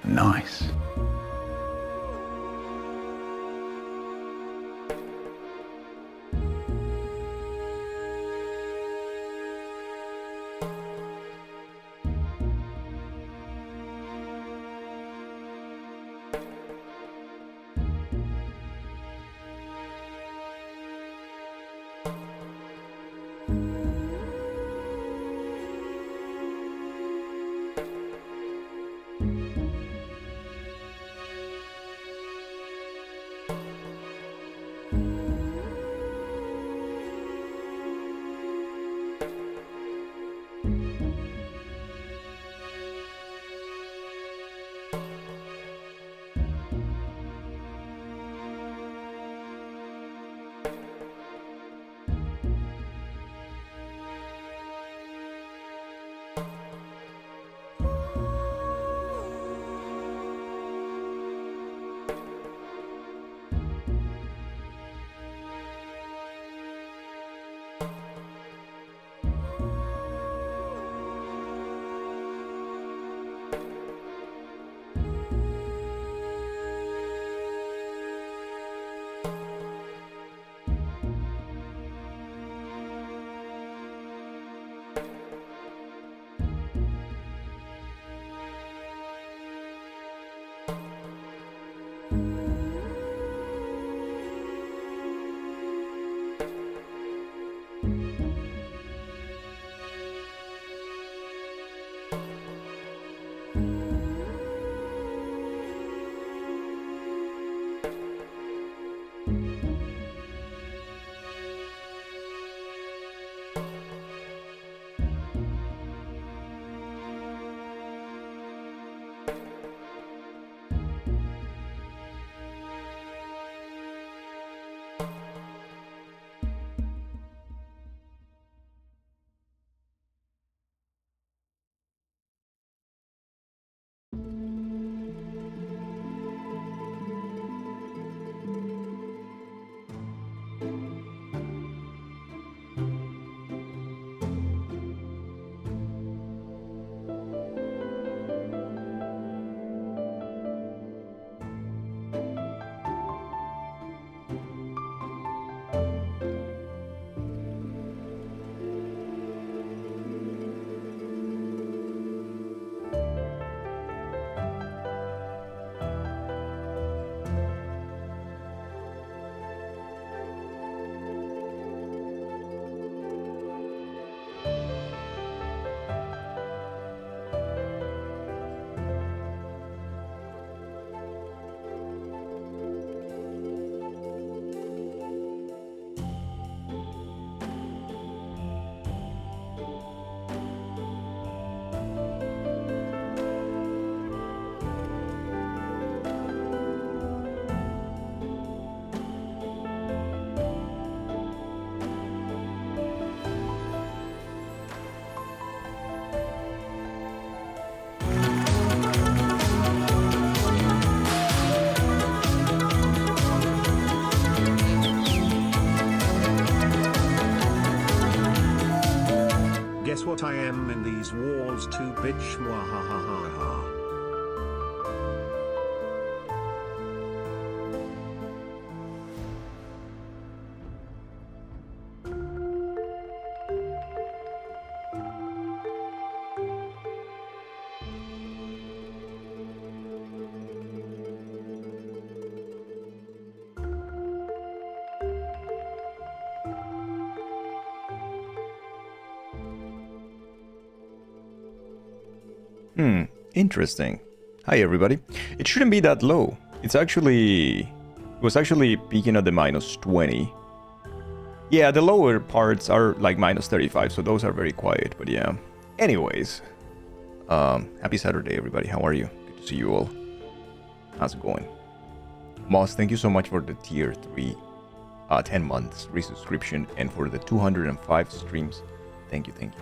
Nice. Guess what I am in these walls too, bitch, mwahahaha. Interesting. Hi everybody. It shouldn't be that low. It was actually peaking at the -20. Yeah, the lower parts are like -35, so those are very quiet, but yeah. Anyways, happy Saturday everybody. How are you? Good to see you all. How's it going? Moss, thank you so much for the tier 3 10 months resubscription and for the 205 streams. Thank you, thank you.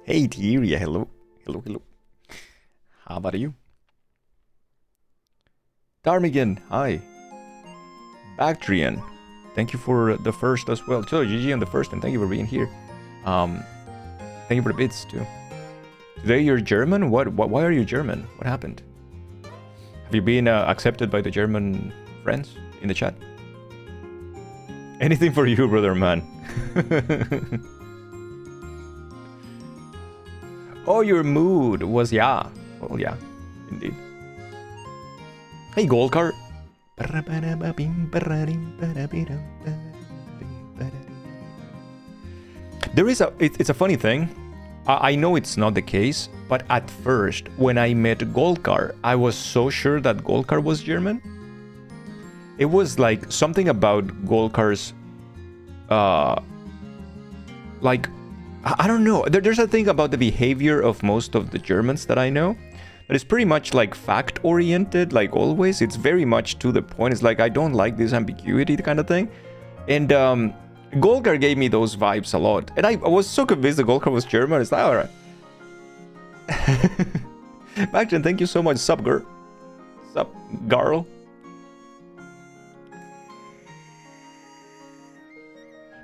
Hey Tyria, hello. Hello, hello. How about you? Darmigan, hi. Bactrian, thank you for the first as well. So GG on the first, and thank you for being here. Thank you for the bits too. Today you're German? What? Why are you German? What happened? Have you been accepted by the German friends in the chat? Anything for you, brother man. Oh, your mood was yeah. Well, yeah, indeed. Hey, Golkar. There is it's a funny thing. I know it's not the case, but at first, when I met Golkar, I was so sure that Golkar was German. It was like something about Golkar's, like, I don't know. There's a thing about the behavior of most of the Germans that I know that is pretty much like fact-oriented, like always. It's very much to the point. It's like, I don't like this ambiguity kind of thing. And Golkar gave me those vibes a lot. And I was so convinced that Golkar was German. It's like, all right. Backgen, thank you so much. Sup, girl? Sup, girl?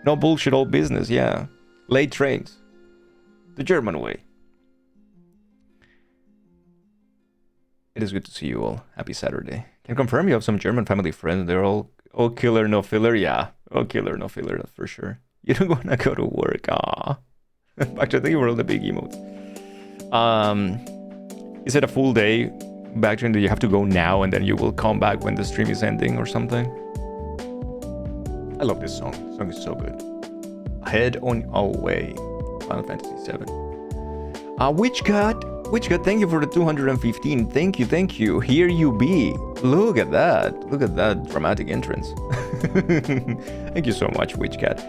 No bullshit, all business, yeah. Late trains. The German way. It is good to see you all. Happy Saturday. Can confirm you have some German family friends. They're all killer, no filler. Yeah. Oh, killer, no filler, that's for sure. You don't want to go to work. Ah. Actually, I think you were all the big emotes. Is it a full day? Backtrain, do you have to go now and then you will come back when the stream is ending or something? I love this song. This song is so good. Head on our way. Final Fantasy VII. Witchcat, thank you for the 215. Thank you. Here you be. Look at that. Look at that dramatic entrance. Thank you so much, Witchcat.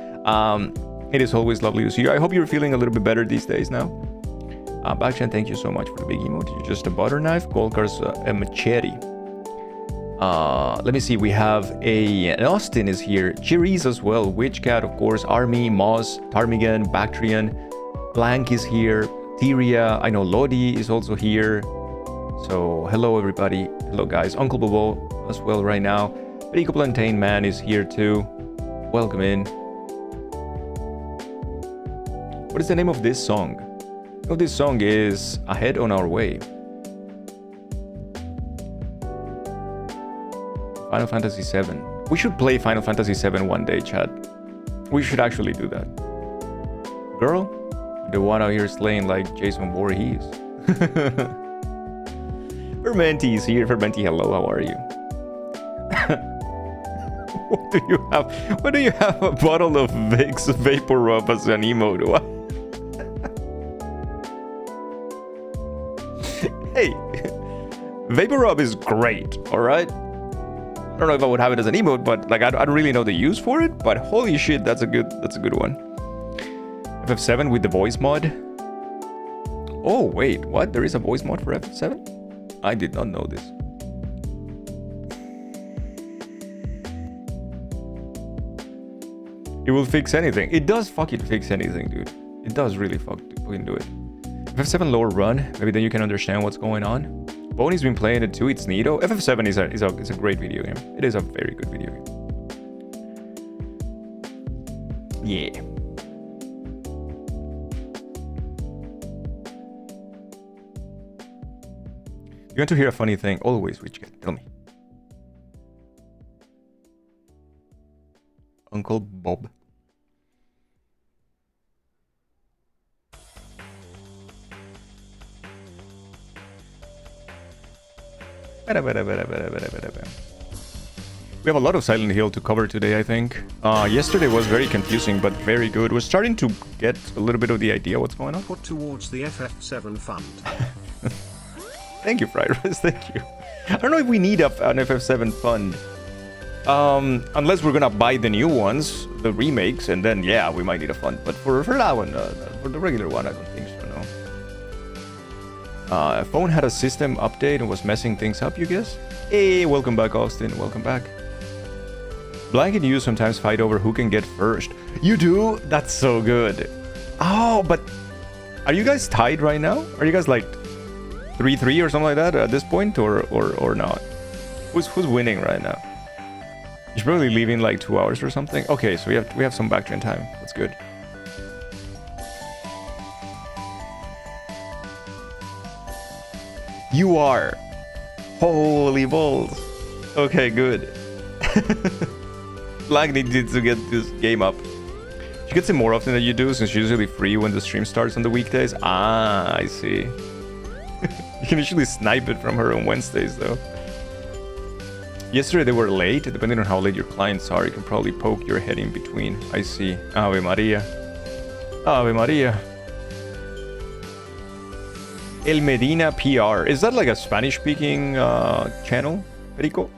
It is always lovely to see you. I hope you're feeling a little bit better these days now. Bakshan, thank you so much for the big emote. You're just a butter knife. Golkar's a machete. Let me see. We have an Austin is here. Cherise as well. Witchcat, of course. Army, Moz, Ptarmigan, Bactrian. Blank is here. Tyria. I know Lodi is also here. So hello everybody. Hello guys. Uncle Bobo as well right now. Perico Plantain Man is here too. Welcome in. What is the name of this song? The name of this song is Ahead on Our Way. Final Fantasy VII. We should play Final Fantasy VII one day, chat. We should actually do that. Girl? The one out here slaying like Jason Voorhees. Fermenti is here. Fermenti, hello, how are you? What do you have? What do you have a bottle of Vicks Vapor Rub as an emote? What? Hey, Vapor Rub is great, alright? I don't know if I would have it as an emote, but like I don't really know the use for it. But holy shit, that's a good one. FF7 with the voice mod. Oh wait, what? There is a voice mod for FF7? I did not know this. It will fix anything. It does fucking fix anything, dude. It does really fucking do it. FF7 lower run, maybe then you can understand what's going on. Boney's been playing it too. It's neato. FF7 is a great video game. It is a very good video game. Yeah. You want to hear a funny thing? Always, Witchcat. Tell me. Uncle Bob. We have a lot of Silent Hill to cover today, I think. Yesterday was very confusing, but very good. We're starting to get a little bit of the idea what's going on. Put towards the FF7 fund. Thank you, Friedrich. Thank you. I don't know if we need an FF7 fund. Unless we're gonna buy the new ones, the remakes, and then, yeah, we might need a fund. But for that one, for the regular one, I don't think so, no. Phone had a system update and was messing things up, you guess? Hey, welcome back, Austin. Welcome back. Blank and you sometimes fight over who can get first. You do? That's so good. Oh, but are you guys tied right now? Are you guys like 3-3 or something like that at this point, or not? Who's winning right now? You should probably leave in like 2 hours or something. Okay, so we have some backtrain time. That's good. You are. Holy balls. Okay, good. Black needs to get this game up. She gets it more often than you do, since she's usually free when the stream starts on the weekdays. Ah, I see. You can usually snipe it from her on Wednesdays, though. Yesterday they were late. Depending on how late your clients are, you can probably poke your head in between. I see. Ave Maria. Ave Maria. El Medina PR. Is that like a Spanish-speaking channel, Perico?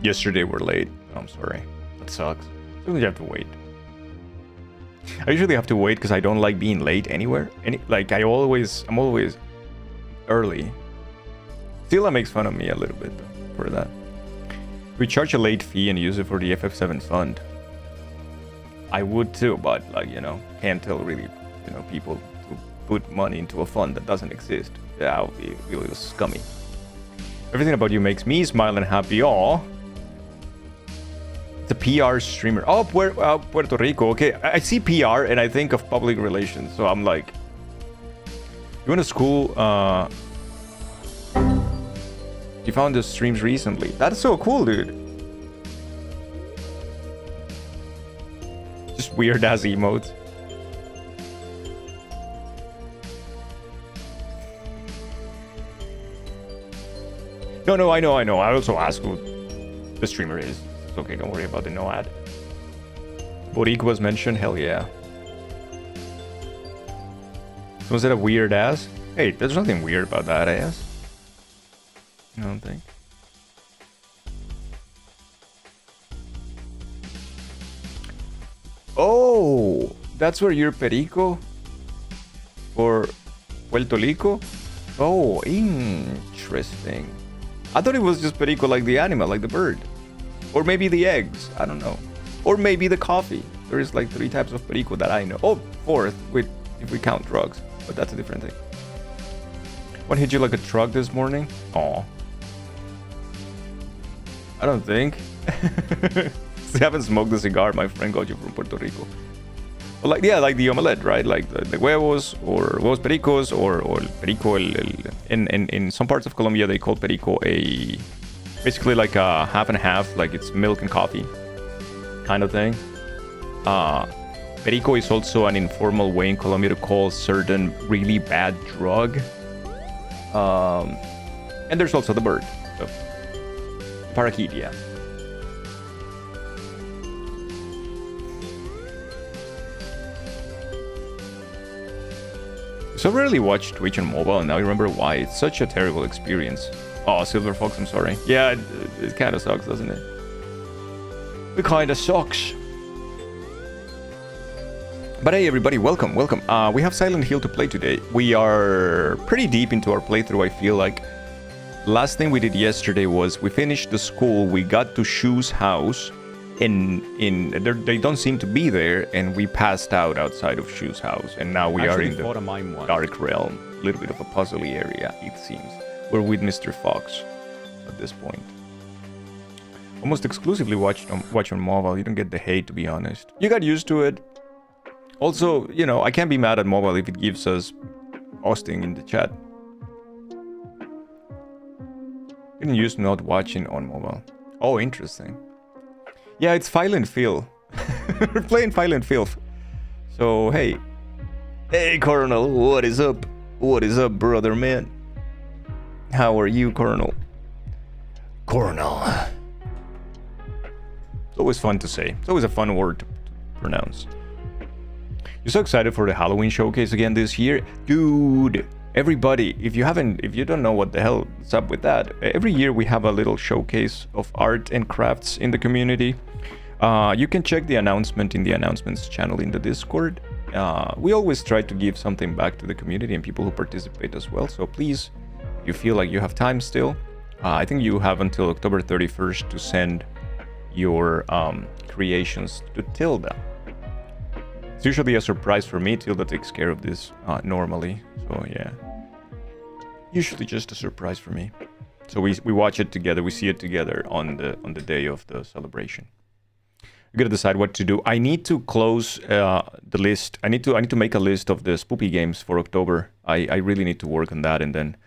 Yesterday we're late. Oh, I'm sorry. That sucks. You have to wait. I usually have to wait because I don't like being late anywhere. I'm always early. Stila makes fun of me a little bit though, for that. We charge a late fee and use it for the FF7 fund. I would too, but can't tell really, people to put money into a fund that doesn't exist. That would be really scummy. Everything about you makes me smile and happy. Aw. The PR streamer. Oh, Puerto Rico. Okay, I see PR and I think of public relations. So I'm like, you went to school. You found the streams recently. That's so cool, dude. Just weird ass emotes. No, I know. I also asked who the streamer is. It's okay, don't worry about the no ad. Boric was mentioned, hell yeah. Was it a weird ass? Hey, there's nothing weird about that ass. I don't think. Oh, that's where you're Perico? Or Puerto Rico? Oh, interesting. I thought it was just Perico like the animal, like the bird. Or maybe the eggs, I don't know. Or maybe the coffee. There is like 3 types of Perico that I know. Oh, 4th, if we count drugs. But that's a different thing. What hit you like a truck this morning? Aw. I don't think. I haven't smoked a cigar. My friend got you from Puerto Rico. Well, like the omelette, right? Like the huevos or huevos pericos or perico. In some parts of Colombia, they call perico basically like a half and half, like it's milk and coffee kind of thing. Perico is also an informal way in Colombia to call certain really bad drug. And there's also the bird. So, parakeet, yeah. So rarely watch Twitch on mobile, and now you remember why. It's such a terrible experience. Oh, Silver Fox, I'm sorry. Yeah, it kind of sucks, doesn't it? It kind of sucks. But hey, everybody, welcome. We have Silent Hill to play today. We are pretty deep into our playthrough, I feel like. Last thing we did yesterday was we finished the school, we got to Shu's house, and they don't seem to be there, and we passed out outside of Shu's house, and now we are in the Dark Realm. A little bit of a puzzly area, it seems. We're with Mr. Fox at this point. Almost exclusively watch on mobile. You don't get the hate, to be honest. You got used to it. Also, I can't be mad at mobile if it gives us hosting in the chat. Getting used to not watching on mobile. Oh, interesting. Yeah, it's Violent Phil. We're playing Violent Phil. So, hey. Hey, Colonel. What is up? What is up, brother, man? How are you, Colonel? Colonel. It's always fun to say. It's always a fun word to pronounce. You're so excited for the Halloween showcase again this year? Dude, everybody, if you don't know what the hell is up with that, every year we have a little showcase of art and crafts in the community. You can check the announcement in the announcements channel in the Discord. We always try to give something back to the community and people who participate as well. So please, if you feel like you have time still, I think you have until October 31st to send your creations to Tilda. It's usually a surprise for me. Tilda takes care of this normally. So yeah, usually just a surprise for me. So we watch it together. We see it together on the day of the celebration. We gotta decide what to do. I need to close the list. I need to make a list of the spoopy games for October. I really need to work on that and then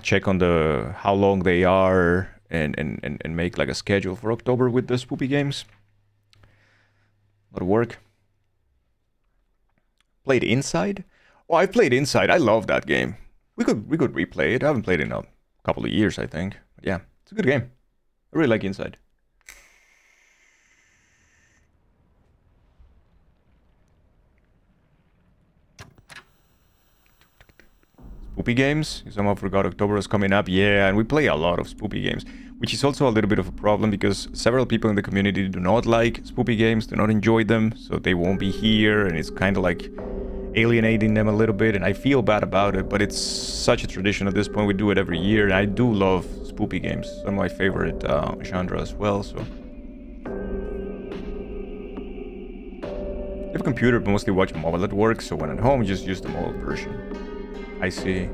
check on the how long they are and make like a schedule for October with the spoopy games. A lot of work. Played Inside? Oh, I played Inside. I love that game. We could replay it. I haven't played it in a couple of years, I think. But yeah, it's a good game. I really like Inside. Spoopy games? You somehow forgot October is coming up. Yeah, and we play a lot of spoopy games, which is also a little bit of a problem because several people in the community do not like spoopy games, do not enjoy them, so they won't be here, and it's kind of like alienating them a little bit, and I feel bad about it, but it's such a tradition at this point. We do it every year, and I do love spoopy games. Some of my favorite genre as well, so. I have a computer, but mostly watch mobile at work, so when at home, just use the mobile version. I see.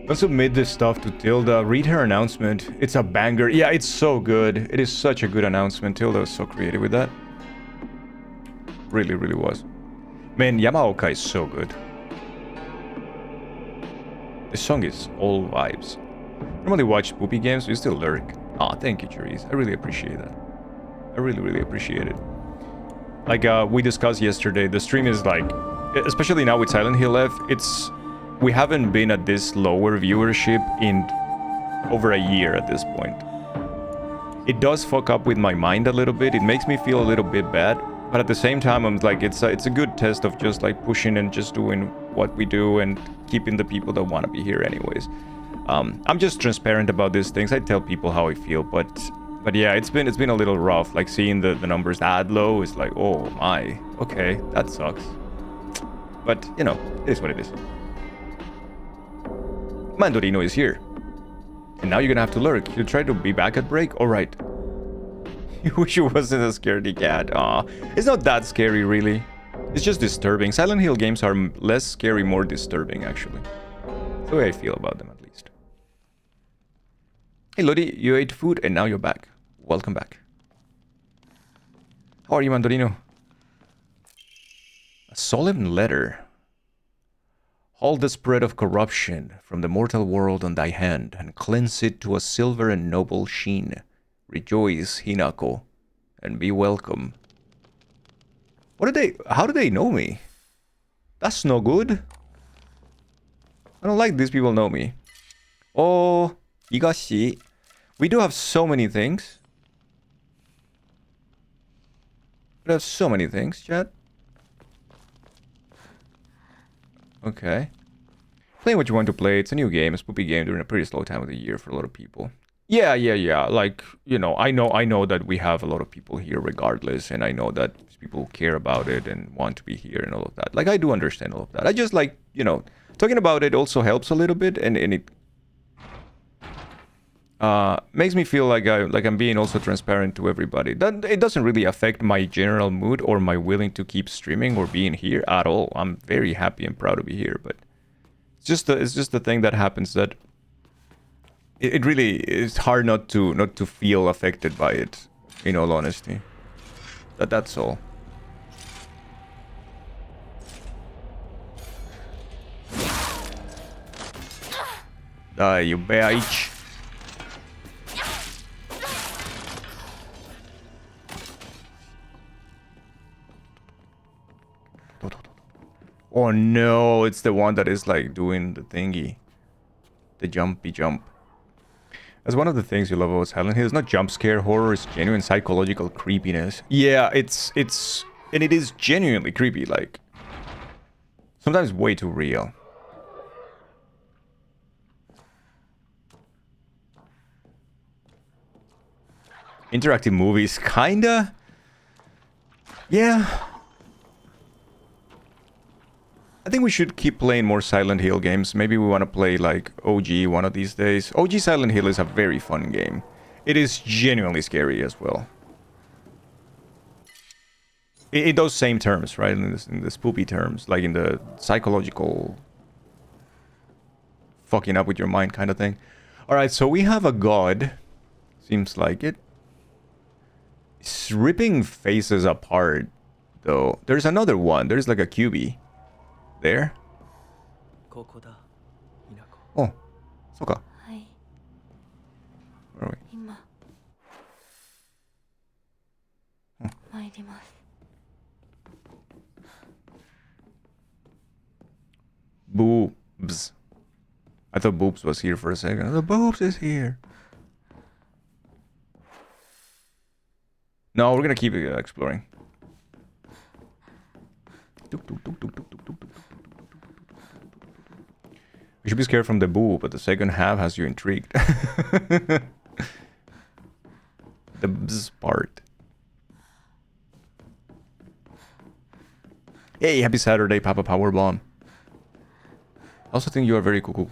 Don't submit this stuff to Tilda. Read her announcement. It's a banger. Yeah, it's so good. It is such a good announcement. Tilda was so creative with that. Really, really was. Man, Yamaoka is so good. This song is all vibes. Normally watch spoopy games, so you still lurk. Aw, thank you, Cherise. I really appreciate that. I really, really appreciate it. Like we discussed yesterday, the stream is like, especially now with Silent Hill F, we haven't been at this lower viewership in over a year at this point. It does fuck up with my mind a little bit. It makes me feel a little bit bad, but at the same time, I'm like, it's a good test of just like pushing and just doing what we do and keeping the people that want to be here anyways. I'm just transparent about these things. I tell people how I feel, but yeah, it's been a little rough. Like seeing the numbers that low is like, oh my, okay, that sucks. But, you know, it is what it is. Mandorino is here. And now you're gonna have to lurk. You try to be back at break? Alright. You wish you wasn't a scaredy cat. Aw. It's not that scary, really. It's just disturbing. Silent Hill games are less scary, more disturbing, actually. That's the way I feel about them, at least. Hey, Lodi, you ate food and now you're back. Welcome back. How are you, Mandorino? A solemn letter. Hold the spread of corruption from the mortal world on thy hand, and cleanse it to a silver and noble sheen. Rejoice, Hinako, and be welcome. How do they know me? That's no good. I don't like these people know me. Oh, Higashi. We do have so many things. We have so many things, chat. Okay. Play what you want to play. It's a new game, a spoopy game during a pretty slow time of the year for a lot of people. Yeah. Like, you know, I know that we have a lot of people here regardless, and I know that people care about it and want to be here and all of that. Like, I do understand all of that. I just like, you know, talking about it also helps a little bit, and it makes me feel like I'm being also transparent to everybody. That it doesn't really affect my general mood or my willing to keep streaming or being here at all. I'm very happy and proud to be here, but it's just the thing that happens that it really is hard not to feel affected by it. In all honesty, that's all. Die, you bitch. Oh no, it's the one that is like doing the thingy. The jumpy jump. That's one of the things you love about Silent Hill. It's not jump scare horror, it's genuine psychological creepiness. Yeah, and it is genuinely creepy, like sometimes way too real. Interactive movies, kinda. Yeah. I think we should keep playing more Silent Hill games. Maybe we want to play like OG one of these days. OG Silent Hill is a very fun game. It is genuinely scary as well. In those same terms, right? In the spoopy terms, like in the psychological fucking up with your mind kind of thing. Alright, so we have a god. Seems like it. It's ripping faces apart, though. There's another one. There's like a QB. There. ここだ、稲子。 Oh, そうか。はい、 Where are we? 今参ります。 Boobs. I thought Boobs was here for a second. The Boobs is here. No, we're gonna keep exploring. We should be scared from the boo, but the second half has you intrigued. The bzz part. Hey, happy Saturday, Papa Powerbomb. I also think you are very cool.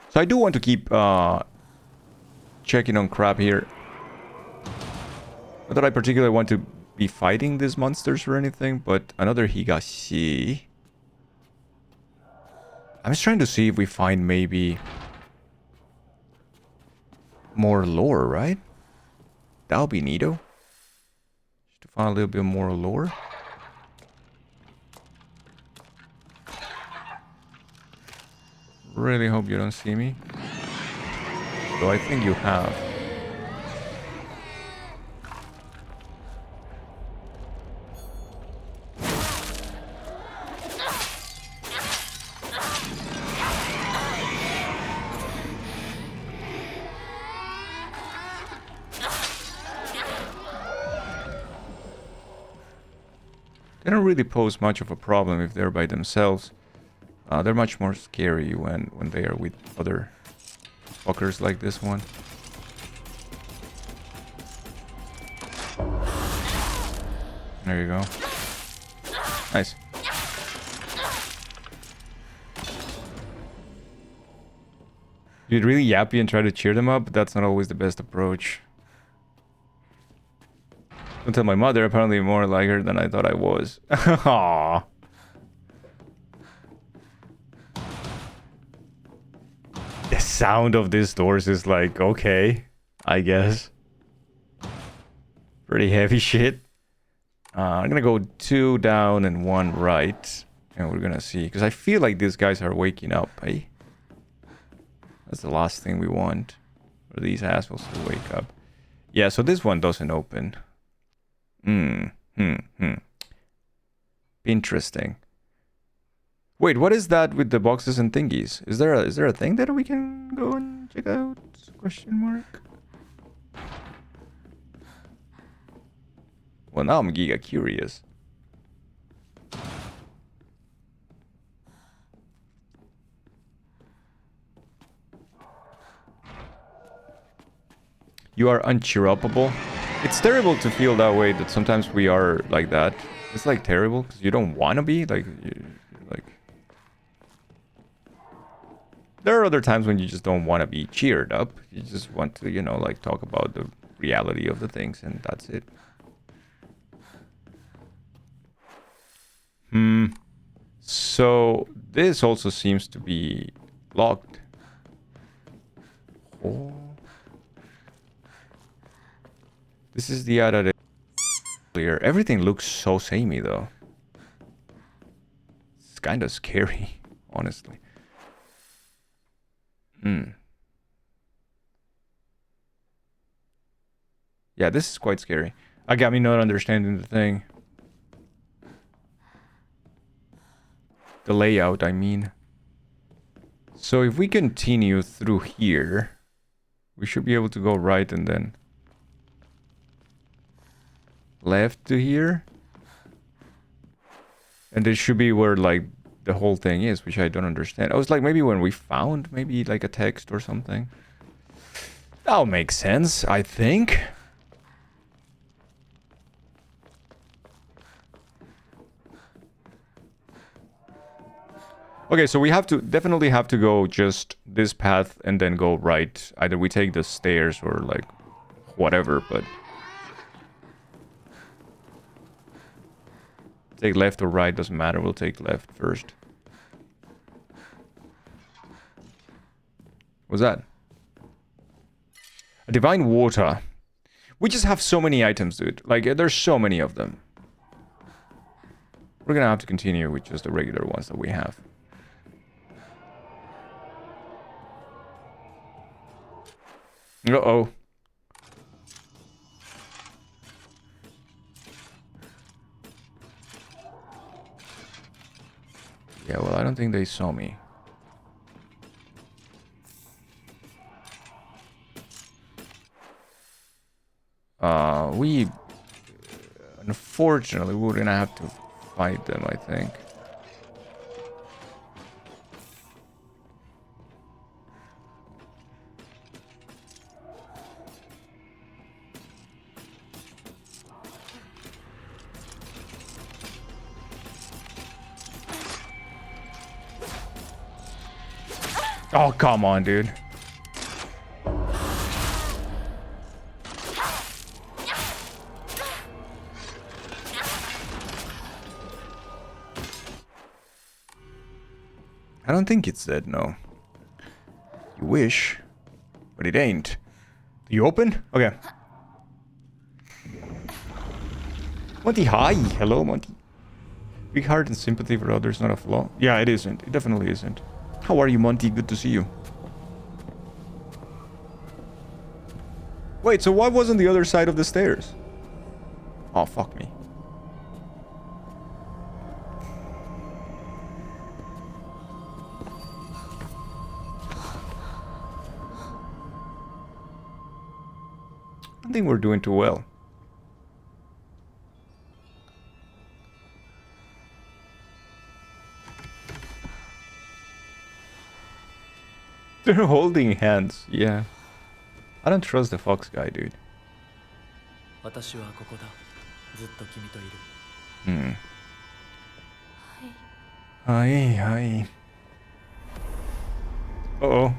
So I do want to keep checking on crap here. Not that I particularly want to be fighting these monsters or anything, but another Higashi. I'm just trying to see if we find maybe more lore, right? That'll be neato. Just to find a little bit more lore. Really hope you don't see me. Though I think you have. They don't really pose much of a problem if they're by themselves. They're much more scary when they are with other fuckers like this one. There you go. Nice. You'd really yappy and try to cheer them up, but that's not always the best approach. Don't tell my mother, apparently more like her than I thought I was. Aww. The sound of these doors is like, okay, I guess. Pretty heavy shit. I'm gonna go 2 down and 1 right. And we're gonna see. Because I feel like these guys are waking up, eh? That's the last thing we want. For these assholes to wake up. Yeah, so this one doesn't open. Interesting. Wait, what is that with the boxes and thingies? Is there a thing that we can go and check out? Question mark. Well, now I'm giga curious. You are uncheerupable. It's terrible to feel that way, that sometimes we are like that. It's like terrible because you don't want to be like there are other times when you just don't want to be cheered up. You just want to, you know, like talk about the reality of the things, and that's it. So this also seems to be locked. Oh. This is the other clear. Everything looks so samey though. It's kind of scary, honestly. Yeah, this is quite scary. I got me not understanding the thing. The layout, I mean. So if we continue through here, we should be able to go right and then left to here. And this should be where like the whole thing is, which I don't understand. I was like, maybe when we found maybe like a text or something. That'll make sense, I think. Okay, so we definitely have to go just this path and then go right. Either we take the stairs or like whatever, but take left or right, doesn't matter. We'll take left first. What's that? A divine water. We just have so many items, dude. Like, there's so many of them. We're gonna have to continue with just the regular ones that we have. Uh-oh. Yeah, well, I don't think they saw me. We unfortunately we're gonna have to fight them, I think. Oh, come on, dude. I don't think it's dead, no. You wish, but it ain't. You open? Okay. Monty, hi. Hello, Monty. Big heart and sympathy for others, not a flaw. Yeah, it isn't. It definitely isn't. How are you, Monty? Good to see you. Wait, so why wasn't the other side of the stairs? Oh, fuck me. I think we're doing too well. They're holding hands, yeah. I don't trust the fox guy, dude. 私はここだ。ずっと君といる。Hmm. Hi, hi. Uh-oh.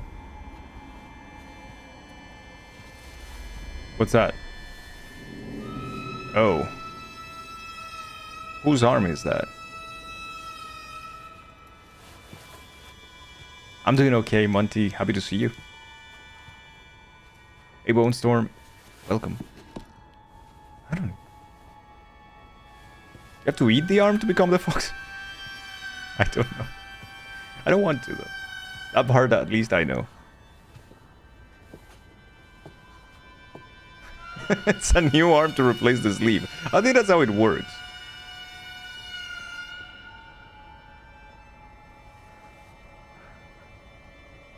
What's that? Oh. Whose arm is that? I'm doing okay, Monty. Happy to see you. Hey, Bone Storm. Welcome. I don't... You have to eat the arm to become the fox? I don't know. I don't want to, though. That part, at least, I know. It's a new arm to replace the sleeve. I think that's how it works.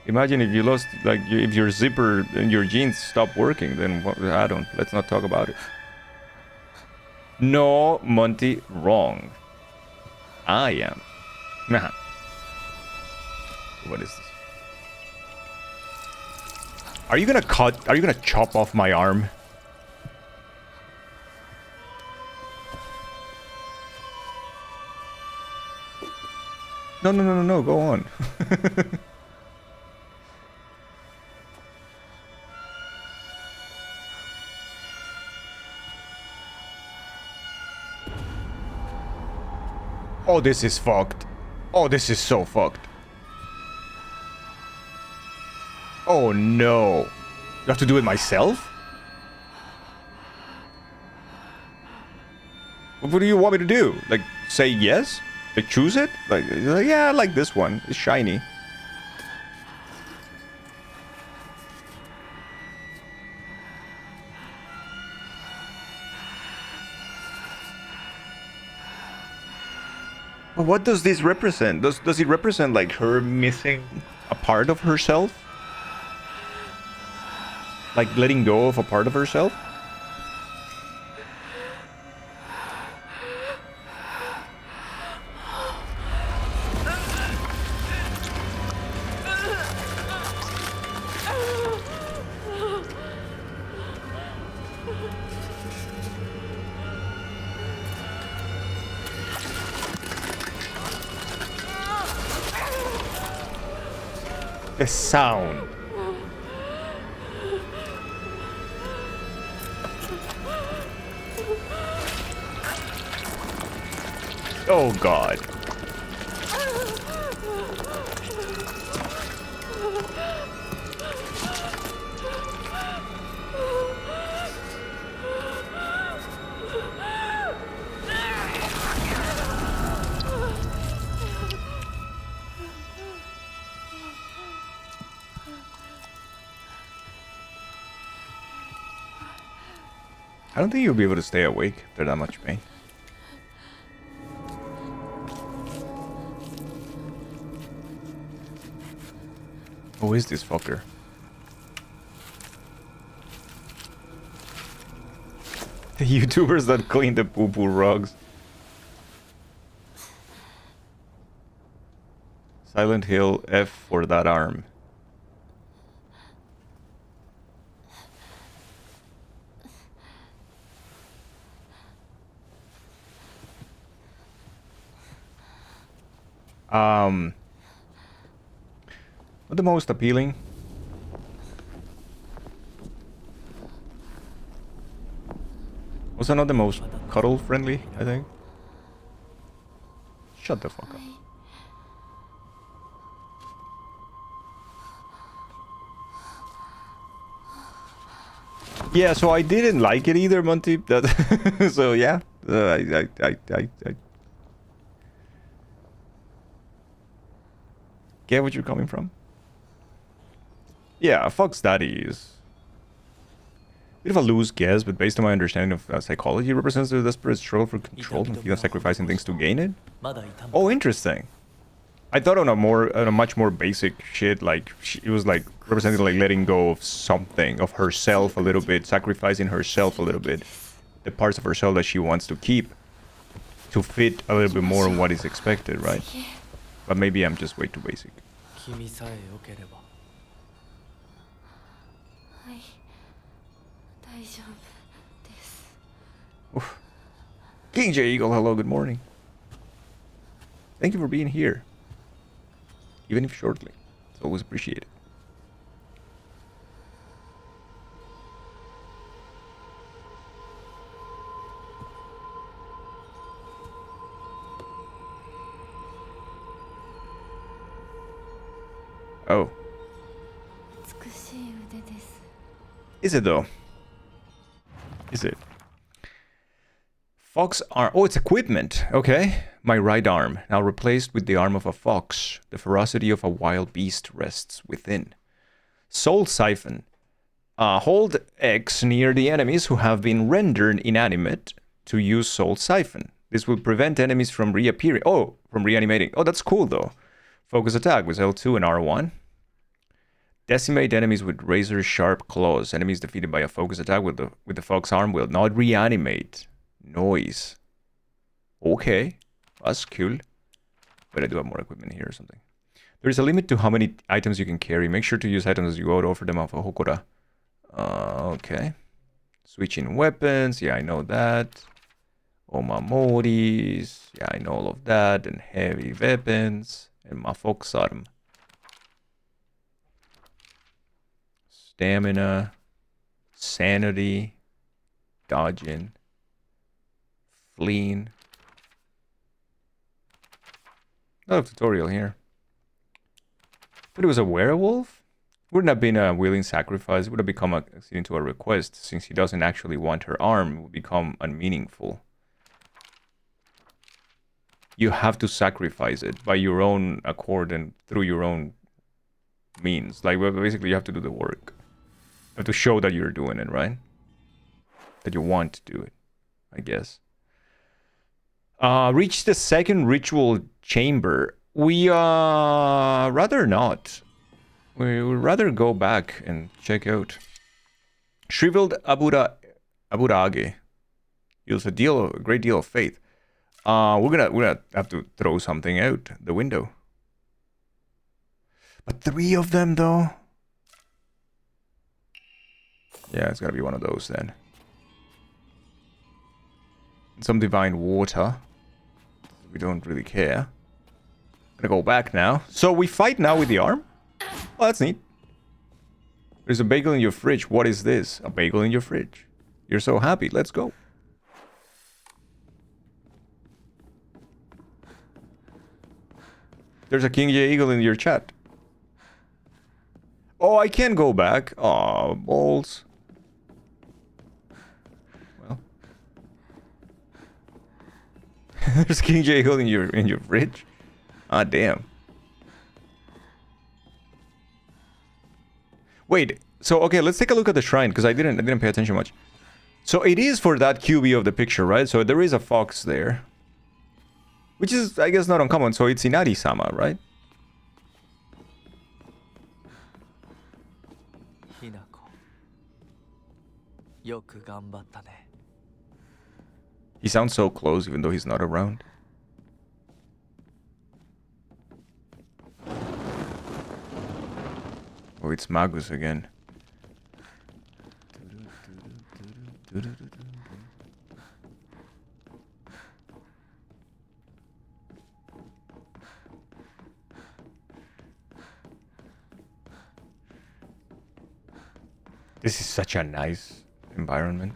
Imagine if you lost, like, if your zipper and your jeans stop working, then I don't. Let's not talk about it. No, Monty, wrong. I am. Nah. What is this? Are you gonna cut? Are you gonna chop off my arm? No, no, no, no, no. Go on. Oh, this is fucked. Oh, this is so fucked. Oh, no. I have to do it myself? What do you want me to do? Like, say yes? Like, choose it? Like, yeah, I like this one. It's shiny. What does this represent? Does it represent like her missing a part of herself? Like letting go of a part of herself? The sound. Oh God. I don't think you'll be able to stay awake after that much pain. Who is this fucker? The YouTubers that clean the poo-poo rugs. Silent Hill F for that arm. Not the most appealing. Also not the most cuddle friendly, I think. Shut the fuck up. Yeah, so I didn't like it either, Monty. That so yeah, I get what you're coming from. Yeah, Fox Daddy is a bit of a loose guess, but based on my understanding of psychology, it represents the desperate struggle for control and fear of sacrificing things to gain it. まだ痛む Oh, interesting. I thought on a much more basic shit, like it was like representing like letting go of something, of herself a little bit, sacrificing herself a little bit, the parts of herself that she wants to keep, to fit a little bit more on what is expected, right? But maybe I'm just way too basic. 君さえ良ければはい大丈夫です Oof. King J Eagle, hello, good morning. Thank you for being here. Even if shortly. It's always appreciated. Oh. 美しい腕です Is it though? Is it? Fox arm. Oh, it's equipment. Okay. My right arm, now replaced with the arm of a fox. The ferocity of a wild beast rests within. Soul Siphon. Hold X near the enemies who have been rendered inanimate to use Soul Siphon. This will prevent enemies from reappearing. Oh, from reanimating. Oh, that's cool though. Focus attack with L2 and R1. Decimate enemies with razor sharp claws. Enemies defeated by a focus attack with the fox arm will not reanimate. Noise. Okay, that's cool. But I do have more equipment here or something. There is a limit to how many items you can carry. Make sure to use items as you go to offer them off a Hokora. Okay. Switching weapons. Yeah, I know that. Omamoris. Yeah, I know all of that. And heavy weapons. And my fox arm. Stamina. Sanity. Dodging. Fleeing. Not a tutorial here. But it was a werewolf? Wouldn't have been a willing sacrifice. It would have become acceding to a request. Since he doesn't actually want her arm, it would become unmeaningful. You have to sacrifice it by your own accord and through your own means. Like, well, basically, you have to do the work. You have to show that you're doing it, right? That you want to do it, I guess. Reach the second ritual chamber. We rather not. We would rather go back and check out. Shriveled Aburage. Yields a great deal of faith. We're gonna have to throw something out the window. But 3 of them though. Yeah, it's gotta be one of those then. Some divine water. We don't really care. Gonna go back now. So we fight now with the arm? Oh, that's neat. There's a bagel in your fridge. What is this? A bagel in your fridge. You're so happy. Let's go. There's a King J Eagle in your chat. Oh, I can go back. Aw, balls. Well. There's King J Eagle in your fridge. Ah, damn. Wait, so okay, let's take a look at the shrine because I didn't pay attention much. So it is for that QB of the picture, right? So there is a fox there. Which is, I guess, not uncommon. So it's Inari-sama, right? ひなこよく頑張ったね He sounds so close even though he's not around. Oh, it's Magus again. This is such a nice environment.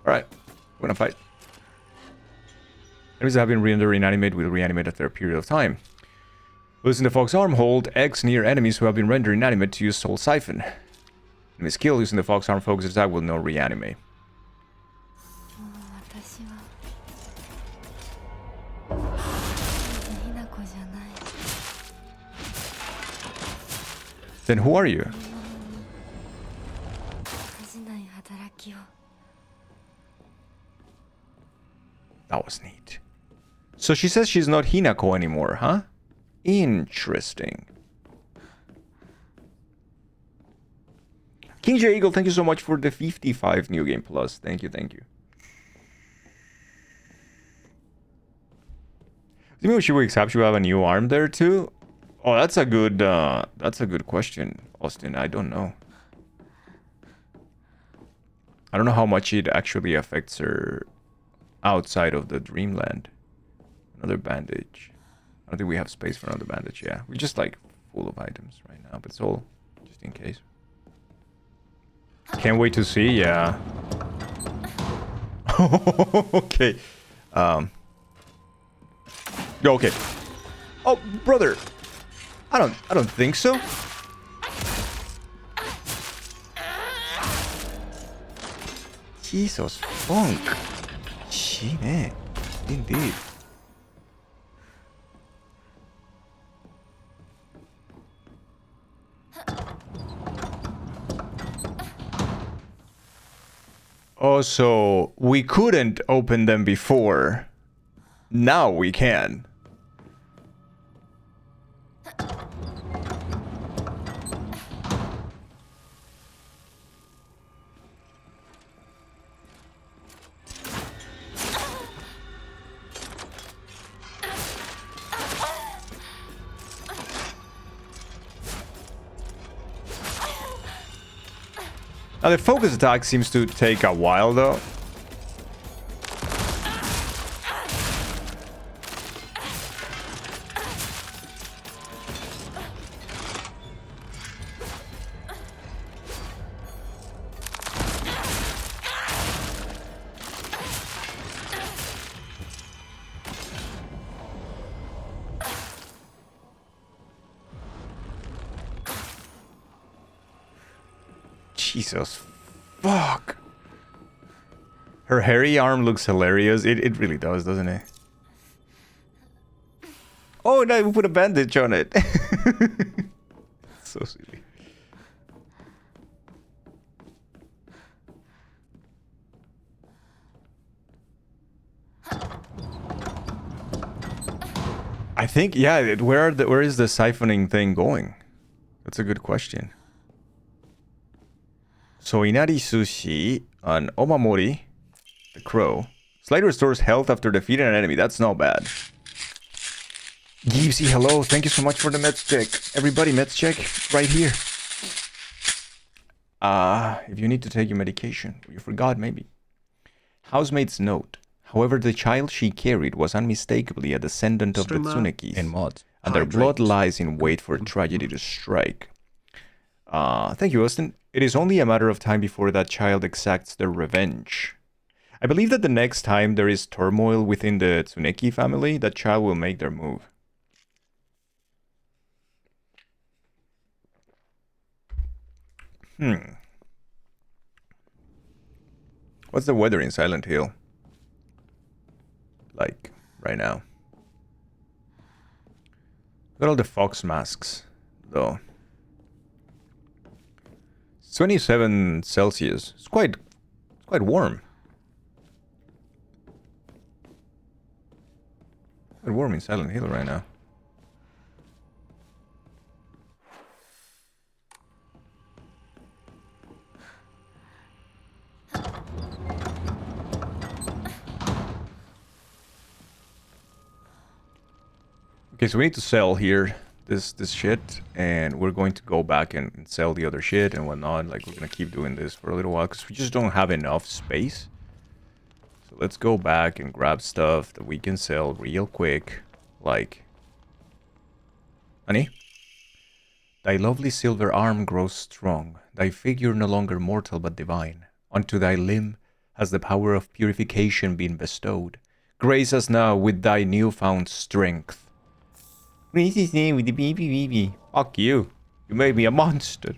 Alright, we're gonna fight. Enemies that have been rendered inanimate will reanimate after a period of time. Losing the Fox Arm, hold X near enemies who have been rendered inanimate to use Soul Siphon. Enemies killed using the Fox Arm focus attack will now reanimate. 私はひなこじゃない Then who are you? 恥じない働きを That was neat. So she says she's not Hinako anymore, huh? Interesting. King J Eagle, thank you so much for the 55 New Game Plus. Thank you, thank you. Do you know she wakes up, she will have a new arm there too? Oh, that's a good question, Austin. I don't know. I don't know how much it actually affects her outside of the Dreamland. Another bandage. I don't think we have space for another bandage. Yeah, we're just like full of items right now, but it's all just in case. Can't wait to see. Yeah. Okay. Okay. Oh, brother. I don't think so. Jesus funk. Shit. Indeed. Oh, so we couldn't open them before. Now we can. Now the focus attack seems to take a while though. Jesus fuck. Her hairy arm looks hilarious. It really does, doesn't it? Oh, no, we put a bandage on it. So silly. I think, yeah, where is the siphoning thing going? That's a good question. So Inari Sushi on Omamori, the crow. Slightly restores health after defeating an enemy. That's not bad. Gibsy, hello. Thank you so much for the meds check. Everybody, meds check right here. If you need to take your medication, or you forgot maybe. Housemate's note. However, the child she carried was unmistakably a descendant of the Tsunekis. In mods. And their blood lies in wait for tragedy to strike. Thank you, Austin. It is only a matter of time before that child exacts their revenge. I believe that the next time there is turmoil within the Tsuneki family, that child will make their move. What's the weather in Silent Hill? Like, right now. Look at all the fox masks, though. 27 Celsius. It's quite warm. Quite warm in Silent Hill right now. Okay, so we need to sell here this shit, and we're going to go back and sell the other shit and whatnot. Like, we're gonna keep doing this for a little while because we just don't have enough space. So let's go back and grab stuff that we can sell real quick. Like, honey, thy lovely silver arm grows strong, thy figure no longer mortal but divine. Unto thy limb has the power of purification been bestowed. Grace us now with thy newfound strength. Grace his name with the baby. Fuck you. You made me a monster.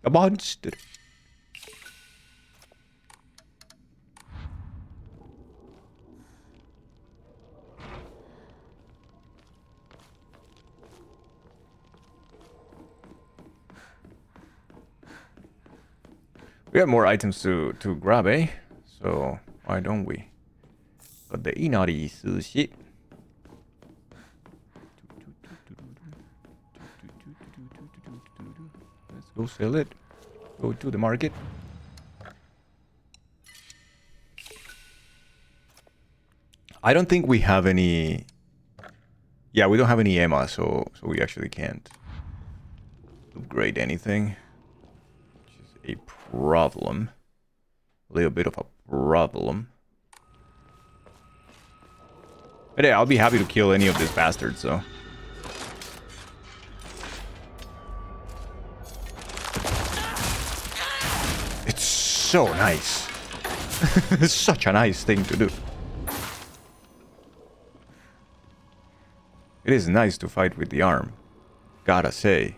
A monster. We have more items to grab, eh? So why don't we? Got the inari sushi. Let's go sell it. Go to the market. I don't think we have any. Yeah, we don't have any Emma, so we actually can't upgrade anything. Which is a problem. A little bit of a problem. But yeah, I'll be happy to kill any of these bastards, so. It's so nice. It's such a nice thing to do. It is nice to fight with the arm. Gotta say.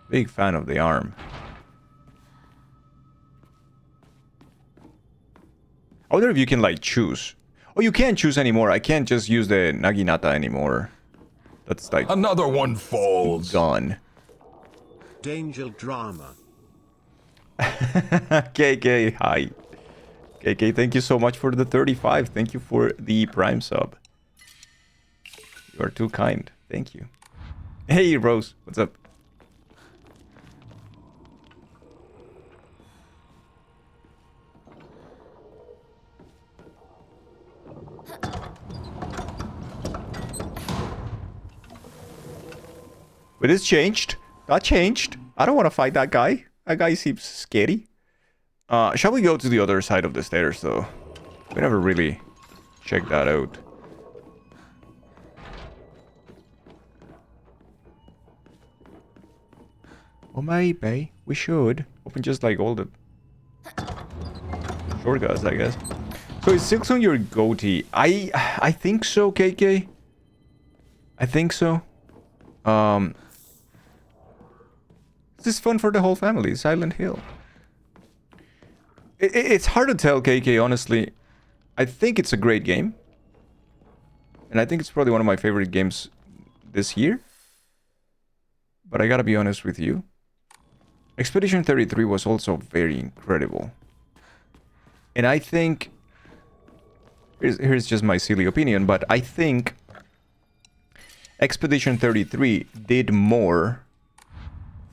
Big fan of the arm. I wonder if you can, like, choose. Oh, you can't choose anymore. I can't just use the Naginata anymore. That's, like, another one falls. gone. Danger drama. KK, hi. KK, thank you so much for the 35. Thank you for the Prime sub. You are too kind. Thank you. Hey, Rose. What's up? But it's changed. That changed. I don't want to fight that guy. That guy seems scary. Shall we go to the other side of the stairs, though? We never really checked that out. Oh, maybe. We should. Open just, like, all the shortcuts, I guess. So is Silksong your goatee? I think so, KK. I think so. This is fun for the whole family. Silent Hill. It's hard to tell, KK, honestly. I think it's a great game. And I think it's probably one of my favorite games this year. But I gotta be honest with you. Expedition 33 was also very incredible. And I think... Here's just my silly opinion, but I think Expedition 33 did more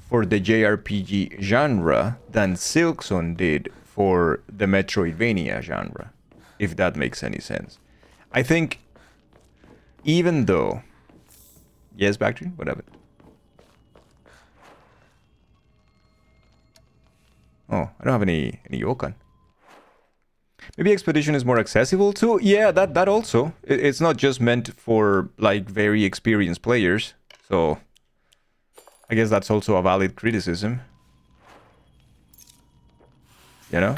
for the JRPG genre than Silksong did for the Metroidvania genre, if that makes any sense. I think even though... Yes, Bactry? Whatever. Oh, I don't have any Yokan. Maybe Expedition is more accessible too? Yeah, that also. It's not just meant for, like, very experienced players. So, I guess that's also a valid criticism. You know?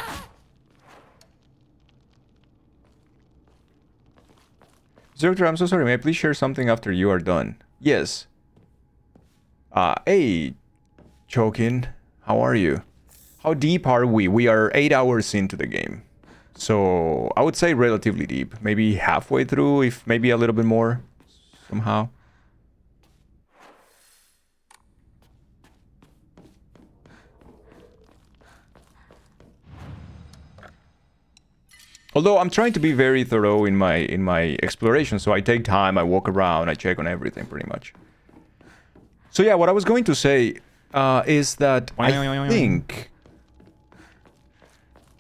Zergter, I'm so sorry. May I please share something after you are done? Yes. Hey, Chokin. How are you? How deep are we? We are 8 hours into the game. So, I would say relatively deep. Maybe halfway through, if maybe a little bit more. Somehow. Although I'm trying to be very thorough in my exploration, so I take time, I walk around, I check on everything pretty much. So yeah, what I was going to say is that I think,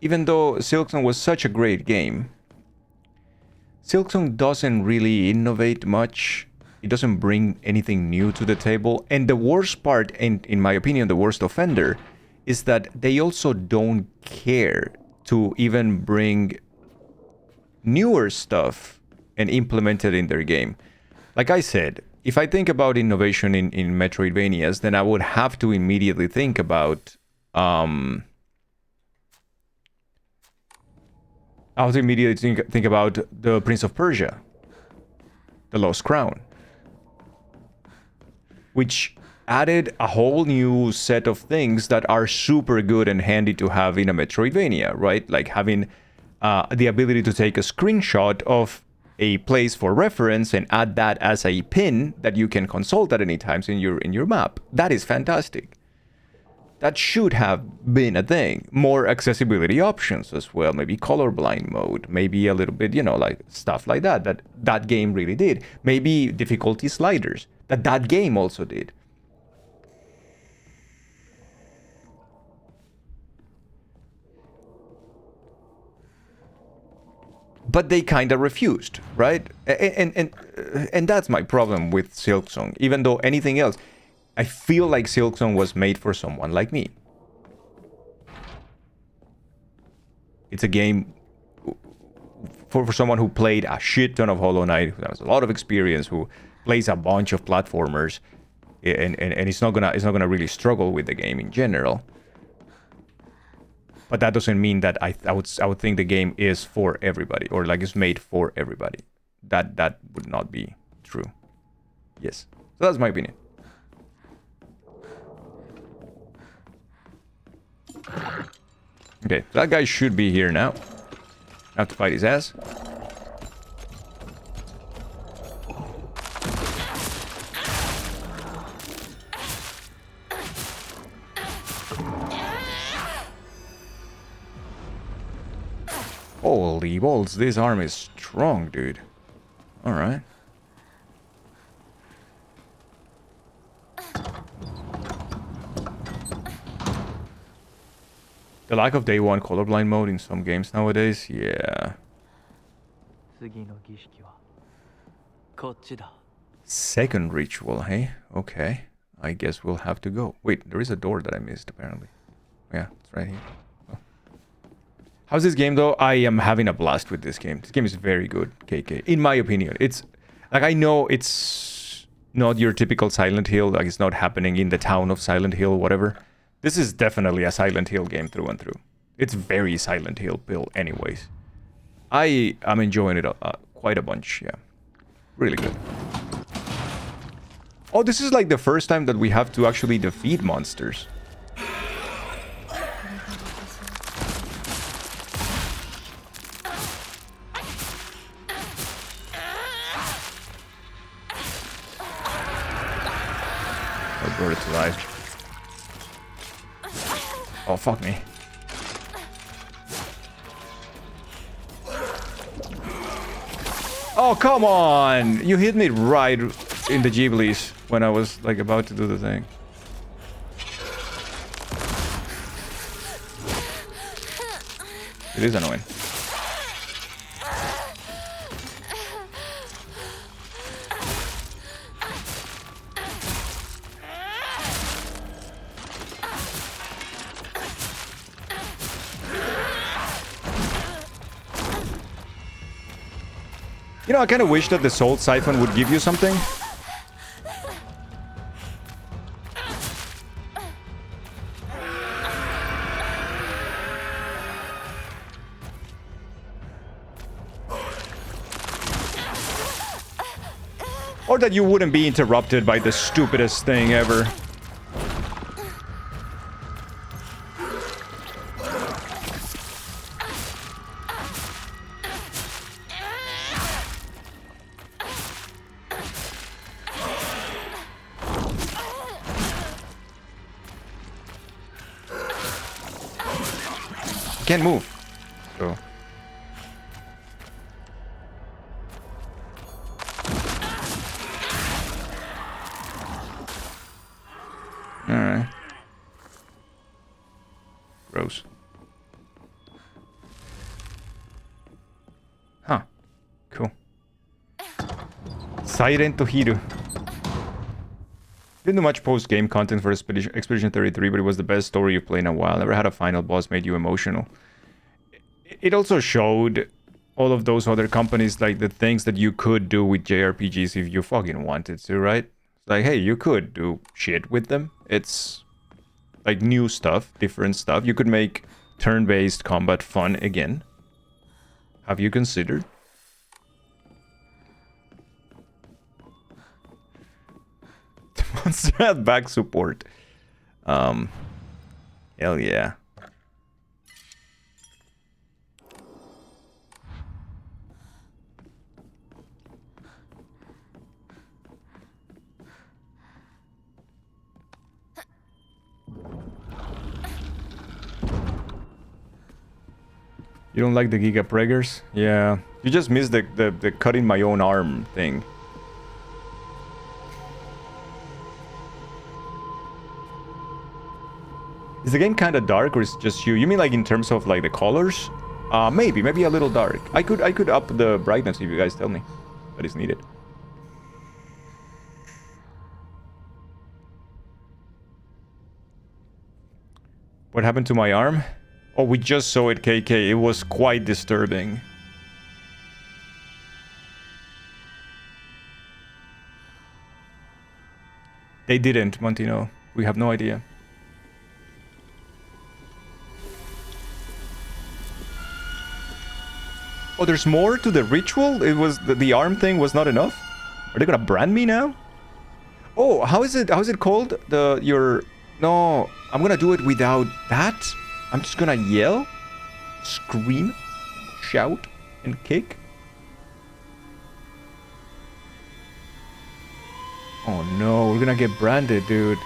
even though Silksong was such a great game, Silksong doesn't really innovate much. It doesn't bring anything new to the table. And the worst part, and in my opinion, the worst offender, is that they also don't care to even bring newer stuff and implement it in their game. Like I said, if I think about innovation in Metroidvanias, then I would have to immediately think about I would immediately think about the Prince of Persia, The Lost Crown, which added a whole new set of things that are super good and handy to have in a Metroidvania, right? Like having the ability to take a screenshot of a place for reference and add that as a pin that you can consult at any times in your map. That is fantastic. That should have been a thing. More accessibility options as well. Maybe colorblind mode. Maybe a little bit, like stuff like that. That game really did. Maybe difficulty sliders. That game also did. But they kind of refused, right? And that's my problem with Silksong. Even though anything else, I feel like Silksong was made for someone like me. It's a game for someone who played a shit ton of Hollow Knight, who has a lot of experience, who plays a bunch of platformers, and it's not gonna really struggle with the game in general. But that doesn't mean that I would think the game is for everybody, or like it's made for everybody. That would not be true. Yes. So that's my opinion. Okay, that guy should be here now. I have to fight his ass. Holy balls, this arm is strong, dude. Alright. The lack of day one colorblind mode in some games nowadays, yeah. Second ritual, hey? Okay. I guess we'll have to go. Wait, there is a door that I missed, apparently. Yeah, it's right here. Oh. How's this game, though? I am having a blast with this game. This game is very good, KK. In my opinion. It's... Like, I know it's not your typical Silent Hill. Like, it's not happening in the town of Silent Hill, whatever. This is definitely a Silent Hill game through and through. It's very Silent Hill built anyways. I am enjoying it quite a bunch, yeah. Really good. Oh, this is like the first time that we have to actually defeat monsters. I brought it to life. Oh, fuck me. Oh, come on! You hit me right in the Ghiblis when I was, like, about to do the thing. It is annoying. You know, I kind of wish that the Soul Siphon would give you something. Or that you wouldn't be interrupted by the stupidest thing ever. Can't move. So Gross. Huh. Cool. Silent Hiru. Didn't do much post-game content for Expedition 33, but it was the best story you played in a while. Never had a final boss made you emotional. It also showed all of those other companies, like the things that you could do with JRPGs if you fucking wanted to, right? Like, hey, you could do shit with them. It's like new stuff, different stuff. You could make turn-based combat fun again. Have you considered? Monster had back support. Hell yeah. You don't like the Giga Preggers? Yeah. You just missed the cutting my own arm thing. Is the game kind of dark, or is it just you? You mean like in terms of like the colors? Maybe a little dark. I could up the brightness if you guys tell me that is needed. What happened to my arm? Oh, we just saw it, KK. It was quite disturbing. They didn't, Montino. We have no idea. Oh, there's more to the ritual? It was the arm thing was not enough? Are they gonna brand me now? Oh, how is it called? No, I'm gonna do it without that. I'm just gonna yell, scream, shout, and kick. Oh no, we're gonna get branded, dude.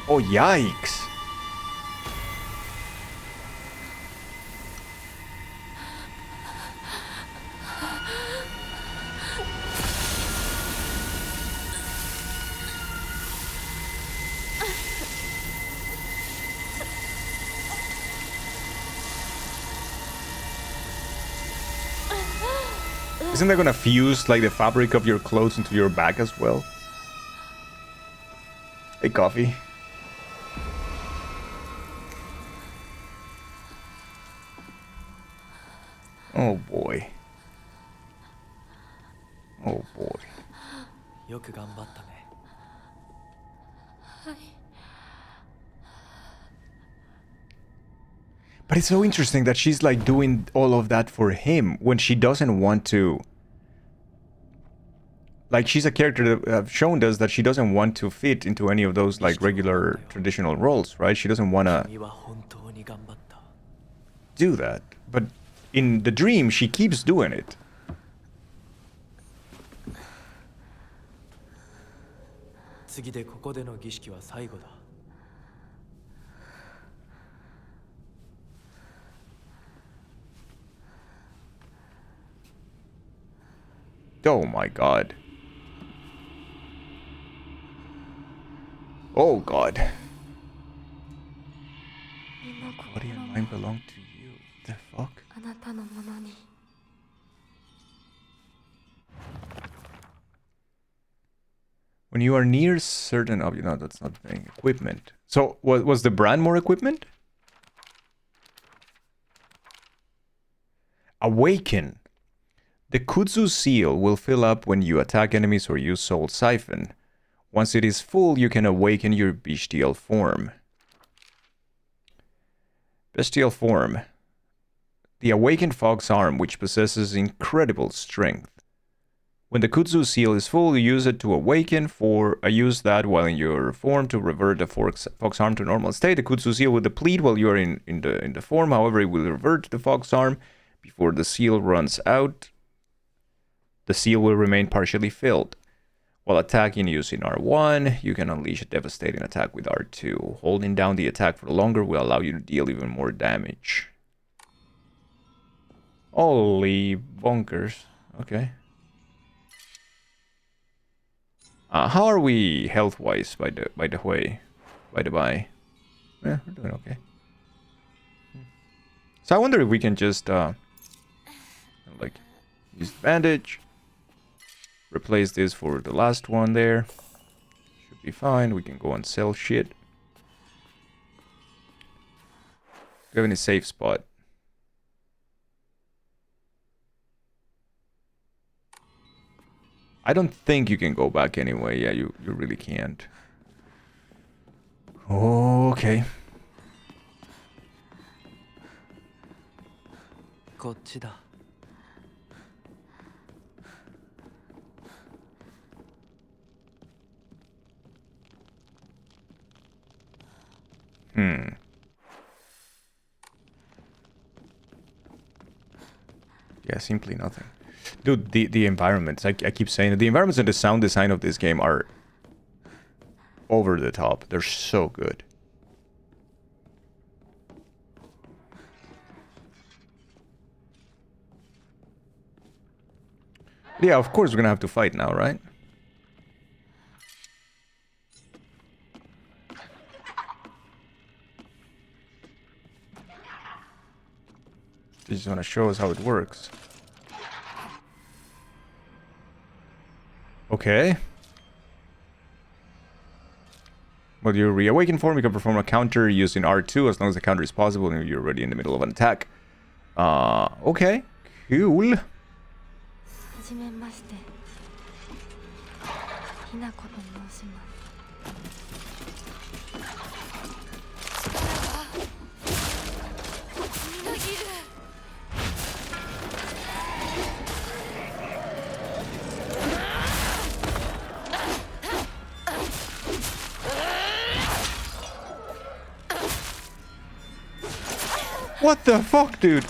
Oh, yikes. Isn't that gonna fuse like the fabric of your clothes into your back as well? Hey, coffee. Oh boy. Oh boy. よく頑張ったね。But it's so interesting that she's like doing all of that for him when she doesn't want to. Like, she's a character that have shown us that she doesn't want to fit into any of those like regular traditional roles, right? She doesn't want to 君は本当に頑張った。 do that. But in the dream, she keeps doing it. 次でここでの儀式は最後だ。 Oh my god. Oh god. 今 Body 心 and も mind belong to you. The fuck? あなたのものに When you are near certain object, no, that's not the thing. Equipment. So was the brand more equipment? Awaken. The Kudzu seal will fill up when you attack enemies or use Soul Siphon. Once it is full, you can awaken your bestial form. Bestial form. The awakened fox arm, which possesses incredible strength. When the Kudzu seal is full, you use it to awaken. Use that while in your form to revert the fox arm to normal state. The Kudzu seal will deplete while you are in the form. However, it will revert to the fox arm before the seal runs out. The seal will remain partially filled. While attacking using R1, you can unleash a devastating attack with R2. Holding down the attack for longer will allow you to deal even more damage. Holy bonkers. Okay. How are we health-wise, by the way? By the by? Yeah, we're doing okay. So I wonder if we can just like use bandage, replace this for the last one there. Should be fine. We can go and sell shit. Do you have any safe spot? I don't think you can go back anyway. Yeah, you really can't. Okay. こっちだ Hmm. Yeah, simply nothing. Dude, the environments, I keep saying it, the environments and the sound design of this game are over the top. They're so good. Yeah, of course we're gonna have to fight now, right? They just want to show us how it works. Okay. With your reawakened form, you can perform a counter using R2 as long as the counter is possible and you're already in the middle of an attack. Okay. Cool. はじめまして。ひなこと申します。みなぎる。What the fuck, dude?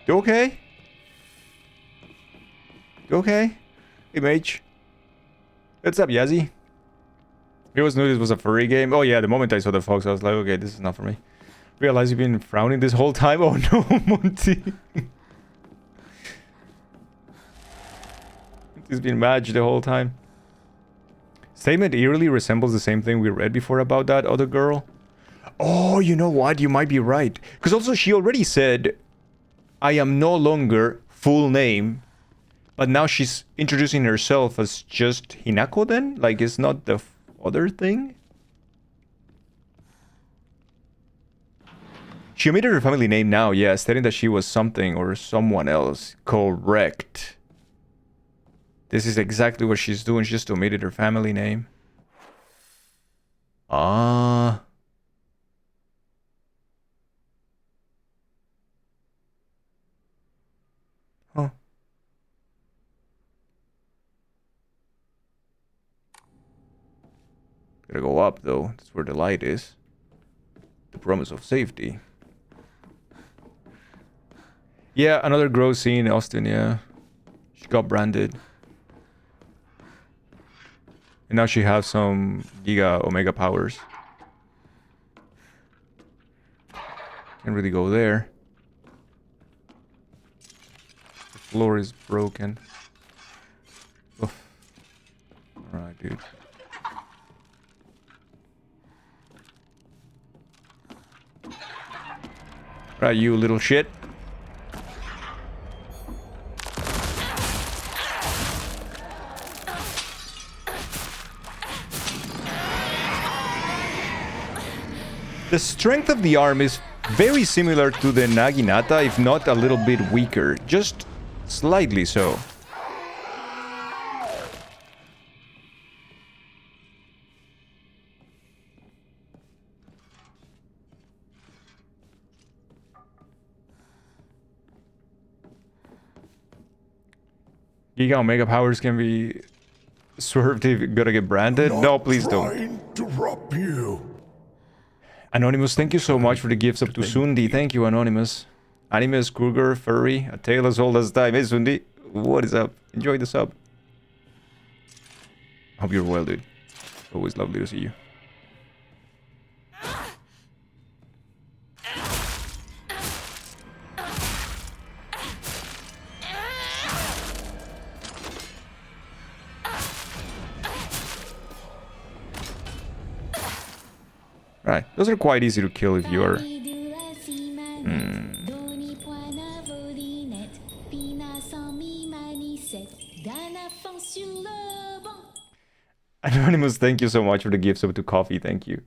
You okay? You okay? Hey, mage. What's up, Yazzie? You always knew this was a furry game. Oh yeah, the moment I saw the fox, I was like, okay, this is not for me. Realize you've been frowning this whole time? Oh no, Monty. He's been mad the whole time. Statement eerily resembles the same thing we read before about that other girl. Oh, you know what? You might be right. Because also she already said, I am no longer full name. But now she's introducing herself as just Hinako then? Like, it's not the other thing? She omitted her family name now, yeah, stating that she was something or someone else. Correct. This is exactly what she's doing. She just omitted her family name. Ah. Huh. Gotta go up, though. That's where the light is. The promise of safety. Yeah, another gross scene, Austin, yeah. She got branded. And now she has some Giga Omega powers. Can't really go there. The floor is broken. Oof. Alright, dude. Right, you little shit. The strength of the arm is very similar to the Naginata, if not a little bit weaker. Just slightly so. Giga Omega powers can be swerved if you're gonna get branded. No, please don't. To rob you. Anonymous, thank you so much for the gifts up to Sundi. Thank you, Anonymous. Animus, Kruger, Furry, a tale as old as time. Hey, Sundi, what is up? Enjoy the sub. Hope you're well, dude. Always lovely to see you. Alright, those are quite easy to kill if you're... Anonymous, thank you so much for the gifts of the coffee, thank you.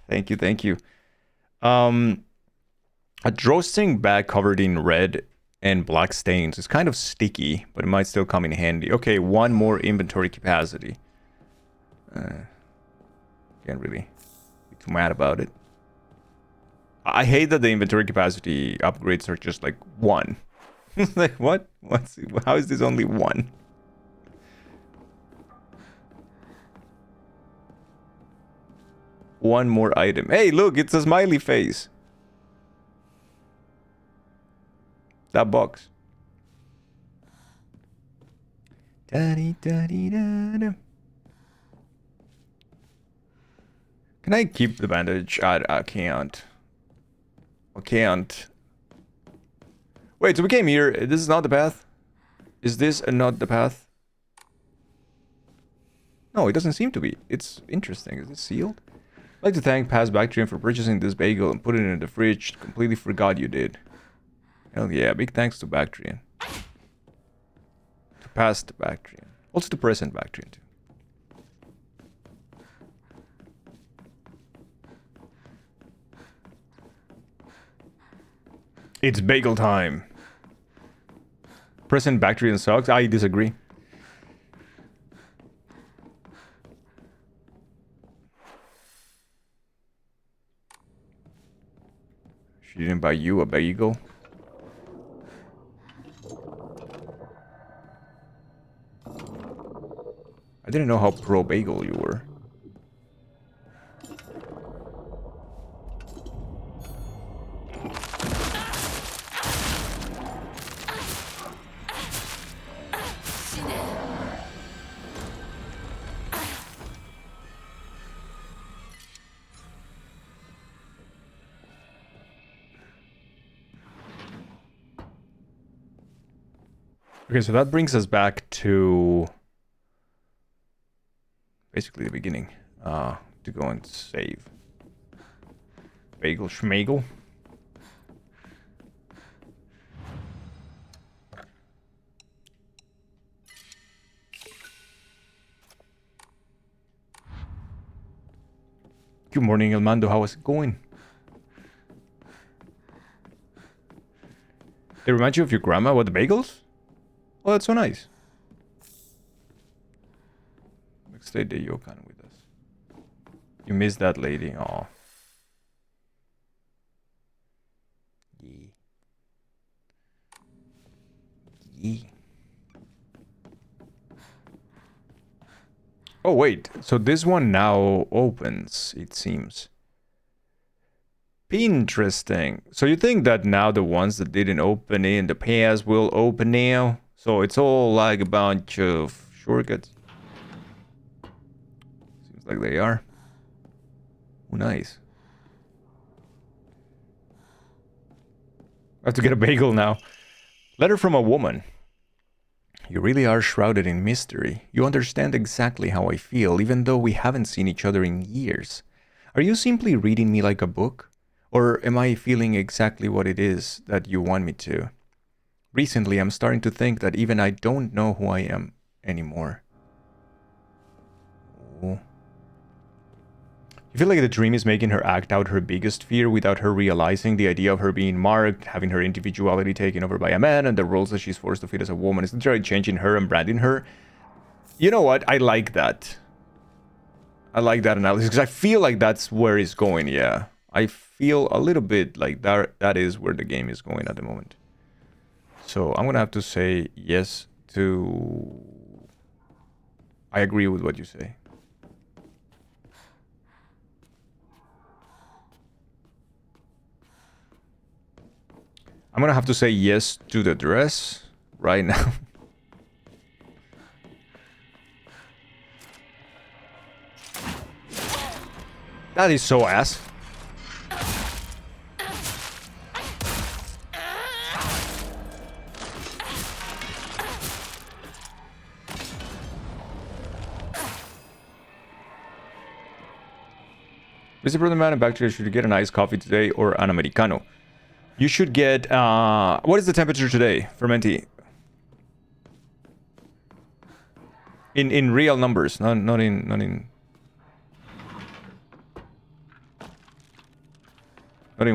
Thank you, thank you. A drawstring bag covered in red and black stains is kind of sticky, but it might still come in handy. Okay, one more inventory capacity. Can't really be too mad about it. I hate that the inventory capacity upgrades are just like 1. Like, what? How is this only 1? One more item. Hey, look, it's a smiley face. That box. Da-dee-da-dee-da-da. Can I keep the bandage? I can't. I can't. Wait, so we came here. This is not the path? Is this not the path? No, it doesn't seem to be. It's interesting. Is it sealed? I'd like to thank Past Bactrian for purchasing this bagel and putting it in the fridge. Completely forgot you did. Hell yeah, big thanks to Bactrian. To Past Bactrian. Also to present Bactrian too. It's bagel time. Present Bactrian sucks. I disagree. She didn't buy you a bagel. I didn't know how pro bagel you were. Okay, so that brings us back to basically the beginning. To go and save Bagel Schmagel. Good morning, Elmando. How is it going? They remind you of your grandma with the bagels? Oh, that's so nice. Next day, the Yokan with us. You missed that lady. Aw. Yeah. Yeah. Oh, wait. So this one now opens, it seems. Interesting. So you think that now the ones that didn't open in the past will open now? So it's all like a bunch of shortcuts. Seems like they are. Oh, nice. I have to get a bagel now. Letter from a woman. You really are shrouded in mystery. You understand exactly how I feel, even though we haven't seen each other in years. Are you simply reading me like a book? Or am I feeling exactly what it is that you want me to? Recently, I'm starting to think that even I don't know who I am anymore. Oh. You feel like the dream is making her act out her biggest fear without her realizing the idea of her being marked, having her individuality taken over by a man, and the roles that she's forced to fit as a woman is literally changing her and branding her. You know what? I like that. I like that analysis because I feel like that's where it's going, yeah. I feel a little bit like that is where the game is going at the moment. So I'm gonna have to say yes to... I agree with what you say. I'm gonna have to say yes to the dress right now. That is so ass. Mr. Brother Man and Bacteria, should you get an iced coffee today or an Americano? You should get, what is the temperature today, Fermenti? In real numbers, not in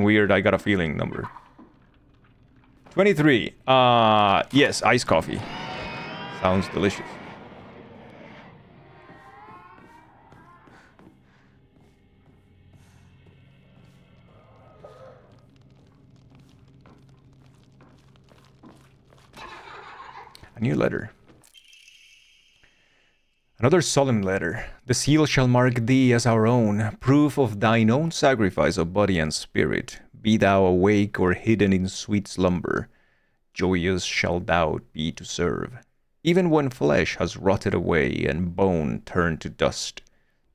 weird, I got a feeling number. 23. Yes, iced coffee. Sounds delicious. A new letter. Another solemn letter. The seal shall mark thee as our own, proof of thine own sacrifice of body and spirit. Be thou awake or hidden in sweet slumber, joyous shalt thou be to serve. Even when flesh has rotted away and bone turned to dust,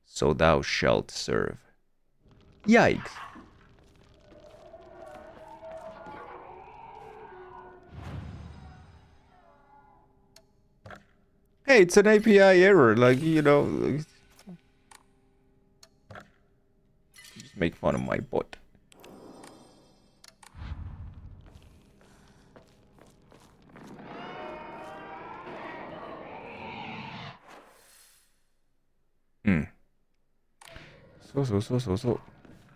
so thou shalt serve. Yikes. Hey, it's an API error, like, you know. Just make fun of my bot. So.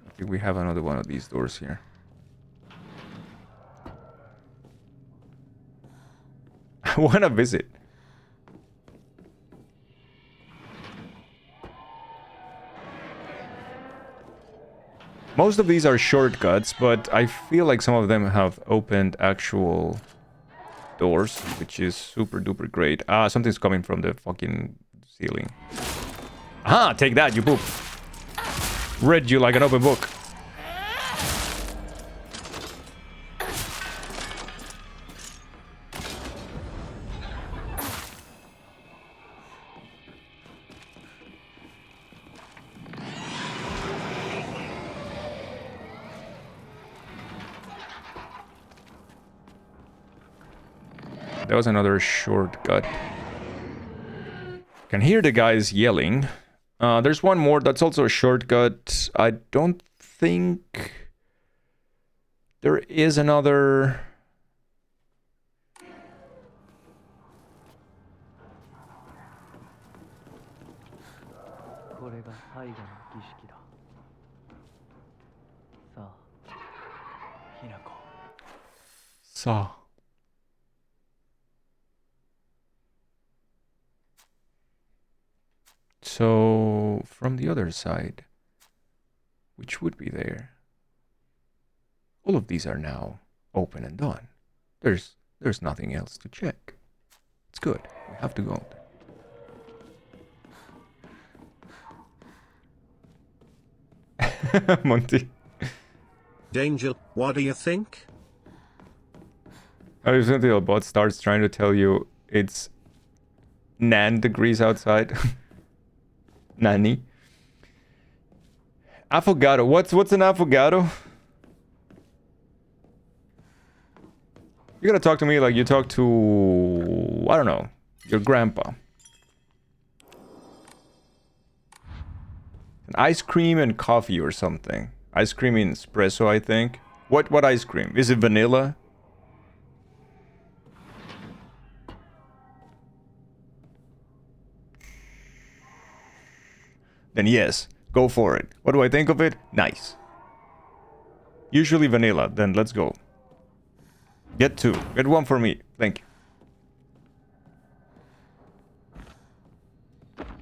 I think we have another one of these doors here. I want to visit. Most of these are shortcuts, but I feel like some of them have opened actual doors, which is super duper great. Ah, something's coming from the fucking ceiling. Aha, take that, you poop. Read you like an open book. That was another shortcut. Can hear the guys yelling. There's one more that's also a shortcut. I don't think there is another. Saw. So, from the other side, which would be there, all of these are now open and done. There's nothing else to check. It's good. We have to go. Monty. Danger, what do you think? I was until a bot starts trying to tell you it's 9 degrees outside. Nani? Affogato. What's an affogato? You gotta talk to me like you talk to, I don't know, your grandpa. An ice cream and coffee or something. Ice cream in espresso, I think. What ice cream? Is it vanilla? Then yes, go for it. What do I think of it? Nice. Usually vanilla, then let's go. Get 2. Get 1 for me. Thank you.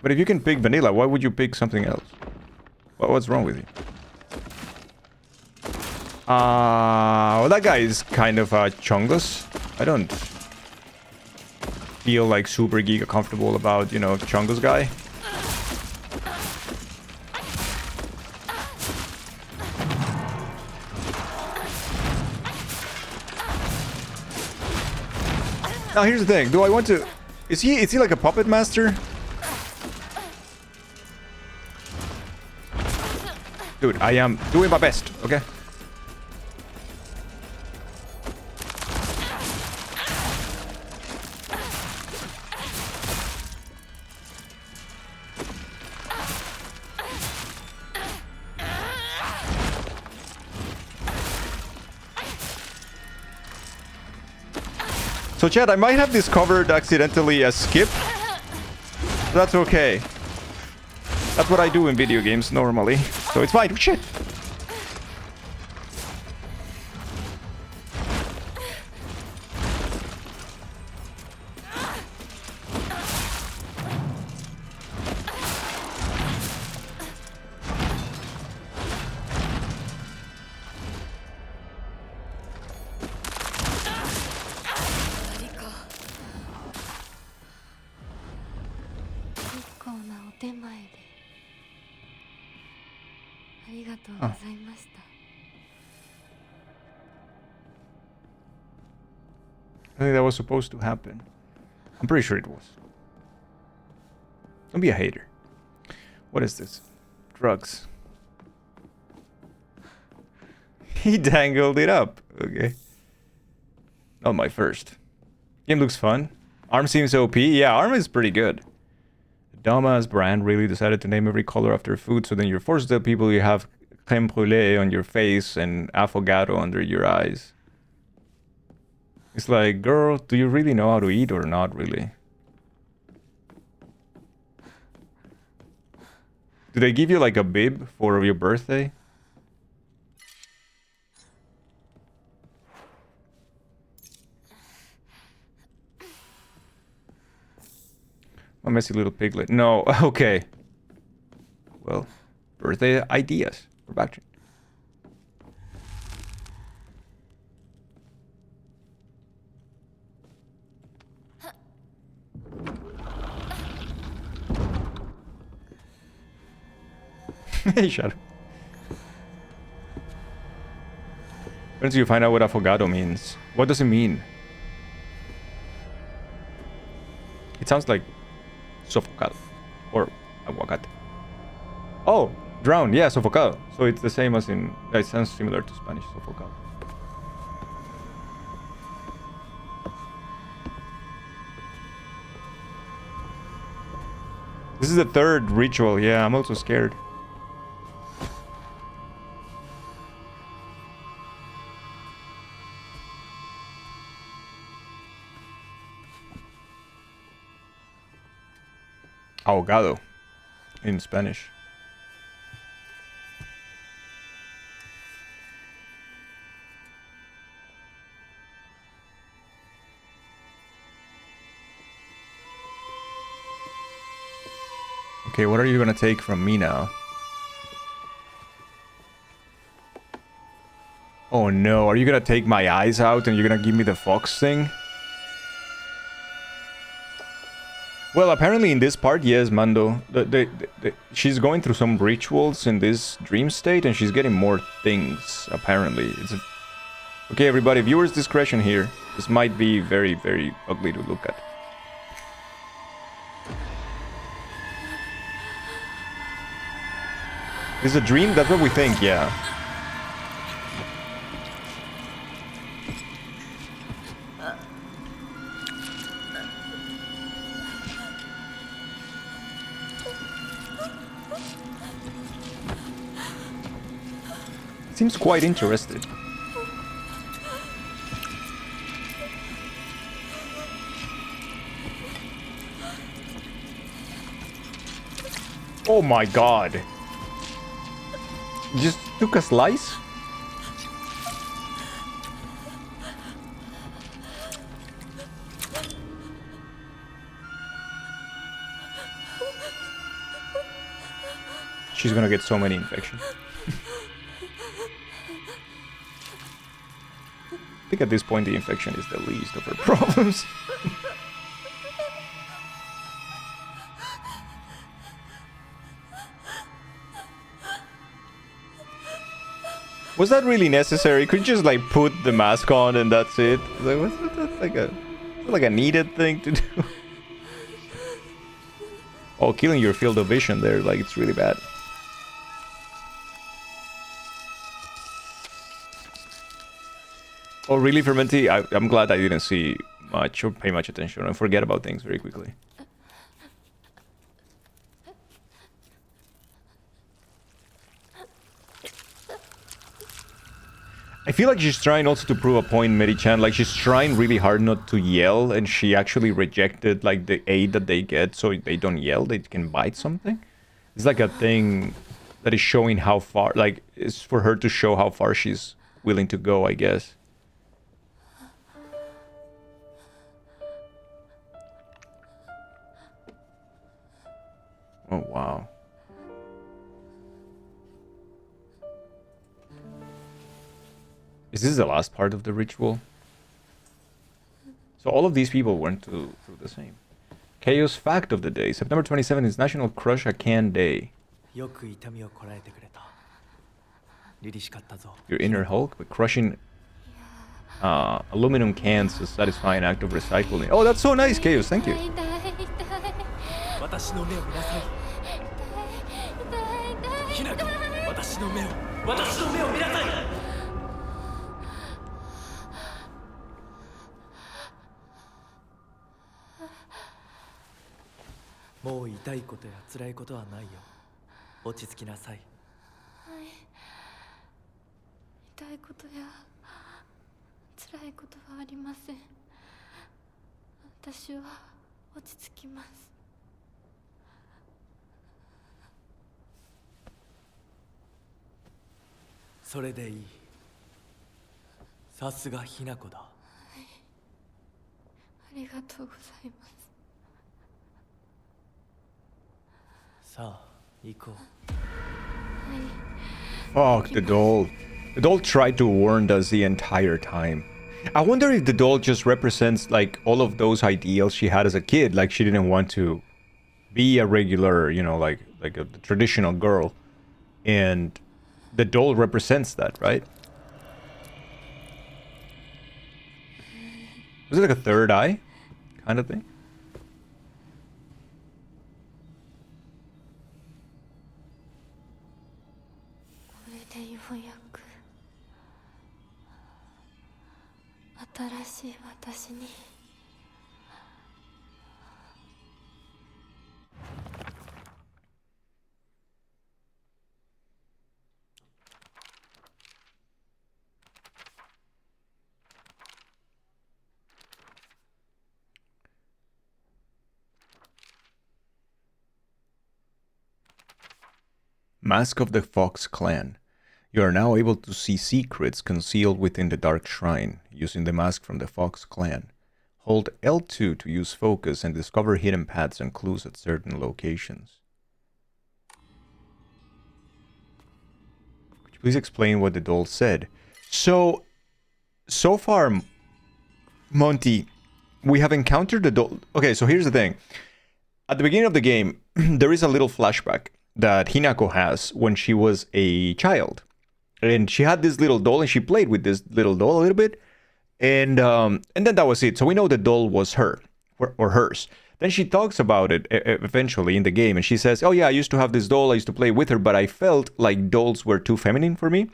But if you can pick vanilla, why would you pick something else? What's wrong with you? Well, that guy is kind of chungus. I don't feel like super giga comfortable about, you know, chungus guy. Now here's the thing. Do I want to... Is he like a puppet master? Dude, I am doing my best, okay? So chat, I might have discovered accidentally a skip. That's okay. That's what I do in video games normally. So it's fine. Shit. I think that was supposed to happen. I'm pretty sure it was. Don't be a hater. What is this? Drugs. He dangled it up. Okay. Not my first. Game looks fun. ARM seems OP. Yeah, ARM is pretty good. The dumbass brand really decided to name every color after food, so then you're forced to tell people you have creme brulee on your face and affogato under your eyes. It's like, girl, do you really know how to eat or not really? Do they give you like a bib for your birthday? A messy little piglet. No, okay. Well, birthday ideas. We're back to Hey, Shadow. Once you find out what affogato means. What does it mean? It sounds like sofocado or aguacate. Oh, drown. Yeah, sofocado. So it's the same as in... It sounds similar to Spanish, sofocado. This is the third ritual. Yeah, I'm also scared. Ahogado in Spanish. Okay, what are you gonna take from me now? Oh no, are you gonna take my eyes out and you're gonna give me the fox thing? Well, apparently in this part, yes, Mando. She's going through some rituals in this dream state, and she's getting more things, apparently. Okay, everybody, viewers' discretion here. This might be very, very ugly to look at. This is a dream? That's what we think, yeah. Seems quite interested. Oh my god. Just took a slice? She's gonna get so many infections. I think at this point the infection is the least of her problems. Was that really necessary? Could you just like put the mask on and that's it? Like, was that like a needed thing to do? Oh, killing your field of vision there, like it's really bad. Oh, really, Fermenti? I'm glad I didn't see much or pay much attention and forget about things very quickly. I feel like she's trying also to prove a point, Meri-chan. Like, she's trying really hard not to yell, and she actually rejected, like, the aid that they get so they don't yell, they can bite something. It's like a thing that is showing how far, like, it's for her to show how far she's willing to go, I guess. Oh, wow. Is this the last part of the ritual? So all of these people went through the same. Chaos fact of the day. September 27th is National Crush a Can Day. よく痛みをこらえてくれた。凛々しかったぞ。 Your inner Hulk, but crushing aluminum cans is a satisfying act of recycling. Oh, that's so nice, Chaos. Thank you. 痛い痛い痛い私の目を見なさい。痛いひなこ、私の目を見なさい。もう痛いことや辛いことはないよ。落ち着きなさい。痛いことや辛いことはありません。私は落ち着きます。それでいい。さすがひなこだ。ありがとうございます。さあ、行こう。 Fuck, the doll. The doll tried to warn us the entire time. I wonder if the doll just represents, like, all of those ideals she had as a kid. Like, she didn't want to be a regular, you know, like a traditional girl. And the doll represents that, right? Was it like a third eye kind of thing? これでようやく新しい私に。 Mask of the Fox Clan. You are now able to see secrets concealed within the Dark Shrine, using the mask from the Fox Clan. Hold L2 to use focus and discover hidden paths and clues at certain locations. Could you please explain what the doll said? So far, Monty, we have encountered the doll. Okay, so here's the thing. At the beginning of the game, there is a little flashback that Hinako has when she was a child. And she had this little doll and she played with this little doll a little bit. And then that was it. So we know the doll was her or hers. Then she talks about it eventually in the game and she says, oh yeah, I used to have this doll, I used to play with her, but I felt like dolls were too feminine for me.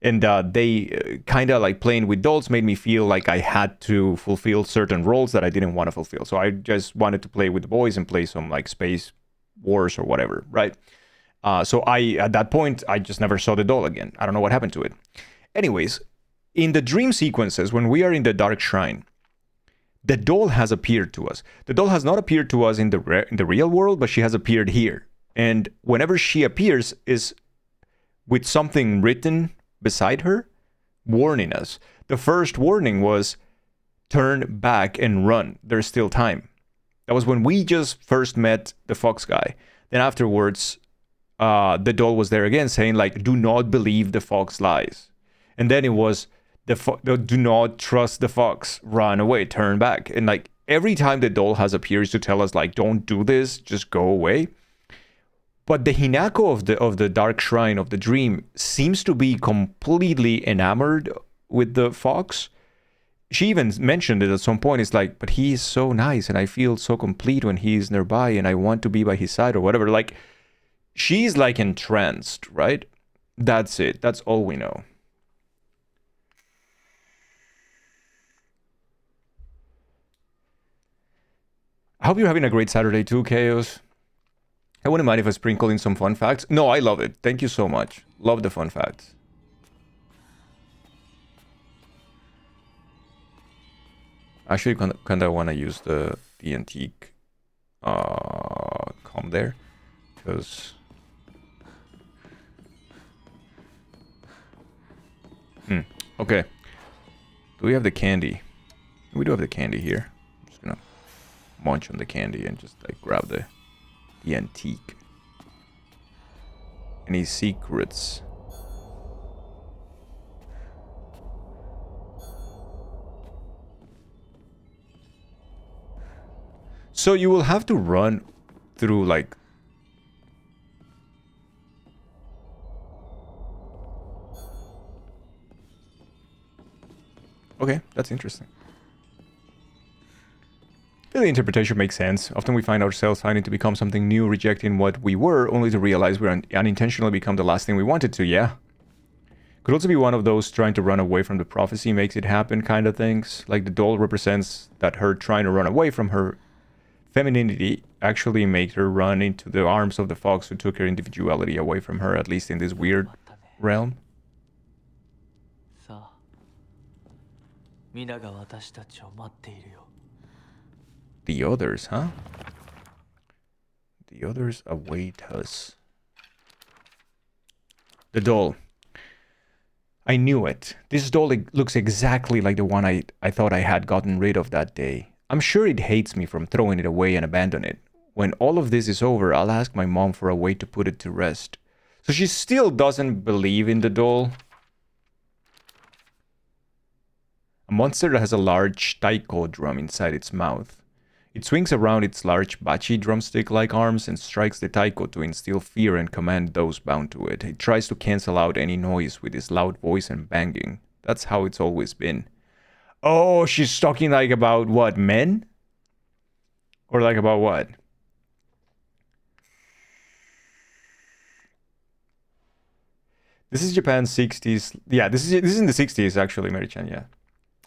And they kind of like playing with dolls made me feel like I had to fulfill certain roles that I didn't want to fulfill. So I just wanted to play with the boys and play some like Space Wars or whatever, right? So at that point, I just never saw the doll again. I don't know what happened to it. Anyways, in the dream sequences, when we are in the Dark Shrine, the doll has appeared to us. The doll has not appeared to us in the real world, but she has appeared here. And whenever she appears is with something written beside her, warning us. The first warning was, turn back and run. There's still time. That was when we just first met the fox guy. Then afterwards, the doll was there again saying like, do not believe the fox lies. And then it was, do not trust the fox, run away, turn back. And like every time the doll has appears to tell us like, don't do this, just go away. But the Hinako of the Dark Shrine of the Dream seems to be completely enamored with the fox. She even mentioned it at some point. It's like, but he is so nice and I feel so complete when he's nearby and I want to be by his side or whatever. Like, she's like entranced, right? That's it. That's all we know. I hope you're having a great Saturday too, Chaos. I wouldn't mind if I sprinkle in some fun facts. No, I love it. Thank you so much. Love the fun facts. Actually, kind of want to use the antique com there, because okay. Do we have the candy? We do have the candy here. I'm just gonna munch on the candy and just like grab the antique. Any secrets? So you will have to run through like... Okay, that's interesting. The interpretation makes sense. Often we find ourselves fighting to become something new, rejecting what we were, only to realize we're unintentionally become the last thing we wanted to, yeah? Could also be one of those trying to run away from the prophecy makes it happen kind of things. Like the doll represents that her trying to run away from her femininity actually makes her run into the arms of the fox who took her individuality away from her, at least in this weird realm. さあ皆が私たちを待っているよ The others, huh? The others await us. The doll. I knew it. This doll looks exactly like the one I thought I had gotten rid of that day. I'm sure it hates me from throwing it away and abandon it. When all of this is over, I'll ask my mom for a way to put it to rest. So she still doesn't believe in the doll. A monster that has a large taiko drum inside its mouth. It swings around its large bachi drumstick-like arms and strikes the taiko to instill fear and command those bound to it. It tries to cancel out any noise with its loud voice and banging. That's how it's always been. Oh, she's talking like about what, men? Or like about what? This is Japan's 60s. Yeah, this is in the 60s actually, Mary-chan, yeah.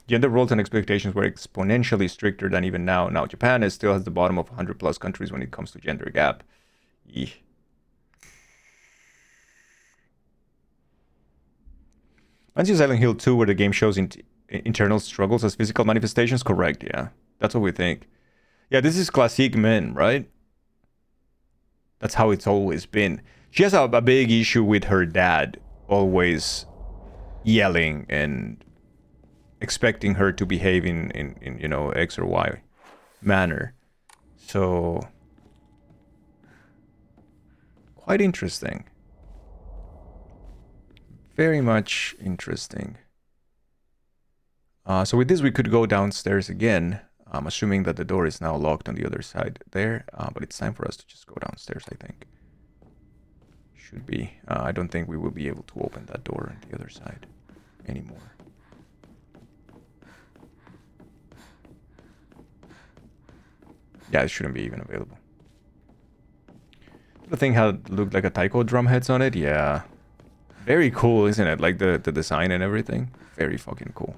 Gender roles and expectations were exponentially stricter than even now. Now, Japan still has the bottom of 100 plus countries when it comes to gender gap. Eesh. Fancy Silent Hill 2, where the game shows internal struggles as physical manifestations? Correct, yeah. That's what we think. Yeah, this is classic men, right? That's how it's always been. She has a big issue with her dad always yelling and expecting her to behave in you know, X or Y manner. So quite interesting. Very much interesting. So with this we could go downstairs again. I'm assuming that the door is now locked on the other side there, but it's time for us to just go downstairs, I think. Should be. I don't think we will be able to open that door on the other side anymore. Yeah, it shouldn't be even available. The thing had looked like a taiko drum heads on it. Yeah. Very cool, isn't it? Like the design and everything. Very fucking cool.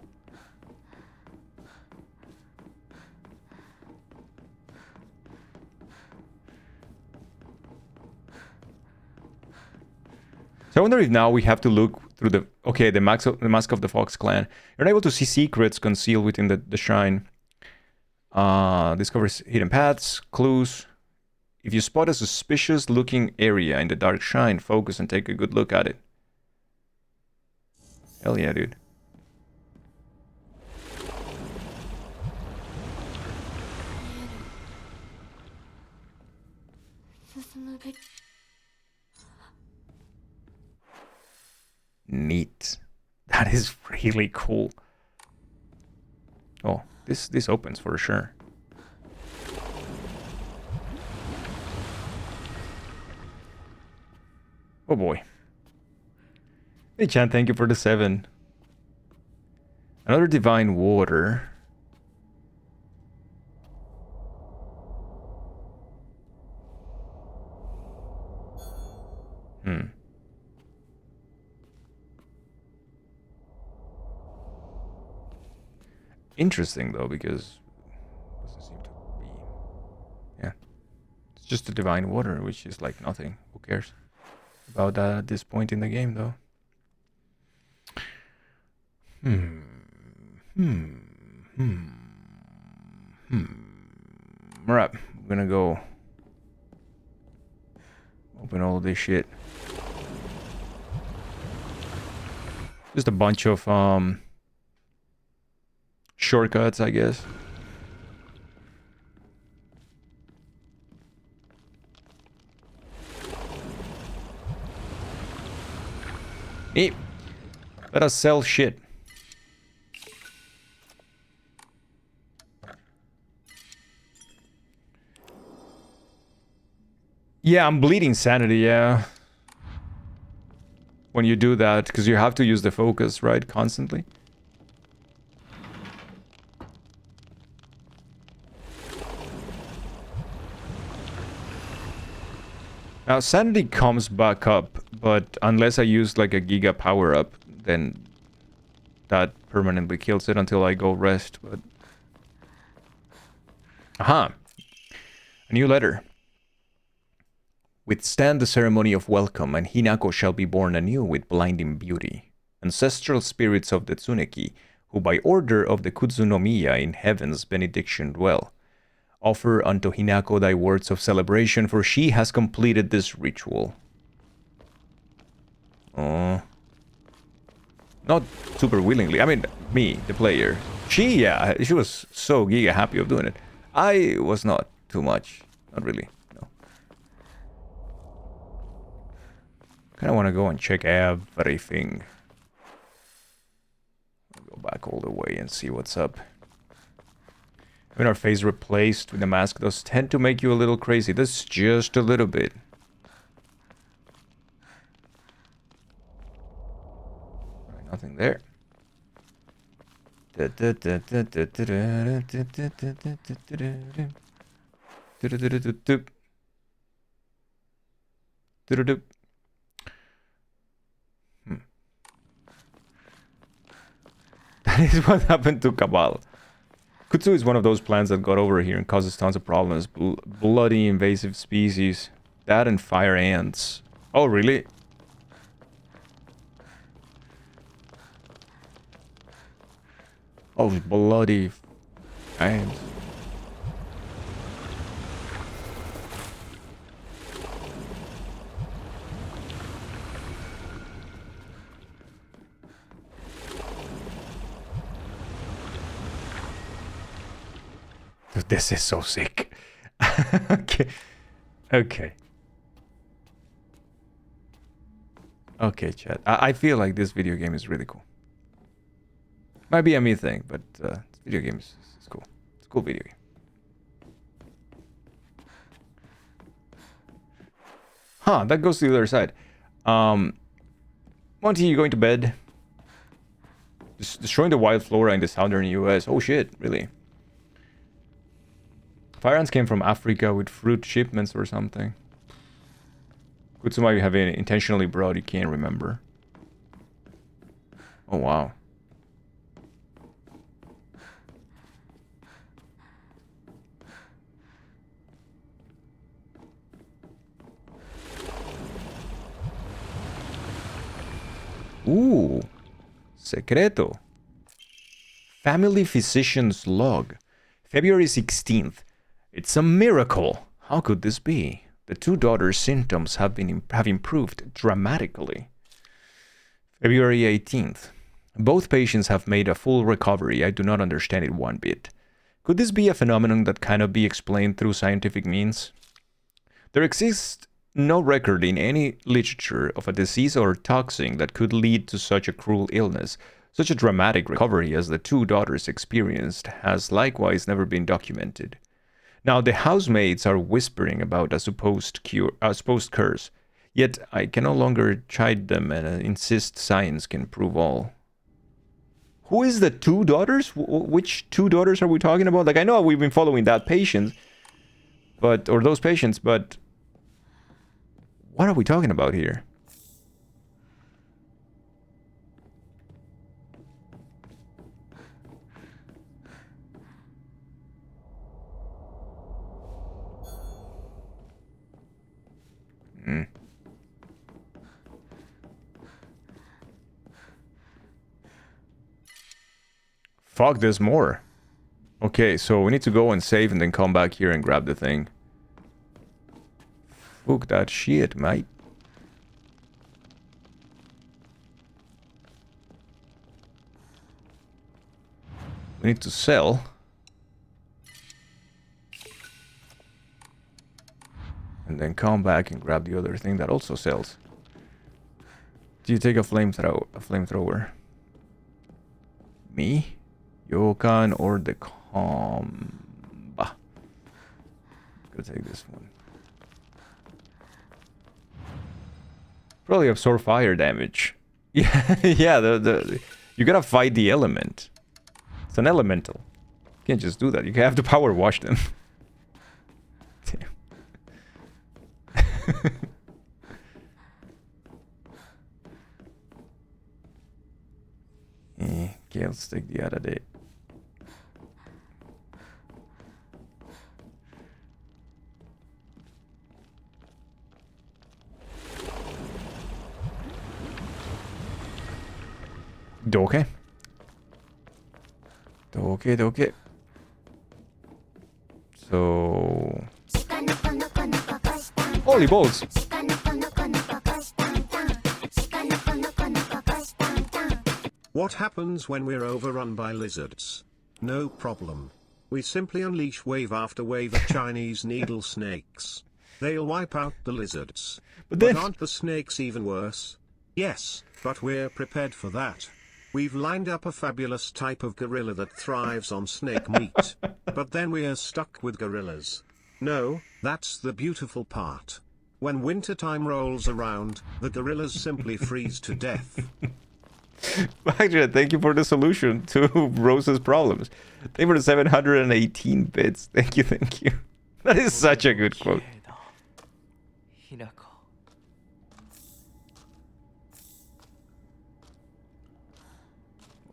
So I wonder if now we have to look through the... Okay, the Mask of the Fox Clan. You're able to see secrets concealed within the shrine. Discovers hidden paths, clues. If you spot a suspicious looking area in the dark shrine, focus and take a good look at it. Hell yeah, dude. Neat. That is really cool. Oh, this opens for sure. Oh boy. Hey Chan, thank you for the 7. Another divine water. Interesting though, because it doesn't seem to be... Yeah. It's just a divine water, which is like nothing. Who cares about that at this point in the game though? go open all this shit. Just a bunch of shortcuts, I guess. Neat. Let us sell shit. Yeah, I'm bleeding sanity, yeah. When you do that, because you have to use the focus, right? Constantly. Now, sanity comes back up, but unless I use like a Giga power-up, then that permanently kills it until I go rest, but... Aha! A new letter. Withstand the ceremony of welcome, and Hinako shall be born anew with blinding beauty. Ancestral spirits of the Tsuneki, who by order of the Kutsunomiya in heaven's benediction dwell, offer unto Hinako thy words of celebration, for she has completed this ritual. Oh. Not super willingly. I mean, me, the player. She was so giga happy of doing it. I was not too much. Not really. I want to go and check everything. I'll go back all the way and see what's up. Having our face replaced with a mask does tend to make you a little crazy. That's just a little bit. Right, nothing there. That is what happened to Cabal. Kutsu is one of those plants that got over here and causes tons of problems. Bloody invasive species. That and fire ants. Oh, really? Oh, bloody ants. This is so sick. Okay. Okay. Okay, chat. I feel like this video game is really cool. Might be a me thing, but this video game is cool. It's a cool video game. Huh, that goes to the other side. Monty, you going to bed? Destroying the wild flora in the southern US. Oh shit, really? Fire ants came from Africa with fruit shipments or something. Kutsu might have been intentionally brought, you can't remember. Oh wow. Ooh. Secreto. Family physician's log. February 16th. It's a miracle. How could this be? The two daughters' symptoms have improved dramatically. February 18th. Both patients have made a full recovery. I do not understand it one bit. Could this be a phenomenon that cannot be explained through scientific means? There exists no record in any literature of a disease or toxin that could lead to such a cruel illness. Such a dramatic recovery as the two daughters experienced has likewise never been documented. Now the housemaids are whispering about a supposed curse, yet I can no longer chide them and insist science can prove all. Who is the two daughters? Which two daughters are we talking about? Like, I know we've been following that patient, or those patients, but what are we talking about here? Fuck, there's more. Okay, so we need to go and save and then come back here and grab the thing. Book that shit, mate. We need to sell. And then come back and grab the other thing that also sells. Do you take a flamethrower? Me? Yokan or the Komba? Go take this one. Probably absorb fire damage. Yeah, yeah. You gotta fight the element. It's an elemental. You can't just do that. You have to power wash them. Damn. Okay, let's take the other day. Okay. Okay. So... Holy balls! What happens when we're overrun by lizards? No problem. We simply unleash wave after wave of Chinese needle snakes. They'll wipe out the lizards. But then... aren't the snakes even worse? Yes, but we're prepared for that. We've lined up a fabulous type of gorilla that thrives on snake meat. But then we're stuck with gorillas. No, that's the beautiful part. When wintertime rolls around, the gorillas simply freeze to death. Actually, thank you for the solution to Rose's problems. Thank you for the 718 bits. Thank you. That is such a good quote.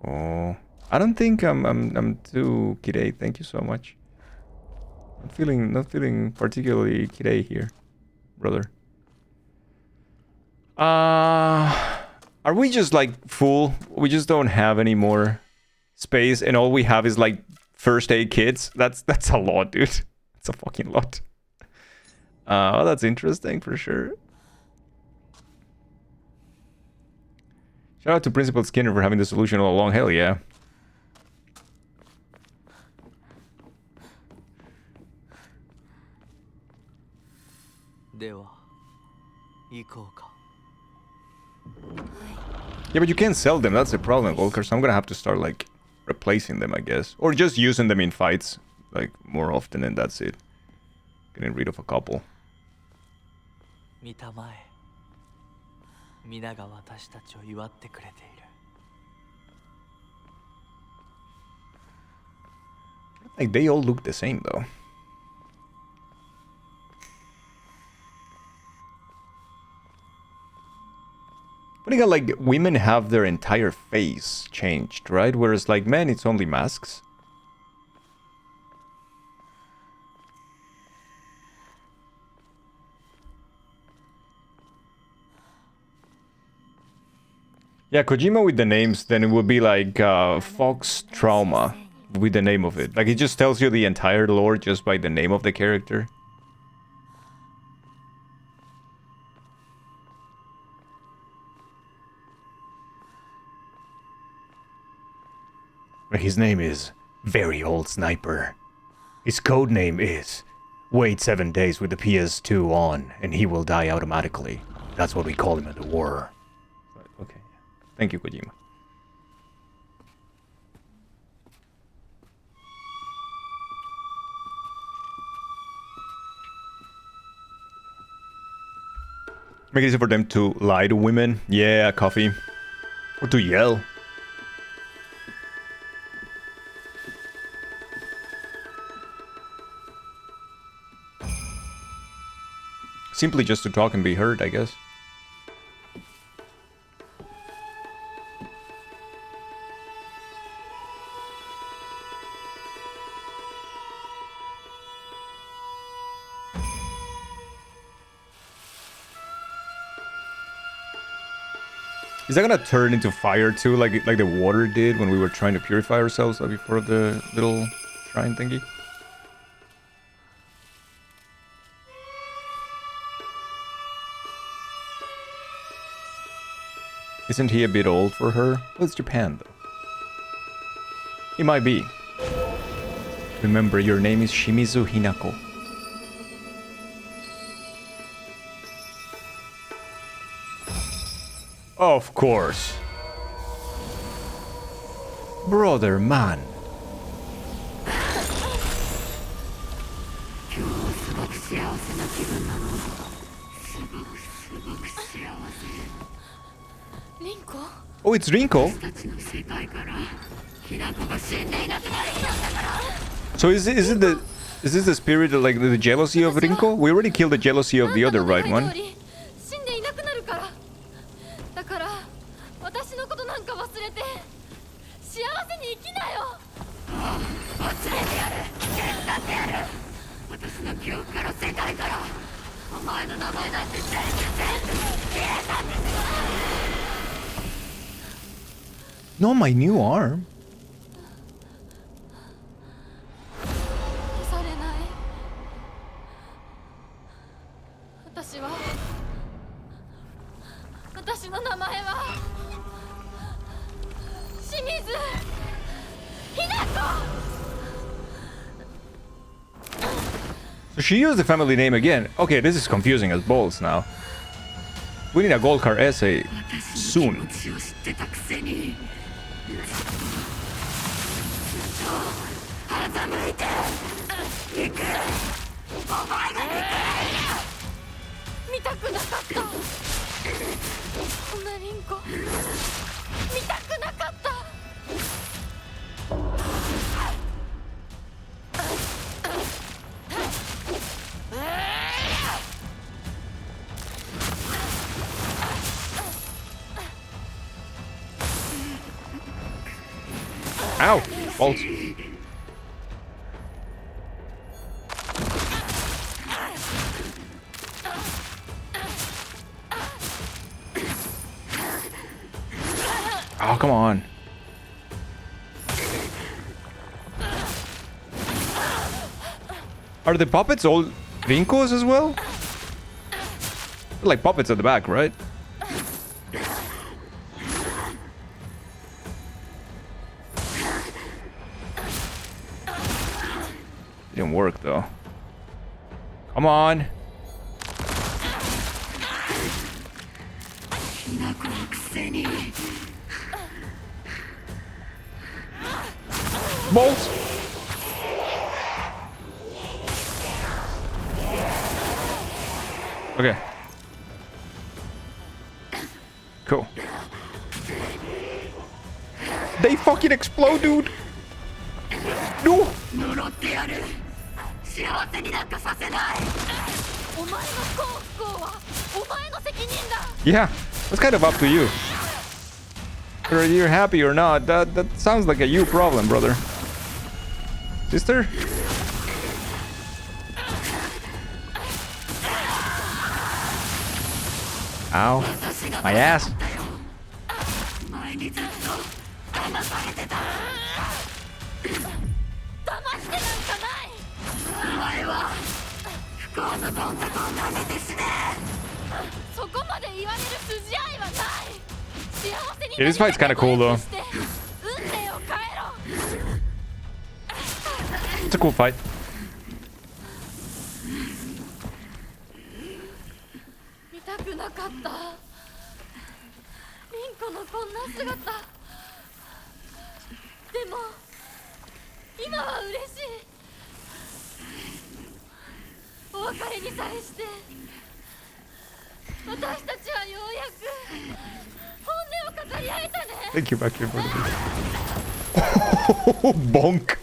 Oh, I don't think I'm too kirei. Thank you so much. Not feeling particularly kirei here, brother. Are we just like full? We just don't have any more space, and all we have is like first aid kits. That's a lot, dude. That's a fucking lot. That's interesting for sure. Shout out to Principal Skinner for having the solution all along. Hell yeah. Yeah, but you can't sell them. That's the problem, Volker. So I'm gonna have to start like replacing them, I guess, or just using them in fights like more often, and that's it. Getting rid of a couple. Like they all look the same though. But again, like women have their entire face changed, right? Whereas like men, it's only masks. Yeah, Kojima with the names, then it would be like Fox Trauma with the name of it. Like it just tells you the entire lore just by the name of the character. His name is Very Old Sniper. His code name is wait 7 days with the PS2 on and he will die automatically. That's what we call him in the war. Okay. Thank you, Kojima. Make it easy for them to lie to women. Yeah, coffee. Or to yell. Simply just to talk and be heard, I guess. Is that gonna turn into fire too, like the water did when we were trying to purify ourselves before the little shrine thingy? Isn't he a bit old for her? Well, it's Japan, though. He might be. Remember, your name is Shimizu Hinako. Of course. Brother, man. Rinko? Oh, it's Rinko. So is this the spirit of like the jealousy of Rinko? We already killed the jealousy of the other right one. 死んでいなくなるから。だから私のことなんか忘れて幸せに生きなよ。忘れてやる。手伝ってやる。私の記憶から世界からお前の名前なんて全部消えたんですよ。 No, my new arm. 消されない。私の名前は清水ひな子。 So she used the family name again. Okay, this is confusing as balls now. We need a gold card essay soon. Ow! Balls. Oh, come on. Are the puppets all Rinkos as well? They're like puppets at the back, right? Didn't work though. Come on. Bolts. Okay. Cool. They fucking explode, dude. No. Yeah, that's kind of up to you. Whether you're happy or not, that sounds like a you problem, brother. Sister? Ow. My ass. Yeah, this fight's kind of cool though. It's a cool fight. Thank you, back here for the Oh, bonk.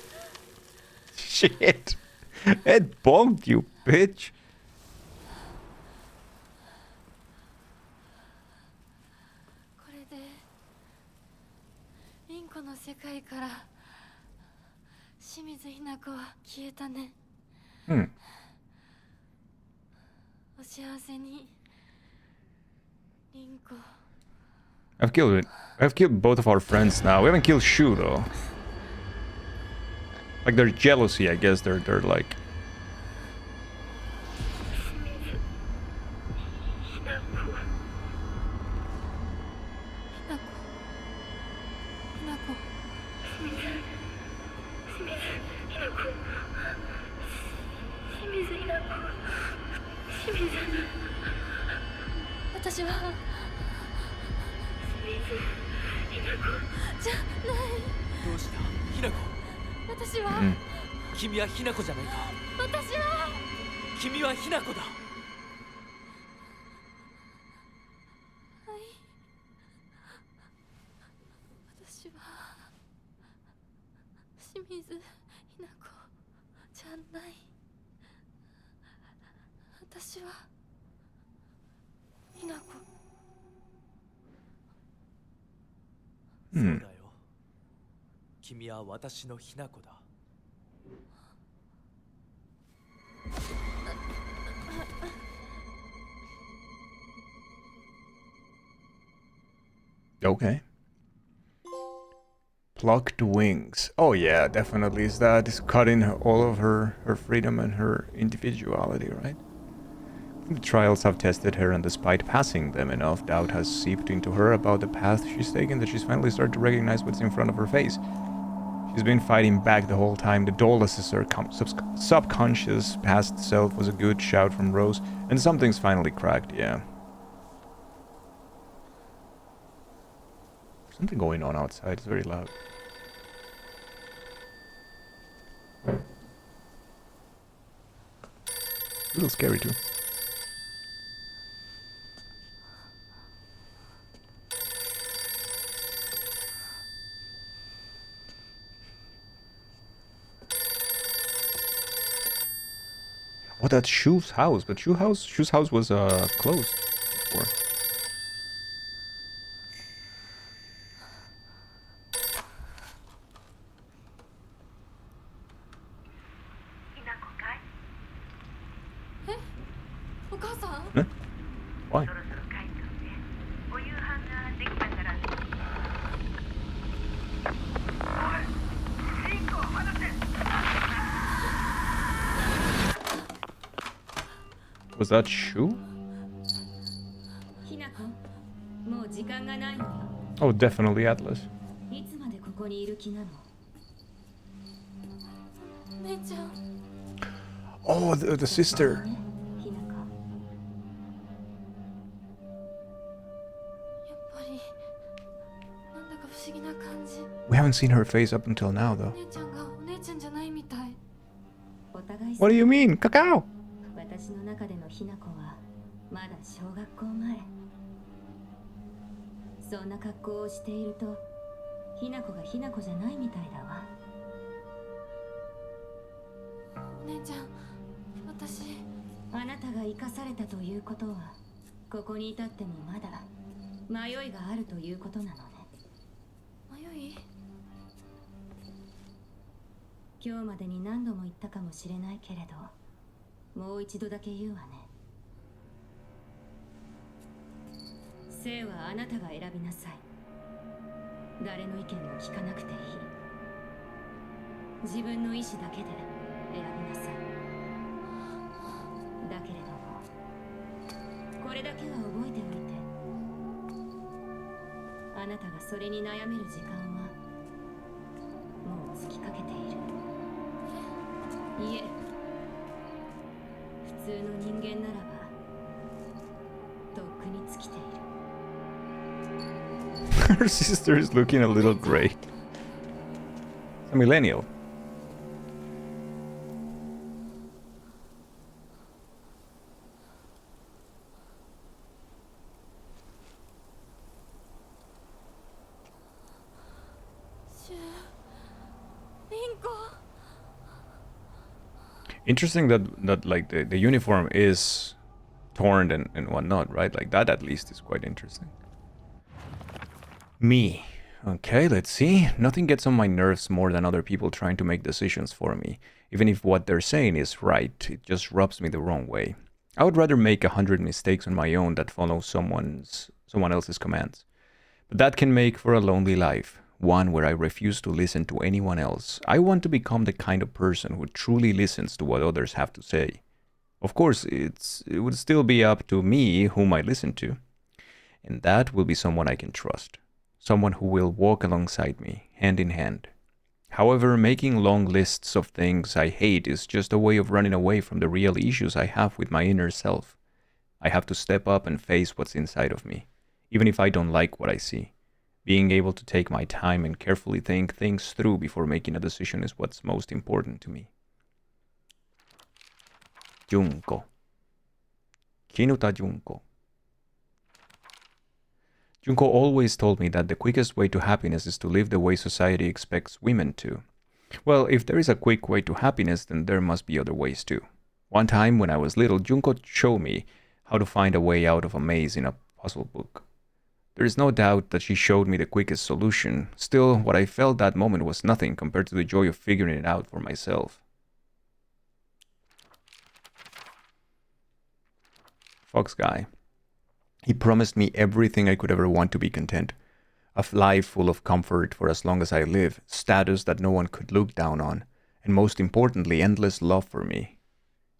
Shit. It bonked you, bitch. Hmm. I've killed it. I've killed both of our friends now. We haven't killed Shu though. Like their jealousy, I guess they're like. 私はじゃないどうしたひなこ私は、君はひなこじゃないか私は君はひなこだはい私は清水ひな子じゃない私はひな子そうだよ君は私のひなこだOkay. Plucked wings. Oh yeah, definitely is that. It's cutting all of her freedom and her individuality, right? The trials have tested her, and despite passing them, enough doubt has seeped into her about the path she's taken that she's finally started to recognize what's in front of her face. She's been fighting back the whole time. The dullness is her subconscious past self was a good shout from Rose, and something's finally cracked, yeah. Something going on outside, it's very loud. A little scary too. Oh, that's Shu's house, but Shu's house was closed before. Huh? Why? Was that Shu? Oh, definitely Atlas. いつまでここにいる気なの姉ちゃん Oh, the sister. ひなかやっぱりなんだか不思議な感じ We haven't seen her face up until now, though. 姉ちゃんがお姉ちゃんじゃないみたいお互い What do you mean? Cacao! 私の中でのひな子はまだ小学校前そんな格好をしているとひな子がひな子じゃないみたいだわお姉ちゃん私あなたが生かされたということはここに至ってもまだ迷いがあるということなのね迷い今日までに何度も言ったかもしれないけれどもう一度だけ言うわね生はあなたが選びなさい誰の意見も聞かなくていい自分の意志だけで選びなさいだけれどもこれだけは覚えておいてあなたがそれに悩める時間はもう尽きかけているいえ普通の人間ならばとっくに尽きているHer sister is looking a little gray. A millennial. Interesting that like the uniform is torn and whatnot, right? Like that at least is quite interesting. Me. Okay, let's see. Nothing gets on my nerves more than other people trying to make decisions for me. Even if what they're saying is right, it just rubs me the wrong way. I would rather make 100 mistakes on my own than follow someone else's commands. But that can make for a lonely life, one where I refuse to listen to anyone else. I want to become the kind of person who truly listens to what others have to say. Of course, it would still be up to me whom I listen to. And that will be someone I can trust. Someone who will walk alongside me, hand in hand. However, making long lists of things I hate is just a way of running away from the real issues I have with my inner self. I have to step up and face what's inside of me, even if I don't like what I see. Being able to take my time and carefully think things through before making a decision is what's most important to me. Junko. Kinuta Junko. Junko always told me that the quickest way to happiness is to live the way society expects women to. Well, if there is a quick way to happiness, then there must be other ways too. One time when I was little, Junko showed me how to find a way out of a maze in a puzzle book. There is no doubt that she showed me the quickest solution. Still, what I felt that moment was nothing compared to the joy of figuring it out for myself. Fox guy. He promised me everything I could ever want to be content. A life full of comfort for as long as I live, status that no one could look down on, and most importantly, endless love for me.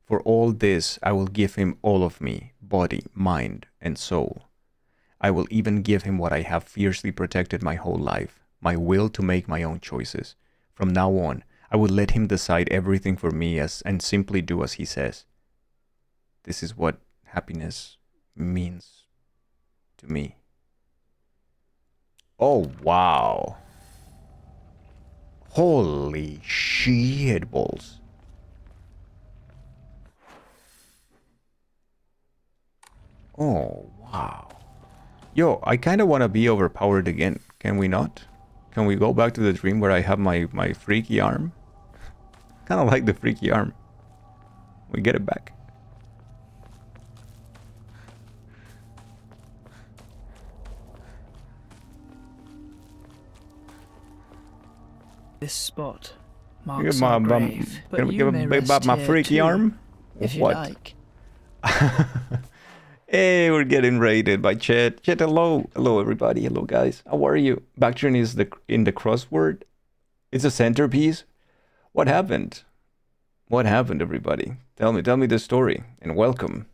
For all this, I will give him all of me, body, mind, and soul. I will even give him what I have fiercely protected my whole life, my will to make my own choices. From now on, I will let him decide everything for me and simply do as he says. This is what happiness means to me. Oh, wow. Holy shit balls. Oh, wow. Yo, I kind of want to be overpowered again. Can we not? Can we go back to the dream where I have my freaky arm? Kind of like the freaky arm. We get it back. This spot Give marks our grave, but you may rest my here freaky too, arm? if you What? like. Hey, we're getting raided by Chet. Chet, hello. Hello, everybody. Hello, guys. How are you? Bactrian is in the crossword. It's a centerpiece. What happened? What happened, everybody? Tell me the story. And welcome.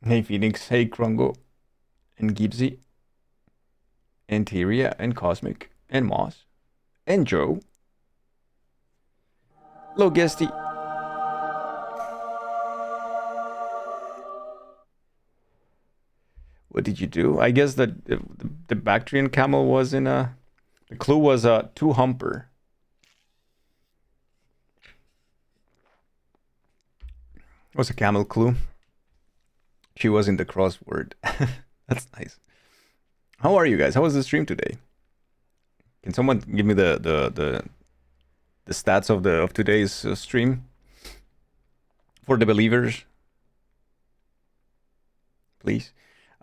Hey, Phoenix. Hey, Krongo. And Gibbsy. And Tyria. And Cosmic. And Moss. And Joe. Hello, Guesty. What did you do? I guess that the Bactrian camel was in a... The clue was a two-humper. It was a camel clue. She was in the crossword. That's nice. How are you guys? How was the stream today? Can someone give me the stats of today's stream for the believers, please?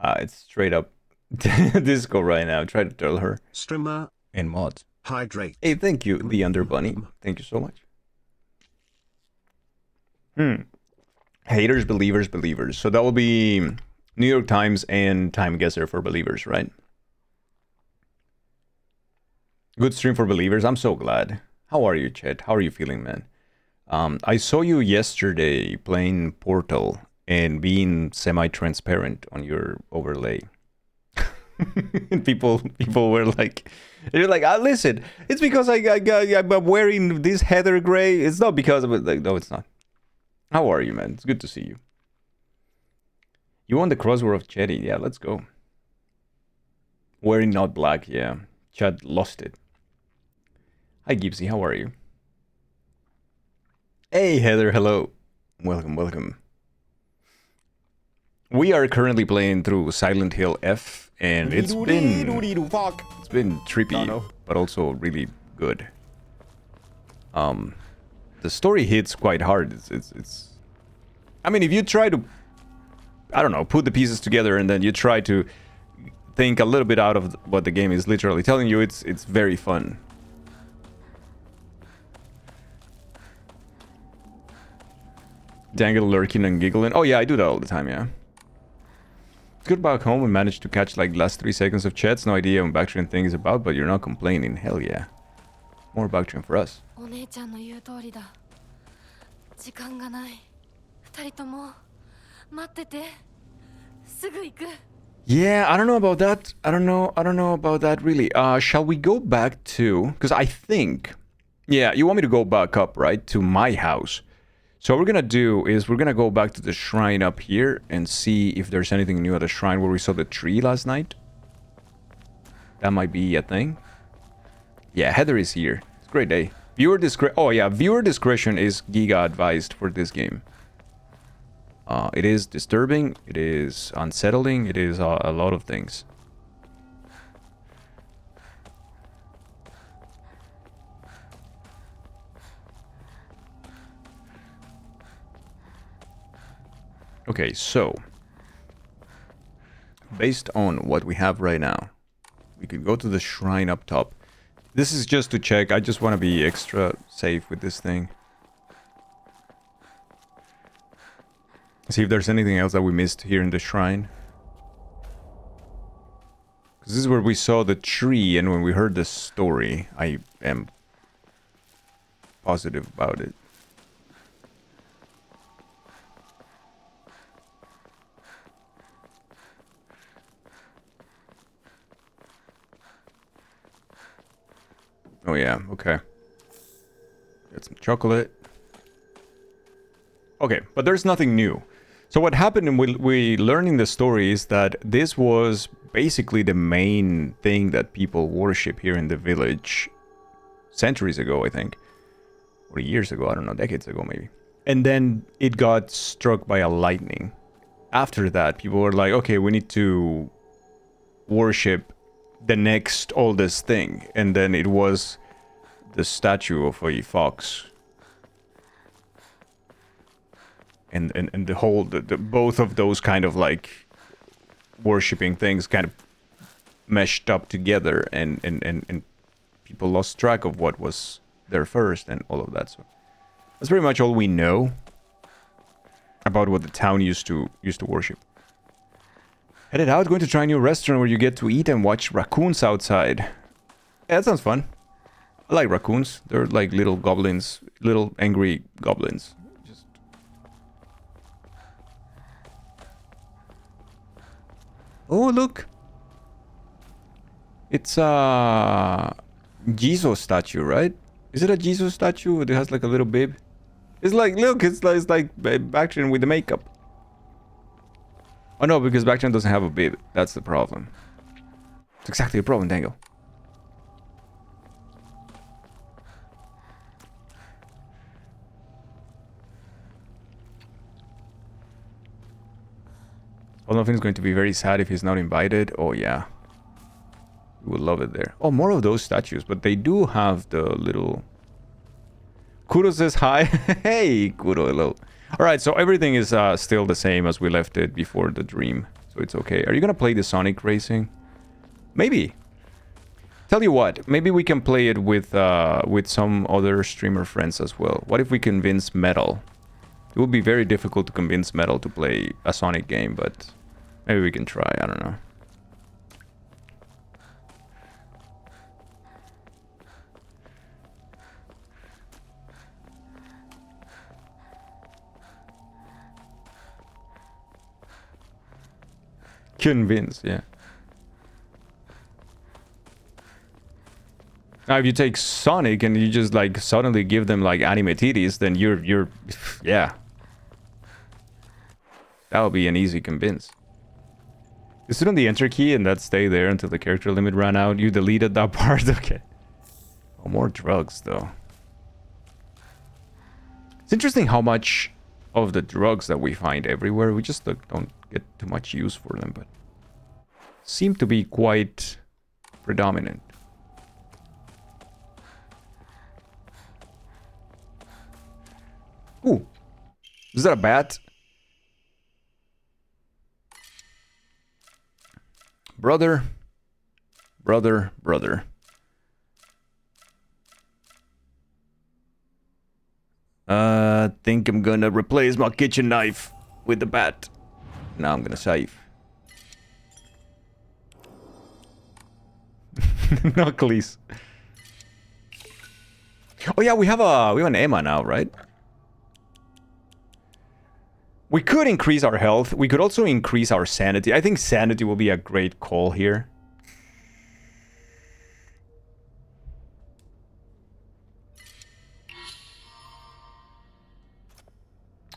It's straight up disco right now. Try to tell her. Streamer, And mods. hydrate. Hey, thank you, the Under Bunny. Thank you so much. Haters, believers, believers. So that will be New York Times and Time Guesser for believers, right? Good stream for believers. I'm so glad. How are you, Chet? How are you feeling, man? I saw you yesterday playing Portal and being semi-transparent on your overlay. And people were like, you're like, listen, it's because I'm wearing this heather gray. It's not because of it. Like, no, it's not. How are you, man? It's good to see you. You won the crossword of Chetty. Yeah, let's go. Wearing not black. Yeah, Chad lost it. Hi, Gibbsy. How are you? Hey, Heather. Hello. Welcome, welcome. We are currently playing through Silent Hill F, and it's been trippy, but also really good. The story hits quite hard. It's I mean, if you try to, I don't know, put the pieces together and then you try to think a little bit out of what the game is literally telling you, it's very fun. Dangle lurking and giggling. Oh yeah, I do that all the time, yeah. Good back home and managed to catch like last 3 seconds of chats. No idea what Bactrian thing is about, but you're not complaining. Hell yeah. More Bactrian for us. お姉ちゃんの言う通りだ。時間がない。二人とも待ってて。すぐ行く。 Yeah, I don't know about that. I don't know about that really. Shall we go back to... Because I think... Yeah, you want me to go back up, right? To my house. So what we're gonna do is we're gonna go back to the shrine up here and see if there's anything new at the shrine where we saw the tree last night. That might be a thing. Yeah, Heather is here. It's a great day. Viewer discretion. Oh yeah, viewer discretion is giga advised for this game. It is disturbing. It is unsettling. It is a lot of things. Okay, so based on what we have right now, we could go to the shrine up top. This is just to check. I just want to be extra safe with this thing. See if there's anything else that we missed here in the shrine. Because this is where we saw the tree, and when we heard the story, I am positive about it. Oh yeah, okay. Get some chocolate. Okay, but there's nothing new. So what happened and we learned in the story is that this was basically the main thing that people worship here in the village centuries ago, I think. Or years ago, I don't know, decades ago maybe. And then it got struck by a lightning. After that, people were like, okay, we need to worship the next oldest thing. And then it was the statue of a fox. And the whole, both of those kind of like worshipping things kind of meshed up together, and people lost track of what was there first and all of that. So that's pretty much all we know about what the town used to worship. Headed out, going to try a new restaurant where you get to eat and watch raccoons outside. Yeah, that sounds fun. I like raccoons. They're like little goblins, little angry goblins. Oh, look. It's a Jesus statue, right? Is it a Jesus statue? It has like a little bib. It's like, look, it's like Bactrian with the makeup. Oh no, because Bactrian doesn't have a bib. That's the problem. It's exactly the problem, Dango. Olafin is going to be very sad if he's not invited. Oh yeah. We would love it there. Oh, more of those statues, but they do have the little... Kuro says hi. Hey, Kuro, hello. Alright, so everything is still the same as we left it before the dream. So it's okay. Are you gonna play the Sonic Racing? Maybe. Tell you what, maybe we can play it with some other streamer friends as well. What if we convince Metal? It would be very difficult to convince Metal to play a Sonic game, but maybe we can try, I don't know. Convince, yeah. Now, if you take Sonic and you just like suddenly give them like anime titties, then you're yeah. That would be an easy convince. You sit on the enter key and that stay there until the character limit ran out. You deleted that part, okay. Oh, more drugs though. It's interesting how much of the drugs that we find everywhere, we just don't get too much use for them, but seem to be quite predominant. Ooh, is that a bat? Brother. Think I'm gonna replace my kitchen knife with the bat. Now I'm gonna save. Knuckles. Oh yeah, we have an Emma now, right? We could increase our health. We could also increase our sanity. I think sanity will be a great call here.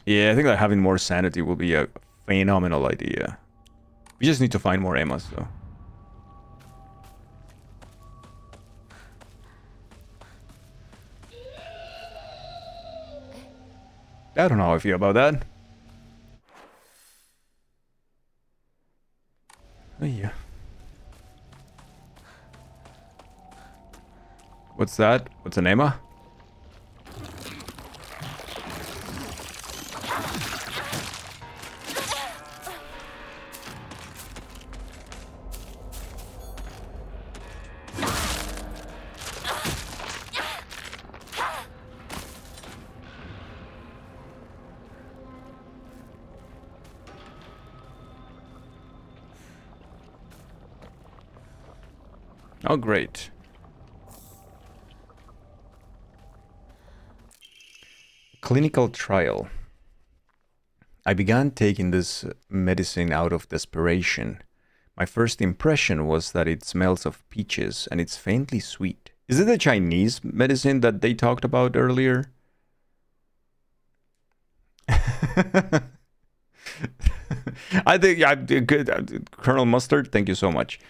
Yeah, I think that having more sanity will be a phenomenal idea. We just need to find more Emmas, though. I don't know how I feel about that. Oh, yeah. What's that? What's an Emma? Oh, great. Clinical trial. I began taking this medicine out of desperation. My first impression was that it smells of peaches and it's faintly sweet. Is it the Chinese medicine that they talked about earlier? I think, yeah, good. Colonel Mustard, thank you so much.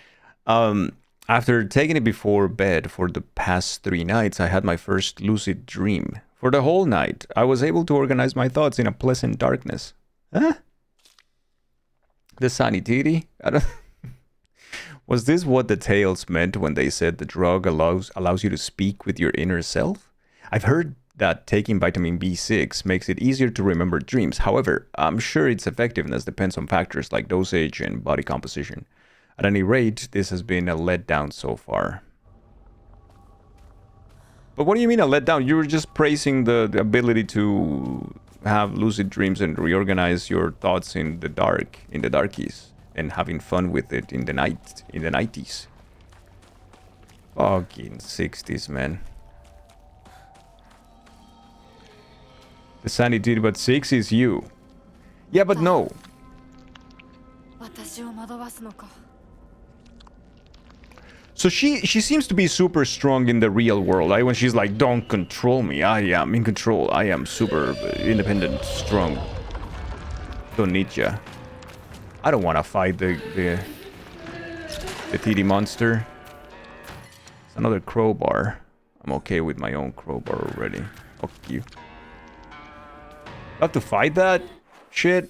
After taking it before bed for the past 3 nights, I had my first lucid dream. For the whole night, I was able to organize my thoughts in a pleasant darkness. Huh? The sanitiri? I don't... Was this what the tales meant when they said the drug allows you to speak with your inner self? I've heard that taking vitamin B6 makes it easier to remember dreams. However, I'm sure its effectiveness depends on factors like dosage and body composition. At any rate, this has been a letdown so far. But what do you mean a letdown? You were just praising the ability to have lucid dreams and reorganize your thoughts in the darkies, and having fun with it in the night, in the 90s. Fucking 60s, man. The sanity, but 6 is you. Yeah, but no. So she seems to be super strong in the real world, right? When she's like, don't control me, I am in control, I am super independent, strong. Don't need ya. I don't want to fight the TD monster. It's another crowbar. I'm okay with my own crowbar already. Fuck you. I have to fight that shit?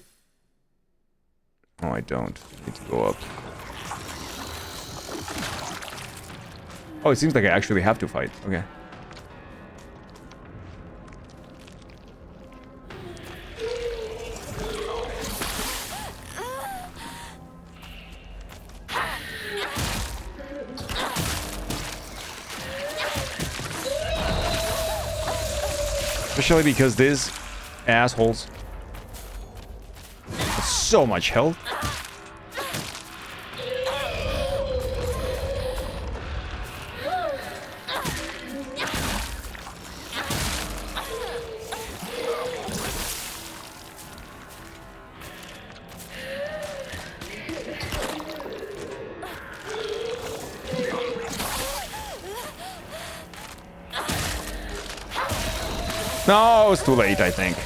Oh, I don't. I need to go up. Oh, it seems like I actually have to fight. Okay. Especially because these assholes have so much health. No, it's too late, I think.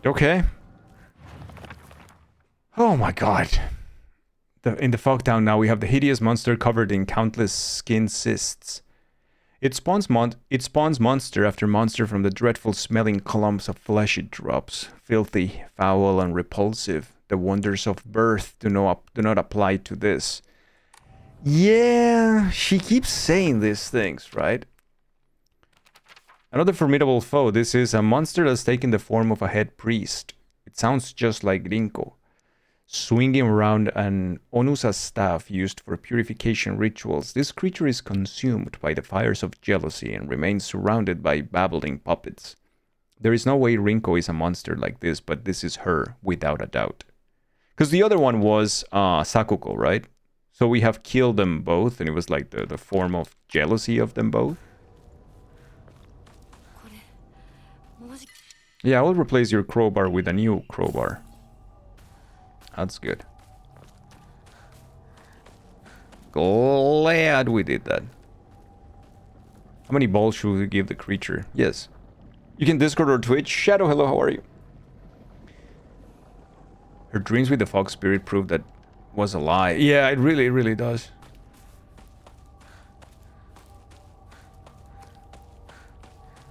Okay. Oh my god. In the Fogtown now we have the hideous monster covered in countless skin cysts. It spawns monster after monster from the dreadful smelling clumps of flesh it drops. Filthy, foul, and repulsive. The wonders of birth do not apply to this. Yeah, she keeps saying these things, right? Another formidable foe. This is a monster that's taken the form of a head priest. It sounds just like Rinko. swinging around an Onusa staff used for purification rituals. This creature is consumed by the fires of jealousy and remains surrounded by babbling puppets. There is no way Rinko is a monster like this, but this is her, without a doubt. Because the other one was Sakuko, right? So we have killed them both, and it was like the form of jealousy of them both. Yeah, I'll replace your crowbar with a new crowbar. That's good. Glad we did that. How many balls should we give the creature? Yes. You can Discord or Twitch. Shadow, hello, how are you? Her dreams with the fox spirit prove that was a lie. Yeah, it really does.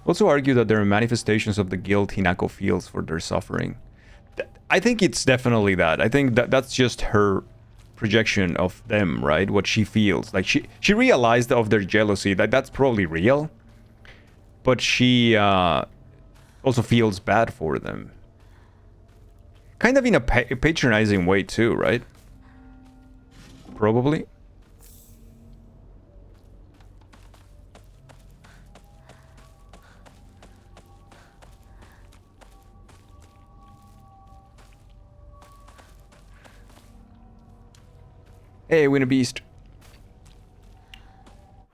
Also argue that there are manifestations of the guilt Hinako feels for their suffering. I think it's definitely that. I think that's just her projection of them, right? What she feels. Like she realized of their jealousy, that's probably real. But she also feels bad for them. Kind of in a patronizing way too, right? Probably. Hey, Winner Beast.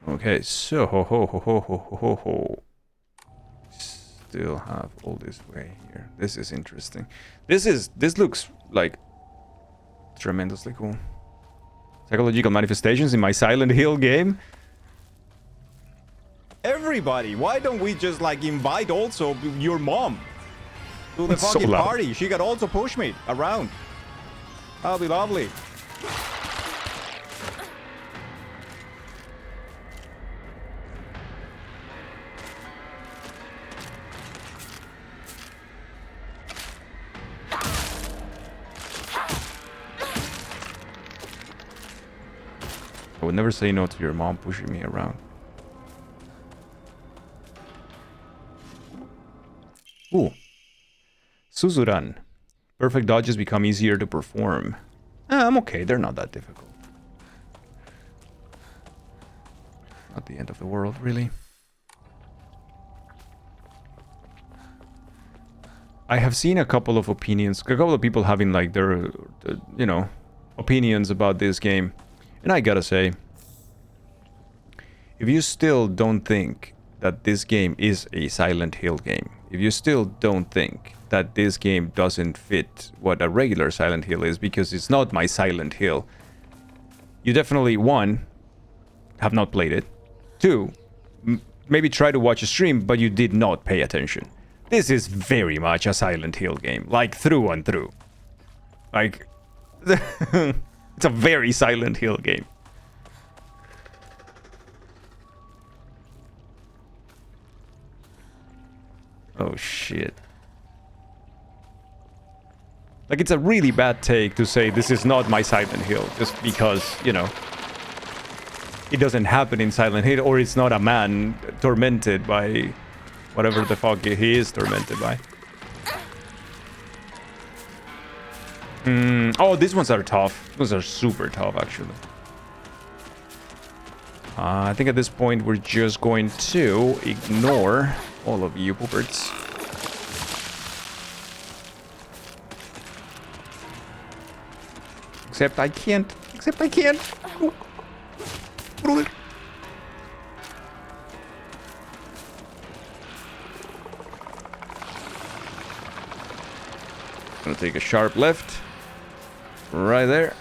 Okay, so ho. Still have all this way here. This is interesting. This looks like tremendously cool. Psychological manifestations in my Silent Hill game. Everybody, why don't we just like invite also your mom to the fucking party? She could also push me around. That'll be lovely. I would never say no to your mom pushing me around. Ooh. Suzuran. Perfect dodges become easier to perform. I'm okay, they're not that difficult. Not the end of the world, really. I have seen a couple of opinions, a couple of people having like their you know, opinions about this game. And I gotta say, if you still don't think that this game is a Silent Hill game, if you still don't think that this game doesn't fit what a regular Silent Hill is, because it's not my Silent Hill, you definitely, one, have not played it. Two, maybe try to watch a stream, but you did not pay attention. This is very much a Silent Hill game, like through and through. Like... It's a very Silent Hill game. Oh shit. Like, it's a really bad take to say this is not my Silent Hill just because, you know, it doesn't happen in Silent Hill, or it's not a man tormented by whatever the fuck he is tormented by. Oh, these ones are tough. Those are super tough, actually. I think at this point we're just going to ignore all of you poopers. Except I can't. Gonna take a sharp left. Right there.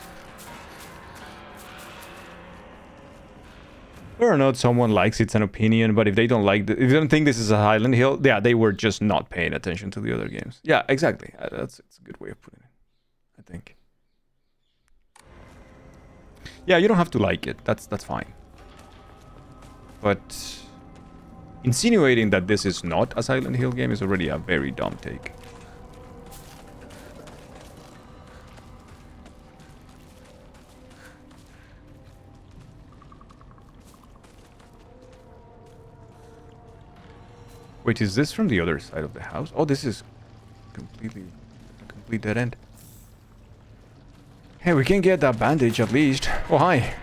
Whether or not someone likes it's an opinion, but if they don't like if they don't think this is a Silent Hill, yeah, they were just not paying attention to the other games. Yeah, exactly. It's a good way of putting it, I think. Yeah, you don't have to like it. That's fine. But insinuating that this is not a Silent Hill game is already a very dumb take. Wait, is this from the other side of the house? Oh, this is a complete dead end. Hey, we can get that bandage at least. Oh, hi.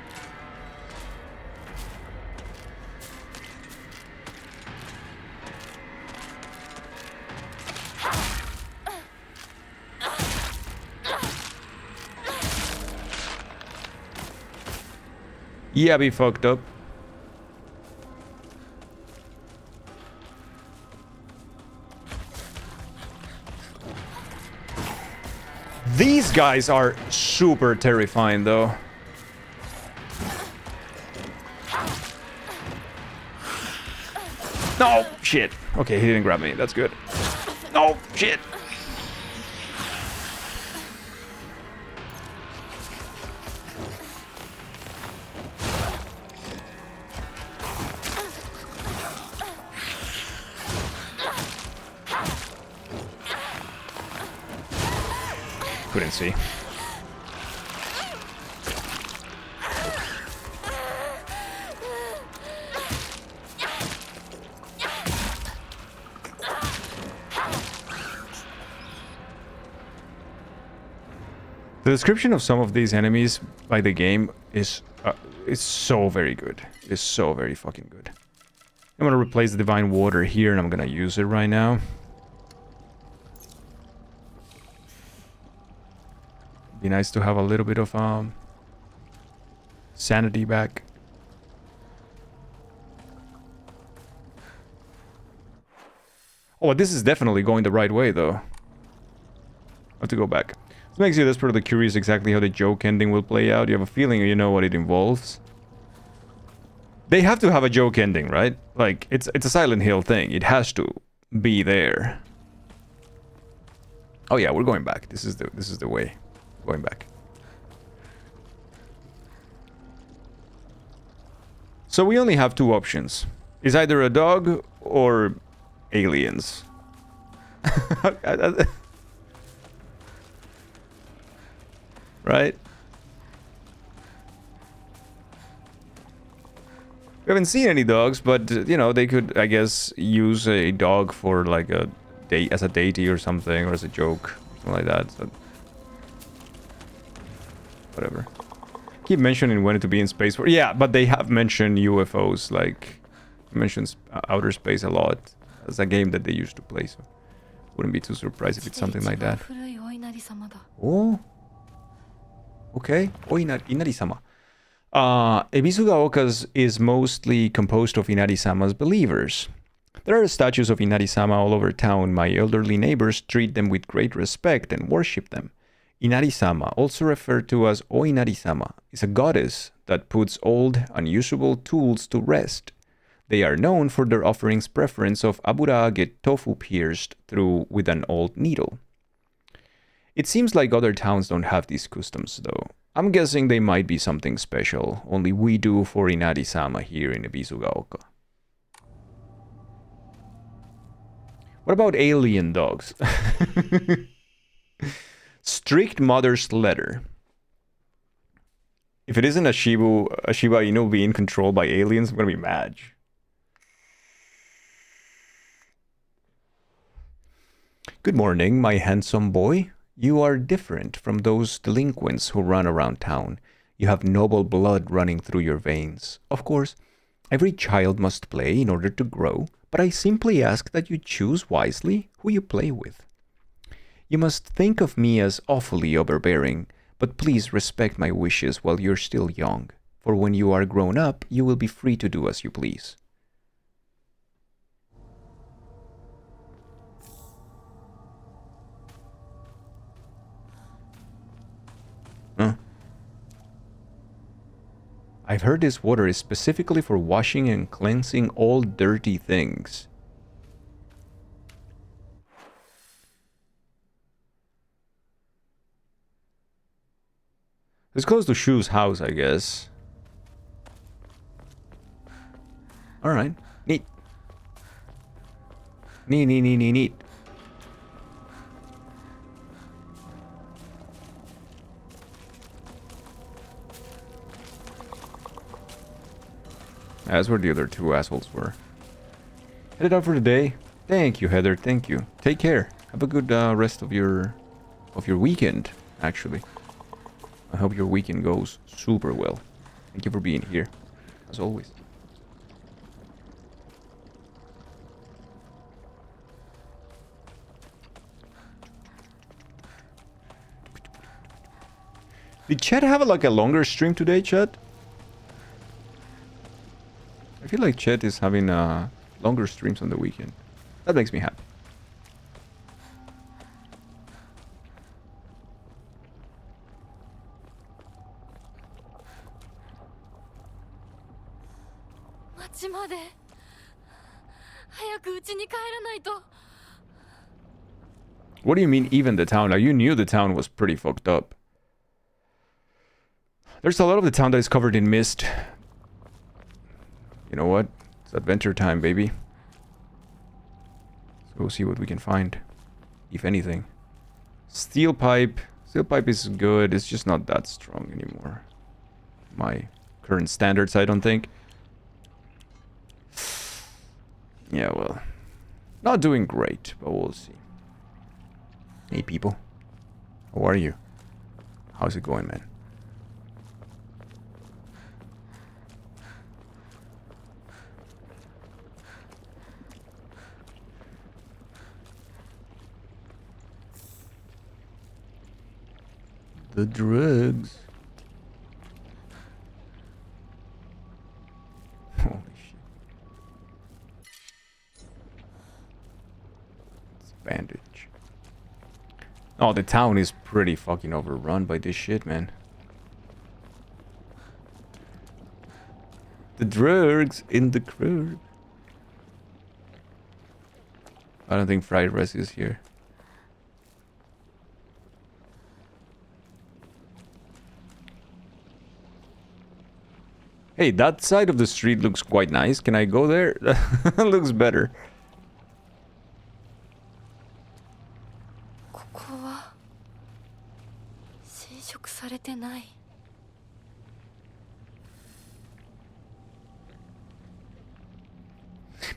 Yeah, be fucked up. These guys are super terrifying, though. No, shit. Okay, he didn't grab me. That's good. No, shit. Couldn't see. The description of some of these enemies by the game is so very good. It's so very fucking good. I'm gonna replace the Divine Water here and I'm gonna use it right now. Be nice to have a little bit of sanity back. Oh, this is definitely going the right way, though. I have to go back. This makes you desperately curious exactly how the joke ending will play out. You have a feeling you know what it involves. They have to have a joke ending, right? Like, it's a Silent Hill thing. It has to be there. Oh yeah, we're going back. This is the way. Going back. So we only have two options. It's either a dog or aliens. Right? We haven't seen any dogs, but you know, they could, I guess, use a dog for like a date, as a deity or something, or as a joke, something like that. So whatever. Keep mentioning when to be in space. Yeah, but they have mentioned UFOs, like mentions outer space a lot. It's a game that they used to play, so wouldn't be too surprised if it's something like that. Oh, okay. Inari-sama. Ebisugaoka is mostly composed of Inari-sama's believers. There are statues of Inari-sama all over town. My elderly neighbors treat them with great respect and worship them. Inari-sama, also referred to as Oinari-sama, is a goddess that puts old, unusable tools to rest. They are known for their offerings preference of aburaage tofu pierced through with an old needle. It seems like other towns don't have these customs, though. I'm guessing they might be something special, only we do for Inari-sama here in Ebisugaoka. What about alien dogs? Strict mother's letter. If it isn't a Shiba Inu being controlled by aliens, I'm gonna be mad. Good morning, my handsome boy. You are different from those delinquents who run around town. You have noble blood running through your veins. Of course, every child must play in order to grow, but I simply ask that you choose wisely who you play with. You must think of me as awfully overbearing, but please respect my wishes while you're still young, for when you are grown up, you will be free to do as you please. Huh? I've heard this water is specifically for washing and cleansing all dirty things. It's close to Shu's house, I guess. Alright. Neat. Neat. That's where the other two assholes were. Headed out for the day. Thank you, Heather. Thank you. Take care. Have a good rest of your weekend, actually. I hope your weekend goes super well. Thank you for being here, as always. Did Chet have like a longer stream today, Chet? I feel like Chet is having longer streams on the weekend. That makes me happy. What do you mean even the town? Like, you knew the town was pretty fucked up. There's a lot of the town that is covered in mist. You know what? It's adventure time, baby. So we'll see what we can find. If anything. Steel pipe. Steel pipe is good. It's just not that strong anymore. My current standards, I don't think. Yeah, well. Not doing great, but we'll see. Hey, people. How are you? How's it going, man? The drugs. Holy shit. It's a bandage. Oh, the town is pretty fucking overrun by this shit, man. The drugs in the crib. I don't think Fried Res is here. Hey, that side of the street looks quite nice. Can I go there? That looks better.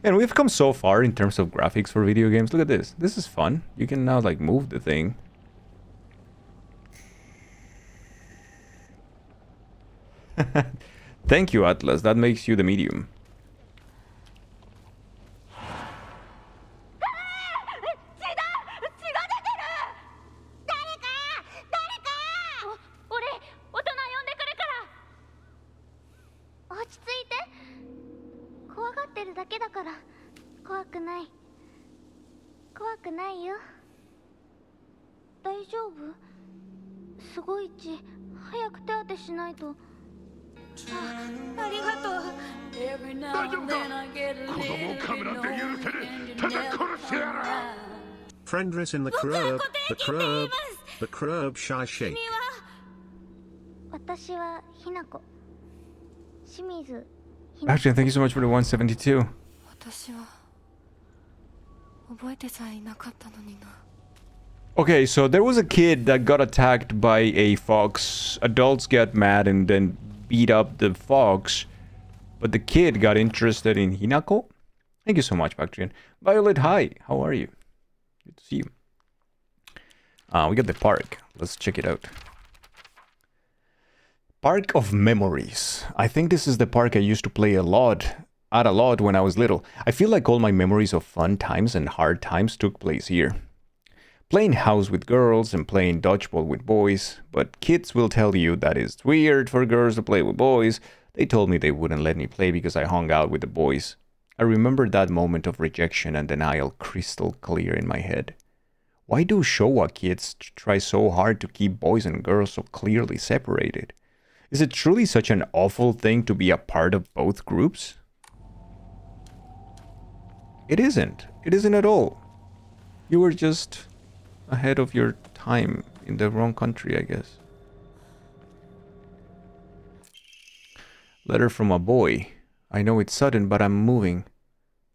Man, we've come so far in terms of graphics for video games. Look at this. This is fun. You can now, like, move the thing. Thank you, Atlas. That makes you the medium. Friendress in the crib, the crib shy shake. Actually, thank you so much for the 172. Okay, so there was a kid that got attacked by a fox. Adults get mad and then beat up the fox. But the kid got interested in Hinako. Thank you so much, Bactrian. Violet, hi. How are you? Good to see you. We got the park. Let's check it out. Park of Memories. I think this is the park I used to play a lot when I was little. I feel like all my memories of fun times and hard times took place here. Playing house with girls and playing dodgeball with boys, but kids will tell you that it's weird for girls to play with boys. They told me they wouldn't let me play because I hung out with the boys. I remember that moment of rejection and denial crystal clear in my head. Why do Showa kids try so hard to keep boys and girls so clearly separated? Is it truly such an awful thing to be a part of both groups? It isn't. It isn't at all. You were just ahead of your time in the wrong country, I guess. Letter from a boy. I know it's sudden, but I'm moving.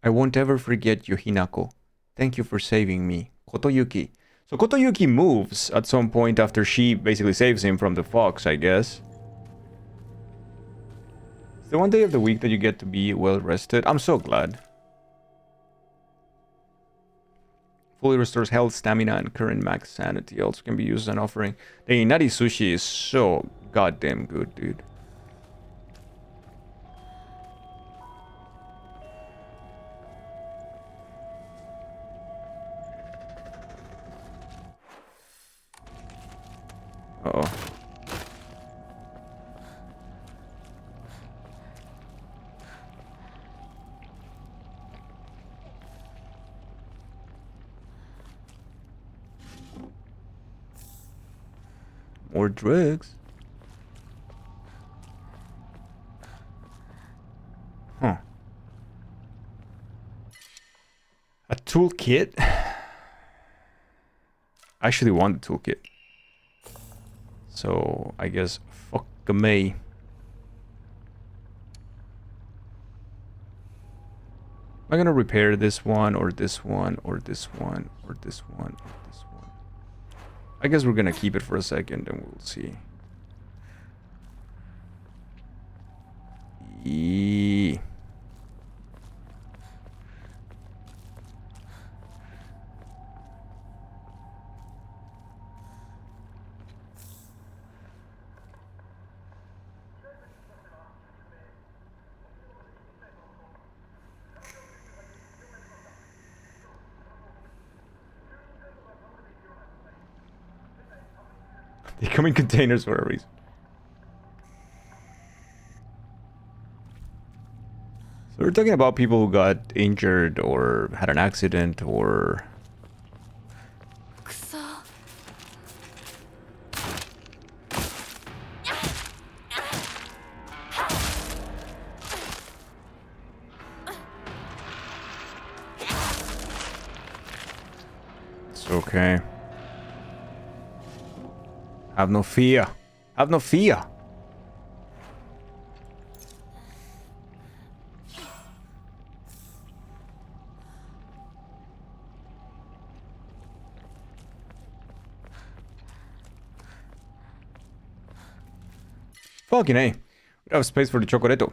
I won't ever forget you, Hinako. Thank you for saving me. Kotoyuki. So Kotoyuki moves at some point after she basically saves him from the fox, I guess. It's the one day of the week that you get to be well rested. I'm so glad. Fully restores health, stamina, and current max sanity. Also can be used as an offering. The Inari Sushi is so goddamn good, dude. Uh-oh. More drugs. Huh. A toolkit? I actually want the toolkit. So, I guess fuck me. Am I gonna repair this one, or this one, or this one, or this one, or this one? I guess we're gonna keep it for a second and we'll see. Eee. They come in containers for a reason. So we're talking about people who got injured or had an accident or... くそ It's okay. Have no fear. Have no fear. Fucking A. We don't have space for the Chocoreto.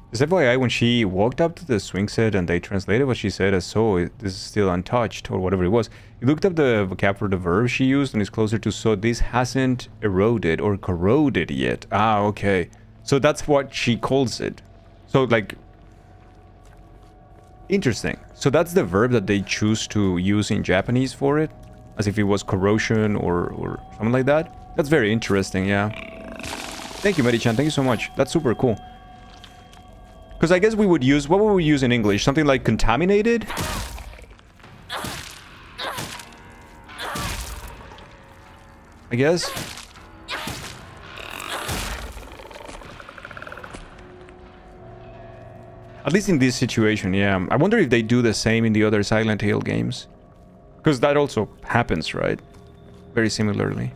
This FYI, when she walked up to the swing set and they translated what she said as so, this is still untouched, or whatever it was. He looked up the vocab for the verb she used and it's closer to so this hasn't eroded or corroded yet. Ah, okay. So that's what she calls it. So, like... Interesting. So that's the verb that they choose to use in Japanese for it? As if it was corrosion or something like that? That's very interesting, yeah. Thank you, Medi-chan. Thank you so much. That's super cool. Because I guess we would use... What would we use in English? Something like contaminated? I guess? At least in this situation, yeah. I wonder if they do the same in the other Silent Hill games. Because that also happens, right? Very similarly.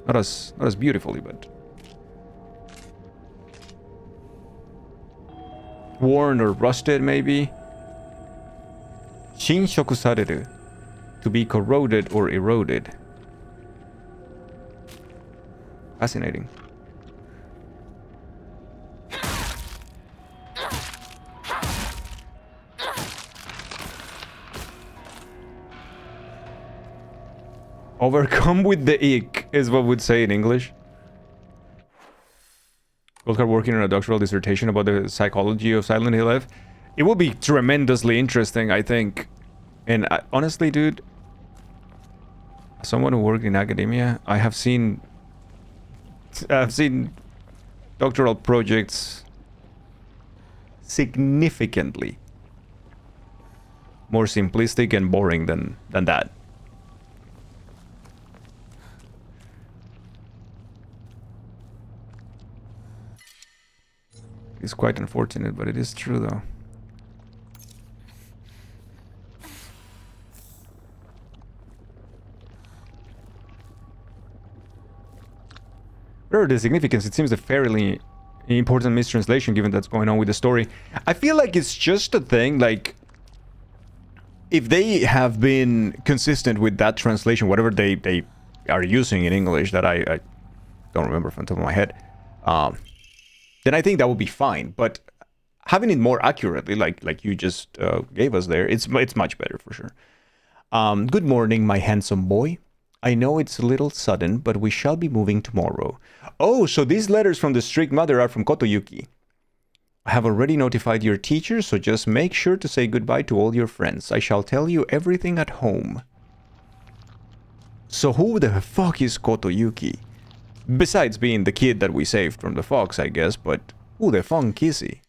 Not as beautifully, but... worn or rusted, maybe. 侵食される to be corroded or eroded. Fascinating. Overcome with the ick is what we'd say in English. Goldcard working on a doctoral dissertation about the psychology of Silent Hill F. It will be tremendously interesting, I think. And honestly, dude, as someone who worked in academia, I've seen doctoral projects significantly more simplistic and boring than that. It's quite unfortunate, but it is true, though. Whatever the significance, it seems a fairly important mistranslation given that's going on with the story. I feel like it's just a thing, like... If they have been consistent with that translation, whatever they are using in English, that I don't remember from the top of my head, then I think that would be fine. But having it more accurately, like you just gave us there, it's much better for sure. Good morning, my handsome boy. I know it's a little sudden, but we shall be moving tomorrow. Oh, so these letters from the strict mother are from Kotoyuki. I have already notified your teacher, so just make sure to say goodbye to all your friends. I shall tell you everything at home. So who the fuck is Kotoyuki? Besides being the kid that we saved from the fox, I guess, but who the fuck is he?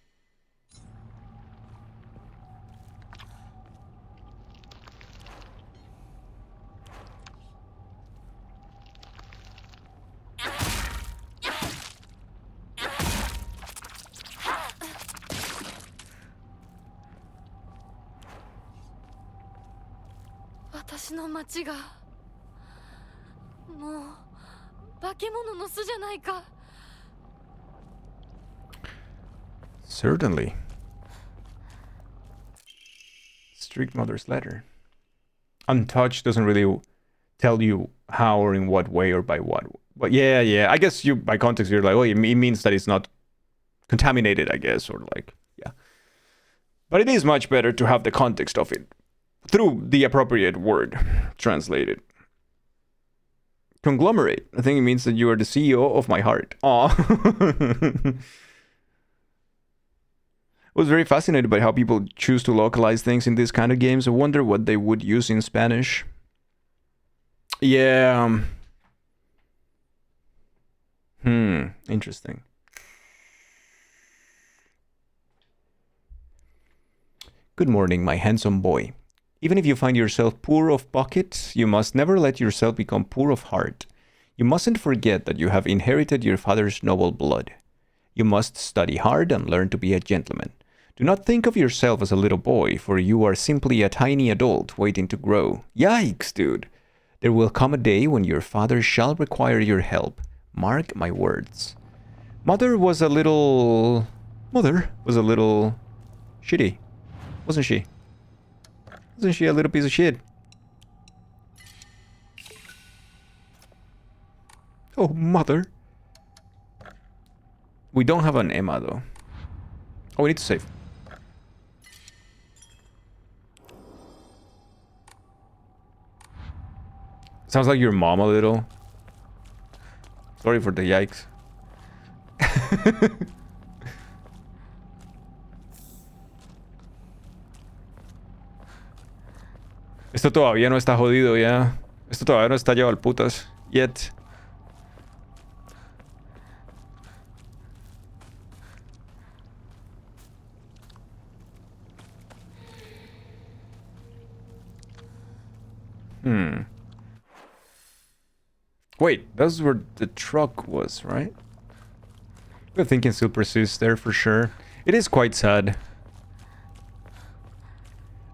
Certainly. Strict mother's letter. Untouched doesn't really tell you how or in what way or by what. But yeah. I guess you, by context, you're like, oh, it means that it's not contaminated, I guess, or like, yeah. But it is much better to have the context of it through the appropriate word translated. Conglomerate. I think it means that you are the CEO of my heart. Aw. I was very fascinated by how people choose to localize things in these kind of games. I wonder what they would use in Spanish. Yeah. Interesting. Good morning, my handsome boy. Even if you find yourself poor of pocket, you must never let yourself become poor of heart. You mustn't forget that you have inherited your father's noble blood. You must study hard and learn to be a gentleman. Do not think of yourself as a little boy, for you are simply a tiny adult waiting to grow. Yikes, dude. There will come a day when your father shall require your help. Mark my words. Mother was a little shitty, wasn't she? Wasn't she a little piece of shit? Oh, mother. We don't have an Emma, though. Oh, we need to save. Sounds like your mom a little. Sorry for the yikes. Esto todavía no está jodido, ya. Esto todavía no está llevado al putas. Yet. Wait, that's where the truck was, right? The thinking still persists there for sure. It is quite sad.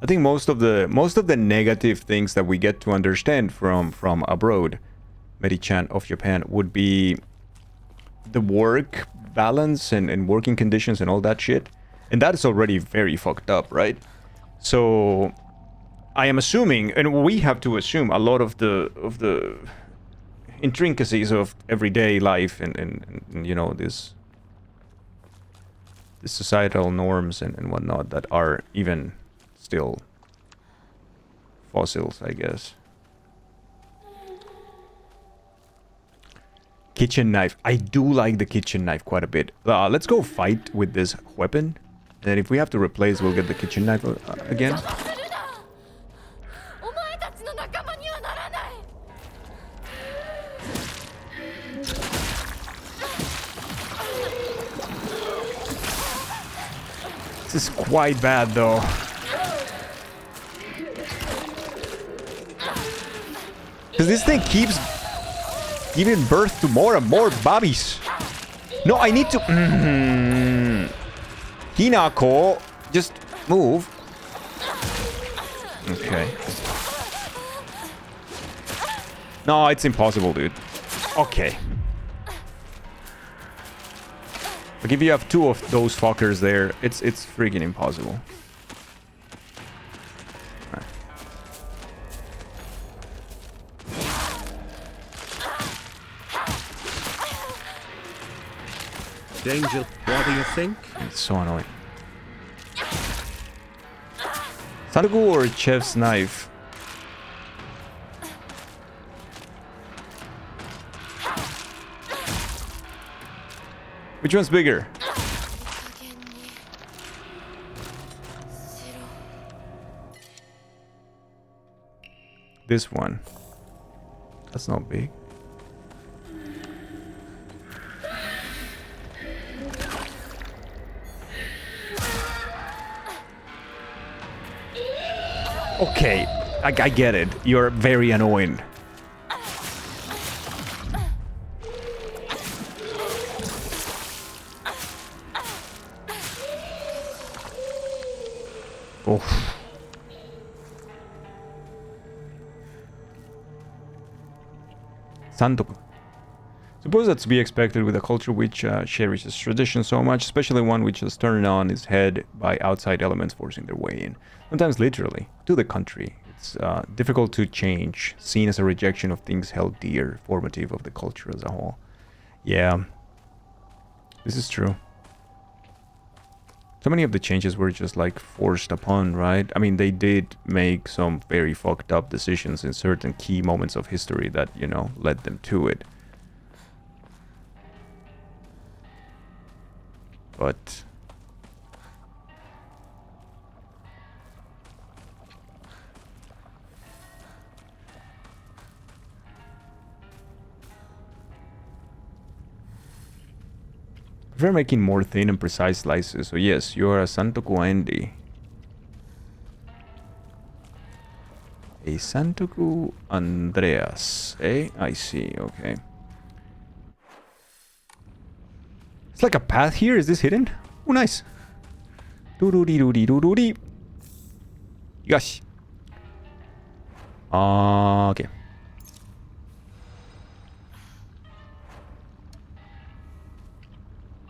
I think most of the negative things that we get to understand from abroad, Medi-chan of Japan, would be the work balance and working conditions and all that shit. And that is already very fucked up, right? So I am assuming, and we have to assume, a lot of the intricacies of everyday life and you know, this societal norms and whatnot that are even still fossils, I guess. Kitchen knife. I do like the kitchen knife quite a bit. Let's go fight with this weapon. And if we have to replace, we'll get the kitchen knife again. This is quite bad, though. Because this thing keeps giving birth to more and more babies. No, I need to... Hinako, just move. Okay. No, it's impossible, dude. Okay. Like, if you have two of those fuckers there, it's freaking impossible. Right. Danger, what do you think? It's so annoying. Santoku or Chef's knife? Which one's bigger? 加減にしろ。 This one. That's not big. Okay, I get it. You're very annoying. Oh. Santoku. Suppose that's to be expected with a culture which cherishes tradition so much, especially one which is turned on its head by outside elements forcing their way in. Sometimes literally, to the country. It's difficult to change, seen as a rejection of things held dear, formative of the culture as a whole. Yeah, this is true. So many of the changes were just like forced upon, right? I mean, they did make some very fucked up decisions in certain key moments of history that, you know, led them to it. But I prefer making more thin and precise slices. So yes, you are a Santoku Andy. A Santoku Andreas. Eh? I see, okay. It's like a path here. Is this hidden? Oh, nice. Do-do-dee-do-dee-do-do-dee. Yosh. Okay.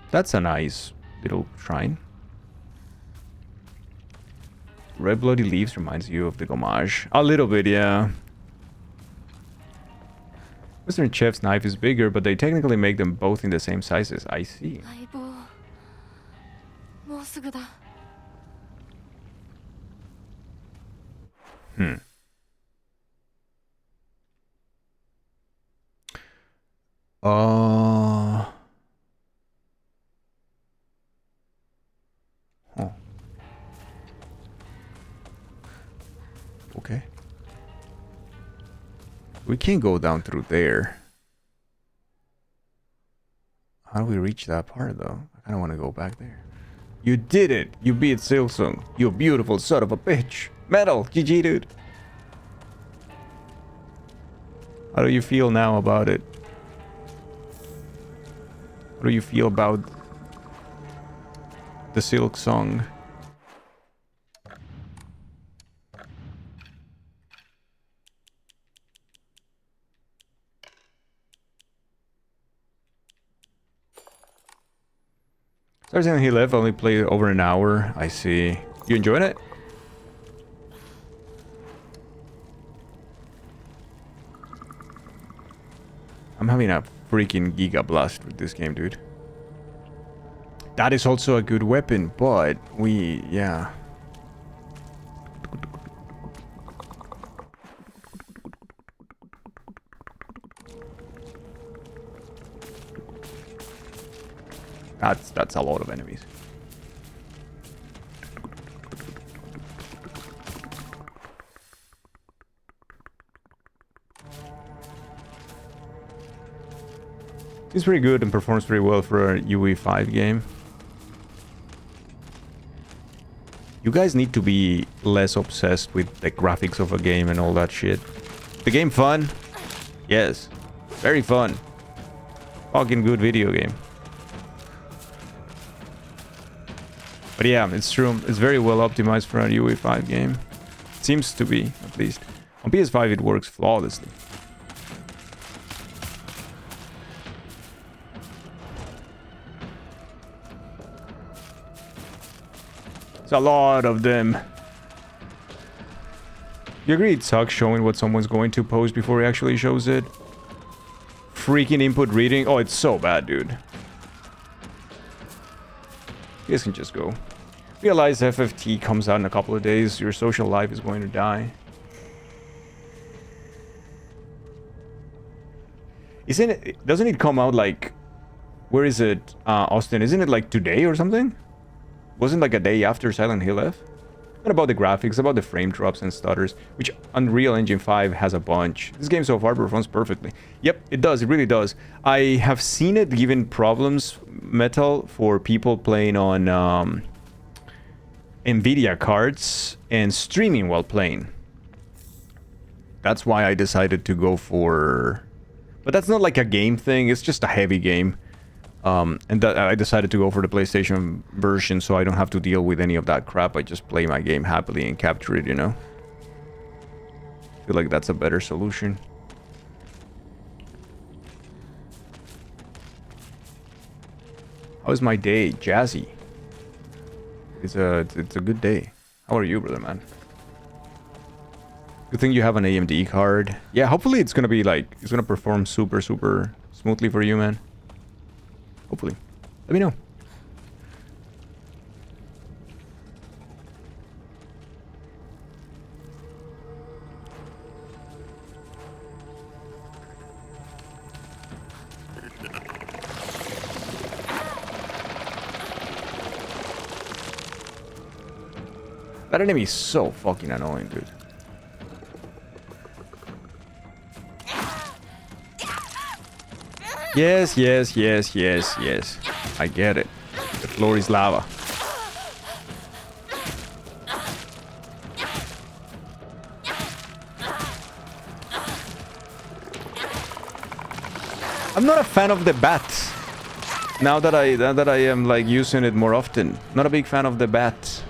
That's a nice little shrine. Red bloody leaves reminds you of the Gommage. A little bit, yeah. Western Chef's knife is bigger, but they technically make them both in the same sizes. I see. 相棒もうすぐだ。 Hmm. Oh. Okay. We can't go down through there. How do we reach that part, though? I kind of want to go back there. You did it! You beat Silsung. You beautiful son of a bitch. Metal! GG, dude. How do you feel now about it? How do you feel about the Silk Song? Sorry, saying he left. Only played over an hour. I see. You enjoying it? I'm having a freaking giga blast with this game, dude. That is also a good weapon, but yeah. That's a lot of enemies. He's pretty good and performs pretty well for a UE5 game. You guys need to be less obsessed with the graphics of a game and all that shit. The game fun? Yes. Very fun. Fucking good video game. But yeah, it's true. It's very well optimized for a UE5 game. It seems to be, at least. On PS5 it works flawlessly. It's a lot of them. You agree it sucks showing what someone's going to post before he actually shows it? Freaking input reading. Oh, it's so bad, dude. You guys can just go. Realize FFT comes out in a couple of days. Your social life is going to die. Isn't it? Doesn't it come out like Where is it, Austin? Isn't it like today or something? Wasn't like a day after Silent Hill F? What about the graphics, about the frame drops and stutters, which Unreal Engine 5 has a bunch. This game so far performs perfectly. Yep, it does, it really does. I have seen it given problems, Metal, for people playing on Nvidia cards and streaming while playing. That's why I decided to go for... But that's not like a game thing, it's just a heavy game. And I decided to go for the PlayStation version so I don't have to deal with any of that crap. I just play my game happily and capture it, you know? I feel like that's a better solution. How is my day? Jazzy. It's a good day. How are you, brother, man? Good thing you have an AMD card. Yeah, hopefully it's gonna be like... It's gonna perform super smoothly for you, man. Hopefully. Let me know. That enemy is so fucking annoying, dude. Yes. I get it. The floor is lava. I'm not a fan of the bat. Now that I am like using it more often. Not a big fan of the bat.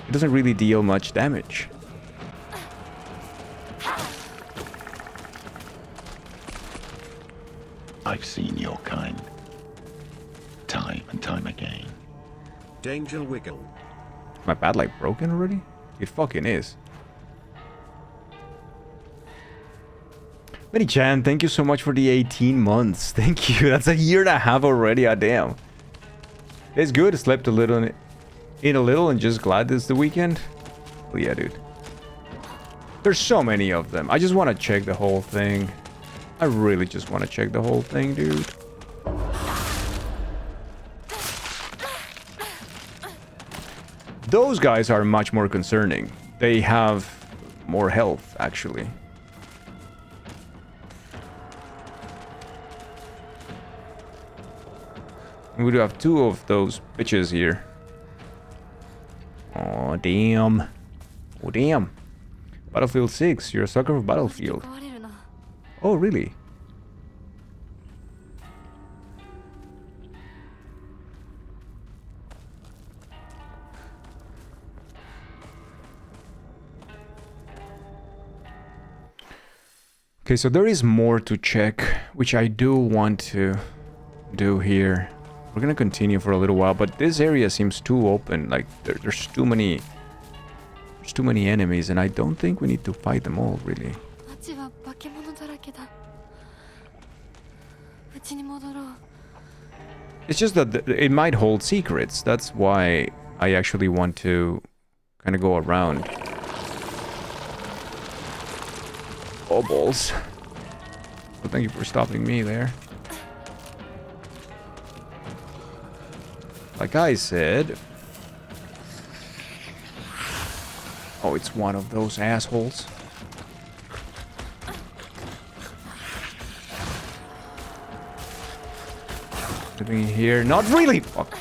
It doesn't really deal much damage. I've seen your kind. Time and time again. Danger Wiggle. My bat like broken already? It fucking is. Many-chan, thank you so much for the 18 months. Thank you. That's a year and a half already. Ah, damn. It's good. Slept a little, ate a little, and just glad this is the weekend. Oh yeah, dude. There's so many of them. I just want to check the whole thing. I really just want to check the whole thing, dude. Those guys are much more concerning. They have more health, actually. We do have two of those bitches here. Oh damn. Oh damn. Battlefield 6, you're a sucker for Battlefield. Oh, really? Okay, so there is more to check, which I do want to do here. We're gonna continue for a little while, but this area seems too open. Like, there's too many... There's too many enemies, and I don't think we need to fight them all, really. It's just that it might hold secrets. That's why I actually want to kind of go around. Oh, balls. Well, thank you for stopping me there. Like I said... Oh, it's one of those assholes. Living here. Not really! Fuck.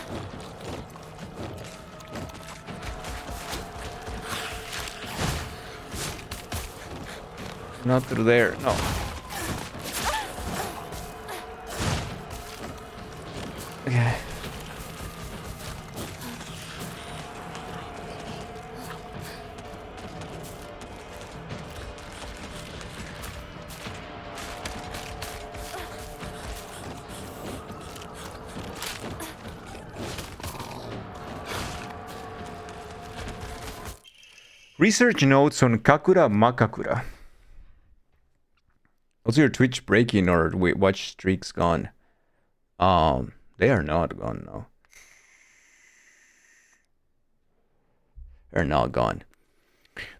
Not through there. No. Okay. Research notes on Kakura Makakura. Also, your Twitch breaking or watch streaks gone? They are not gone, no. They're not gone.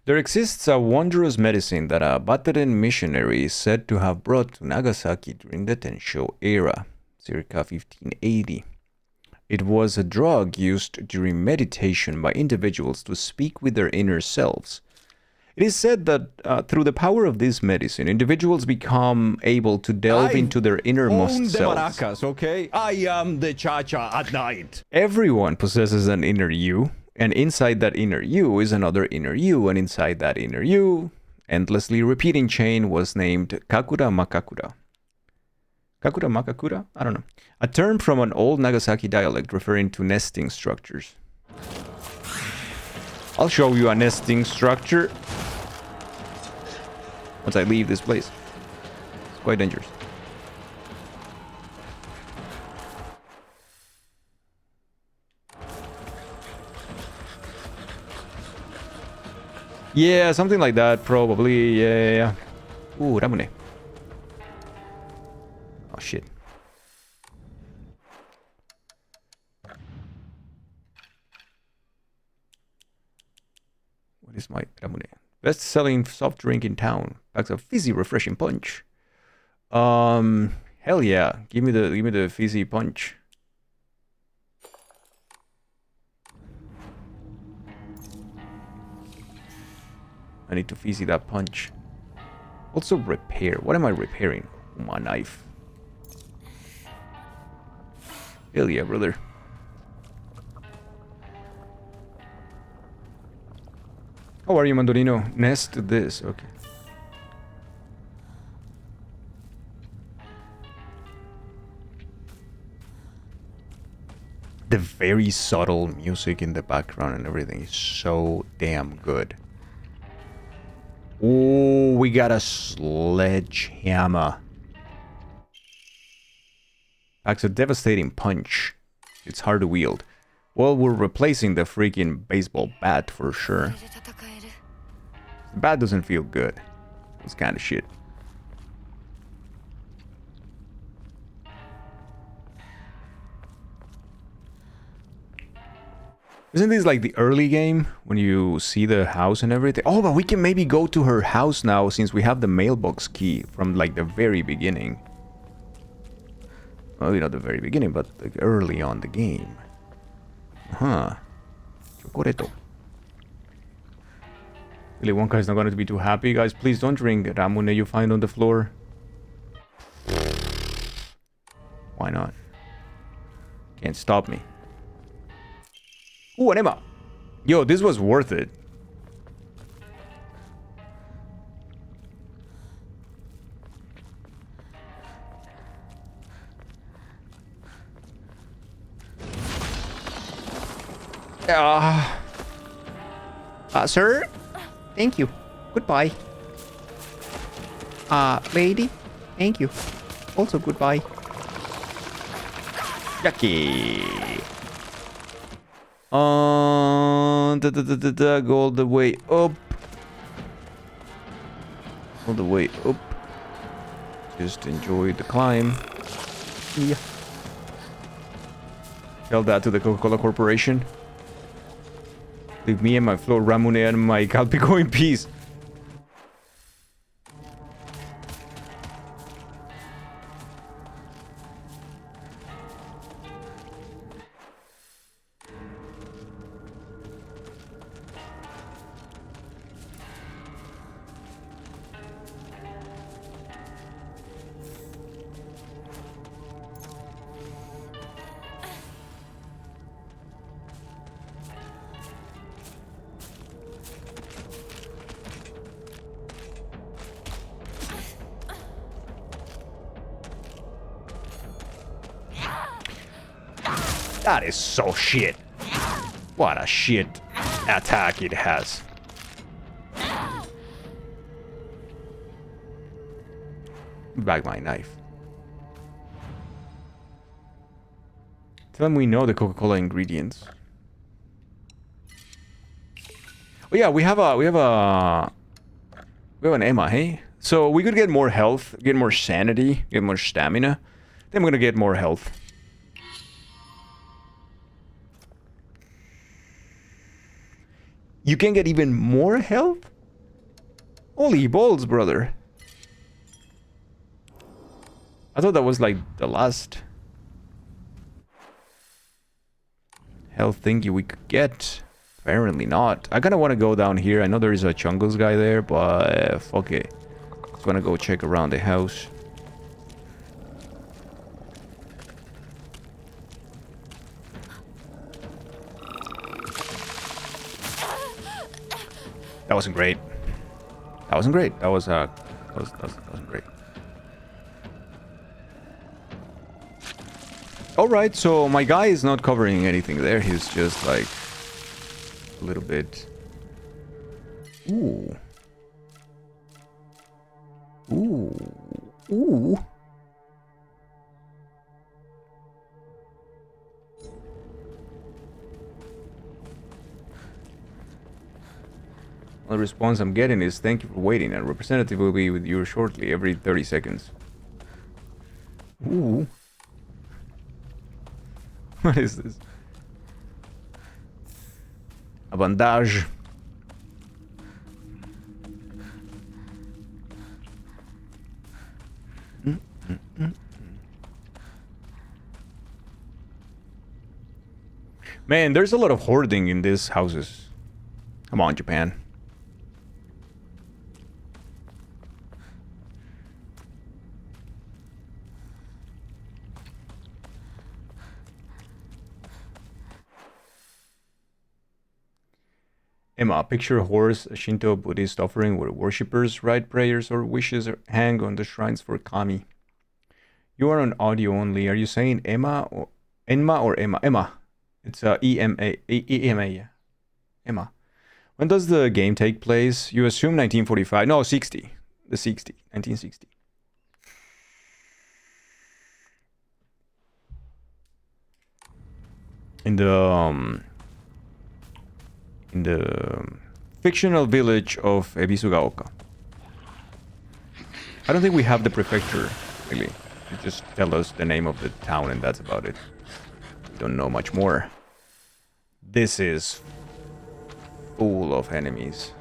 There exists a wondrous medicine that a Batteren missionary is said to have brought to Nagasaki during the Tensho era. circa 1580. It was a drug used during meditation by individuals to speak with their inner selves. It is said that through the power of this medicine, individuals become able to delve into their innermost selves. Maracas, okay? I am the cha-cha at night. Everyone possesses an inner you, and inside that inner you is another inner you, and inside that inner you, endlessly repeating chain was named Kakura Makakura. Kakura Makakura? I don't know. A term from an old Nagasaki dialect referring to nesting structures. I'll show you a nesting structure once I leave this place. It's quite dangerous. Yeah, something like that, probably. Yeah. Ooh, Ramune. Oh, shit. What is my Ramune? Best-selling soft drink in town. Packs a fizzy, refreshing punch. Hell yeah! Give me the fizzy punch. I need to fizzy that punch. Also repair. What am I repairing? Oh, my knife. Hell yeah, brother. How are you, Mandolino? Nest this. Okay. The very subtle music in the background and everything is so damn good. Oh, we got a sledgehammer. Packs a devastating punch. It's hard to wield. Well, we're replacing the freaking baseball bat for sure. The bat doesn't feel good. It's kind of shit. Isn't this like the early game when you see the house and everything? Oh, but we can maybe go to her house now since we have the mailbox key from like the very beginning. Well, not the very beginning, but like early on the game. Huh. Chocoreto. Willy Wonka is not going to be too happy. Guys, please don't drink Ramune you find on the floor. Why not? Can't stop me. Ooh, an Emma. Yo, this was worth it. Sir? Thank you. Goodbye. Lady? Thank you. Also goodbye. Yucky. Go all the way up. All the way up. Just enjoy the climb. Yeah. Tell that to the Coca-Cola Corporation. Leave me and my Flor Ramune and my Calpico in peace. That is so shit. What a shit attack it has. Back my knife. Tell them we know the Coca-Cola ingredients. Oh yeah, we have an Emma, hey? So we could get more health, get more sanity, get more stamina. Then we're gonna get more health. You can get even more health? Holy balls, brother. I thought that was like the last health thingy we could get. Apparently not. I kind of want to go down here. I know there is a Chungles guy there, but fuck it. Just want to go check around the house. That wasn't great. That wasn't great. That wasn't great. Alright, so my guy is not covering anything there. He's just like a little bit. Ooh. Ooh. Ooh. The response I'm getting is thank you for waiting. A representative will be with you shortly, every 30 seconds. Ooh. What is this? A bandage. Man, there's a lot of hoarding in these houses. Come on, Japan. Emma, picture a horse, a Shinto Buddhist offering where worshippers write prayers or wishes hang on the shrines for kami. You are on audio only. Are you saying Emma or Enma or Emma? Emma. It's E-M-A, yeah. Emma. When does the game take place? You assume 1945. No, 60. The 60. 1960. In the fictional village of Ebisugaoka. I don't think we have the prefecture, really. You just tell us the name of the town and that's about it. We don't know much more. This is full of enemies.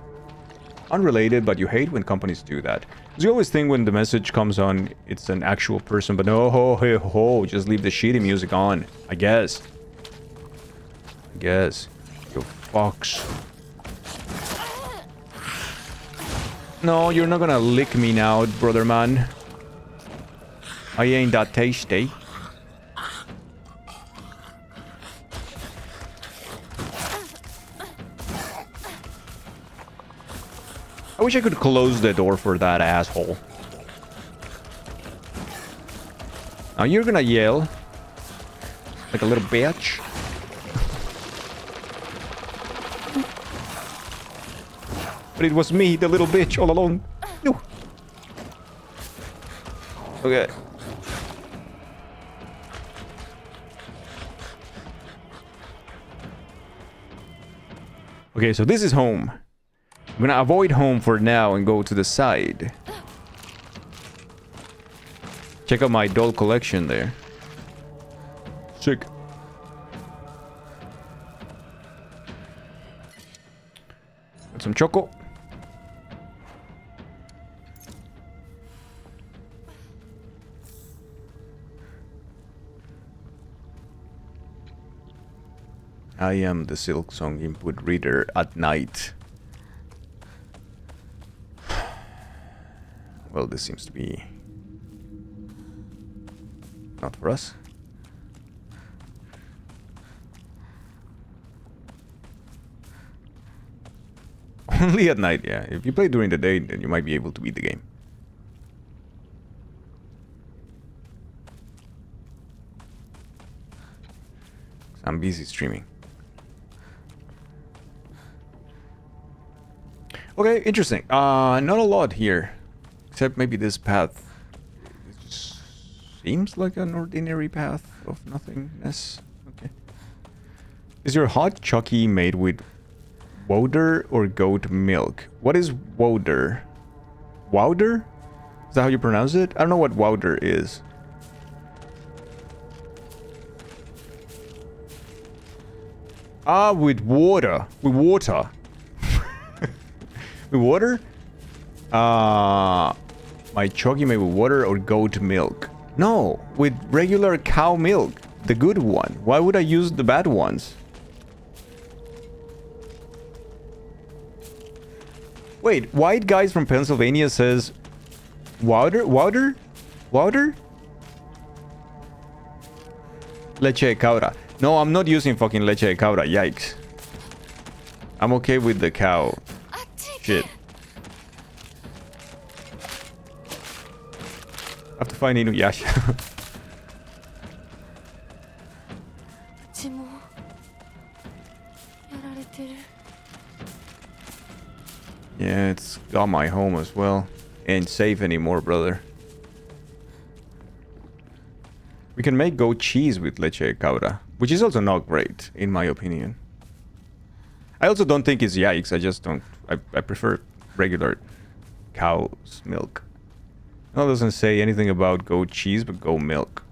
Unrelated, but you hate when companies do that. Because you always think when the message comes on, it's an actual person, but no, just leave the shitty music on, I guess. You fucks. No, you're not gonna lick me now, brother man. I ain't that tasty. I wish I could close the door for that asshole. Now you're gonna yell like a little bitch. But it was me, the little bitch, all along. No. Okay. Okay, so this is home. I'm gonna avoid home for now and go to the side. Check out my doll collection there. Sick. Got some choco. I am the Silksong input reader at night. Well, this seems to be not for us. Only at night, yeah. If you play during the day, then you might be able to beat the game. I'm busy streaming. Okay, interesting. Not a lot here. Except maybe this path. It just seems like an ordinary path of nothingness. Okay. Is your hot chucky made with water or goat milk? What is water? Wowder? Is that how you pronounce it? I don't know what wowder is. Ah, with water. With water. With water? My chucky made with water or goat milk? No, with regular cow milk. The good one. Why would I use the bad ones? Wait, white guys from Pennsylvania says water? Water? Water? Leche cabra. No, I'm not using fucking leche cabra. Yikes. I'm okay with the cow. Shit. I have to find Inuyasha. 血もやられてる。 Yeah, it's got my home as well. Ain't safe anymore, brother. We can make goat cheese with leche cabra, which is also not great, in my opinion. I also don't think it's yikes, I just don't... I prefer regular cow's milk. No, it doesn't say anything about goat cheese, but goat milk.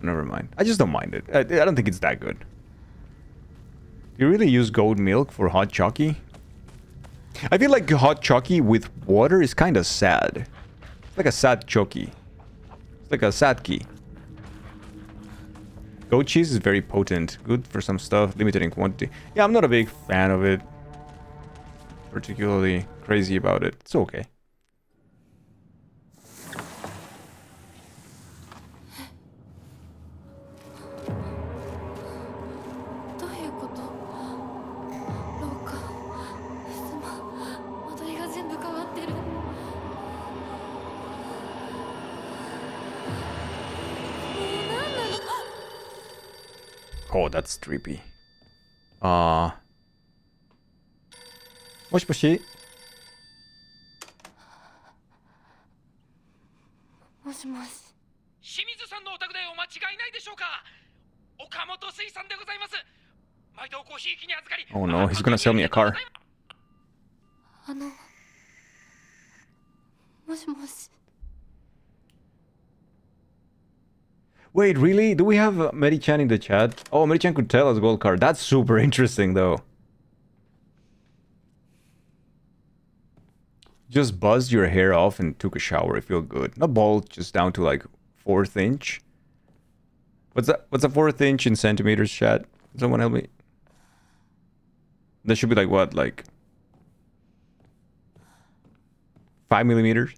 Never mind. I just don't mind it. I don't think it's that good. You really use goat milk for hot chocky? I feel like hot chocky with water is kind of sad. It's like a sad chocky. It's like a sadki. Goat cheese is very potent. Good for some stuff. Limited in quantity. Yeah, I'm not a big fan of it. Particularly crazy about it. It's okay. Oh, that's trippy. もしもしもしもし。清水さんのお宅でお間違いないでしょうか。岡本水産でございます。毎度ごひいきに預かり。Oh no, he's gonna sell me a car. もしもし。 Wait, really? Do we have Meri-chan in the chat? Oh, Meri-chan could tell us gold card. That's super interesting, though. Just buzzed your hair off and took a shower. I feel good. Not bald, just down to like 4th inch. What's that? What's a 4th inch in centimeters, chat? Someone help me. That should be like what? Like 5 millimeters?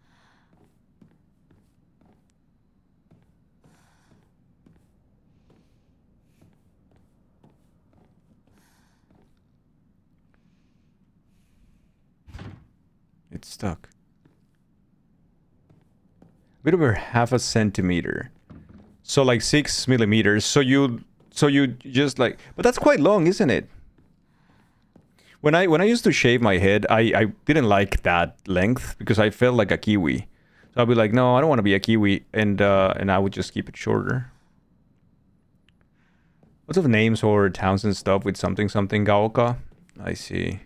It's stuck. A bit over half a centimeter. So like 6 millimeters. So you just like, but that's quite long, isn't it? When I used to shave my head, I didn't like that length because I felt like a kiwi. So I'd be like, no, I don't want to be a kiwi, and I would just keep it shorter. Lots of names or towns and stuff with something Gaoka. I see.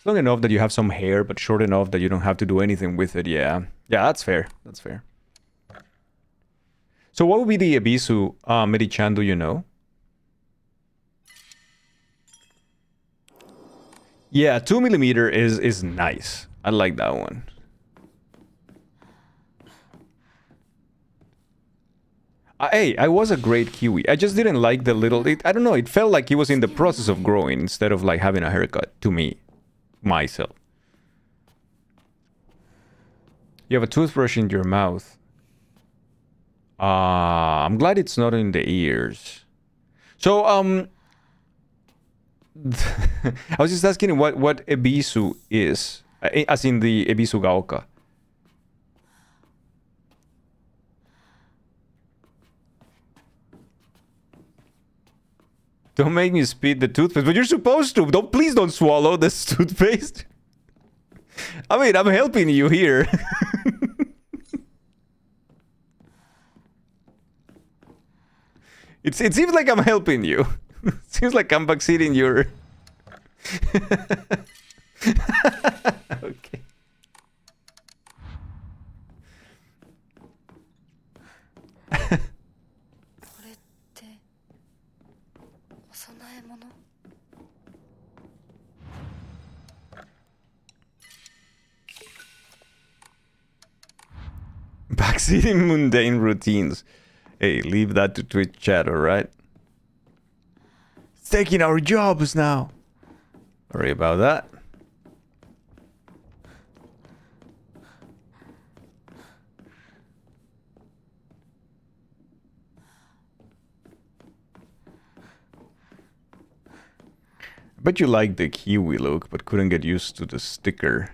Long enough that you have some hair, but short enough that you don't have to do anything with it. Yeah, that's fair. That's fair. So what would be the Ebisu, Meri-chan, do you know? Yeah, 2 millimeter is nice. I like that one. Hey, I was a great kiwi. I just didn't like the little... I don't know, it felt like he was in the process of growing instead of like having a haircut, to me. Myself. You have a toothbrush in your mouth. I'm glad it's not in the ears. So, I was just asking what Ebisu is. As in the Ebisu Gaoka. Don't make me spit the toothpaste, but you're supposed to. Please don't swallow this toothpaste. I mean, I'm helping you here. It seems like I'm helping you. It seems like I'm backseating your... Okay. Backseating mundane routines. Hey, leave that to Twitch chat, alright? It's taking our jobs now. Sorry about that. I bet you like the Kiwi look, but couldn't get used to the sticker.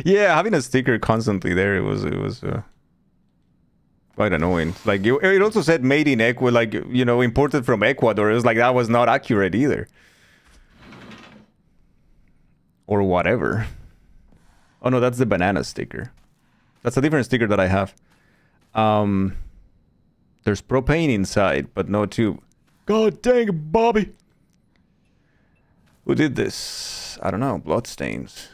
Yeah, having a sticker constantly there, it was quite annoying. Like it also said made in Ecuador, like, you know, imported from Ecuador. It was like that was not accurate either, or whatever. Oh no, that's the banana sticker. That's a different sticker that I have. There's propane inside, but no tube. God dang it, Bobby! Who did this? I don't know. Bloodstains.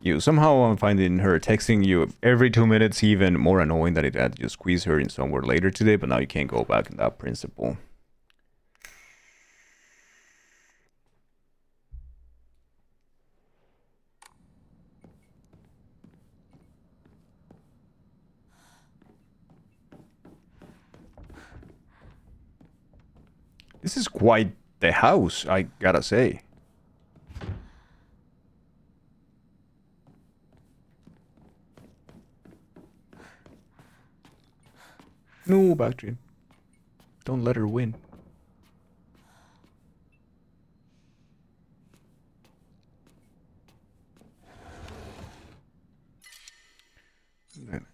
You. Somehow I'm finding her texting you every 2 minutes even more annoying than it had to squeeze her in somewhere later today, but now you can't go back in that principle. This is quite the house, I gotta say. No, Bactrian. Don't let her win.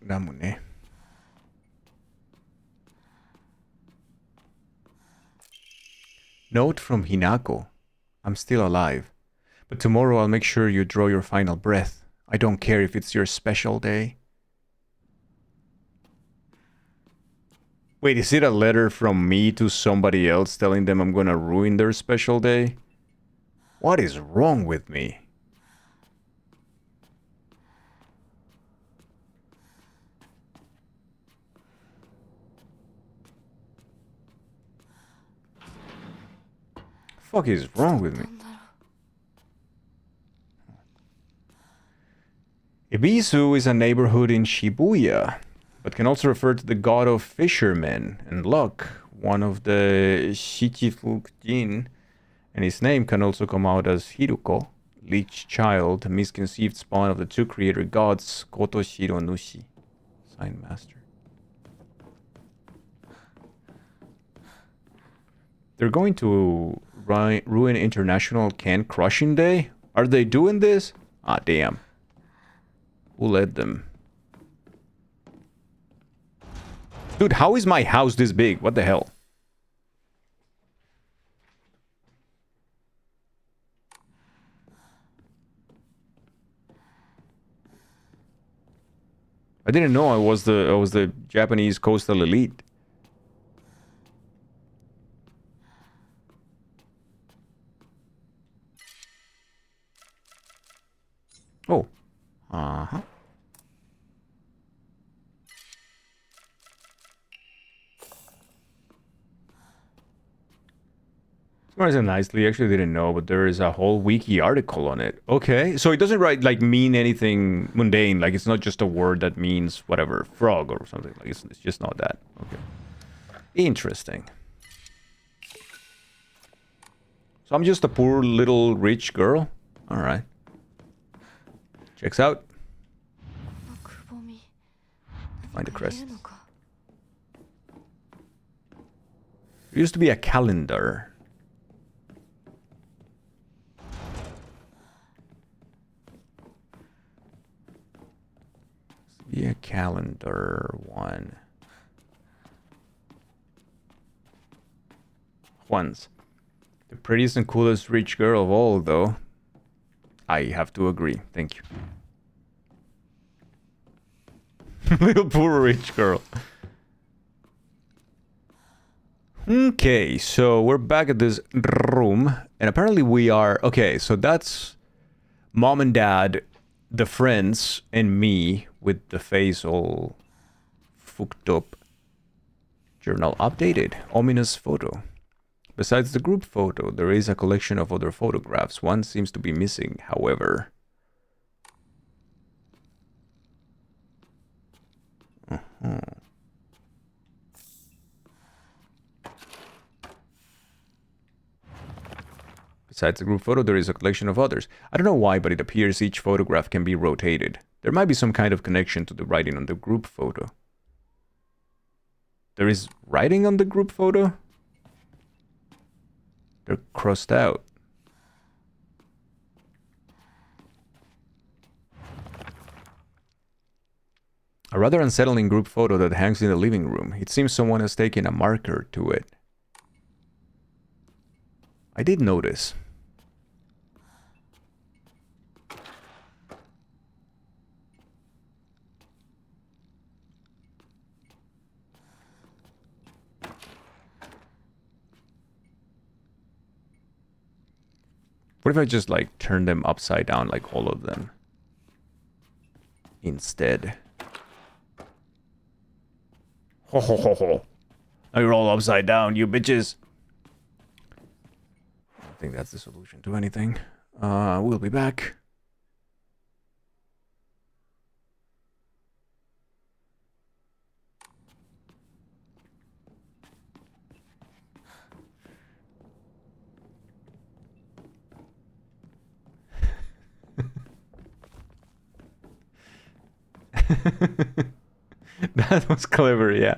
Namune. Note from Hinako. I'm still alive. But tomorrow I'll make sure you draw your final breath. I don't care if it's your special day. Wait, is it a letter from me to somebody else telling them I'm gonna ruin their special day? What is wrong with me? Fuck is wrong with me? Ibisu is a neighborhood in Shibuya, but can also refer to the god of fishermen and luck, one of the Shichifukujin, and his name can also come out as Hiruko, leech child, misconceived spawn of the two creator gods, Kotoshiro Nushi, sign master. They're going to ruin International Can Crushing Day? Are they doing this? Ah, damn. Who led them? Dude, how is my house this big? What the hell? I didn't know I was the Japanese coastal elite. Oh. Uh-huh. Summarized it nicely. Actually didn't know, but there is a whole wiki article on it. Okay. So it doesn't write like mean anything mundane. Like it's not just a word that means whatever, frog or something. Like it's just not that. Okay. Interesting. So I'm just a poor little rich girl. All right. Checks out. Find the crest. There used to be a calendar. Yeah, calendar one. Once. The prettiest and coolest rich girl of all, though. I have to agree. Thank you. Little poor rich girl. Okay, so we're back at this room. And apparently we are... Okay, so that's mom and dad, the friends, and me with the face all fucked up. Journal updated. Ominous photo. Besides the group photo, there is a collection of other photographs. One seems to be missing, however. Besides the group photo, there is a collection of others. I don't know why, but it appears each photograph can be rotated. There might be some kind of connection to the writing on the group photo. There is writing on the group photo? They're crossed out. A rather unsettling group photo that hangs in the living room. It seems someone has taken a marker to it. I did notice. What if I just like turn them upside down, like all of them? Instead. Ho ho ho ho. Now you're all upside down, you bitches. I don't think that's the solution to anything. We'll be back. That was clever, yeah.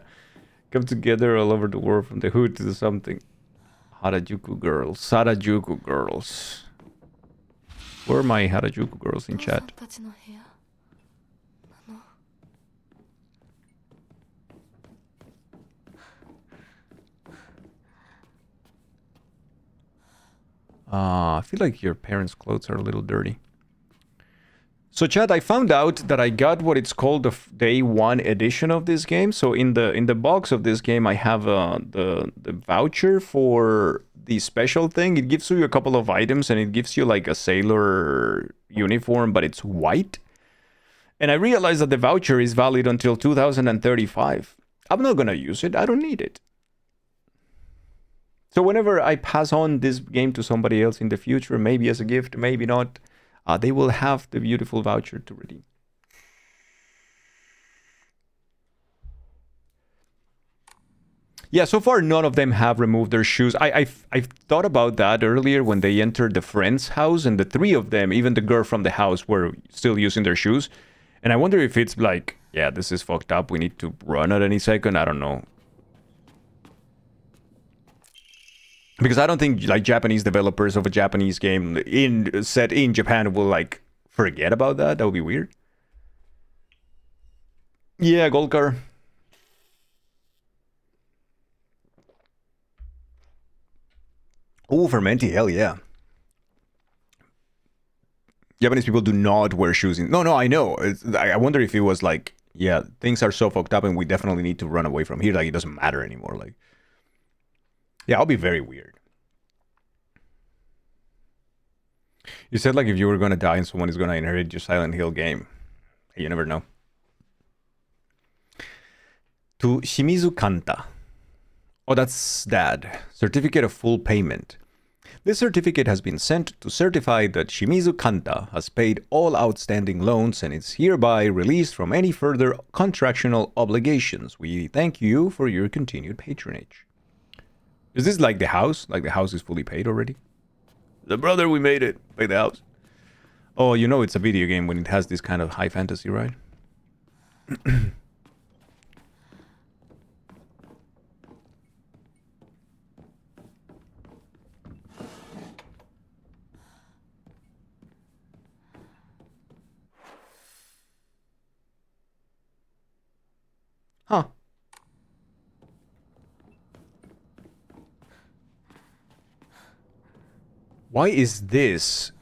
Come together all over the world from the hood to the something. Harajuku girls. Sarajuku girls. Where are my Harajuku girls in chat? I feel like your parents' clothes are a little dirty. So chat, I found out that I got what it's called the day one edition of this game. So in the box of this game, I have the voucher for the special thing. It gives you a couple of items and it gives you like a sailor uniform, but it's white. And I realized that the voucher is valid until 2035. I'm not gonna use it. I don't need it. So whenever I pass on this game to somebody else in the future, maybe as a gift, maybe not, they will have the beautiful voucher to redeem. Yeah, so far none of them have removed their shoes. I thought about that earlier when they entered the friend's house, and the three of them, even the girl from the house, were still using their shoes. And I wonder if it's like, yeah, this is fucked up, we need to run at any second, I don't know. Because I don't think like Japanese developers of a Japanese game set in Japan will like forget about that. That would be weird. Yeah, Golkar. Oh, Fermenti, hell yeah. Japanese people do not wear shoes in... No, I know. I wonder if it was like, yeah, things are so fucked up and we definitely need to run away from here. Like, it doesn't matter anymore. Like, yeah, I'll be very weird. You said like if you were gonna die and someone is gonna inherit your Silent Hill game. You never know. To Shimizu Kanta. Oh, that's Dad. Certificate of full payment. This certificate has been sent to certify that Shimizu Kanta has paid all outstanding loans and is hereby released from any further contractual obligations. We thank you for your continued patronage. Is this like the house? Like the house is fully paid already? The brother, we made it. Pay the house. Oh, you know it's a video game when it has this kind of high fantasy, right? Huh. Why is this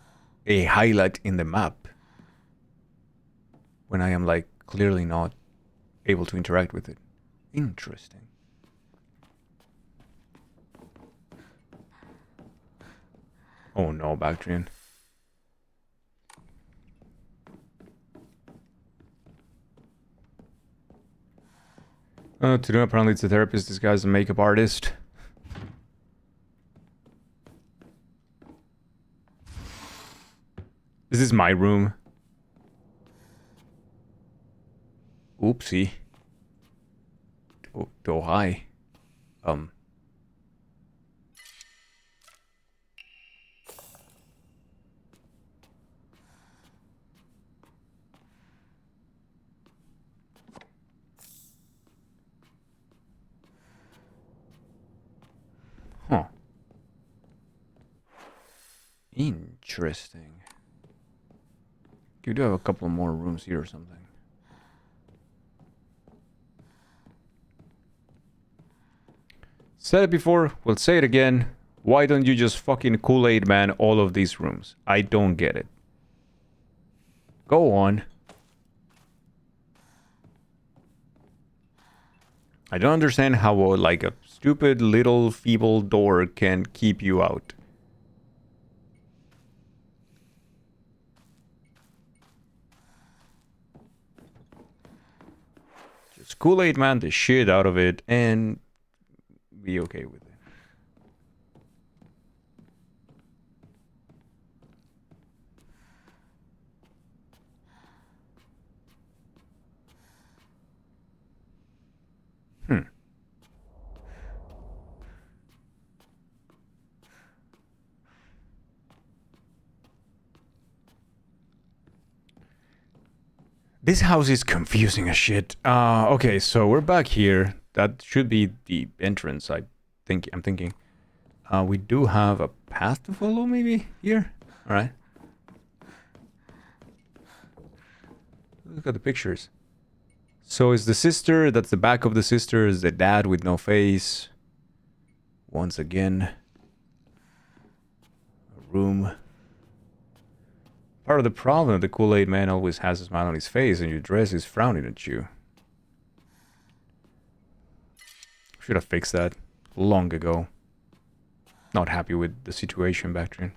a highlight in the map when I am like clearly not able to interact with it? Interesting. Oh no, Bactrian. To do apparently it's a therapist disguised as a makeup artist. This is my room. Oopsie. Oh, hi. Interesting. You do have a couple more rooms here or something. Said it before, we'll say it again. Why don't you just fucking Kool-Aid man all of these rooms? I don't get it. Go on. I don't understand how like a stupid little feeble door can keep you out. Just Kool-Aid man the shit out of it and be okay with it. This house is confusing as shit. Okay, so we're back here. That should be the entrance, I'm thinking. We do have a path to follow, maybe? Here? Alright. Look at the pictures. So is the sister, that's the back of the sister, is the dad with no face. Once again. A room. Part of the problem, the Kool-Aid man always has a smile on his face and your dress is frowning at you. Should have fixed that long ago. Not happy with the situation back then.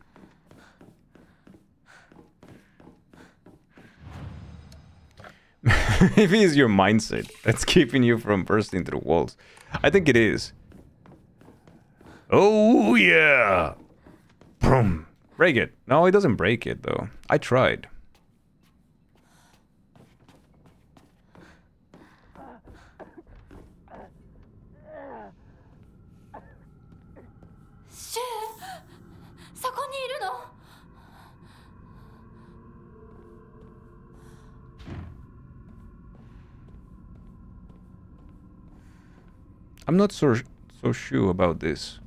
Maybe it's your mindset that's keeping you from bursting through walls. I think it is. Oh yeah! Boom! Break it. No, it doesn't break it though. I tried. Shu, そこにいるの? I'm not so sure about this.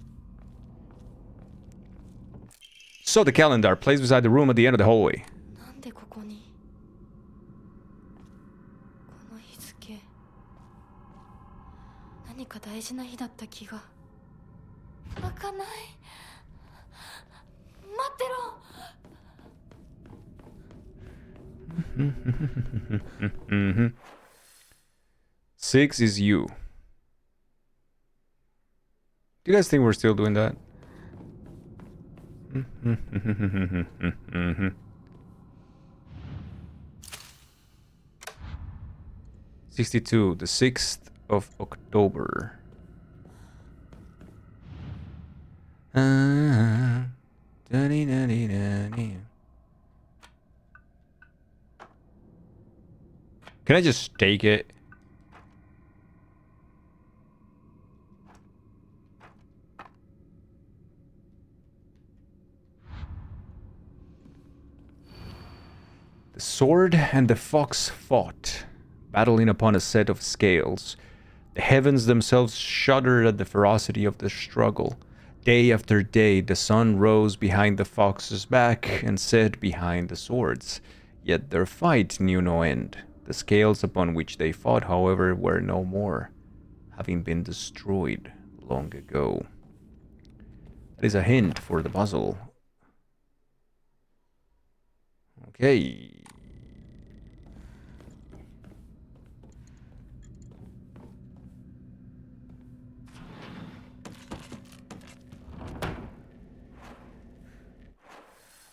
So the calendar placed beside the room at the end of the hallway. なんでここに? この日付。何か大事な日だった気が。開かない。待ってろ。Six is you. Do you guys think we're still doing that? 62, the 6th of October. Can I just take it? The sword and the fox fought, battling upon a set of scales. The heavens themselves shuddered at the ferocity of the struggle. Day after day, the sun rose behind the fox's back and set behind the swords. Yet their fight knew no end. The scales upon which they fought, however, were no more, having been destroyed long ago. That is a hint for the puzzle. Okay.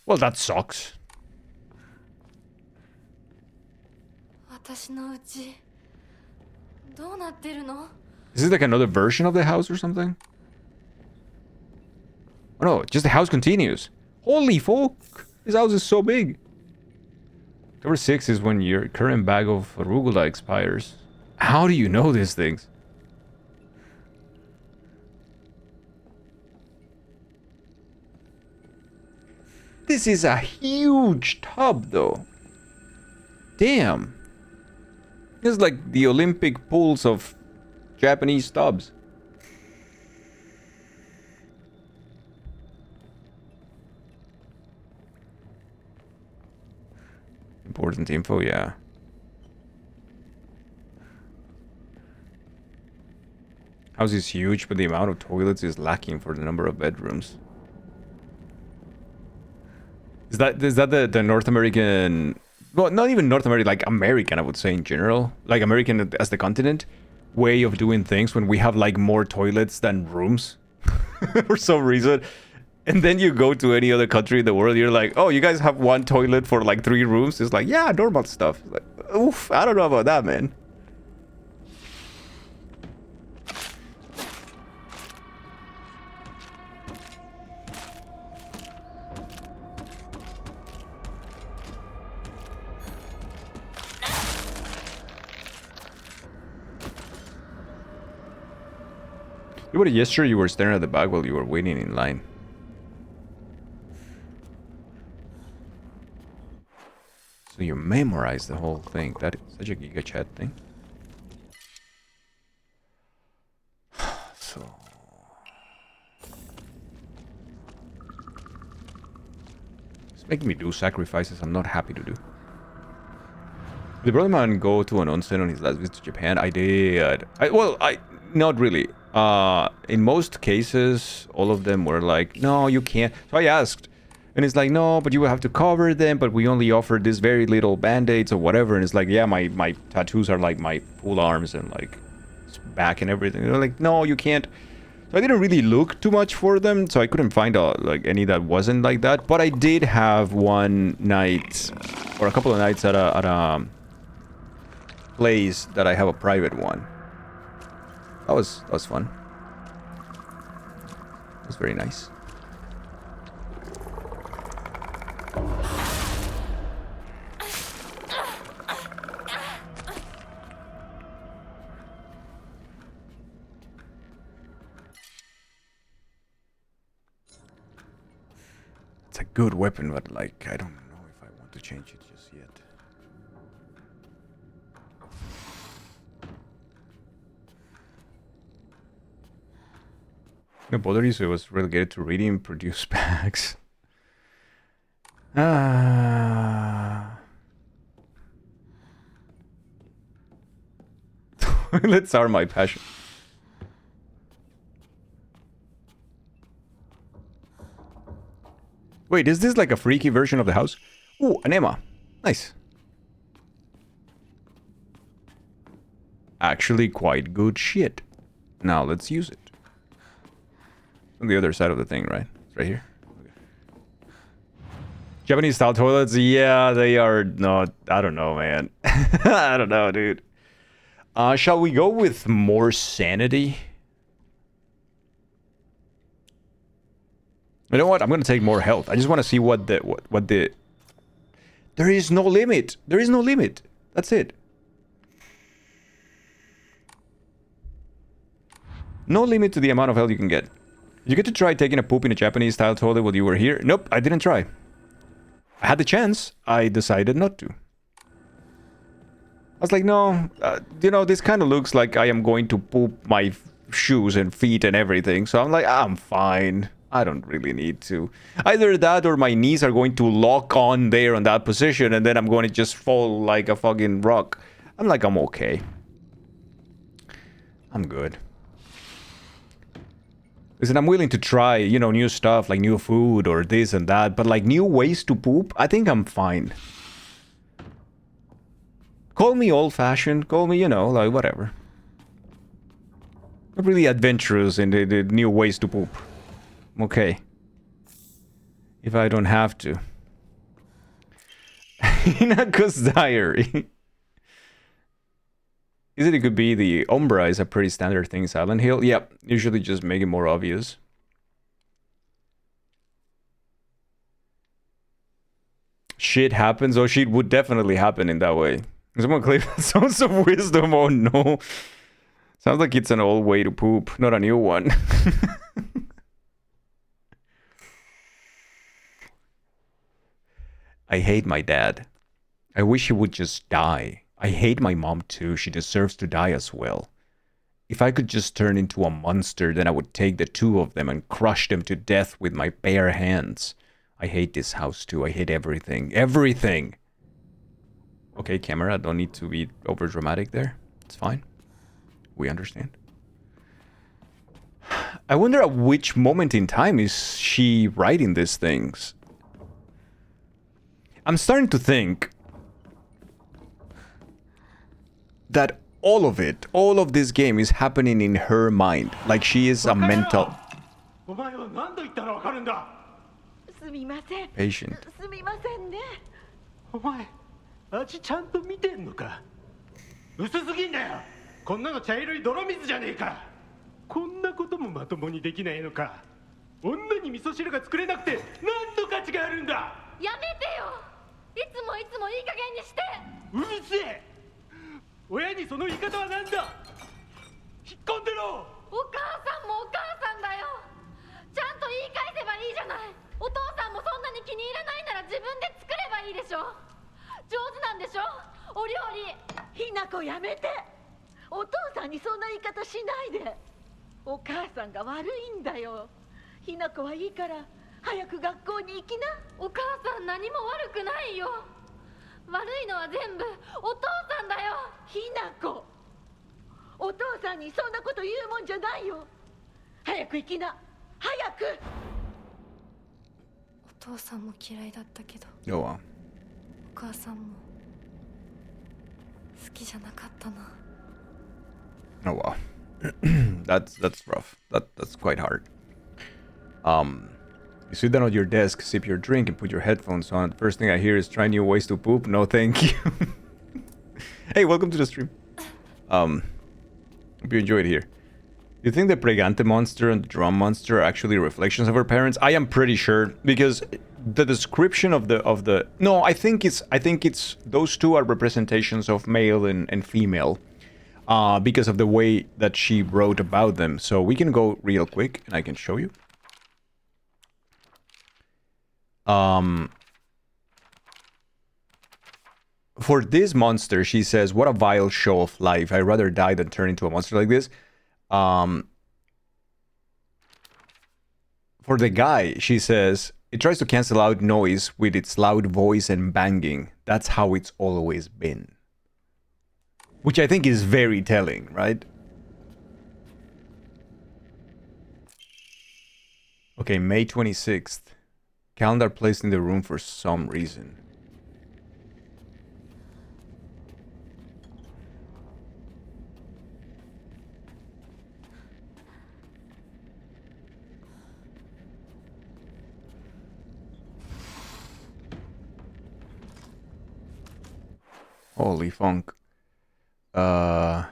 Well, that sucks. 私の家どうなってるの? Is this like another version of the house or something? Oh no, just the house continues. Holy fuck! This house is so big. Number 6 is when your current bag of arugula expires. How do you know these things? This is a huge tub though. Damn. It's like the Olympic pools of Japanese tubs. important info, yeah. House is huge, but the amount of toilets is lacking for the number of bedrooms. Is that the North American, well, not even North American, like American, I would say in general, like American as the continent, way of doing things when we have like more toilets than rooms for some reason. And then you go to any other country in the world, you're like, oh, you guys have one toilet for like 3 rooms? It's like, yeah, normal stuff. Like, oof, I don't know about that, man. You would have yesterday you were staring at the bag while you were waiting in line. So you memorized the whole thing. That is such a Giga Chat thing. So it's making me do sacrifices I'm not happy to do. Did Brotherman go to an onsen on his last visit to Japan? I did. Not really. In most cases, all of them were like, no, you can't. So I asked, and it's like, no, but you will have to cover them, but we only offer this very little band-aids or whatever. And it's like, yeah, my tattoos are like my full arms and like back and everything. They're like, no, you can't. So I didn't really look too much for them, so I couldn't find like any that wasn't like that. But I did have one night, or a couple of nights at a place that I have a private one. That was fun. It was very nice. It's a good weapon, but like I don't know if I want to change it just yet. No bother you, so it was relegated to reading produce packs. Toilets are my passion. Wait, is this like a freaky version of the house? Ooh, an Emma. Nice. Actually quite good shit. Now let's use it. On the other side of the thing, right? It's right here. Okay. Japanese style toilets, yeah, they are not. I don't know, man. I don't know, dude. Shall we go with more sanity? You know what? I'm gonna take more health. I just want to see what the. There is no limit. There is no limit. That's it. No limit to the amount of health you can get. Did you get to try taking a poop in a Japanese style toilet while you were here? Nope, I didn't try. I had the chance. I decided not to. I was like, no, you know, this kind of looks like I am going to poop my shoes and feet and everything. So I'm like, I'm fine. I don't really need to. Either that or my knees are going to lock on there on that position and then I'm going to just fall like a fucking rock. I'm like, I'm okay. I'm good. Listen, I'm willing to try, you know, new stuff like new food or this and that, but like new ways to poop, I think I'm fine. Call me old-fashioned, call me, you know, like whatever. Not really adventurous in the new ways to poop. I'm okay. If I don't have to. Hinako's diary. It could be the Umbra is a pretty standard thing in Silent Hill. Yep, usually just make it more obvious. Shit happens. Oh, shit would definitely happen in that way. Someone claimed Sounds of Wisdom. Oh no. Sounds like it's an old way to poop, not a new one. I hate my dad. I wish he would just die. I hate my mom too. She deserves to die as well. If I could just turn into a monster, then I would take the two of them and crush them to death with my bare hands. I hate this house too. I hate everything. Everything! Okay, camera, don't need to be over dramatic there. It's fine. We understand. I wonder at which moment in time is she writing these things. I'm starting to think that all of it, all of this game is happening in her mind. Like she is a mental お前は何度言ったらわかるんだ。すみません。 patient. すみませんね。お前味ちゃんと見てんのか。薄すぎんだよ。こんなの茶色い泥水じゃねえか。こんなこともまともにできないのか。女に味噌汁が作れなくて何の価値があるんだ。やめてよ。いつもいつもいい加減にして。うるせえ。親にその言い方は何だ。引っ込んでろ。お母さんもお母さんだよ。ちゃんと言い返せばいいじゃない。お父さんもそんなに気に入らないなら自分で作ればいいでしょ。上手なんでしょ、お料理。ひなこやめて。お父さんにそんな言い方しないで。お母さんが悪いんだよ。ひなこはいいから早く学校に行きな。お母さん何も悪くないよ。悪いのは全部お父さんだよ。ひなこ、お父さんにそんなこと言うもんじゃないよ。早く行きな、早く。お父さんも嫌いだったけど、 Oh wow. お母さんも好きじゃなかったな。 Oh wow. That's rough. That's quite hard. You sit down at your desk, sip your drink, and put your headphones on. The first thing I hear is try new ways to poop. No, thank you. Hey, welcome to the stream. Hope you enjoy it here. Do you think the Pregante monster and the drum monster are actually reflections of her parents? I am pretty sure, because the description of the no, I think it's those two are representations of male and female. Because of the way that she wrote about them. So we can go real quick and I can show you. For this monster, she says, what a vile show of life. I'd rather die than turn into a monster like this. For the guy, she says, it tries to cancel out noise with its loud voice and banging. That's how it's always been. Which I think is very telling, right? Okay, May 26th. Calendar placed in the room for some reason. Holy funk. To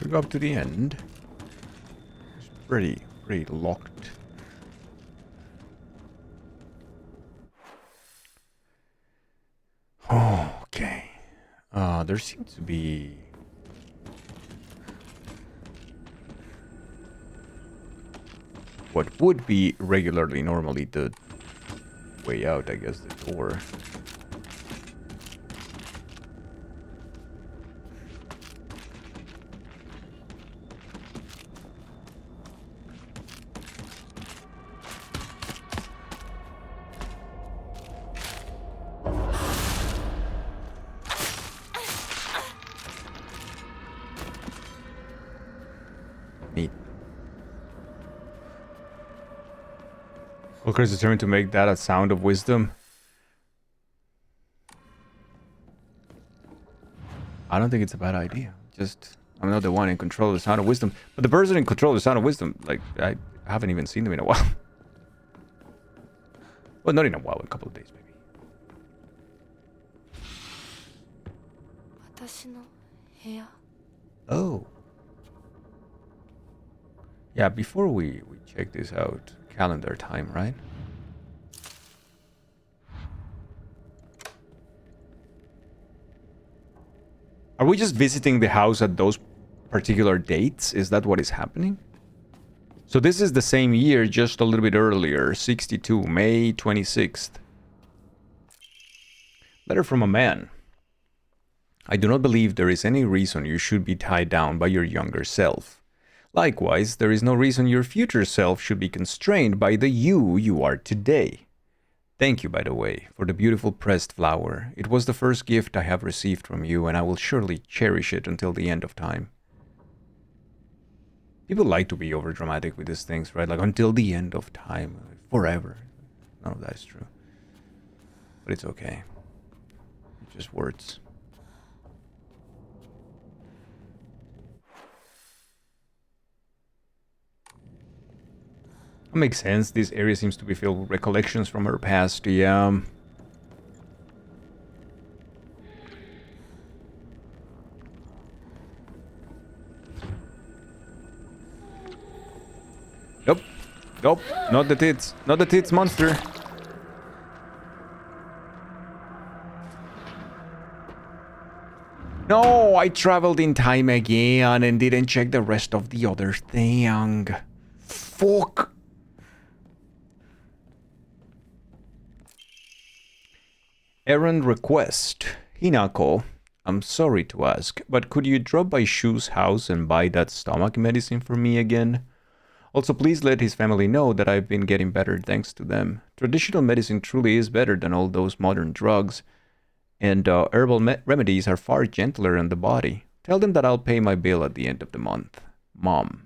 go up to the end. It's pretty locked. Oh, okay. There seems to be what would be regularly normally the way out, I guess, the door. Walker is determined to make that a sound of wisdom. I don't think it's a bad idea. Just, I'm not the one in control of the sound of wisdom. But the person in control of the sound of wisdom, like, I haven't even seen them in a while. Well, not in a while, a couple of days maybe. 私の部屋。 Oh. Yeah, before we check this out, calendar time, right? Are we just visiting the house at those particular dates? Is that what is happening? So this is the same year, just a little bit earlier, 62, May 26th. Letter from a man. I do not believe there is any reason you should be tied down by your younger self. Likewise, there is no reason your future self should be constrained by the you are today. Thank you, by the way, for the beautiful pressed flower. It was the first gift I have received from you, and I will surely cherish it until the end of time. People like to be overdramatic with these things, right? Like, until the end of time. Forever. None of that is true. But it's okay. It's just words. That makes sense. This area seems to be filled with recollections from her past. Yeah. Nope. Nope. Not the tits. Not the tits monster. No, I traveled in time again and didn't check the rest of the other thing. Fuck. Errand request. Hinako, I'm sorry to ask, but could you drop by Shu's house and buy that stomach medicine for me again? Also, please let his family know that I've been getting better thanks to them. Traditional medicine truly is better than all those modern drugs, and herbal remedies are far gentler on the body. Tell them that I'll pay my bill at the end of the month. Mom.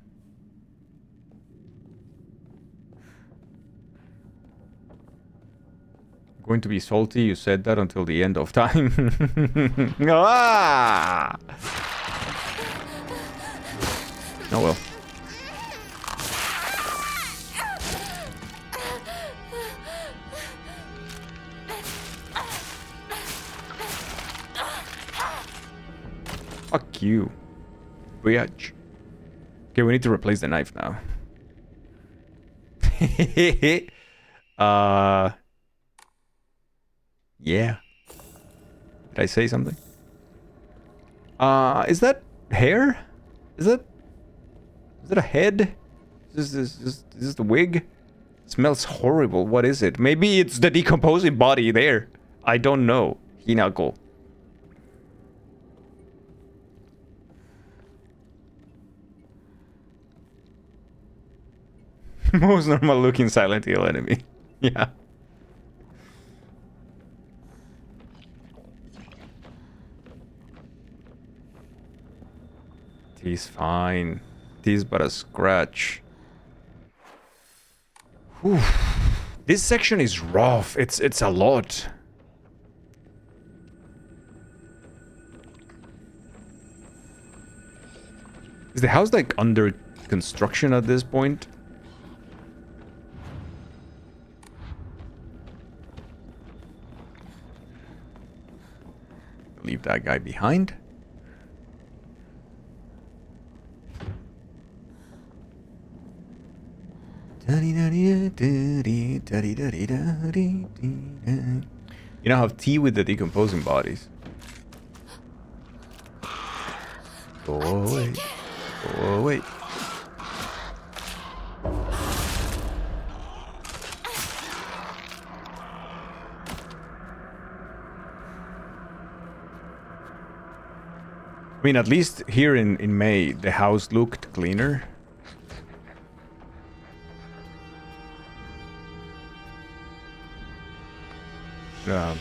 Going to be salty, you said that until the end of time. Ah! Oh well. Fuck you. Bitch. Okay, we need to replace the knife now. Yeah. Did I say something? Is that hair? Is that a head? Is this the wig? It smells horrible. What is it? Maybe it's the decomposing body there. I don't know. Hinako. Most normal looking Silent Hill enemy. Yeah. He's fine. He's but a scratch. Whew. This section is rough. It's a lot. Is the house like under construction at this point? Leave that guy behind. You now have tea with the decomposing bodies. Go away. Go away. I mean, at least here in May, the house looked cleaner.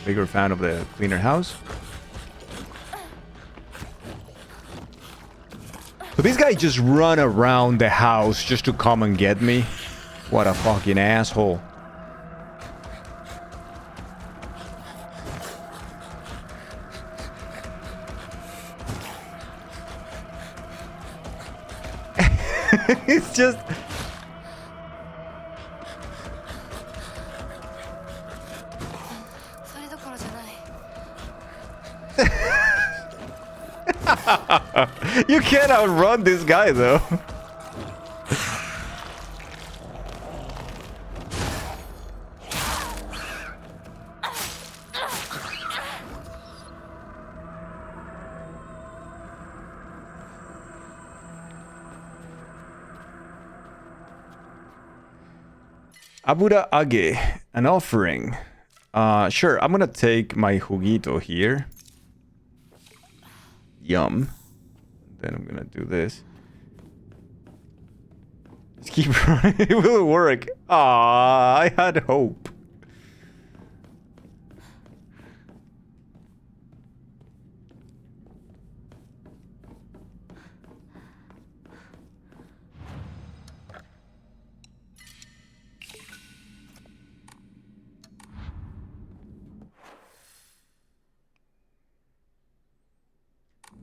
Bigger fan of the cleaner house. So this guy just run around the house just to come and get me. What a fucking asshole. It's just... You can't outrun this guy, though. Abura Age, an offering. Sure, I'm gonna take my juguito here. Yum. Then I'm gonna do this. Just keep running. It will work. Ah, I had hope.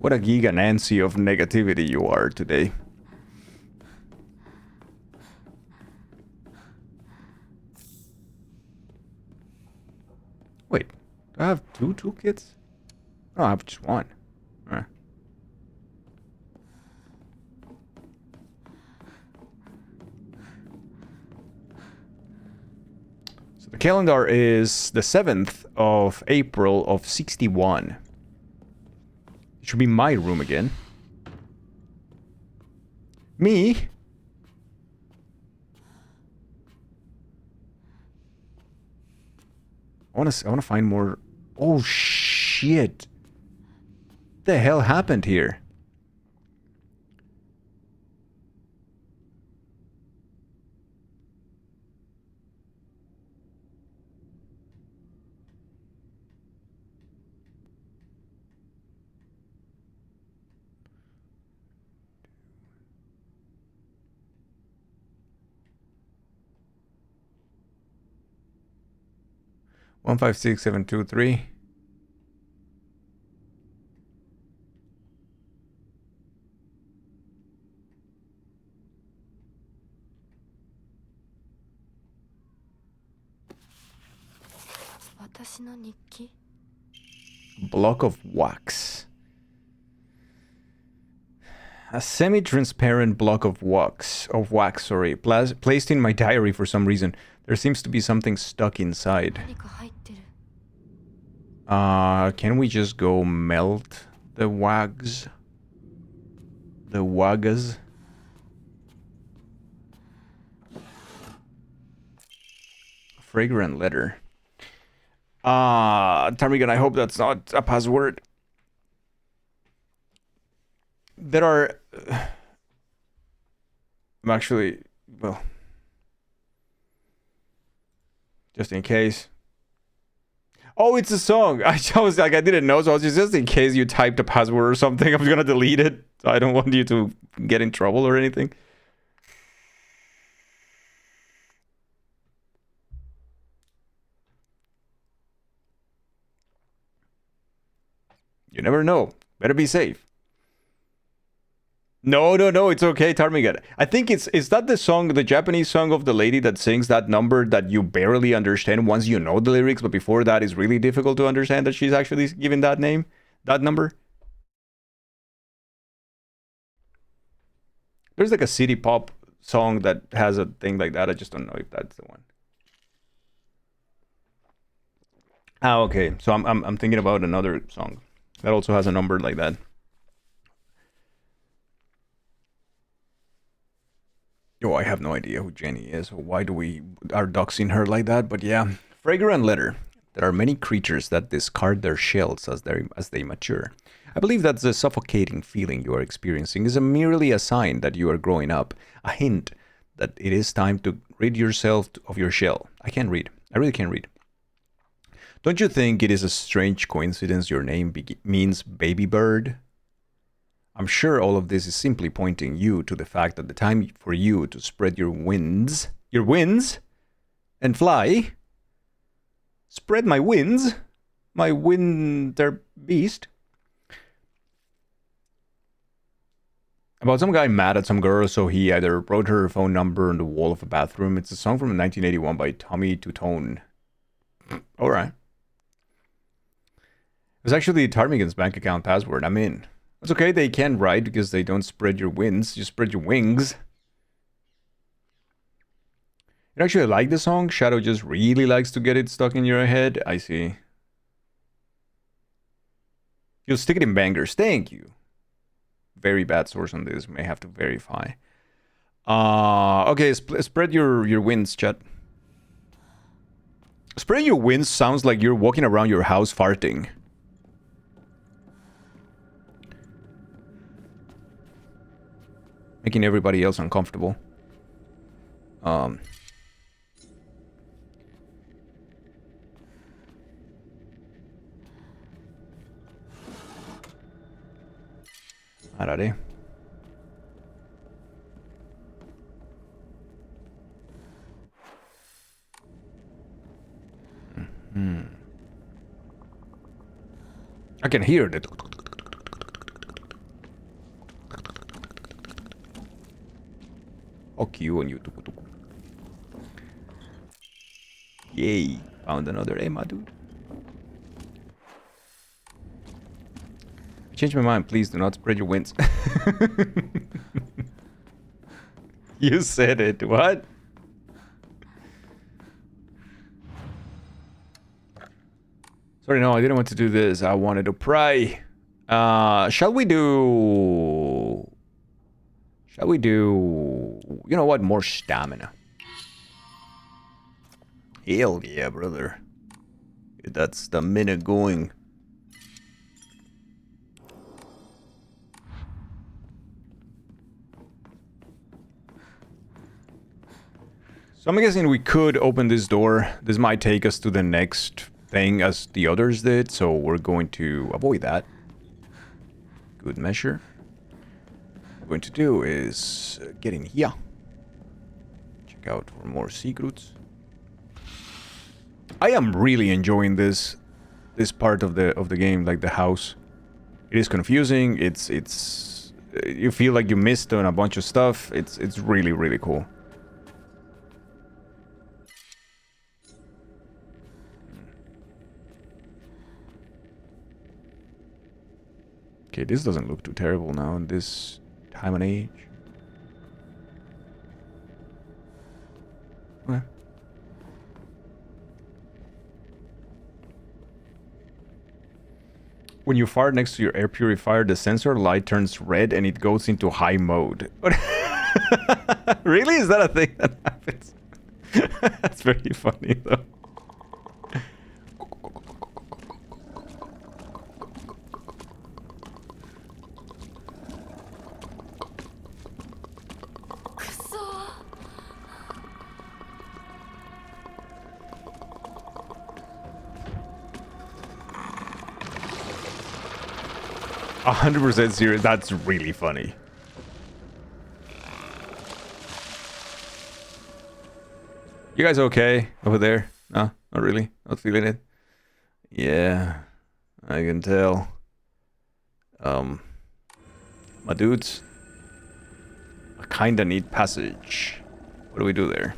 What a Giga Nancy of negativity you are today. Wait, do I have two toolkits? No, I have just one. So the calendar is the 7th of April of 61. It should be my room again. Me? I wanna find more. Oh shit! What the hell happened here? One, 5, 6, 7, 2, 3. Block of wax. A semi-transparent block of wax, sorry, placed in my diary for some reason. There seems to be something stuck inside. Can we just go melt the wags? The wagas? Fragrant letter. Ptarmigan, I hope that's not a password. There are... I'm actually... Well... Just in case. Oh, it's a song! I was like, I didn't know, so I was just in case you typed a password or something, I'm gonna delete it. I don't want you to get in trouble or anything. You never know. Better be safe. No, it's okay, Ptarmigan. I think is that the song, the Japanese song of the lady that sings that number that you barely understand once you know the lyrics, but before that is really difficult to understand that she's actually given that name, that number? There's like a city pop song that has a thing like that. I just don't know if that's the one. Ah, okay. So I'm thinking about another song that also has a number like that. Oh, I have no idea who Jenny is. Why do we are doxing her like that? But yeah, fragrant letter. There are many creatures that discard their shells as they mature. I believe that the suffocating feeling you are experiencing is merely a sign that you are growing up, a hint that it is time to rid yourself of your shell. I can't read. I really can't read. Don't you think it is a strange coincidence your name means baby bird? I'm sure all of this is simply pointing you to the fact that the time for you to spread your wings, and fly. Spread my wings, my winter beast. About some guy mad at some girl, so he either wrote her phone number on the wall of a bathroom. It's a song from 1981 by Tommy Tutone. Alright. It was actually Ptarmigan's bank account password. I'm in. It's okay, they can't write because they don't spread your wings, you spread your wings. You actually like the song? Shadow just really likes to get it stuck in your head? I see. You'll stick it in bangers. Thank you. Very bad source on this. May have to verify. Okay, spread your wings, chat. Spreading your wings sounds like you're walking around your house farting. Making everybody else uncomfortable. Alrighty. I can hear it. Fuck you on YouTube. Yay. Found another Emma, dude. Change my mind, please do not spread your wings. You said it. What? Sorry, no, I didn't want to do this. I wanted to pray. Shall we do... You know what? More stamina. Hell yeah, brother. Get that stamina going. So I'm guessing we could open this door. This might take us to the next thing as the others did, so we're going to avoid that. Good measure. What we're going to do is get in here. Check out for more secrets. I am really enjoying this part of the game, like the house. It is confusing. It's you feel like you missed on a bunch of stuff. It's really, really cool. Okay, this doesn't look too terrible now in this time and age. Okay. When you fart next to your air purifier, the sensor light turns red and it goes into high mode. Really? Is that a thing that happens? That's very funny though. A 100% serious. That's really funny. You guys okay over there? No, not really. Not feeling it. Yeah, I can tell. My dudes, I kinda need passage. What do we do there?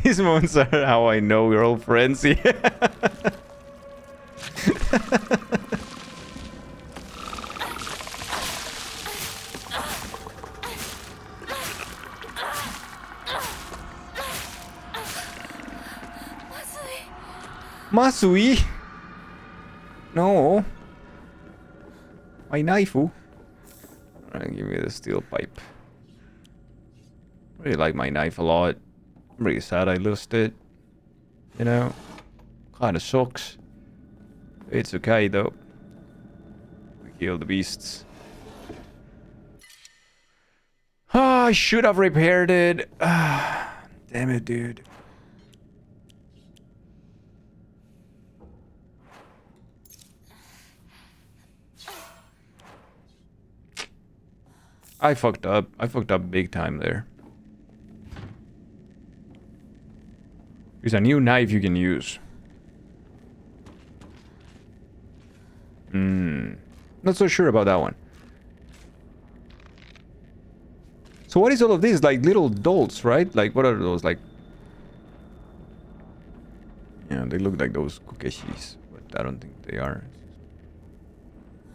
These moments are how I know we're all friends. Yeah. Masui? No. My knife. Alright, give me the steel pipe. Really like my knife a lot. I'm really sad I lost it. You know? Kinda sucks. It's okay though. We kill the beasts. Ah, I should have repaired it. Ah, damn it, dude. I fucked up. I fucked up big time there. There's a new knife you can use. Not so sure about that one. So what is all of this? Like little dolls, right? Like what are those? Like... Yeah, they look like those kukeshis, but I don't think they are.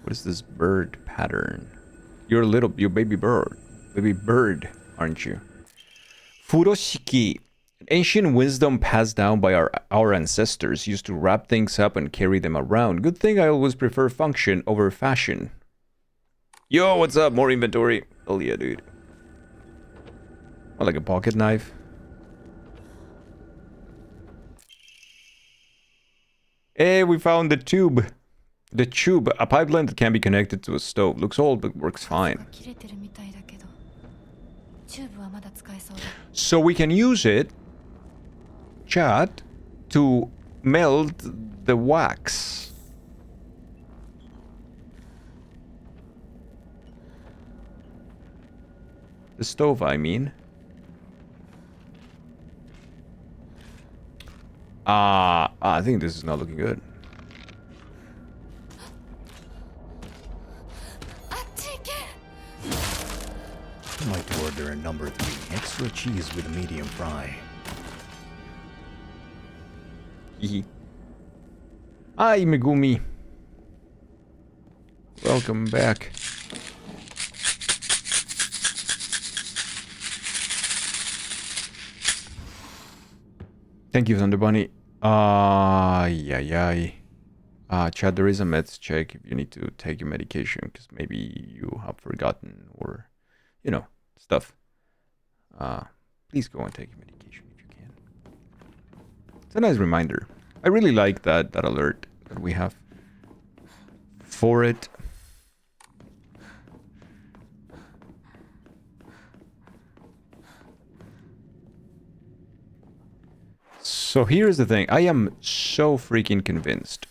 What is this bird pattern? You're baby bird, aren't you? Furoshiki. Ancient wisdom passed down by our ancestors used to wrap things up and carry them around. Good thing I always prefer function over fashion. Yo, what's up? More inventory. Oh yeah, dude. Oh, like a pocket knife. Hey, we found the tube. The tube, a pipeline that can be connected to a stove. Looks old, but works fine. So we can use it, chat, to melt the wax. The stove, I mean. I think this is not looking good. I'd like to order a number 3 extra cheese with a medium fry. Hehe. Hi, Megumi. Welcome back. Thank you, Thunder Bunny. Chad, there is a meds check if you need to take your medication, because maybe you have forgotten or, you know, stuff. Please go and take your medication if you can. It's a nice reminder. I really like that alert that we have for it. So here's the thing. I am so freaking convinced.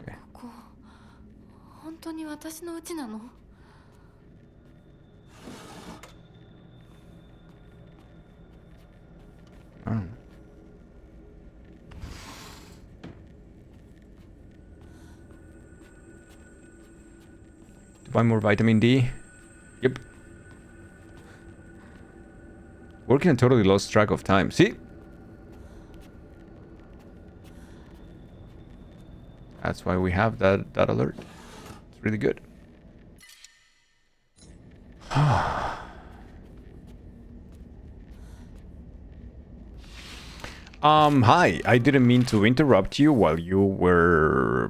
Okay. 本当に私の家なの? I don't know. To buy more vitamin D? Yep. Working and totally lost track of time. See? That's why we have that alert. It's really good. Hi. I didn't mean to interrupt you while you were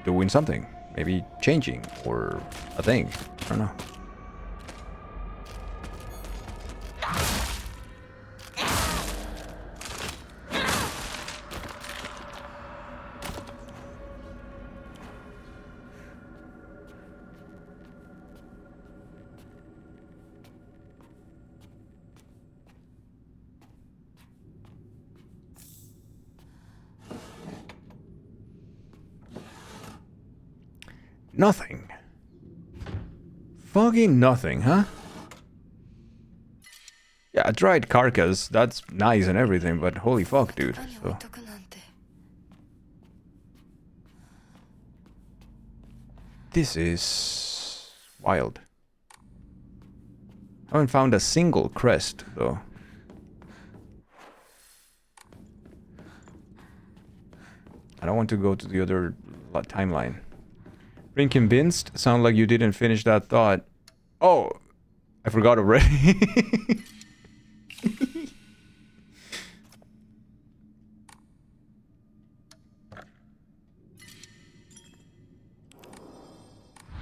doing something. Maybe changing or a thing. I don't know. Nothing. Fucking nothing, huh? Yeah, a dried carcass, that's nice and everything, but holy fuck, dude. So. This is wild. I haven't found a single crest, though. I don't want to go to the other timeline. Being convinced? Sound like you didn't finish that thought. Oh, I forgot already.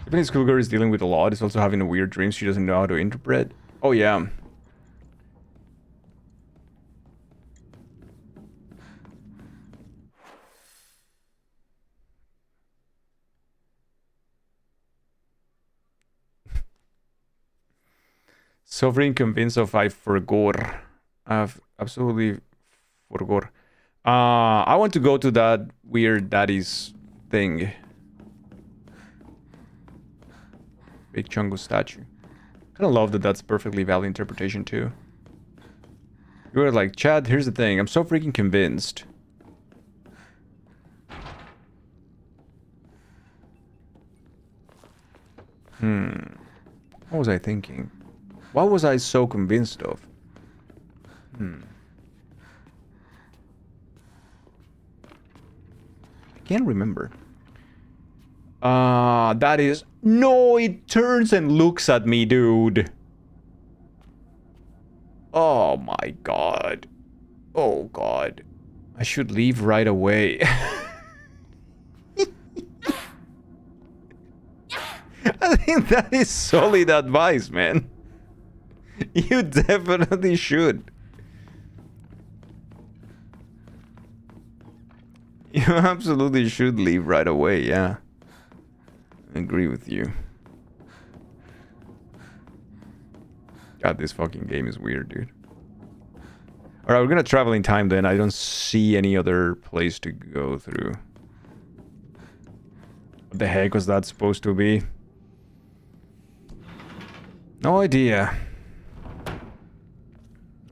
Japanese schoolgirl is dealing with a lot. Is also having a weird dream she doesn't know how to interpret. Oh yeah. Sovereign convinced of I forgot. I've absolutely forgot. I want to go to that weird daddy's thing. Big Chungo statue. Kind of love that that's perfectly valid interpretation too. You were like, Chad, here's the thing. I'm so freaking convinced. What was I thinking? What was I so convinced of? I can't remember. That is... No, it turns and looks at me, dude. Oh my god. Oh god. I should leave right away. I think that is solid advice, man. You definitely should. You absolutely should leave right away, yeah. I agree with you. God, this fucking game is weird, dude. Alright, we're gonna travel in time then. I don't see any other place to go through. What the heck was that supposed to be? No idea.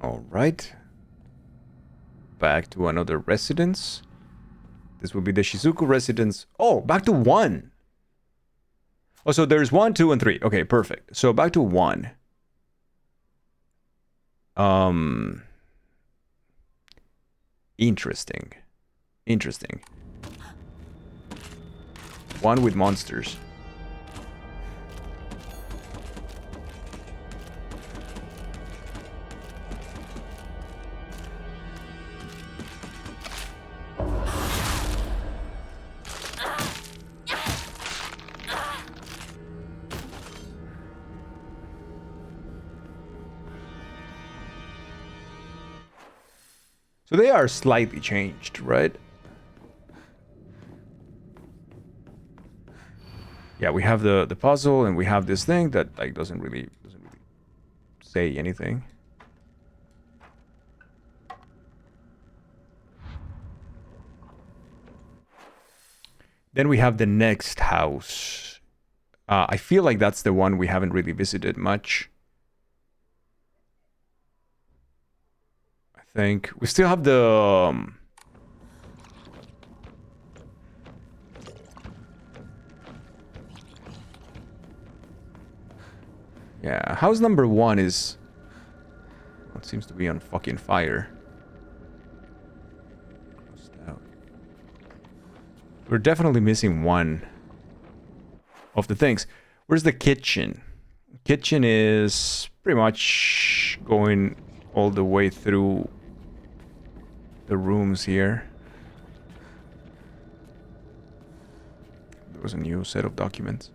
Alright. Back to another residence. This will be the Shizuku residence. Oh, back to 1. Oh, so there's 1, 2, and 3. Okay, perfect. So back to 1. Interesting. Interesting. 1 with monsters. So they are slightly changed, right? Yeah, we have the puzzle and we have this thing that like doesn't really say anything. Then we have the next house. I feel like that's the one we haven't really visited much. Think we still have the yeah, house number 1 is what seems to be on fucking fire. We're definitely missing one of the things. Where's the kitchen? Kitchen is pretty much going all the way through the rooms here. There was a new set of documents.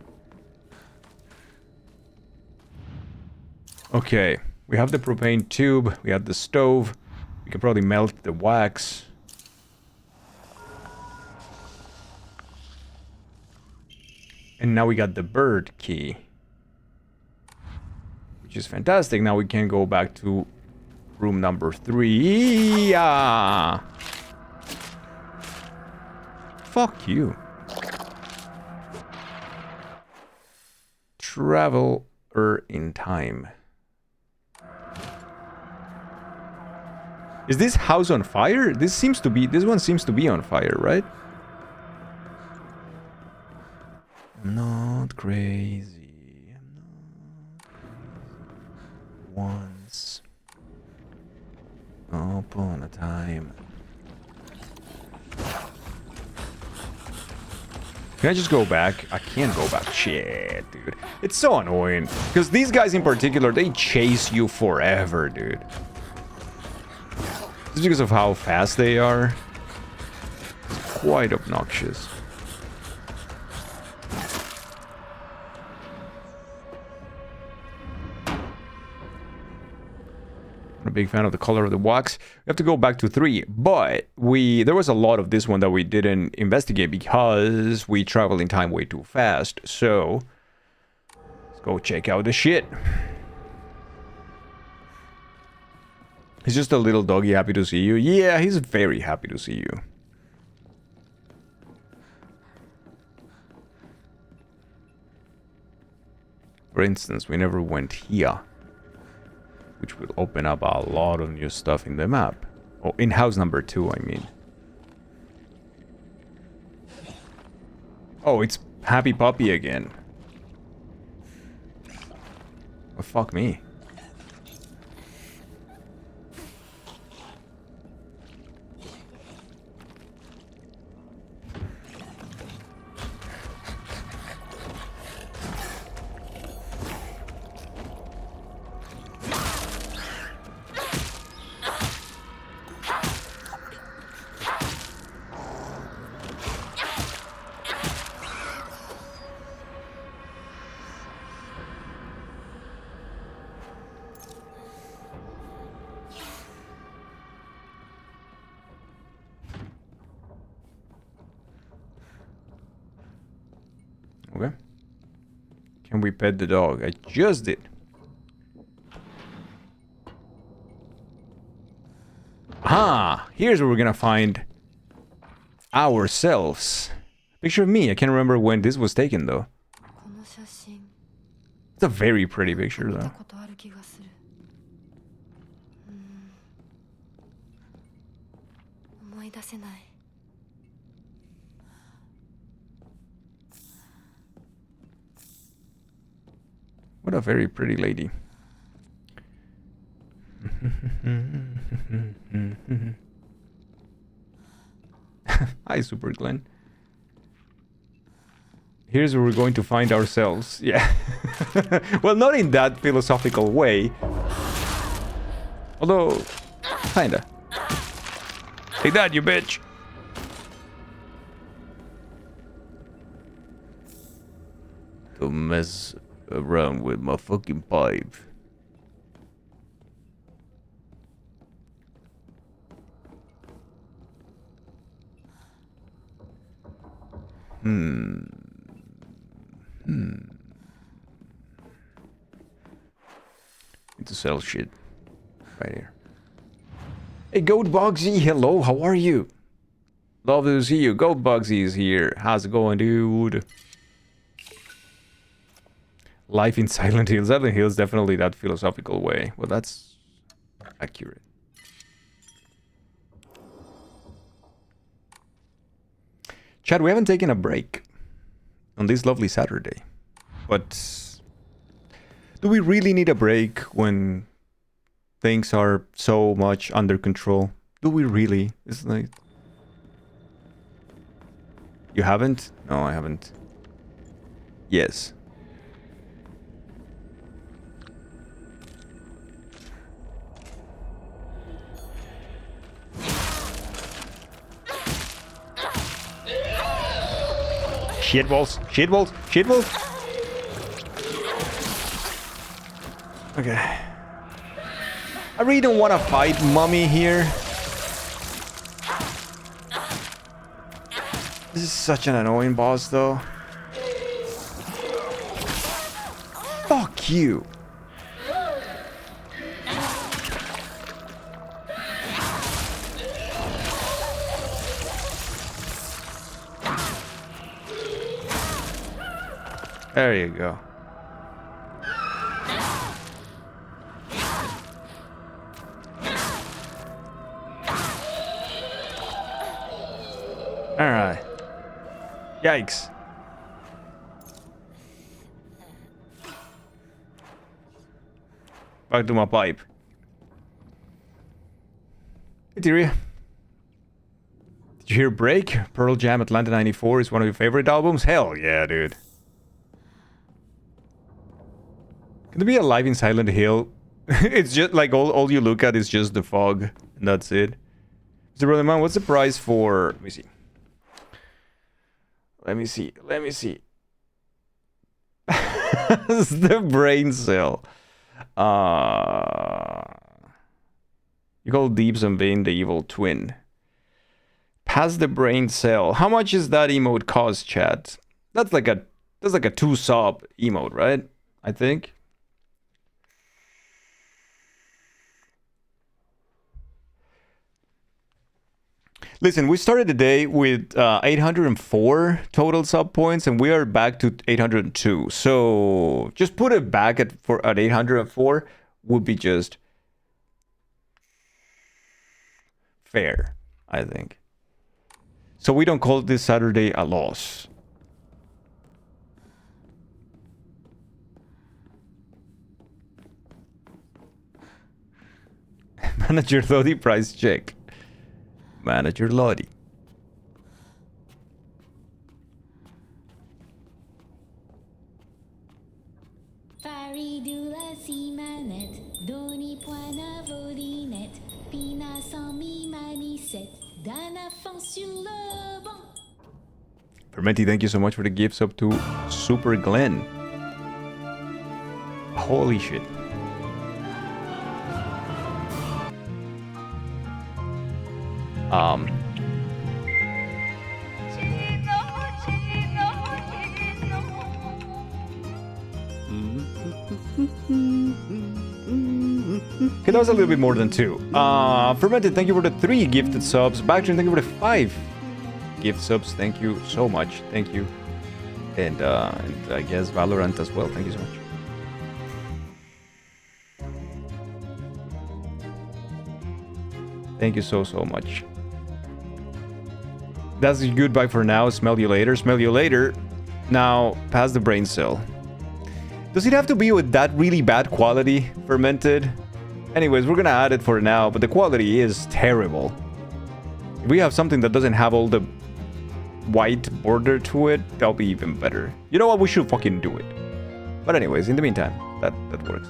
Okay, we have the propane tube, we have the stove, we can probably melt the wax. And now we got the bird key, which is fantastic. Now we can go back to room number 3. Yeah. Fuck you. Traveler in time. Is this house on fire? This one seems to be on fire, right? I'm not crazy. I'm not crazy. Once upon a time. Can I just go back? I can't go back. Shit, dude. It's so annoying. Because these guys in particular, they chase you forever, dude. Just because of how fast they are. It's quite obnoxious. I'm a big fan of the color of the wax. We have to go back to 3, but there was a lot of this one that we didn't investigate because we traveled in time way too fast. So let's go check out the shit. He's just a little doggy happy to see you. Yeah, he's very happy to see you. For instance, we never went here, which will open up a lot of new stuff in the map. Oh, in house number 2, I mean. Oh, it's Happy Puppy again. Oh, fuck me. Okay. Can we pet the dog? I just did. Ah, here's where we're gonna find ourselves. Picture of me. I can't remember when this was taken though. It's a very pretty picture though. い出せない。 What a very pretty lady. Hi, Super Glenn. Here's where we're going to find ourselves. Yeah. Well, not in that philosophical way. Although, kinda. Take that, you bitch! Don't mess around with my fucking pipe. Need to sell shit. Right here. Hey, Goat Bugsy, hello, how are you? Love to see you. Goat Bugsy is here. How's it going, dude? Life in Silent Hill. Silent Hill is definitely that philosophical way. Well, that's accurate. Chad, we haven't taken a break on this lovely Saturday. But do we really need a break when things are so much under control? Do we really? It's like... You haven't? No, I haven't. Yes. Shit balls, shit balls, shit balls. Okay. I really don't want to fight Mummy here. This is such an annoying boss, though. Fuck you. There you go. Alright. Yikes. Back to my pipe. Hey, Tyria. Did you hear Break? Pearl Jam Atlanta 94 is one of your favorite albums? Hell yeah, dude. Can there be a live in Silent Hill? It's just like all you look at is just the fog. And that's it. Mr. Brother Man, what's the price for... Let me see. Let me see. Let me see. It's the brain cell. You call Deeps and Bane the evil twin. Pass the brain cell. How much is that emote cost, chat? That's like a 2-sub emote, right? I think. Listen, we started the day with 804 total sub points, and we are back to 802. So just put it back at 804 would be just fair, I think. So we don't call this Saturday a loss. Manager Lodi price check. Manager Lodi. Fermenti, thank you so much for the gifts up to Super Glenn. Holy shit. Okay, that was a little bit more than 2. Fermented, thank you for the 3 gifted subs. Backtrain, thank you for the 5 gift subs. Thank you so much. Thank you. And I guess Valorant as well. Thank you so much. Thank you so much. That's goodbye for now. Smell you later. Smell you later. Now, pass the brain cell. Does it have to be with that really bad quality fermented? Anyways, we're gonna add it for now, but the quality is terrible. If we have something that doesn't have all the white border to it, that'll be even better. You know what? We should fucking do it. But anyways, in the meantime, that works.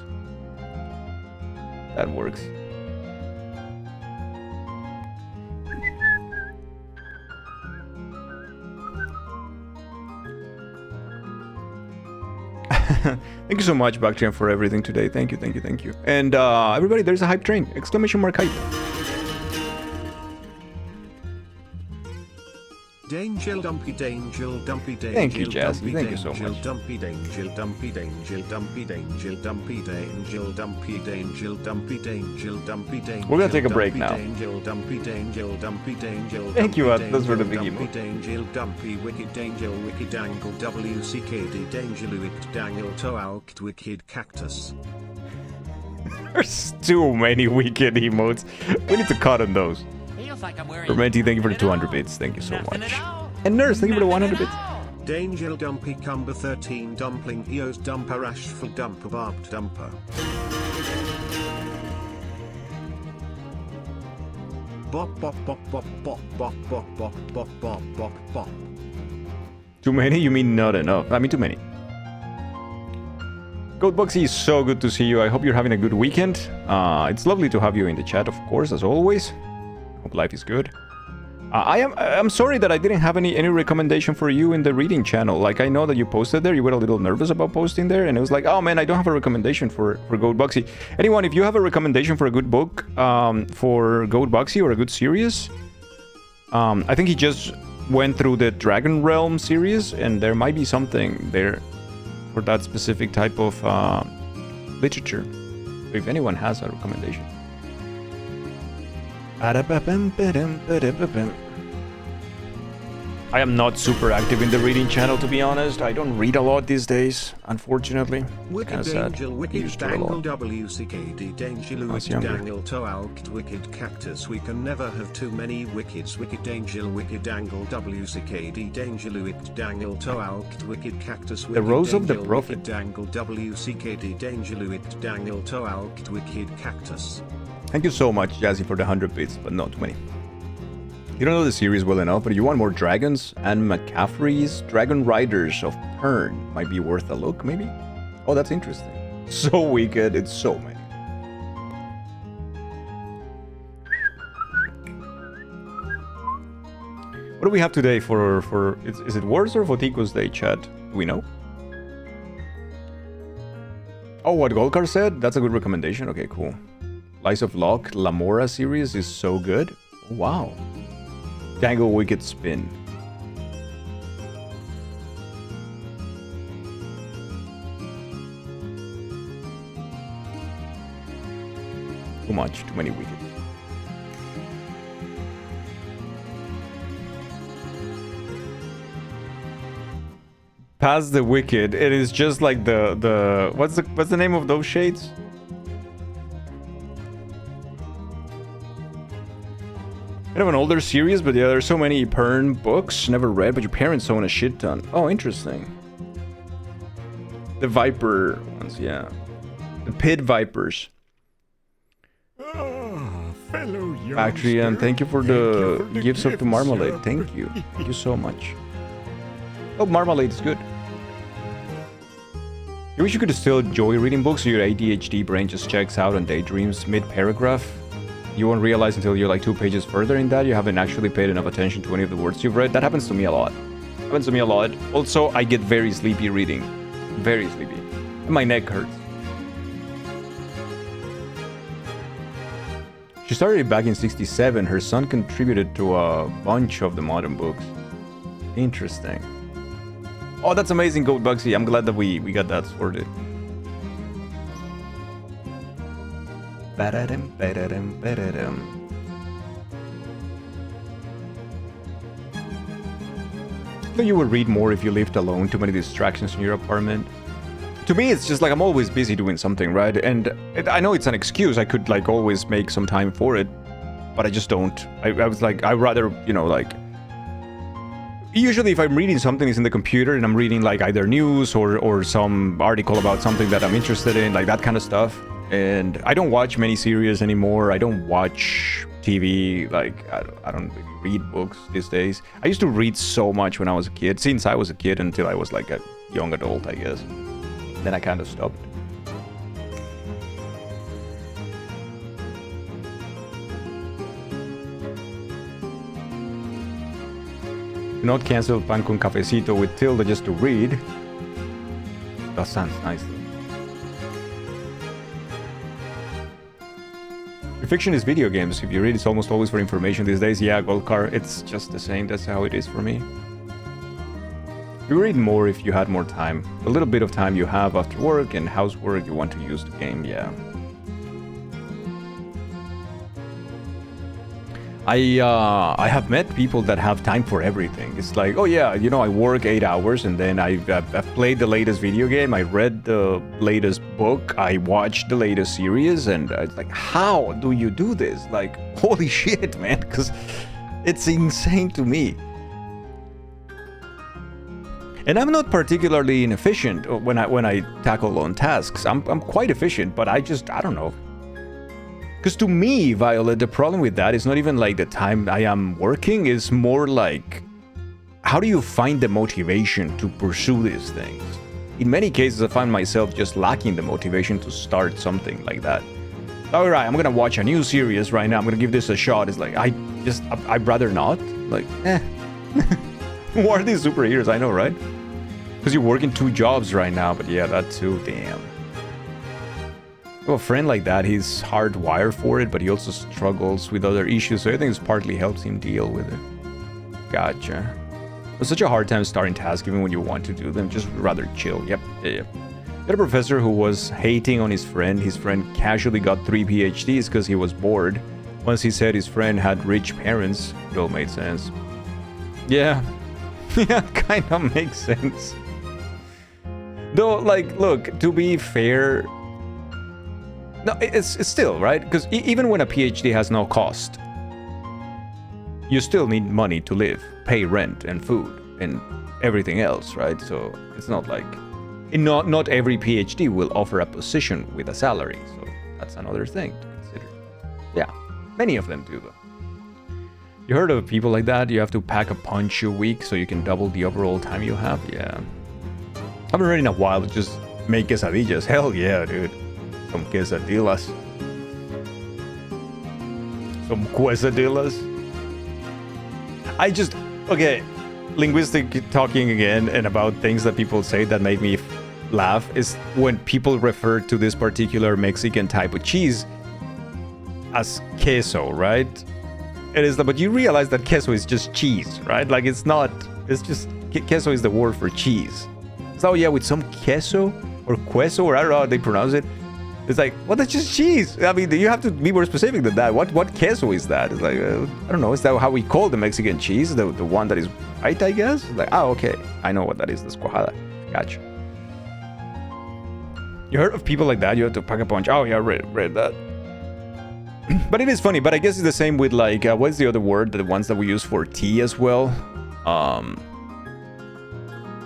That works. Thank you so much, Bactrian, for everything today. Thank you, thank you, thank you. And everybody, there's a hype train! Exclamation mark hype. Dangel dumpy dangel dumpy dangel. Thank you, Jazzy. Thank you so much. Dumpy dangel dumpy dangel dumpy dangel dumpy dangel dumpy dangel dumpy dangel dumpy dangel. We're gonna take a break now. Dangel dumpy dangel dumpy dangel. Thank you, those were the big dumpy emotes. dangel dumpy wicked dangel wicked dangle WCKD dangeluict dangle toalkt wicked cactus. There's too many wicked emotes. We need to cut on those. Fermenti, thank you for the 200 bits. Thank you so much. And Nurse, thank you for the 100 bits. Dangel dumpy cumber 13 dumpling eos dumper ashful dumper barbed dumper. Bop bop bop bop bop bop bop bop bop bop bop bop. Too many? You mean not enough? I mean too many. Goat Bugsy, so good to see you. I hope you're having a good weekend. It's lovely to have you in the chat, of course, as always. Hope life is good. I'm sorry that I didn't have any recommendation for you in the reading channel. Like, I know that you posted there, you were a little nervous about posting there, and it was like, oh man, I don't have a recommendation for Goat Bugsy. Anyone, if you have a recommendation for a good book for Goat Bugsy or a good series, I think he just went through the Dragon Realm series, and there might be something there for that specific type of literature. If anyone has a recommendation. I am not super active in the reading channel, to be honest. I don't read a lot these days, unfortunately. Wicked Angel, Wicked Dangle, WCKD, Dangeluic, Dangle, Toalkt, Wicked Cactus. We can never have too many Wickeds. Wicked Angel, Wicked Dangle, WCKD, Dangeluic, Dangle, Toalkt, Wicked Cactus. The Rose of the Prophet. Wicked Dangle, WCKD, Dangeluic, Dangle, Toalkt, Wicked Cactus. Thank you so much, Jazzy, for the 100 bits, but not too many. You don't know the series well enough, but you want more dragons? And McCaffrey's Dragon Riders of Pern might be worth a look, maybe? Oh, that's interesting. So wicked, it's so many. What do we have today for is it Wars or Fotico's Day, chat? Do we know? Oh, what Golkar said? That's a good recommendation. Okay, cool. Lies of Locke, Lamora series is so good. Oh, wow. Dango Wicked Spin. Too much, too many wicked. Past the wicked, it is just like the what's the name of those shades? Kind of an older series, but yeah, there's so many Pern books, never read, but your parents own a shit ton. Oh, interesting. The Viper ones, yeah. The Pit Vipers. Factory, and thank you for the gifts of the marmalade. Thank you. Thank you so much. Oh, marmalade is good. I wish you could still enjoy reading books so your ADHD brain just checks out and daydreams mid-paragraph. You won't realize until you're like 2 pages further in that you haven't actually paid enough attention to any of the words you've read. That happens to me a lot. Happens to me a lot. Also, I get very sleepy reading. Very sleepy. And my neck hurts. She started it back in 67. Her son contributed to a bunch of the modern books. Interesting. Oh, that's amazing, Goat Bugsy. I'm glad that we got that sorted. Ba-da-dum, ba-da-dum, ba-da-dum. I think you would read more if you lived alone. Too many distractions in your apartment. To me, it's just like I'm always busy doing something, right? And I know it's an excuse. I could like always make some time for it, but I just don't. I was like, I'd rather, you know, like usually if I'm reading something, it's in the computer and I'm reading like either news or some article about something that I'm interested in, like that kind of stuff. And I don't watch many series anymore. I don't watch TV. Like I don't really read books these days. I used to read so much when I was a kid, since I was a kid until I was like a young adult, I guess. Then I kind of stopped. Do not cancel Pan con Cafecito with Tilda just to read. That sounds nice. Your fiction is video games. If you read, it's almost always for information these days. Yeah, Goldcar, it's just the same. That's how it is for me. You read more if you had more time. A little bit of time you have after work and housework you want to use the game, yeah. I have met people that have time for everything. It's like, oh yeah, you know, I work 8 hours and then I've played the latest video game, I read the latest book, I watched the latest series, and it's like, how do you do this? Like, holy shit, man, because it's insane to me. And I'm not particularly inefficient when I tackle on tasks. I'm quite efficient, but I don't know. Because to me, Violet, the problem with that is not even like the time I am working, it's more like, how do you find the motivation to pursue these things? In many cases, I find myself just lacking the motivation to start something like that. Alright, I'm gonna watch a new series right now, I'm gonna give this a shot. It's like, I'd rather not. Like, Who are these superheroes? I know, right? Because you're working 2 jobs right now, but yeah, that too, damn. Well, a friend like that, he's hardwired for it, but he also struggles with other issues, so I think this partly helps him deal with it. Gotcha. It's such a hard time starting tasks even when you want to do them, just rather chill. Yep. You had a professor who was hating on his friend. His friend casually got 3 PhDs because he was bored. Once he said his friend had rich parents, it all made sense. Yeah. Yeah, kind of makes sense. Though, like, look, to be fair... No, it's still, right? Because even when a PhD has no cost, you still need money to live, pay rent and food and everything else, right? So it's not like... Not every PhD will offer a position with a salary, so that's another thing to consider. Yeah, many of them do, though. You heard of people like that? You have to pack a punch a week so you can double the overall time you have? Yeah. I haven't read in a while, but just make quesadillas. Hell yeah, dude. Some quesadillas. Some quesadillas. Okay, linguistic talking again, and about things that people say that make me laugh is when people refer to this particular Mexican type of cheese as queso, right? It is, but you realize that queso is just cheese, right? Like, it's not, it's just, queso is the word for cheese. So yeah, with some queso or queso, or I don't know how they pronounce it. It's like, well, that's just cheese. I mean, you have to be more specific than that. What queso is that? It's like, I don't know. Is that how we call the Mexican cheese? The one that is white, I guess? Like, oh, okay. I know what that is. That's cuajada. Gotcha. You heard of people like that? You have to pack a punch. Oh, yeah, I read that. But it is funny. But I guess it's the same with, like, what's the other word? The ones that we use for tea as well.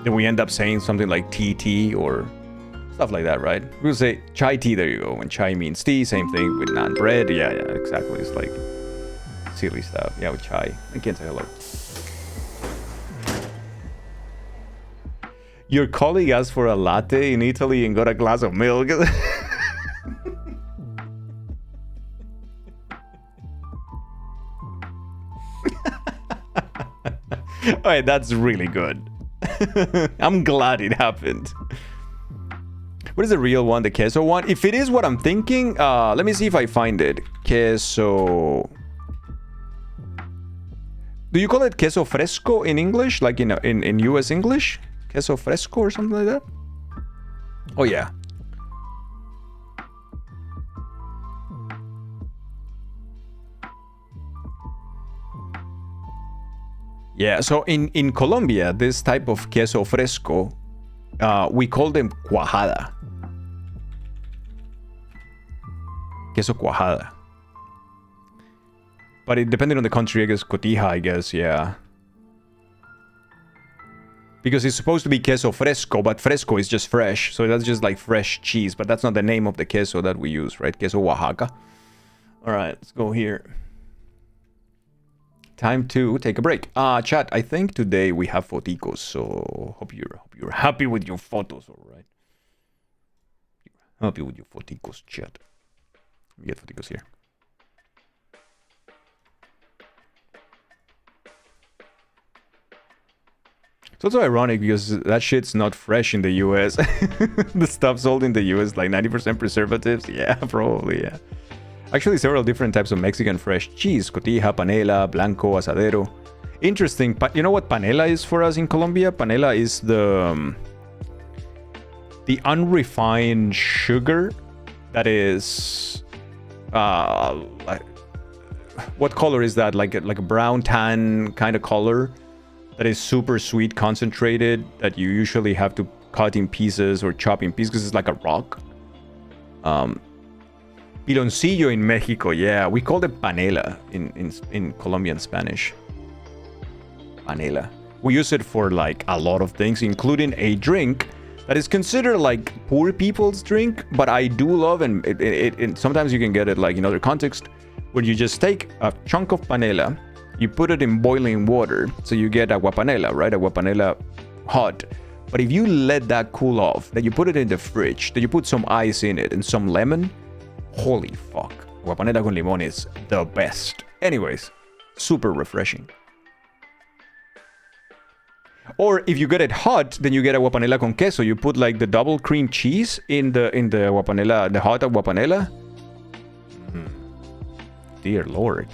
Then we end up saying something like tea or... stuff like that, right? We'll say chai tea, there you go. When chai means tea, same thing with naan bread. Yeah, exactly. It's like silly stuff. Yeah, with chai. I can't say hello. Your colleague asked for a latte in Italy and got a glass of milk. Alright, that's really good. I'm glad it happened. What is the real one? The queso one? If it is what I'm thinking, let me see if I find it. Queso. Do you call it queso fresco in English? Like in US English? Queso fresco or something like that? Oh, yeah. Yeah, so in Colombia, this type of queso fresco, we call them cuajada. Queso cuajada. But it depending on the country, I guess cotija, I guess, yeah. Because it's supposed to be queso fresco, but fresco is just fresh. So that's just like fresh cheese, but that's not the name of the queso that we use, right? Queso Oaxaca. All right, let's go here. Time to take a break. Chat, I think today we have foticos, so hope you're happy with your photos, all right? Happy with your foticos, chat. Let me get foticos here. It's also ironic because that shit's not fresh in the US. The stuff sold in the US, like 90% preservatives. Yeah, probably, yeah. Actually, several different types of Mexican fresh cheese. Cotija, panela, blanco, asadero. Interesting. You know what panela is for us in Colombia? Panela is the unrefined sugar that is... what color is that? Like a brown tan kind of color? That is super sweet, concentrated, that you usually have to cut in pieces or chop in pieces because it's like a rock. Piloncillo in Mexico, yeah. We call it panela in Colombian Spanish. Panela. We use it for like a lot of things, including a drink that is considered like poor people's drink, but I do love, and it sometimes you can get it like in other contexts, where you just take a chunk of panela, you put it in boiling water, so you get agua panela, right? Agua panela hot. But if you let that cool off, then you put it in the fridge, then you put some ice in it and some lemon, holy fuck. Agua panela con limón is the best. Anyways, super refreshing. Or if you get it hot, then you get agua panela con queso. You put like the double cream cheese in the agua panela, the hot agua panela. Dear Lord.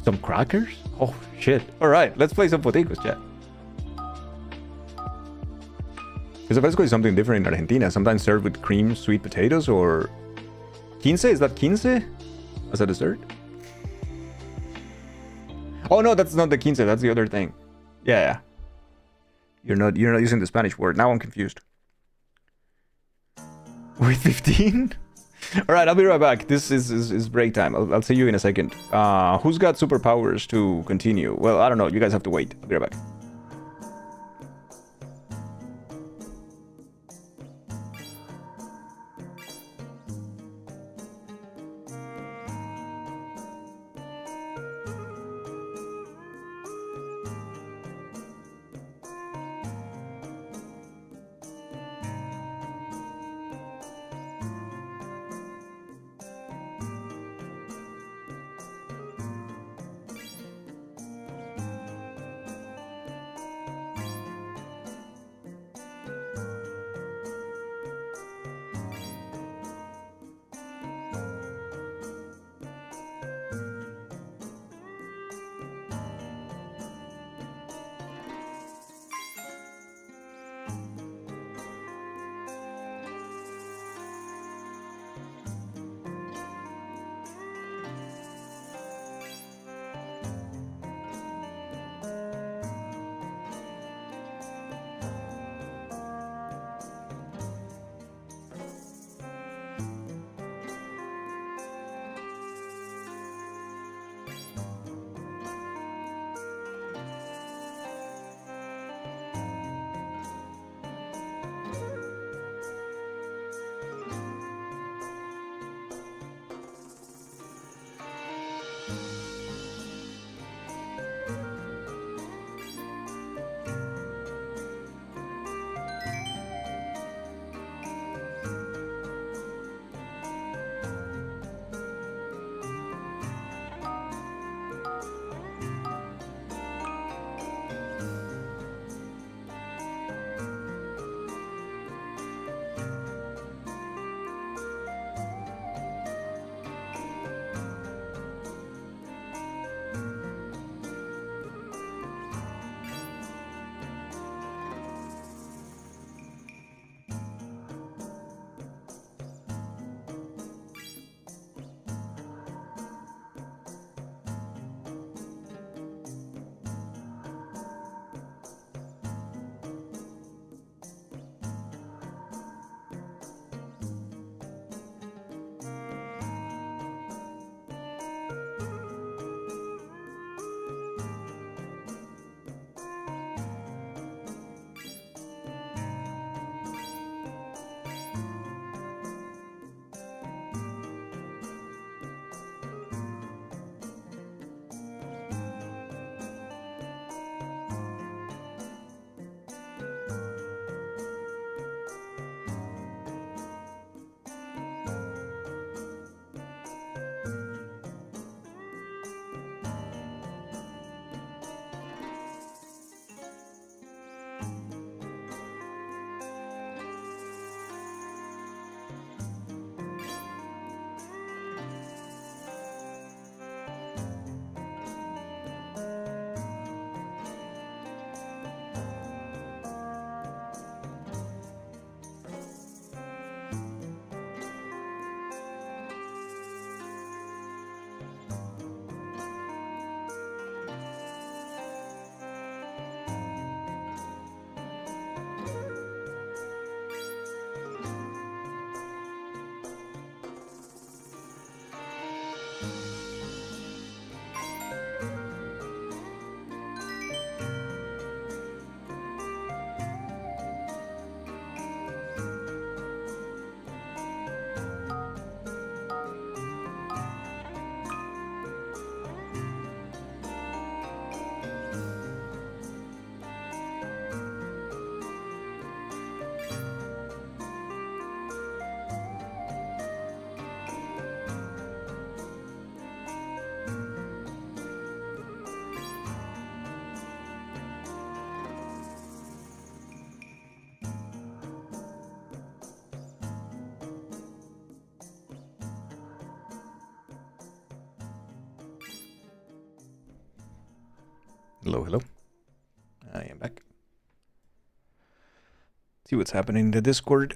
Some crackers? Oh, shit. Alright, let's play some foticos, chat. Queso fresco is something different in Argentina. Sometimes served with cream, sweet potatoes, or... Quince? Is that quince? As a dessert? Oh, no, that's not the quince. That's the other thing. Yeah. You're not using the Spanish word. Now I'm confused. With 15? Alright, I'll be right back. This is break time. I'll see you in a second. Who's got superpowers to continue? Well, I don't know. You guys have to wait. I'll be right back. Hello, hello. I am back. See what's happening in the Discord.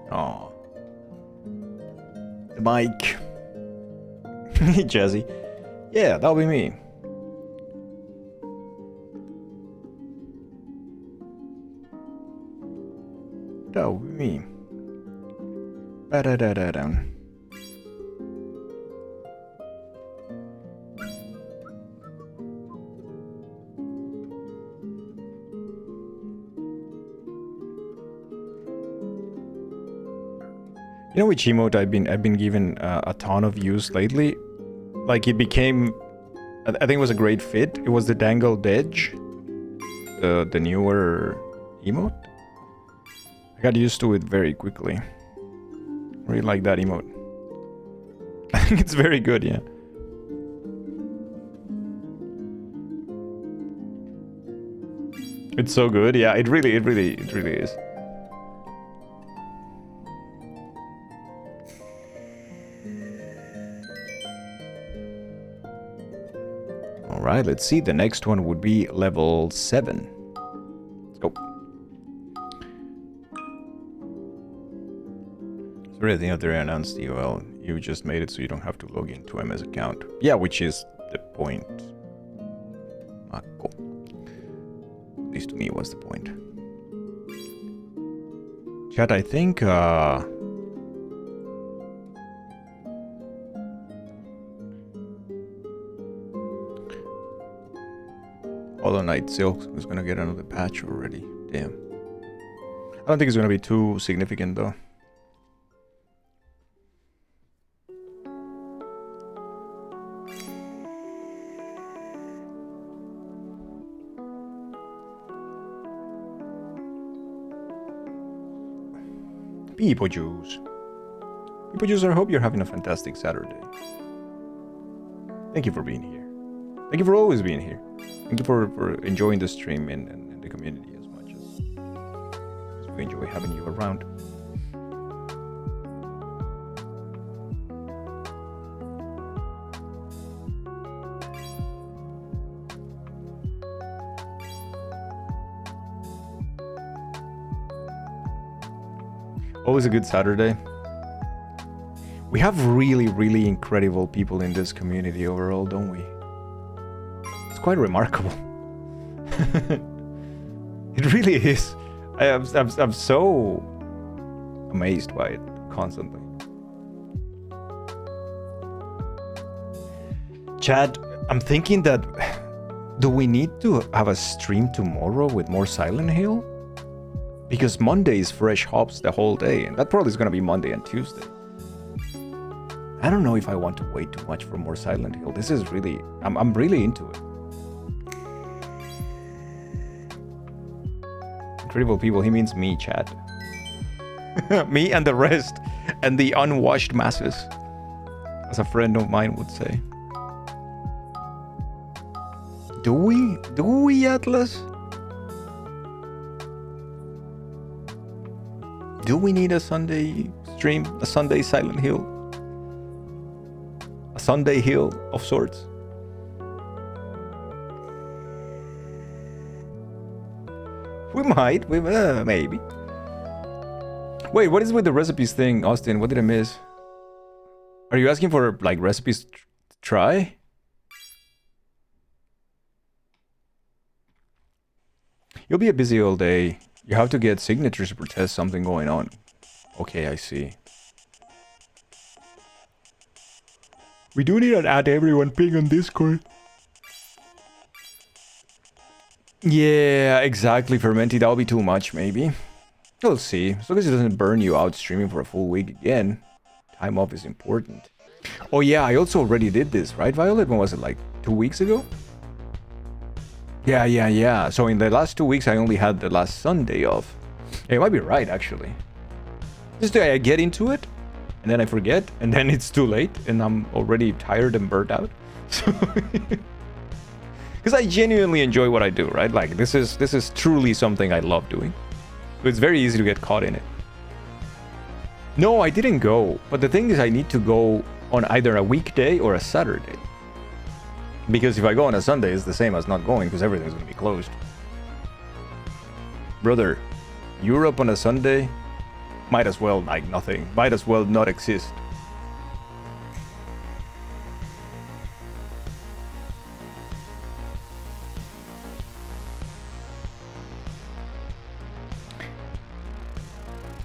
Oh, the mic. Jazzy. Yeah, that'll be me. That'll be me. Ba-da-da-da-da. You know which emote I've been given a ton of use lately? Like it became, I think it was a great fit. It was the Dangled Edge, the newer emote. I got used to it very quickly. Really like that emote. I think it's very good, yeah. It's so good, yeah. It really is. Alright, let's see. The next one would be level 7. Let's go. Sorry, I think after I announced the UL, you just made it so you don't have to log into MS account. Yeah, which is the point. Cool. At least to me, was the point. Chat, I think, Hollow Knight Silk is gonna get another patch already. Damn. I don't think it's gonna be too significant though. People Juice. People Juice, I hope you're having a fantastic Saturday. Thank you for being here. Thank you for always being here. Thank you for enjoying the stream and the community as much as we enjoy having you around. Always a good Saturday. We have really incredible people in this community overall, don't we? It's quite remarkable. It really is. I'm so amazed by it constantly. Chad, I'm thinking that do we need to have a stream tomorrow with more Silent Hill? Because Monday is fresh hops the whole day, and that probably is gonna be Monday and Tuesday. I don't know if I want to wait too much for more Silent Hill. This is really, I'm really into it. Incredible people, he means me, Chad. Me and the rest, and the unwashed masses, as a friend of mine would say. Do we, Atlas? Do we need a Sunday stream? A Sunday Silent Hill? A Sunday Hill of sorts? We might, maybe. Wait, what is with the recipes thing, Austin? What did I miss? Are you asking for, like, recipes to try? You'll be a busy all day. You have to get signatures to protest something going on. Okay, I see. We do need to add everyone ping on Discord. Yeah, exactly, Fermenty. That'll be too much, maybe. We'll see. As long as it doesn't burn you out streaming for a full week again. Time off is important. Oh yeah, I also already did this, right, Violet? When was it, like 2 weeks ago? Yeah. So in the last 2 weeks, I only had the last Sunday off. Yeah, you might be right, actually. Just I get into it, and then I forget, and then it's too late, and I'm already tired and burnt out. So, because because I genuinely enjoy what I do, right? Like this is truly something I love doing. So it's very easy to get caught in it. No, I didn't go, but the thing is I need to go on either a weekday or a Saturday. Because if I go on a Sunday, it's the same as not going because everything's going to be closed. Brother, Europe on a Sunday might as well like nothing. Might as well not exist.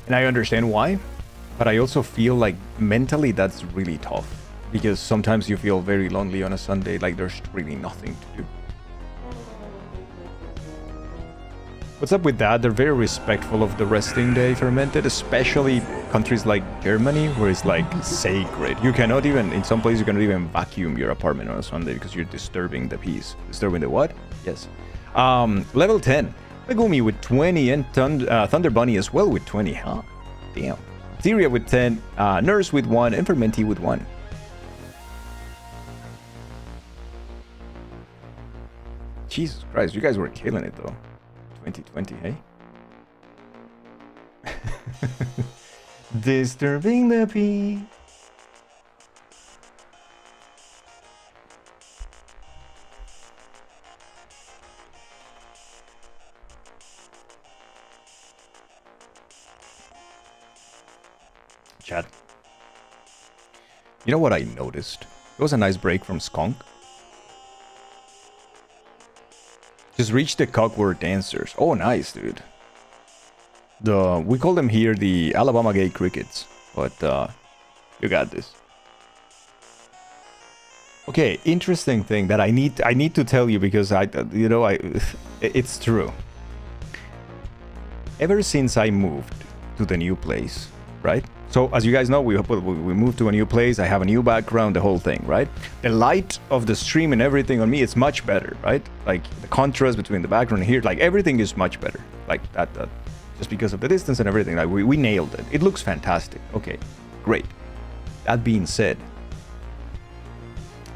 And I understand why, but I also feel like mentally that's really tough. Because sometimes you feel very lonely on a Sunday, like there's really nothing to do. What's up with that? They're very respectful of the resting day, Fermented, especially countries like Germany, where it's like sacred. You cannot even, in some places, you cannot even vacuum your apartment on a Sunday because you're disturbing the peace. Disturbing the what? Yes. Level 10. Megumi with 20 and Thunder Bunny as well with 20. Huh? Damn. Theria with 10, Nurse with 1, and Fermenti with 1. Jesus Christ, you guys were killing it though. 2020, hey? Disturbing the peace. Chat. You know what I noticed? It was a nice break from Skunk. Just reach the Cockwork Dancers. Oh, nice, dude. We call them here the Alabama Gay Crickets, but you got this. Okay, interesting thing that I need to tell you because it's true. Ever since I moved to the new place, right? So as you guys know, we moved to a new place. I have a new background, the whole thing, right? The light of the stream and everything on me, it's much better, right? Like the contrast between the background and here, like everything is much better. Like that just because of the distance and everything. Like we nailed it. It looks fantastic. Okay, great. That being said,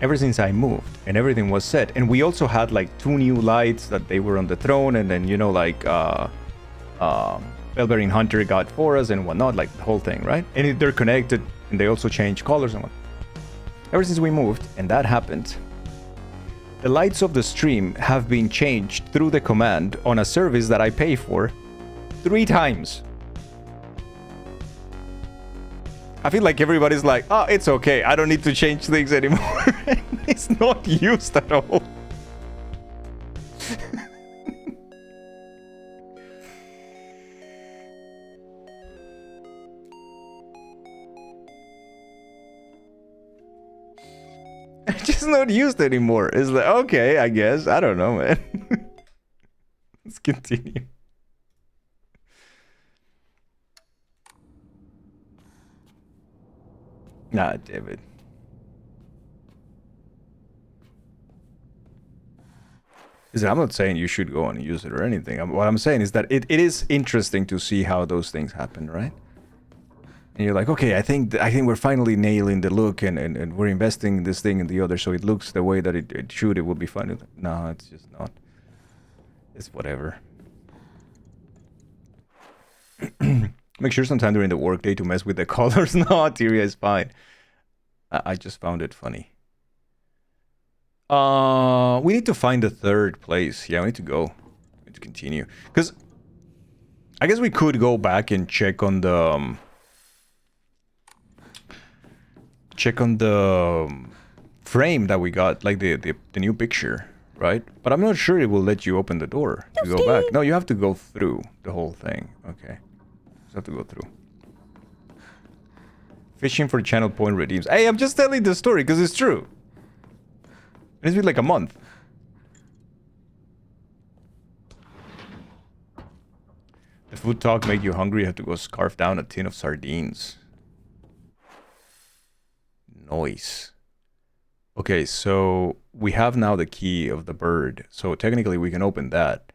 ever since I moved and everything was set, and we also had like 2 new lights that they were on the throne, and then Bellbearing Hunter got for us and whatnot, like the whole thing, right? And they're connected, and they also change colors and whatnot. Ever since we moved, and that happened, the lights of the stream have been changed through the command on a service that I pay for 3 times. I feel like everybody's like, oh, it's okay, I don't need to change things anymore. It's not used at all. It's just not used anymore. It's like, okay, I guess. I don't know, man. Let's continue. Nah, damn it. Listen, I'm not saying you should go and use it or anything. What I'm saying is that it is interesting to see how those things happen, right? And you're like, okay, I think we're finally nailing the look, and we're investing in this thing and the other, so it looks the way that it should. It will be fun. No, it's just not. It's whatever. Make sure sometime during the workday to mess with the colors. No, Tyria is fine. I just found it funny. We need to find the 3rd place. Yeah, we need to go. We need to continue. Because I guess we could go back and check on the... frame that we got, like the new picture, right? But I'm not sure it will let you open the door to go back. No, you have to go through the whole thing. Okay. Just have to go through. Fishing for channel point redeems. Hey, I'm just telling the story because it's true. It's been like a month. The food talk make you hungry, you have to go scarf down a tin of sardines. Noise. Okay, so we have now the key of the bird. So technically we can open that.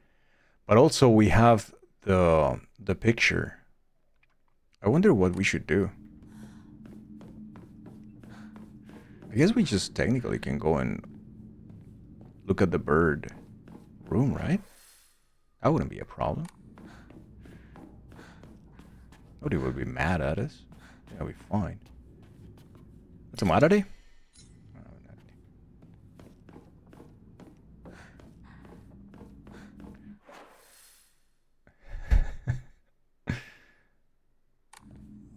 But also we have the picture. I wonder what we should do. I guess we just technically can go and look at the bird room, right? That wouldn't be a problem. Nobody would be mad at us. That'll be fine. What's the matter, day?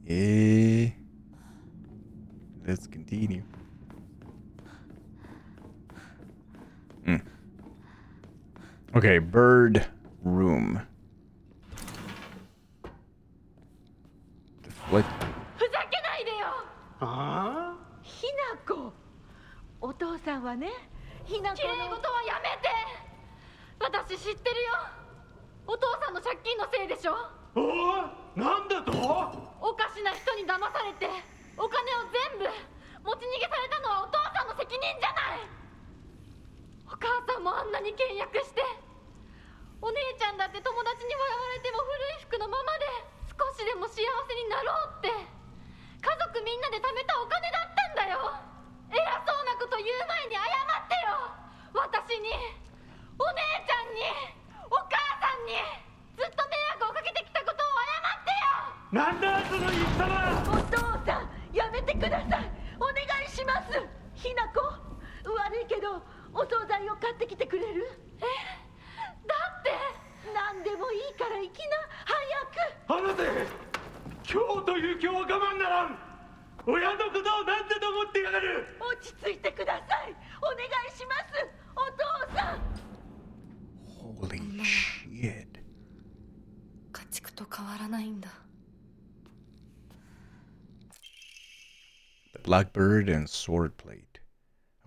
Yeah. Let's continue. Okay, bird room. Deflect. ふざけないでよ。あひなこ。お父さんはね、ひなこの。綺麗事はやめて。私知ってるよ。お父さんの借金のせいでしょ。あ、おお、なんだと？おかしな人に騙されて、お金を全部持ち逃げされたのはお父さんの責任じゃない。お母さんもあんなに倹約して、お姉ちゃんだって友達に笑われても古い服のままで少しでも幸せになろうって家族みんなで貯めたお金だったんだよ。偉そうなこと言う前に謝ってよ。私に、お姉ちゃんに、お母さんにずっと迷惑をかけてきたことを謝ってよ。なんだその言い様。お父さん、やめてください。お願いします。ひなこ、悪いけどお惣菜を買ってきてくれる？だって何でもいいから行きな、早く。離せ。今日という今日は我慢ならん。親のことをなんてと思ってやがる。落ち着いてください。お願いします。お父さん。 Holy shit. 家畜と変わらないんだ。 The black bird and sword plate.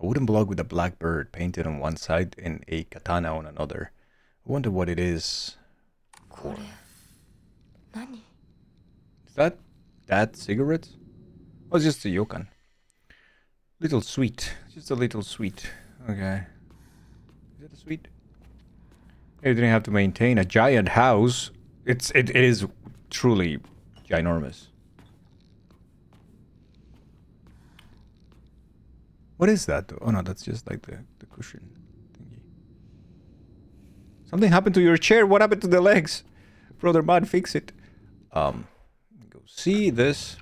A wooden block with a black bird painted on one side and a katana on another. I wonder what it is. これ何？ Is that cigarettes? Oh, it's just a yokan. Little sweet. Just a little sweet. Okay. Is it a sweet? You didn't have to maintain a giant house. It is truly ginormous. What is that though? Oh no, that's just like the cushion thingy. Something happened to your chair. What happened to the legs? Brother Mud, fix it. Go see this.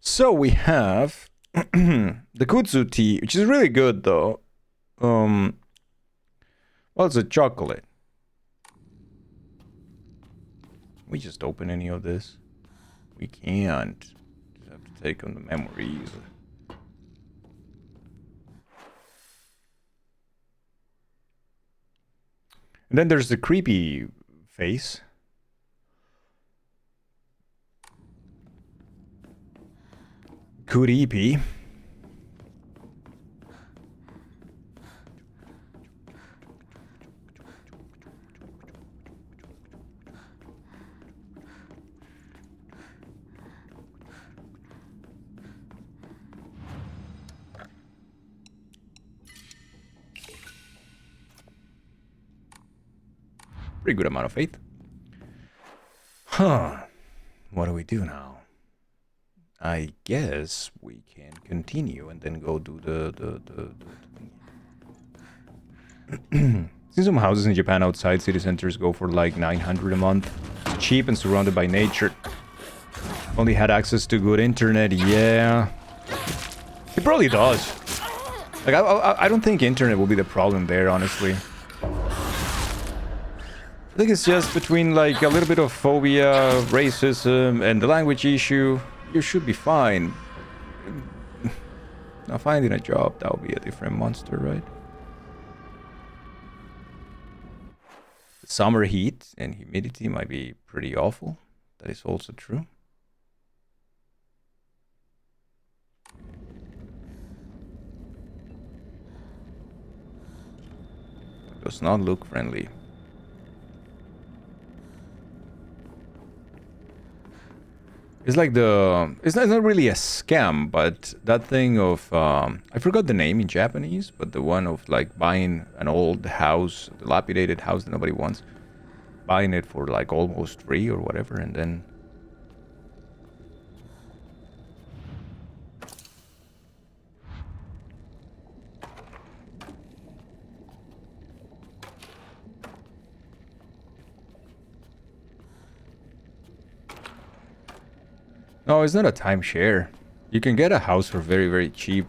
So we have the kudzu tea, which is really good though. Well, it's a chocolate. We just open any of this? We can't. Just have to take on the memories. And then there's the creepy face. Creepy. Pretty good amount of faith. Huh. What do we do now? I guess we can continue and then go do the See, some houses in Japan outside city centers go for like 900 a month. It's cheap and surrounded by nature. Only had access to good internet, yeah. It probably does. Like, I don't think internet will be the problem there, honestly. I think it's just between like a little bit of phobia, racism, and the language issue. You should be fine. Now finding a job, that would be a different monster, right? The summer heat and humidity might be pretty awful. That is also true. It does not look friendly. It's like it's not really a scam, but that thing of, I forgot the name in Japanese, but the one of like buying an old house, a dilapidated house that nobody wants, buying it for like almost free or whatever, and then... No, it's not a timeshare. You can get a house for very, very cheap.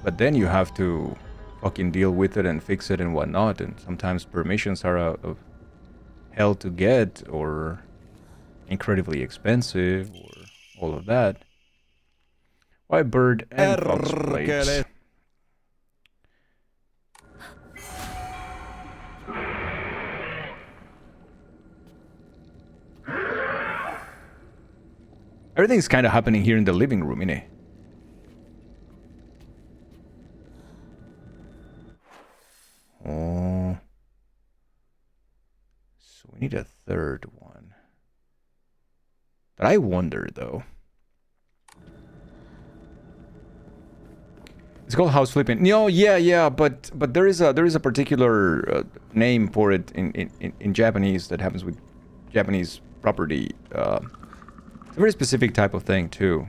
But then you have to fucking deal with it and fix it and whatnot. And sometimes permissions are a hell to get or incredibly expensive or all of that. Why bird and fox plates? Everything's kind of happening here in the living room, innit? Oh. So we need a third one. But I wonder, though. It's called house flipping. No, yeah, but there is a particular name for it in Japanese that happens with Japanese property. It's a very specific type of thing too.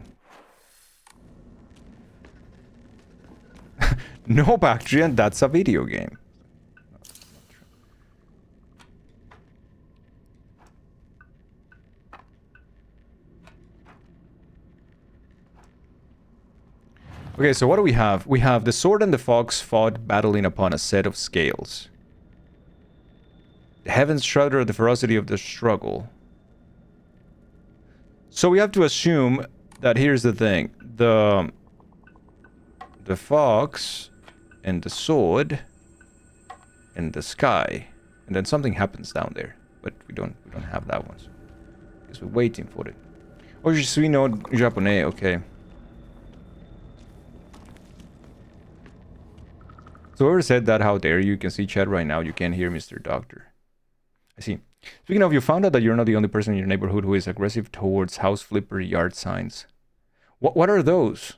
No, Bactrian, that's a video game. Okay, so what do we have? We have the sword and the fox fought, battling upon a set of scales. The heavens shudder at the ferocity of the struggle. So we have to assume that here's the thing. The fox and the sword in the sky. And then something happens down there. But we don't have that one. So I guess we're waiting for it. Oh, je suis no japonais, okay. So whoever said that, how dare you? You can see chat right now. You can't hear Mr. Doctor. I see. Speaking of, you found out that you're not the only person in your neighborhood who is aggressive towards house flipper yard signs. What are those?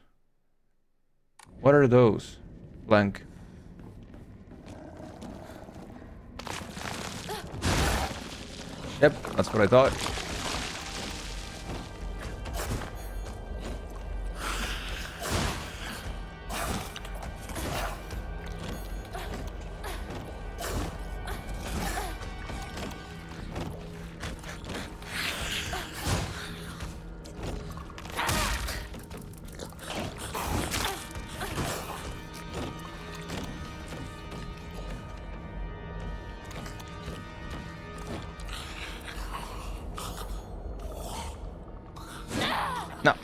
What are those? Blank. Yep, that's what I thought. No.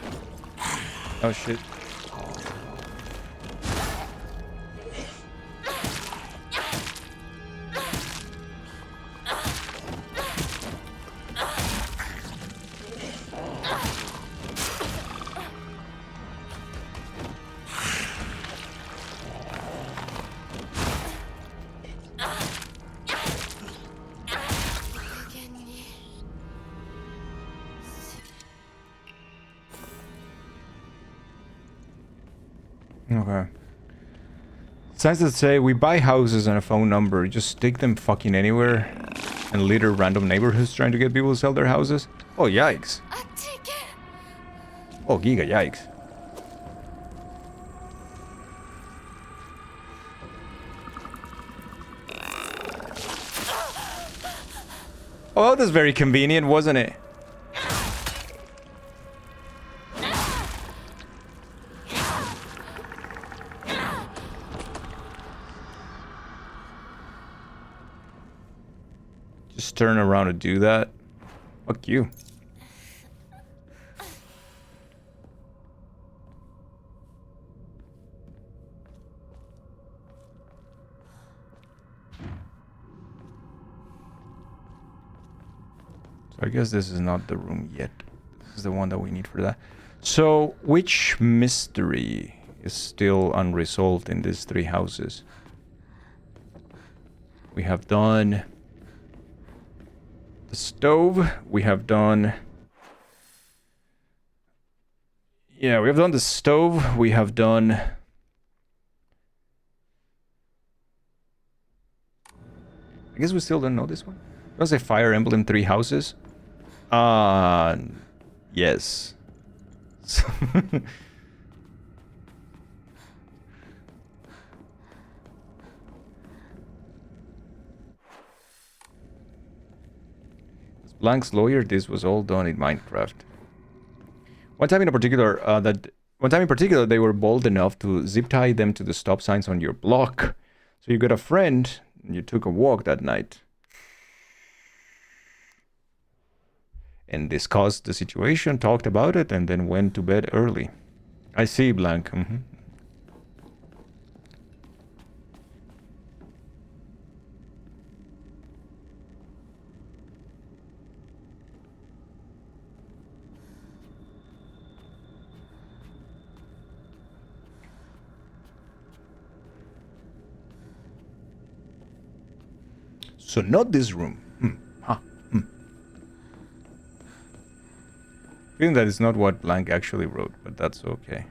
Oh shit. Okay. Signs that say we buy houses and a phone number, just stick them fucking anywhere and litter random neighborhoods trying to get people to sell their houses. Oh, yikes. Oh, giga yikes. Oh, that was very convenient, wasn't it? Just turn around to do that. Fuck you. So I guess this is not the room yet. This is the one that we need for that. So which mystery is still unresolved in these three houses? We have done the stove. We have done... Yeah, we have done the stove. We have done... I guess we still don't know this one. Was a Fire Emblem 3 houses? Yes. Blank's lawyer, this was all done in Minecraft. One time in particular, they were bold enough to zip tie them to the stop signs on your block. So you got a friend, and you took a walk that night. And discussed the situation, talked about it, and then went to bed early. I see, Blank. So not this room. Feeling that it's not what Blank actually wrote, but that's okay.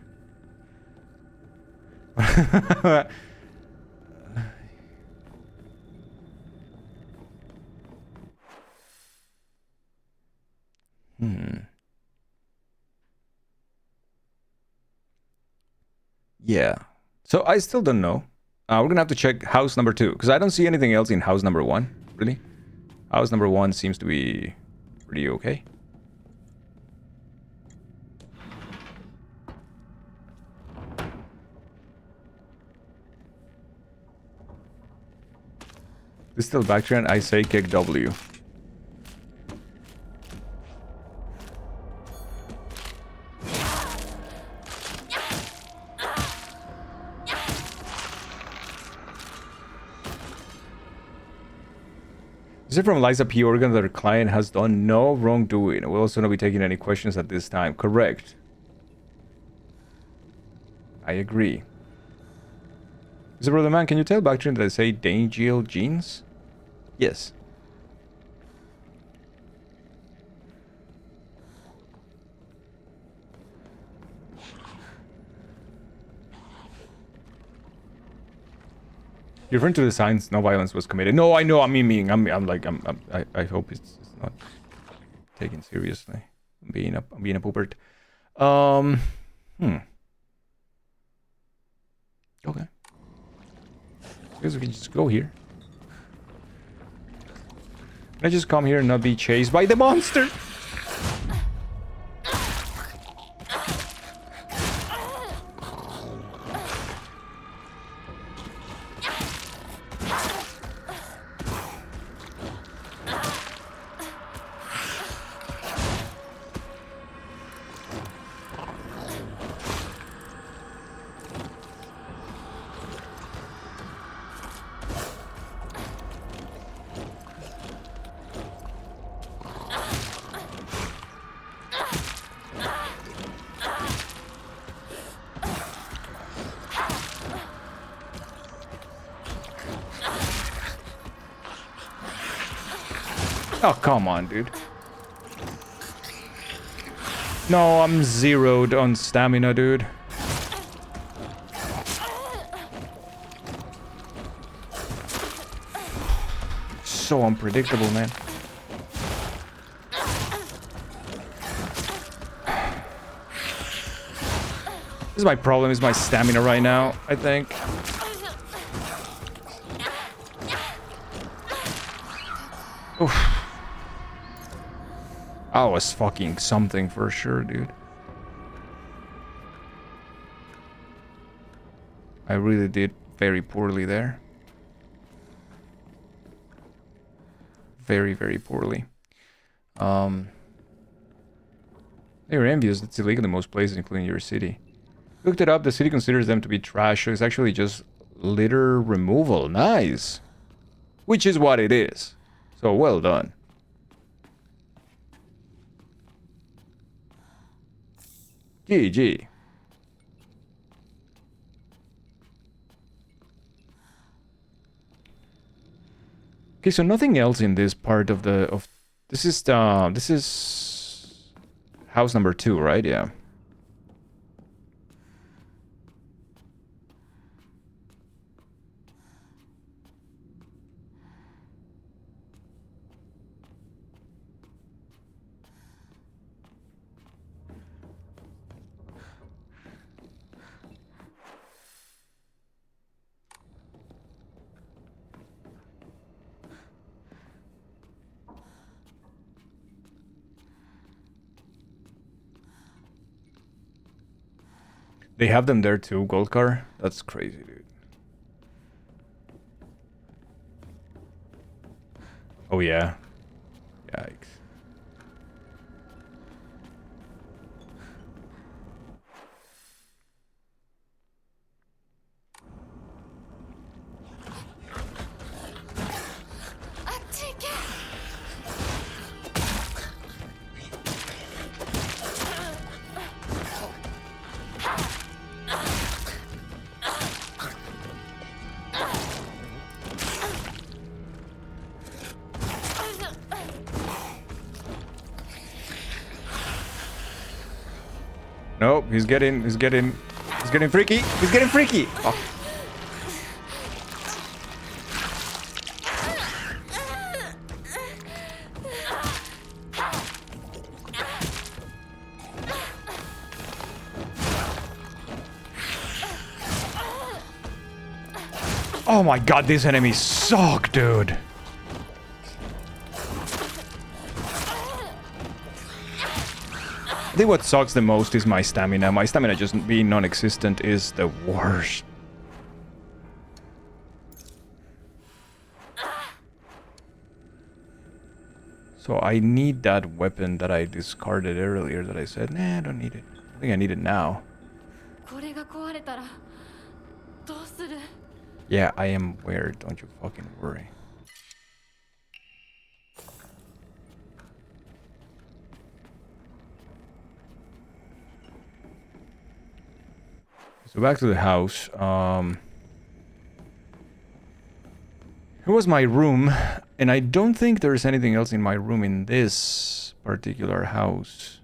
Yeah. So I still don't know. We're gonna have to check house number 2, because I don't see anything else in house number 1, really. House number 1 seems to be pretty okay. This is still Bactrian, I say kick W. Is it from Liza P. Organ that her client has done no wrongdoing? We'll also not be taking any questions at this time. Correct. I agree. Mr. Brother Man, can you tell Bactrian that I say Dangiel jeans? Yes. You're referring to the signs no violence was committed. No, I know. I I hope it's not taken seriously. I'm being a poopert. Okay. I guess we can just go here. Can I just come here and not be chased by the monster? Oh, come on, dude. No, I'm zeroed on stamina, dude. So unpredictable, man. This is my problem, is my stamina right now, I think. Oof. I was fucking something for sure, dude. I really did very poorly there. Very, very poorly. They were envious. It's illegal in most places, including your city. Looked it up. The city considers them to be trash. So it's actually just litter removal. Nice. Which is what it is. So well done. GG. Okay, so nothing else in this part of the this is house number 2, right? Yeah. They have them there too, Goldcar? That's crazy, dude. Oh yeah. Yikes. Nope, he's getting freaky. He's getting freaky. Oh. Oh my god, these enemies suck, dude. I think what sucks the most is my stamina. My stamina just being non-existent is the worst. So I need that weapon that I discarded earlier that I said, nah, I don't need it. I think I need it now. Yeah, I am aware, don't you fucking worry. So back to the house. Here was my room, and I don't think there's anything else in my room in this particular house.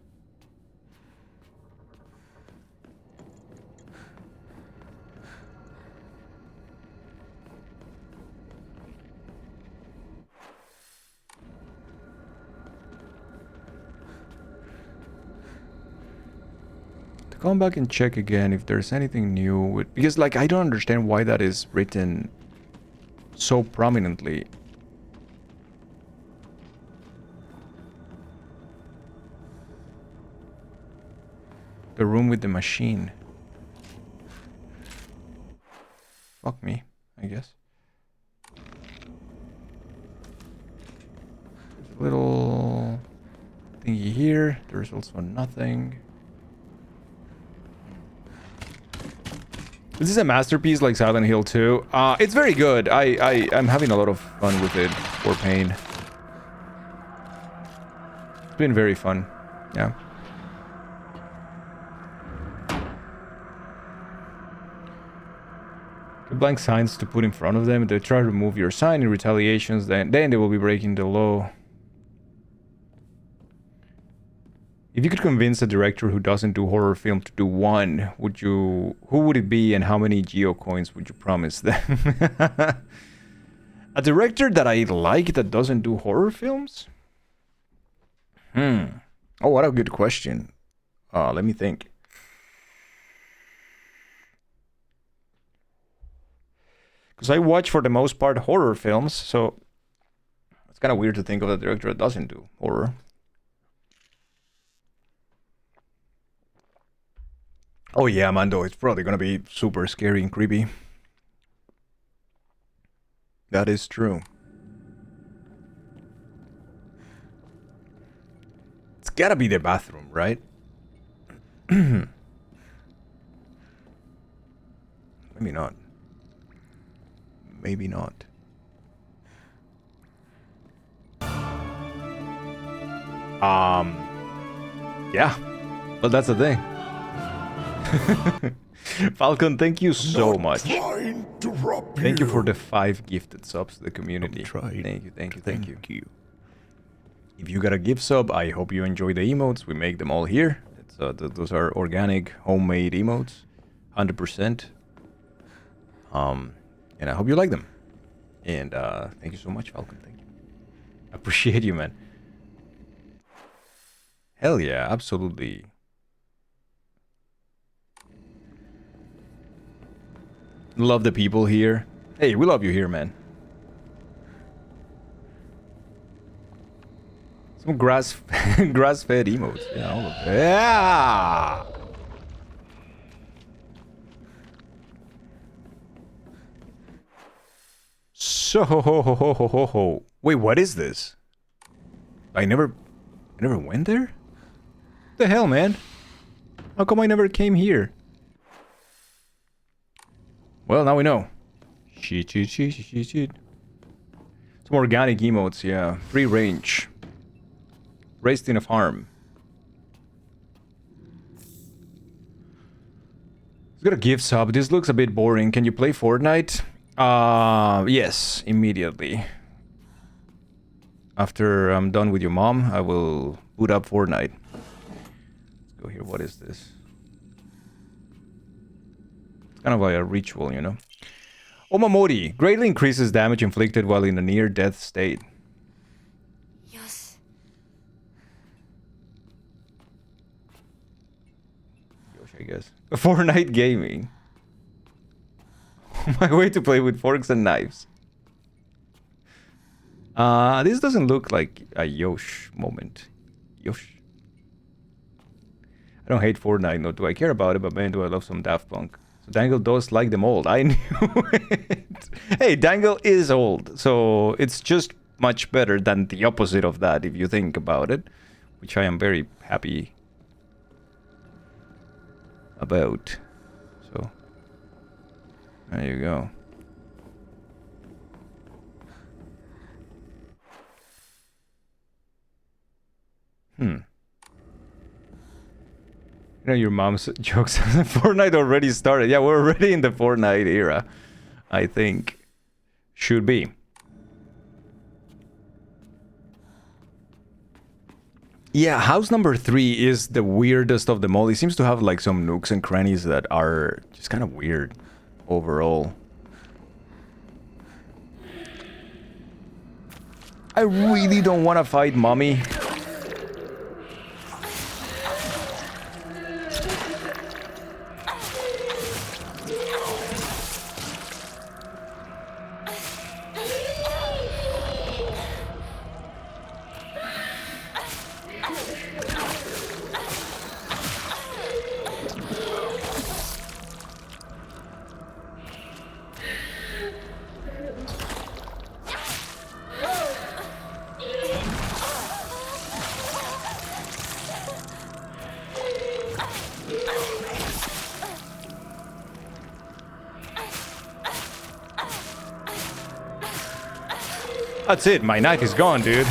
Come back and check again if there's anything new with, because like I don't understand why that is written so prominently. The room with the machine. Fuck me, I guess. There's a little thingy here. There's also nothing. This is a masterpiece like Silent Hill 2. It's very good. I'm having a lot of fun with it for Pain. It's been very fun. Yeah. The blank signs to put in front of them. If they try to remove your sign in retaliations, then they will be breaking the law. If you could convince a director who doesn't do horror film to do one, who would it be and how many Geo coins would you promise them? A director that I like that doesn't do horror films? Oh, what a good question. Let me think. Because I watch for the most part horror films, so it's kind of weird to think of a director that doesn't do horror. Oh yeah, Mando, it's probably gonna be super scary and creepy. That is true. It's gotta be the bathroom, right? Maybe not. Maybe not. Yeah. Well, that's the thing. Falcon, thank you so much. Thank you for the 5 gifted subs to the community. Thank you. If you got a gift sub, I hope you enjoy the emotes. We make them all here. It's, those are organic, homemade emotes, 100%. And I hope you like them. And thank you so much, Falcon. Thank you. Appreciate you, man. Hell yeah, absolutely. Love the people here. Hey, we love you here, man. Some grass-fed emotes. Yeah, all of it. Yeah. So wait, what is this? I never went there? What the hell, man? How come I never came here? Well, now we know. Shit. Some organic emotes, yeah. Free range. Raised in a farm. It's got a gift sub. This looks a bit boring. Can you play Fortnite? Yes, immediately. After I'm done with your mom, I will boot up Fortnite. Let's go here. What is this? It's kind of like a ritual, you know? Omamori. Greatly increases damage inflicted while in a near-death state. Yes. Yosh, I guess. Fortnite gaming. My way to play with forks and knives. This doesn't look like a Yosh moment. Yosh. I don't hate Fortnite, nor do I care about it, but man, do I love some Daft Punk. So Dangle does like them old. I knew it. Hey, Dangle is old, so it's just much better than the opposite of that, if you think about it. Which I am very happy about. So, there you go. You know, your mom's jokes. Fortnite already started. Yeah, we're already in the Fortnite era. I think. Should be. Yeah, house number 3 is the weirdest of them all. It seems to have like some nooks and crannies that are just kind of weird overall. I really don't want to fight mommy. That's it, my knife is gone, dude.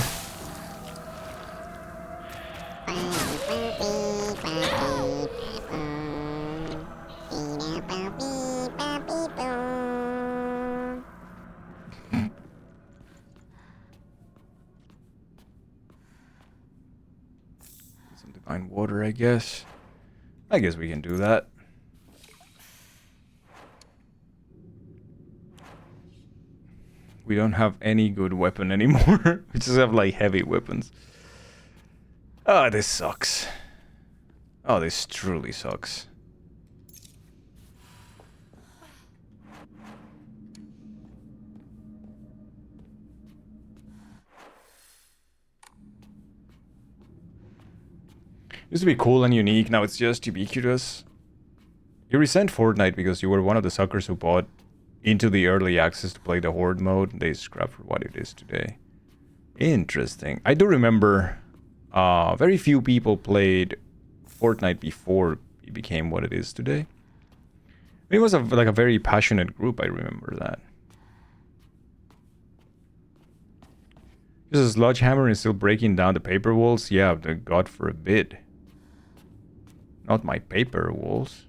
Some divine water, I guess. I guess we can do that. We don't have any good weapon anymore. We just have like heavy weapons. Oh, this sucks. Oh, this truly sucks. Used to be cool and unique, now it's just ubiquitous. You resent Fortnite because you were one of the suckers who bought into the early access to play the Horde mode. They scrap for what it is today. Interesting. I do remember very few people played Fortnite before it became what it is today. It was like a very passionate group, I remember that. Is a sledgehammer and still breaking down the paper walls? Yeah, God forbid. Not my paper walls.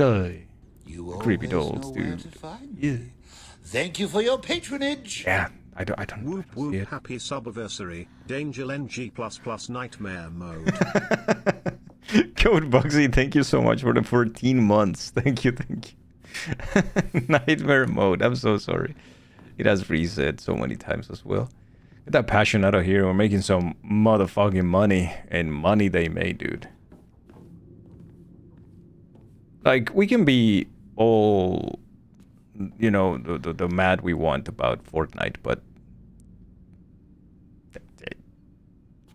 You creepy always dolls, know where dude. to find Yeah. me. Thank you for your patronage. Yeah, I don't Whoop see whoop, it. happy subiversary, Danger NG++ nightmare mode. Code Bugsy, thank you so much for the 14 months. Thank you. Nightmare mode, I'm so sorry. It has reset so many times as well. Get that passion out of here. We're making some motherfucking money. And money they made, dude. Like, we can be all, you know, the mad we want about Fortnite, but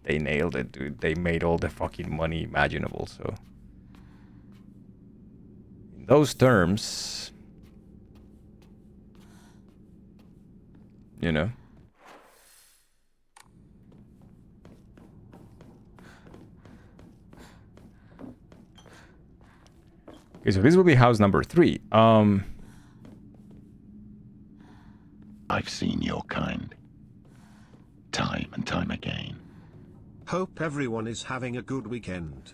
they nailed it, dude. They made all the fucking money imaginable, so in those terms, you know. Okay, so this will be house number 3. I've seen your kind. Time and time again. Hope everyone is having a good weekend.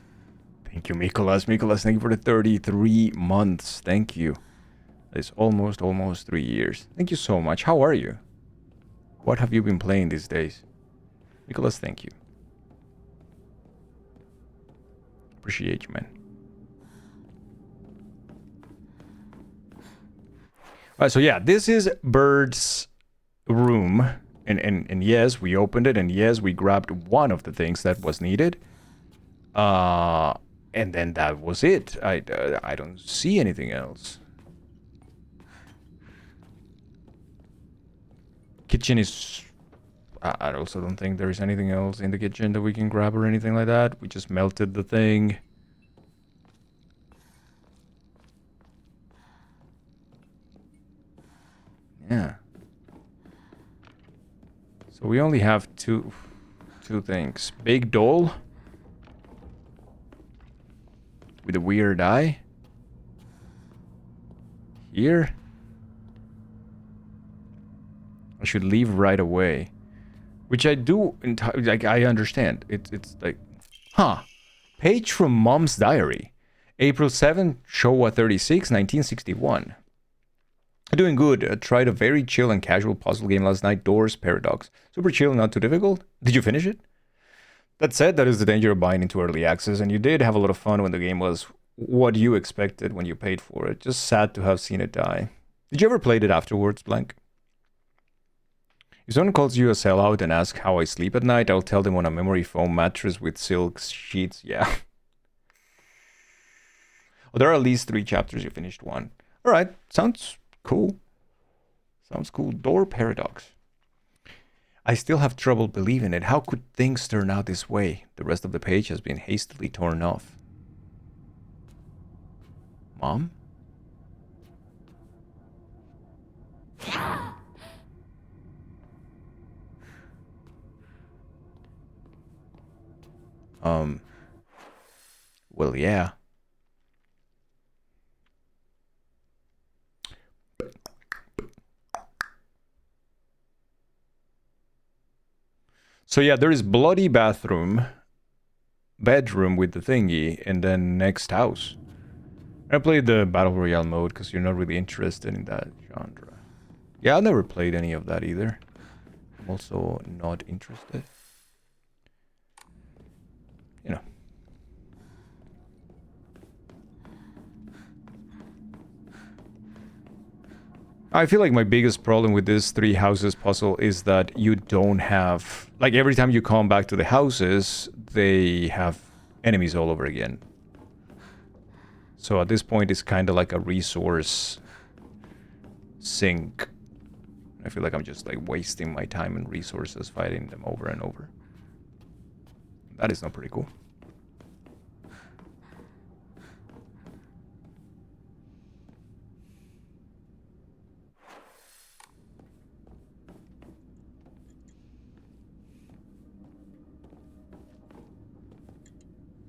Thank you, Mikolas. Mikolas, thank you for the 33 months. Thank you. It's almost 3 years. Thank you so much. How are you? What have you been playing these days? Mikolas, thank you. Appreciate you, man. Alright, so yeah, this is Bird's room. And yes, we opened it, and yes, we grabbed one of the things that was needed. And then that was it. I don't see anything else. Kitchen is... I also don't think there is anything else in the kitchen that we can grab or anything like that. We just melted the thing. Yeah. So we only have two things. Big doll with a weird eye. Here. I should leave right away. Which I do like I understand. It's like page from Mom's diary. April 7, Showa 36, 1961. Doing good. I tried a very chill and casual puzzle game last night, Doors Paradox. Super chill, not too difficult. Did you finish it? That said, that is the danger of buying into early access, and you did have a lot of fun when the game was what you expected when you paid for it. Just sad to have seen it die. Did you ever play it afterwards, Blank? If someone calls you a sellout and asks how I sleep at night, I'll tell them on a memory foam mattress with silk sheets. Yeah. Well, there are at least 3 chapters. You finished 1. Alright, sounds... cool. Sounds cool. Door Paradox. I still have trouble believing it. How could things turn out this way? The rest of the page has been hastily torn off. Mom? Well, yeah. So yeah, there is bloody bedroom with the thingy, and then next house. I played the Battle Royale mode because you're not really interested in that genre. Yeah, I never played any of that either. I'm also not interested. You know. I feel like my biggest problem with this 3 houses puzzle is that you don't have... like, every time you come back to the houses, they have enemies all over again. So at this point, it's kind of like a resource sink. I feel like I'm just, like, wasting my time and resources fighting them over and over. That is not pretty cool.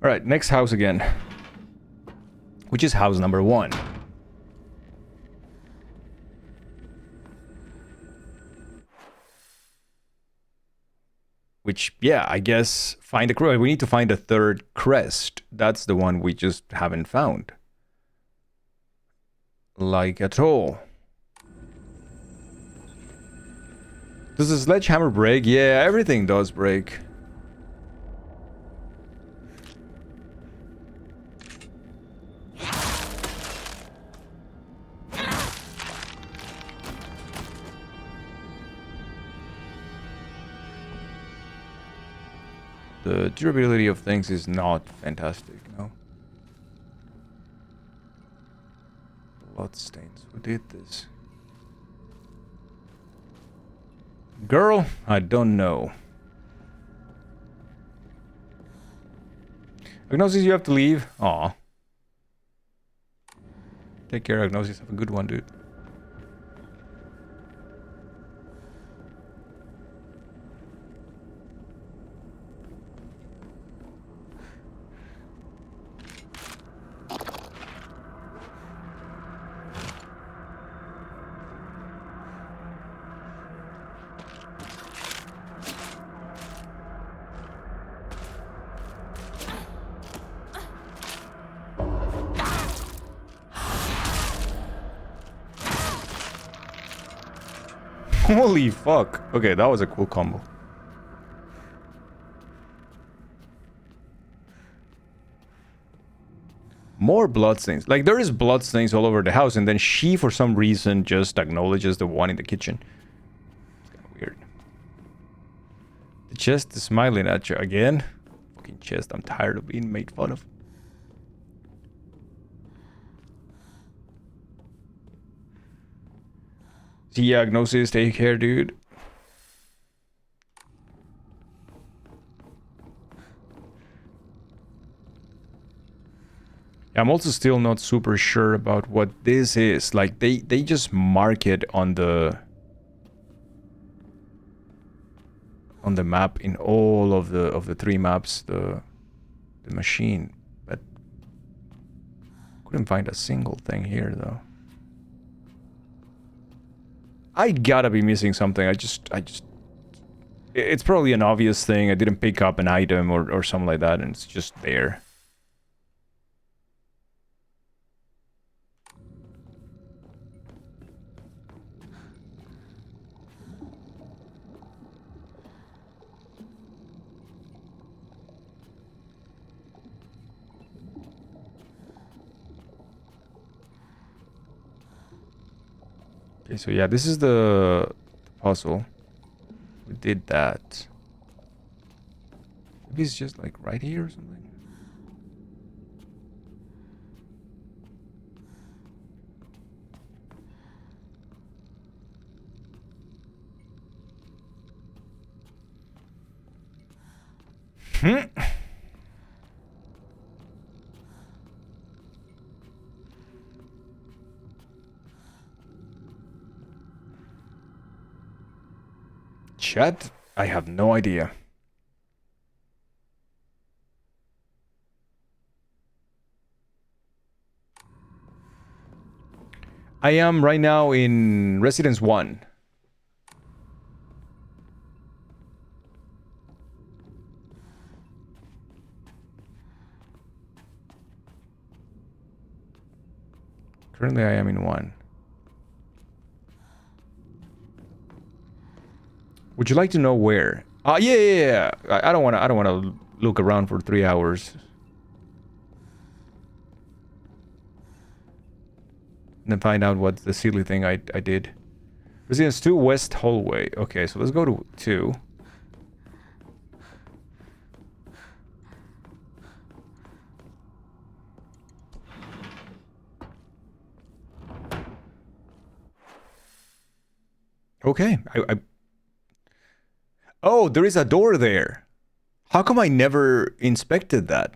Alright, next house again. Which is house number 1. Which, yeah, I guess find a crest. We need to find a 3rd crest. That's the one we just haven't found. Like at all. Does the sledgehammer break? Yeah, everything does break. The durability of things is not fantastic, no. Bloodstains. Who did this? Girl? I don't know. Agnosis, you have to leave? Aw. Take care, Agnosis. Have a good one, dude. Holy fuck. Okay, that was a cool combo. More bloodstains. Like, there is bloodstains all over the house, and then she, for some reason, just acknowledges the one in the kitchen. It's kind of weird. The chest is smiling at you again. Fucking chest. I'm tired of being made fun of. Diagnosis, take care, dude. I'm also still not super sure about what this is. Like, they just mark it on the map in all of the 3 maps, the machine, but couldn't find a single thing here though. I gotta be missing something. It's probably an obvious thing. I didn't pick up an item or something like that, and it's just there. Okay, so yeah, this is the puzzle. We did that. Maybe it's just like right here or something. Chat? I have no idea. I am right now in Residence 1. Currently I am in 1. Would you like to know where? Yeah. I don't want to look around for 3 hours. And then find out what the silly thing I did. Residence 2 West Hallway. Okay, so let's go to 2. Okay, Oh, there is a door there. How come I never inspected that?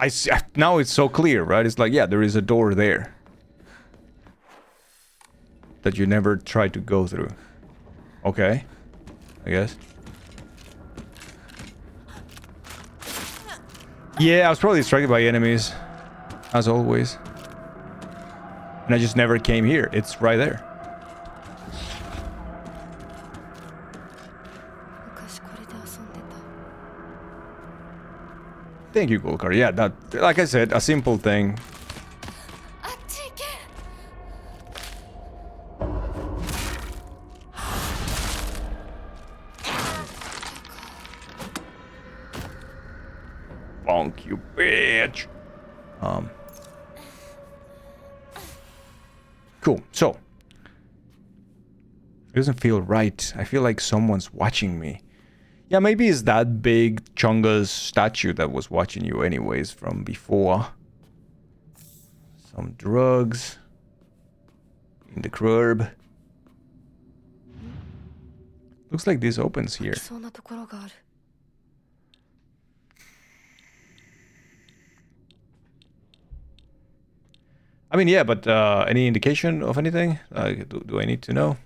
I see, now it's so clear, right? It's like, yeah, there is a door there that you never tried to go through. Okay, I guess. Yeah, I was probably distracted by enemies, as always. And I just never came here. It's right there. Thank you, Golkar. Yeah, that, like I said, a simple thing. Bonk, you bitch. Cool. So, it doesn't feel right. I feel like someone's watching me. Yeah, maybe it's that big Chunga's statue that was watching you anyways from before. Some drugs in the crib. Looks like this opens here. I mean, yeah, but any indication of anything? Do I need to know?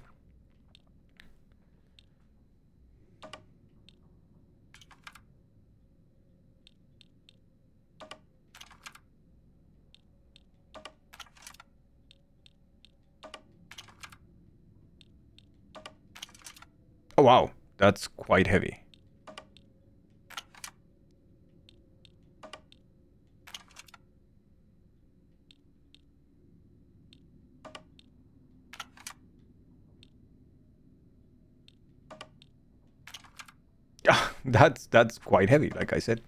Oh, wow. That's quite heavy. that's quite heavy, like I said.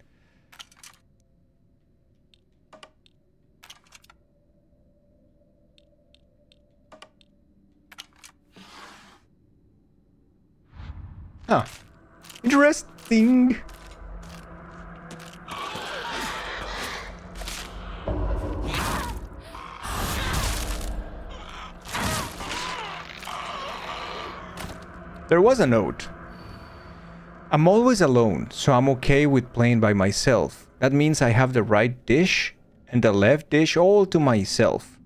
Huh. Interesting. There was a note. I'm always alone, so I'm okay with playing by myself. That means I have the right dish and the left dish all to myself.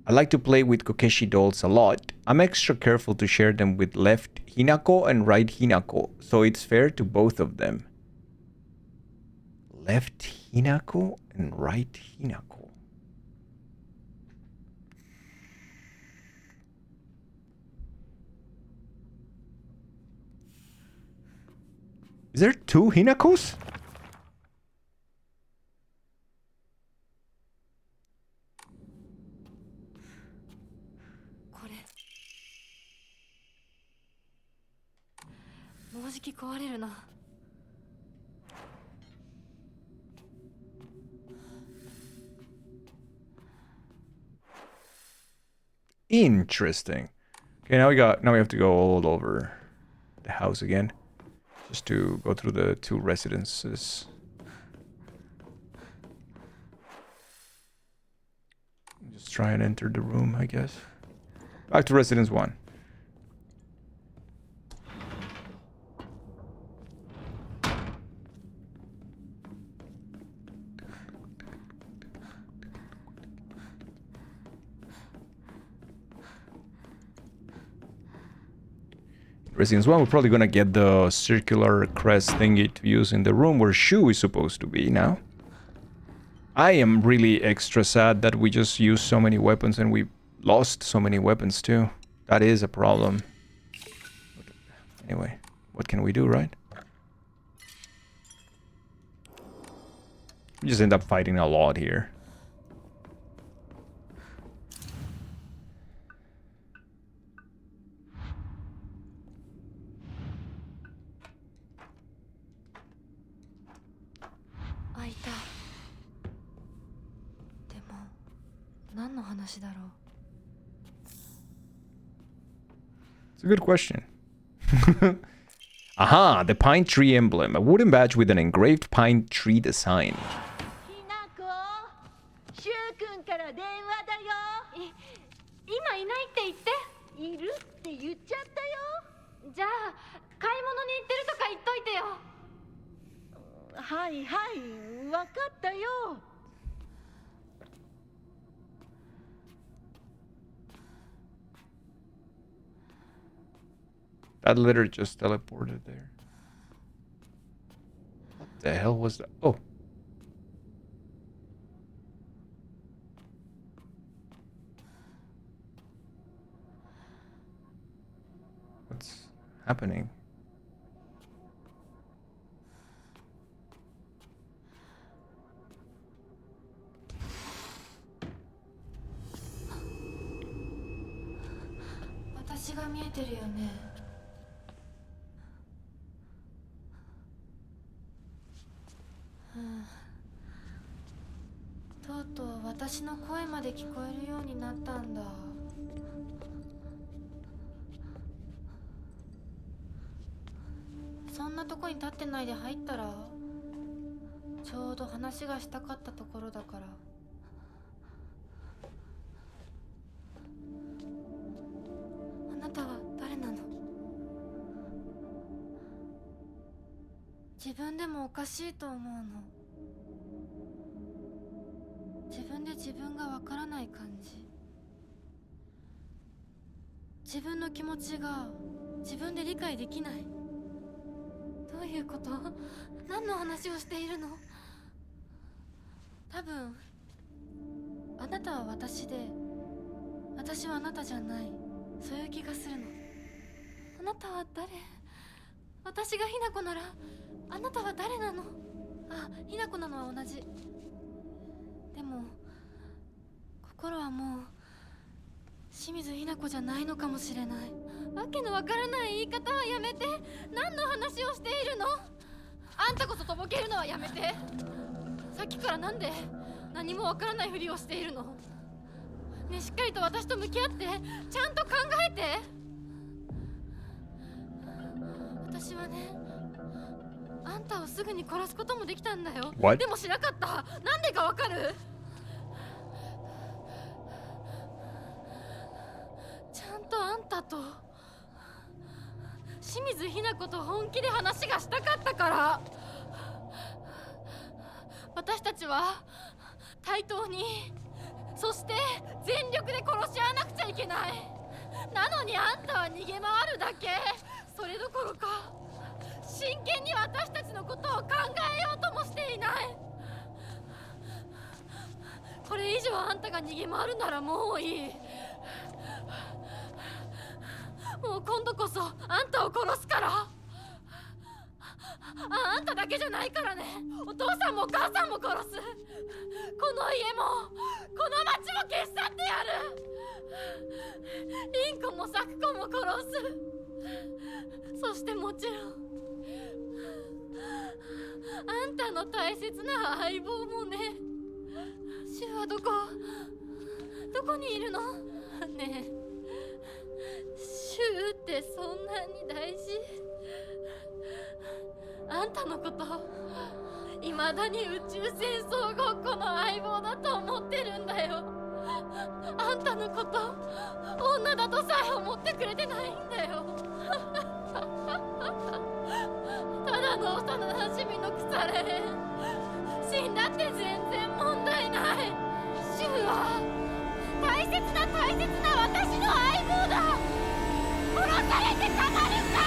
I like to play with Kokeshi dolls a lot. I'm extra careful to share them with left Hinako and right Hinako, so it's fair to both of them. Left Hinako and right Hinako. Is there two Hinakos? Interesting. Okay, now we have to go all over the house again. Just to go through the two residences. Just try and enter the room, I guess. Back to residence 1. Residence 1, we're probably gonna get the circular crest thingy to use in the room where Shu is supposed to be now. I am really extra sad that we just used so many weapons and we lost so many weapons too. That is a problem. Anyway, what can we do, right? We just end up fighting a lot here. It's a good question. Aha, the pine tree emblem. A wooden badge with an engraved pine tree design. That letter just teleported there. What the hell was that? Oh. What's happening? わけのわからない言い方はやめて。何の話をしているの？あんたこそとぼけるのはやめて。さっきからなんで何もわからないふりをしているの？ね、しっかりと私と向き合って、ちゃんと考えて。私はね、あんたをすぐに殺すこともできたんだよ。 What? でもしなかった。なんでかわかる？ちゃんとあんたと清水ひな子と本気で話がしたかったから。私たちは対等に、そして全力で殺し合わなくちゃいけない。なのにあんたは逃げ回るだけ。それどころか真剣に私たちのことを考えようともしていない。これ以上あんたが逃げ回るならもういい。もう今度こそあんたを殺すから。あんただけじゃないからね。お父さんもお母さんも殺す。この家もこの町も消し去ってやる。凛子も咲子も殺す。そしてもちろんあんたの大切な相棒もね。シュはどこにいるの？ねえ、シュってそんなに大事？あんたのこと未だに宇宙戦争ごっこの相棒だと思ってるんだよ。あんたのこと女だとさえ思ってくれてないんだよ。ただの幼なじみの腐れ。死んだって全然問題ない。シュは大切な私の相棒だ。殺されてたまるか。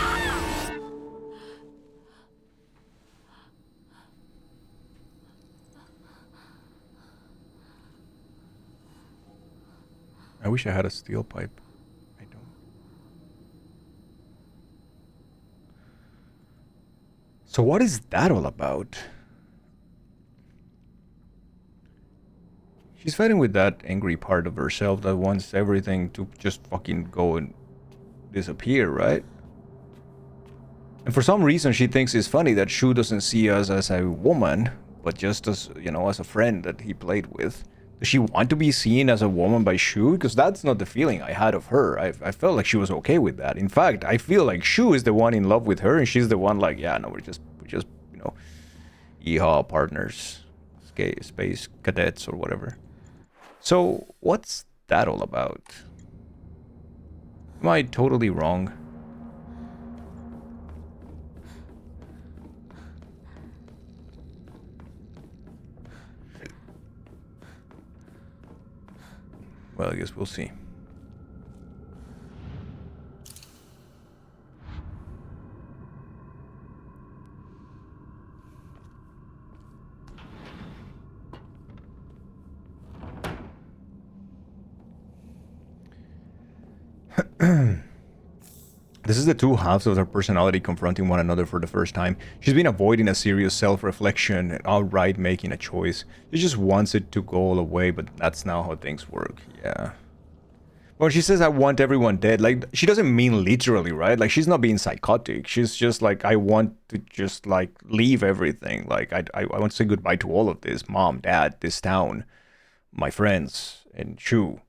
I wish I had a steel pipe. I don't. So what is that all about? She's fighting with that angry part of herself that wants everything to just fucking go and disappear, right? And for some reason she thinks it's funny that Shu doesn't see us as a woman, but just as, you know, as a friend that he played with. Does she want to be seen as a woman by Shu? Because that's not the feeling I had of her. I felt like she was okay with that. In fact, I feel like Shu is the one in love with her, and she's the one like, yeah, no, we're just you know, EHA partners, space cadets or whatever. So what's that all about? Am I totally wrong? Well, I guess we'll see. This is the two halves of her personality confronting one another for the first time. She's been avoiding a serious self-reflection and outright making a choice. She just wants it to go away, but that's not how things work. Yeah. Well, she says, I want everyone dead. Like, she doesn't mean literally, right? Like, she's not being psychotic. She's just like, I want to just, like, leave everything. Like, I want to say goodbye to all of this. Mom, Dad, this town, my friends, and Shu.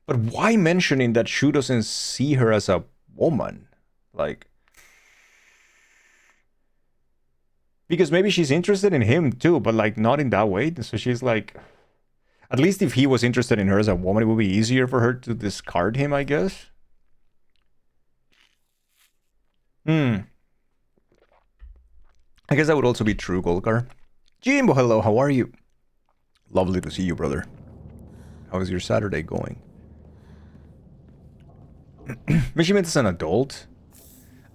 But why mentioning that Shu doesn't see her as a woman? Like, because maybe she's interested in him too, but like not in that way. So she's like, at least if he was interested in her as a woman, it would be easier for her to discard him, I guess. I guess that would also be true, Golkar. Jimbo, hello, how are you? Lovely to see you, brother. How is your Saturday going? Maybe she meant as an adult?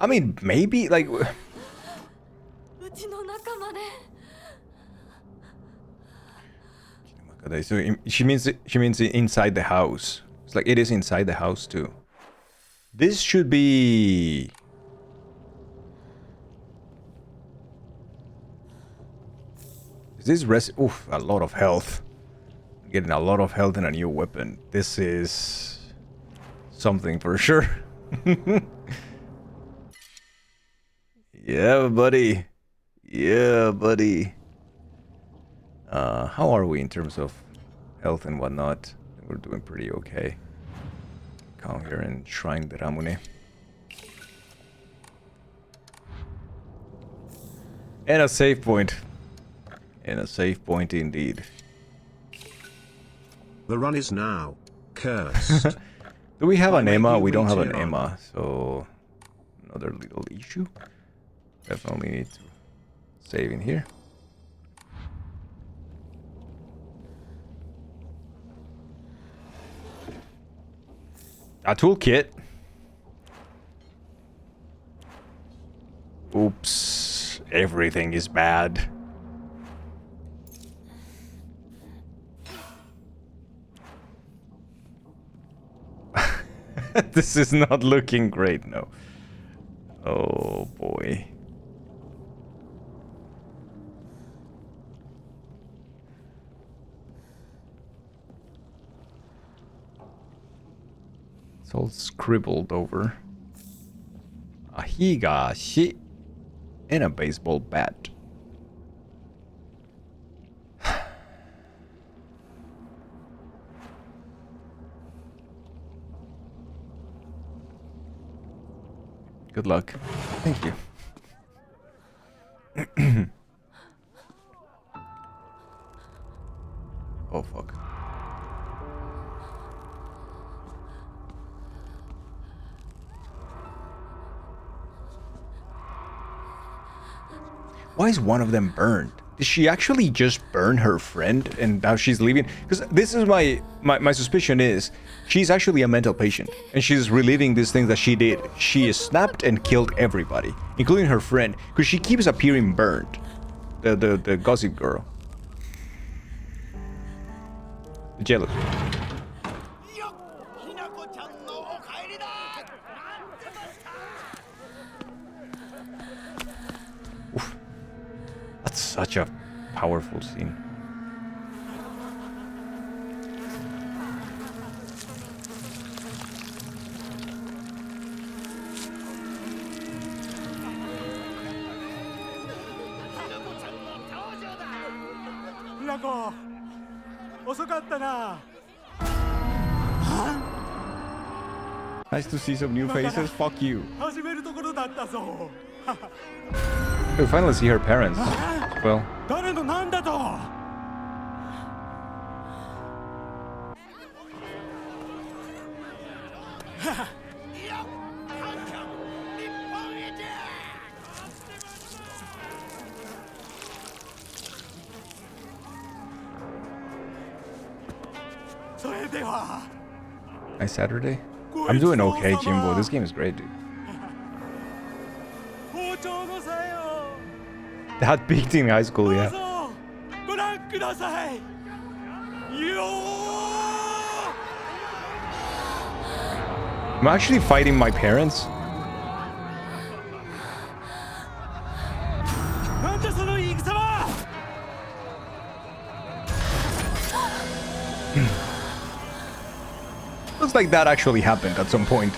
I mean, maybe, like... So she means inside the house. It's like it is inside the house too. This should be... Is this oof, a lot of health. Getting a lot of health and a new weapon. This is... something for sure. Yeah, buddy. Yeah, buddy. How are we in terms of health and whatnot? We're doing pretty okay. Come here and shrine the Ramune. And a save point. And a save point indeed. The run is now cursed. Do we have an Why Emma? you We don't wait have an here on? Emma, so another little issue. Definitely need to save in here. A toolkit. Oops, everything is bad. This is not looking great, no. Oh boy. It's all scribbled over. A higashi and a baseball bat. Good luck. Thank you. Oh fuck. Why is one of them burned? Did she actually just burn her friend and now she's leaving? Because this is my suspicion is she's actually a mental patient and she's reliving these things that she did. She snapped and killed everybody, including her friend, because she keeps appearing burned. The gossip girl. The jealous one. That's such a powerful scene. Nice to see some new faces. Fuck you. We finally see her parents. Well, nice Saturday. I'm doing okay, Jimbo. This game is great, dude. That peaked in high school, yeah. I'm actually fighting my parents. Looks like that actually happened at some point.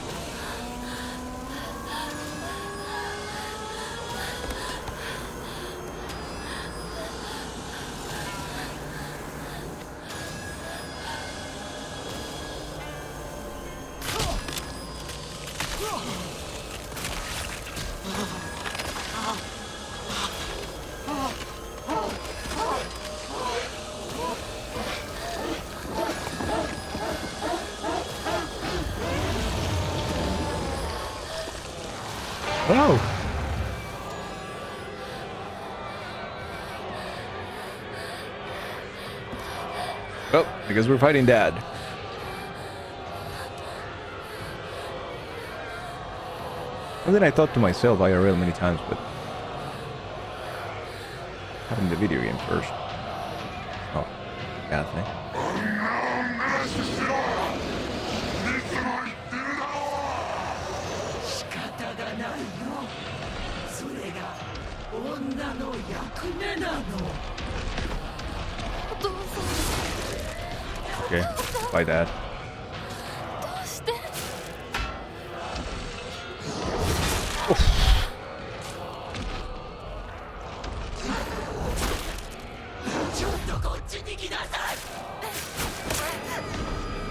Oh. Well, because we're fighting Dad. And then I thought to myself IRL many times, but having the video game first. Oh, bad thing. Okay, bye Dad.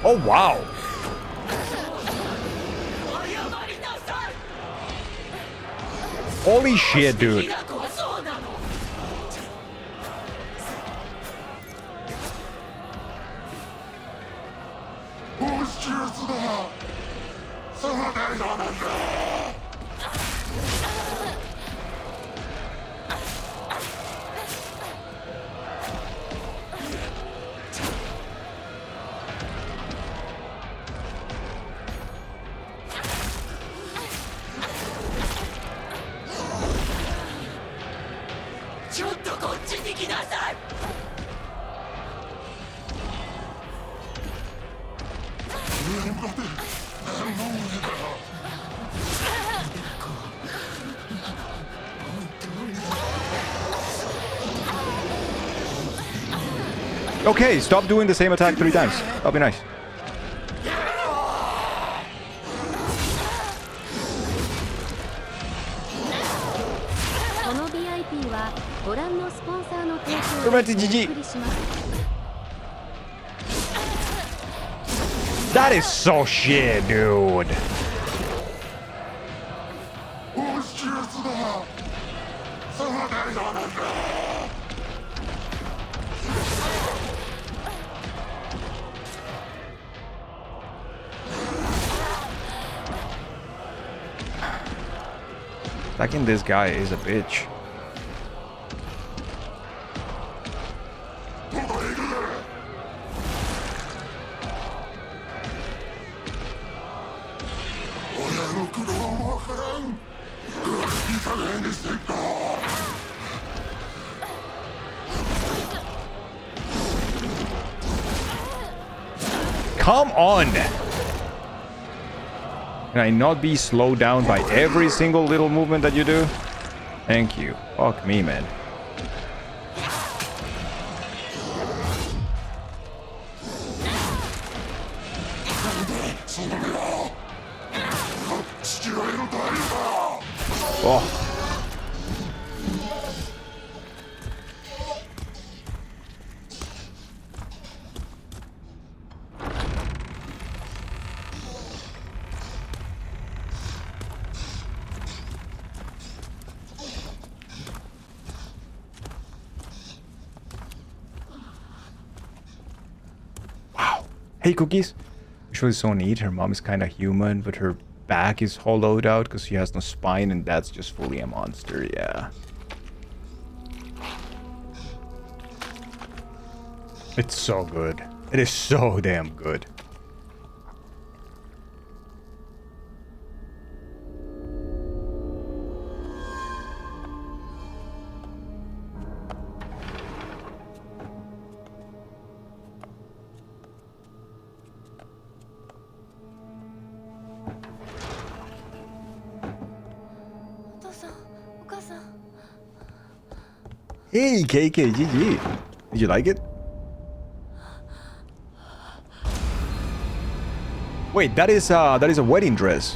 Oh wow. Holy shit, dude. Okay, stop doing the same attack 3 times. That'll be nice. That is so shit, dude. Attacking this guy is a bitch. Come on! Can I not be slowed down by every single little movement that you do? Thank you. Fuck me, man. Oh. Hey, Cookies. Usually so neat. Her mom is kind of human, but her back is hollowed out because she has no spine, and that's just fully a monster. Yeah. It's so good. It is so damn good. Hey, KKGG. Did you like it? Wait, that is a wedding dress.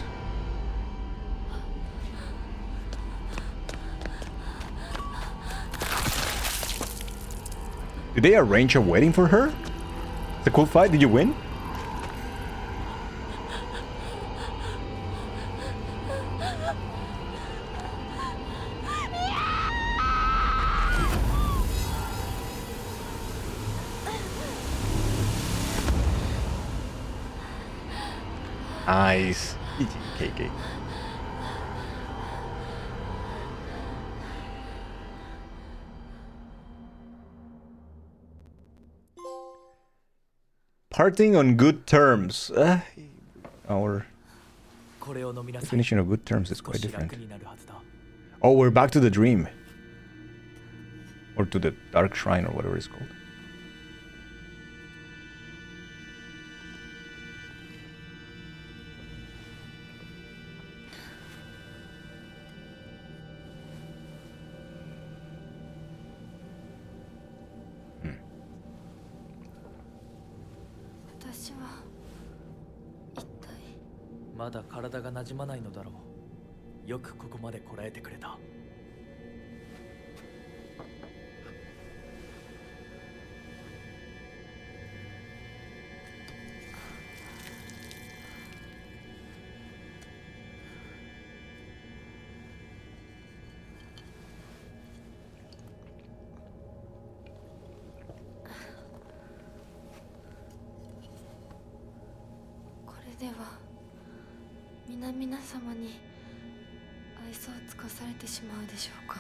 Did they arrange a wedding for her? It's a cool fight. Did you win? Nice. KK. Parting on good terms. Our definition of good terms is quite different. Oh, we're back to the dream. Or to the dark shrine, or whatever it's called. よくここまでこらえてくれた。これでは皆々様に愛想を尽かされてしまうでしょうか。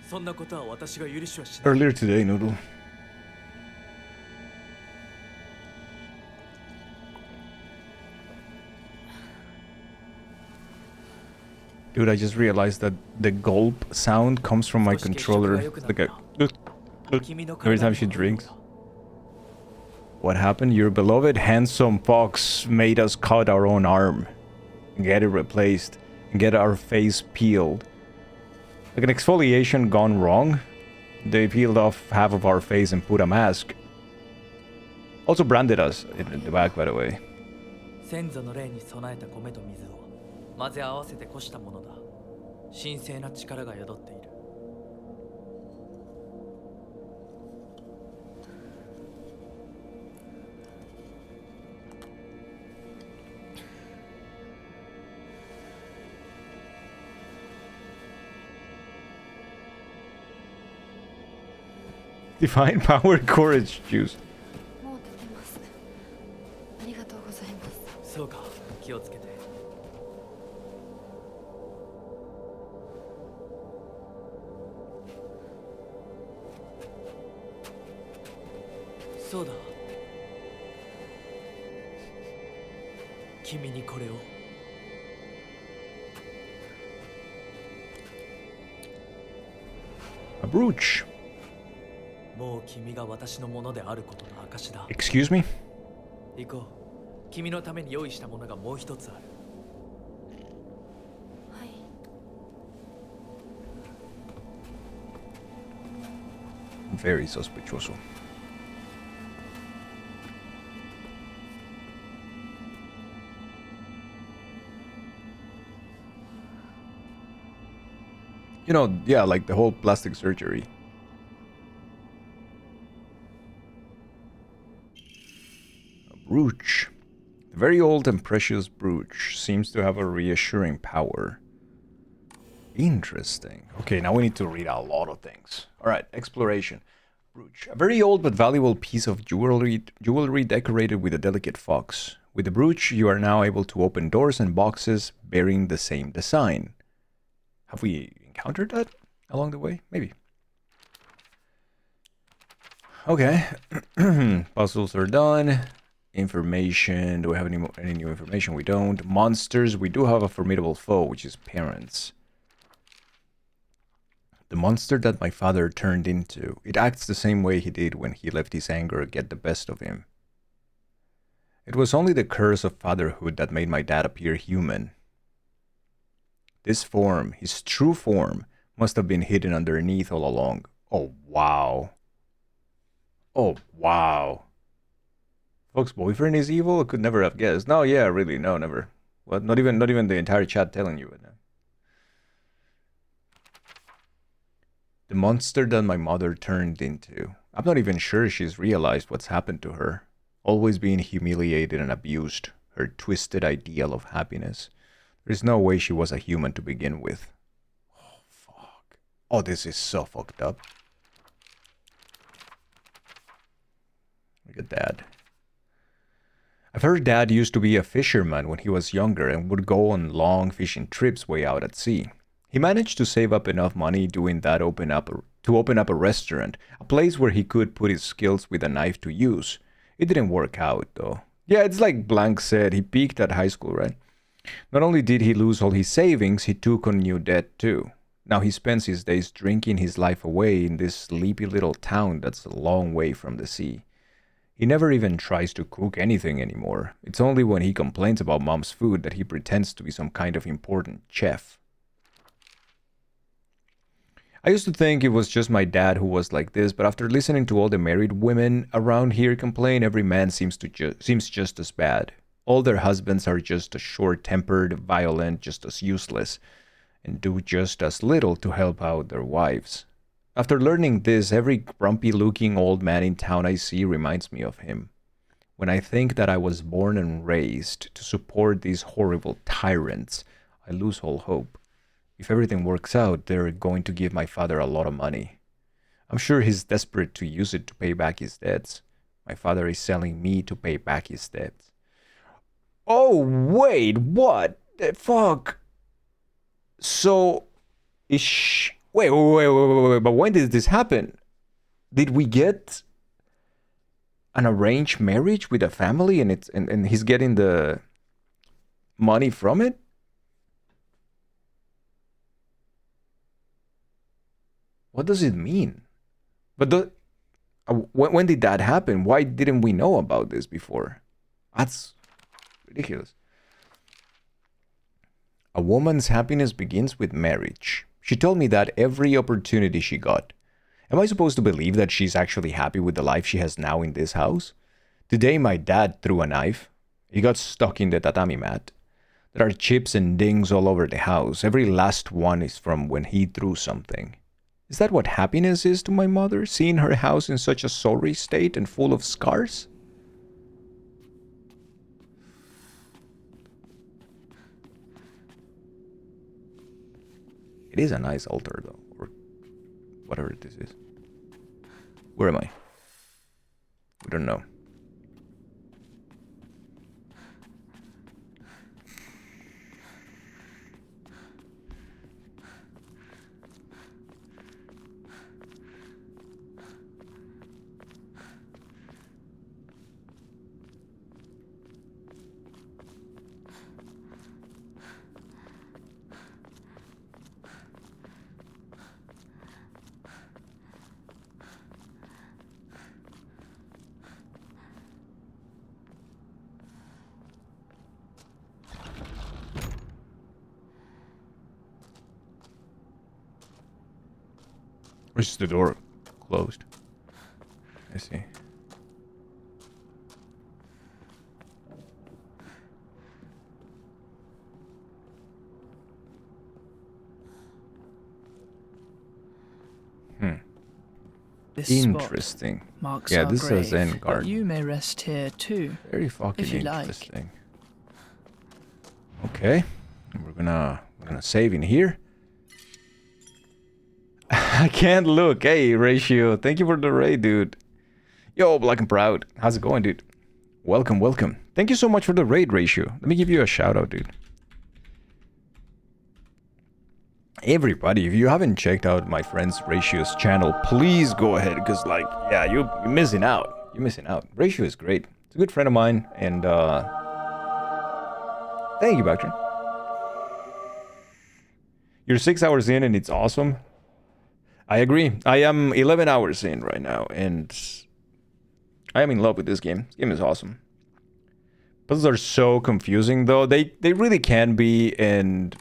そんなことは私が許しはしない。 Earlier today, Noodle. Dude, I just realized that the gulp sound comes from my controller. It's like a every time she drinks. What happened? Your beloved handsome fox made us cut our own arm, get it replaced, and get our face peeled. Like an exfoliation gone wrong. They peeled off half of our face and put a mask. Also branded us in the back, by the way. 先祖の霊に備えた米と水を混ぜ合わせてこしたものだ。神聖な力が宿っている。Divine power courage juice. もう立てます。ありがとうございます。そうか、気をつけて。そうだ。君にこれを。A brooch. もう君が私のものであることの証だ。Excuse me? 行こう。君のために用意したものがもう一つある。はい。Very sospechoso. You know, yeah, like the whole plastic surgery. A brooch. The very old and precious brooch seems to have a reassuring power. Interesting. Okay, now we need to read a lot of things. Alright, exploration. Brooch. A very old but valuable piece of jewelry decorated with a delicate fox. With the brooch, you are now able to open doors and boxes bearing the same design. Have we encountered that along the way? Maybe. Okay. Puzzles are done. Information. Do we have any new information? We don't. Monsters. We do have a formidable foe, which is parents. The monster that my father turned into. It acts the same way he did when he let his anger get the best of him. It was only the curse of fatherhood that made my dad appear human. This form, his true form, must have been hidden underneath all along. Oh, wow. Oh, wow. Fox's boyfriend is evil? I could never have guessed. No, yeah, really, no, never. What? Not even the entire chat telling you it now. The monster that my mother turned into. I'm not even sure she's realized what's happened to her. Always being humiliated and abused. Her twisted ideal of happiness. There's no way she was a human to begin with. Oh, fuck. Oh, this is so fucked up. Look at Dad. I've heard Dad used to be a fisherman when he was younger and would go on long fishing trips way out at sea. He managed to save up enough money doing that to open up a restaurant, a place where he could put his skills with a knife to use. It didn't work out, though. Yeah, it's like Blank said, he peaked at high school, right? Not only did he lose all his savings, he took on new debt too. Now he spends his days drinking his life away in this sleepy little town that's a long way from the sea. He never even tries to cook anything anymore. It's only when he complains about mom's food that he pretends to be some kind of important chef. I used to think it was just my dad who was like this, but after listening to all the married women around here complain, every man seems just as bad. All their husbands are just as short-tempered, violent, just as useless. and do just as little to help out their wives. After learning this, every grumpy-looking old man in town I see reminds me of him. When I think that I was born and raised to support these horrible tyrants, I lose all hope. If everything works out, they're going to give my father a lot of money. I'm sure he's desperate to use it to pay back his debts. My father is selling me to pay back his debts. Oh, wait, what the fuck? So, wait, but when did this happen? Did we get an arranged marriage with a family and he's getting the money from it? What does it mean? But when did that happen? Why didn't we know about this before? That's ridiculous. A woman's happiness begins with marriage. She told me that every opportunity she got. Am I supposed to believe that she's actually happy with the life she has now in this house? Today my dad threw a knife. He got stuck in the tatami mat. There are chips and dings all over the house. Every last one is from when he threw something. Is that what happiness is to my mother? Seeing her house in such a sorry state and full of scars? It is a nice altar though, or whatever this is. Where am I? We don't know. Or is the door closed? I see. This Interesting. spot marks Yeah, our this is grave, Zen but garden. you may rest here too. Very fucking if you like. interesting. Okay, we're gonna save in here. I can't look. Hey, Ratio, thank you for the raid, dude. Yo, Black and Proud, how's it going, dude? Welcome, welcome. Thank you so much for the raid, Ratio. Let me give you a shout out, dude. Everybody, if you haven't checked out my friend's Ratio's channel, please go ahead, because like, yeah, you're missing out. You're missing out. Ratio is great. It's a good friend of mine, and thank you, Bactrin. You're 6 hours in and it's awesome. I agree. I am 11 hours in right now, and I am in love with this game. This game is awesome. Puzzles are so confusing, though. They really can be, and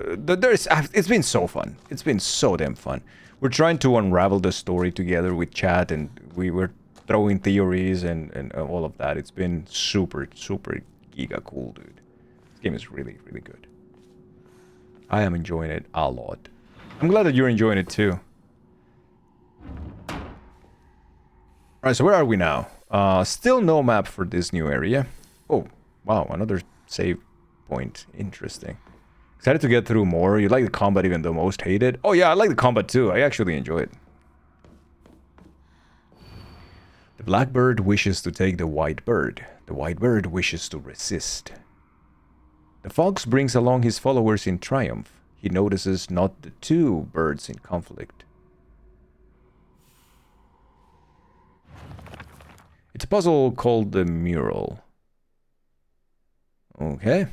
it's been so fun. It's been so damn fun. We're trying to unravel the story together with chat, and we were throwing theories and all of that. It's been super, super giga cool, dude. This game is really, really good. I am enjoying it a lot. I'm glad that you're enjoying it too. Alright, so where are we now? Still no map for this new area. Oh, wow, another save point. Interesting. Excited to get through more. You like the combat even though most hate it? Oh yeah, I like the combat too. I actually enjoy it. The blackbird wishes to take the white bird. The white bird wishes to resist. The fox brings along his followers in triumph. He notices not the two birds in conflict. It's a puzzle called the mural. Okay. You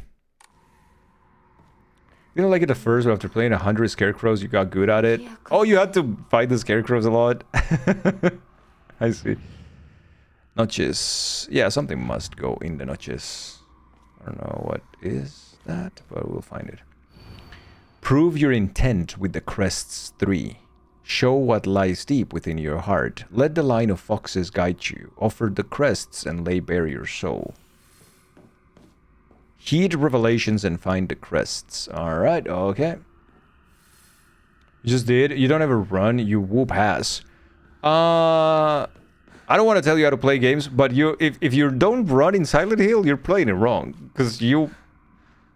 didn't like it at first, but after playing 100 scarecrows, you got good at it. Oh, you had to fight the scarecrows a lot. I see. Notches. Yeah, something must go in the notches. I don't know what is that, but we'll find it. Prove your intent with the crests 3. Show what lies deep within your heart. Let the line of foxes guide you. Offer the crests and lay bare your soul. Heed revelations and find the crests. Alright, okay. You just did? You don't ever run? You whoop ass. I don't want to tell you how to play games, but if you don't run in Silent Hill, you're playing it wrong. Because you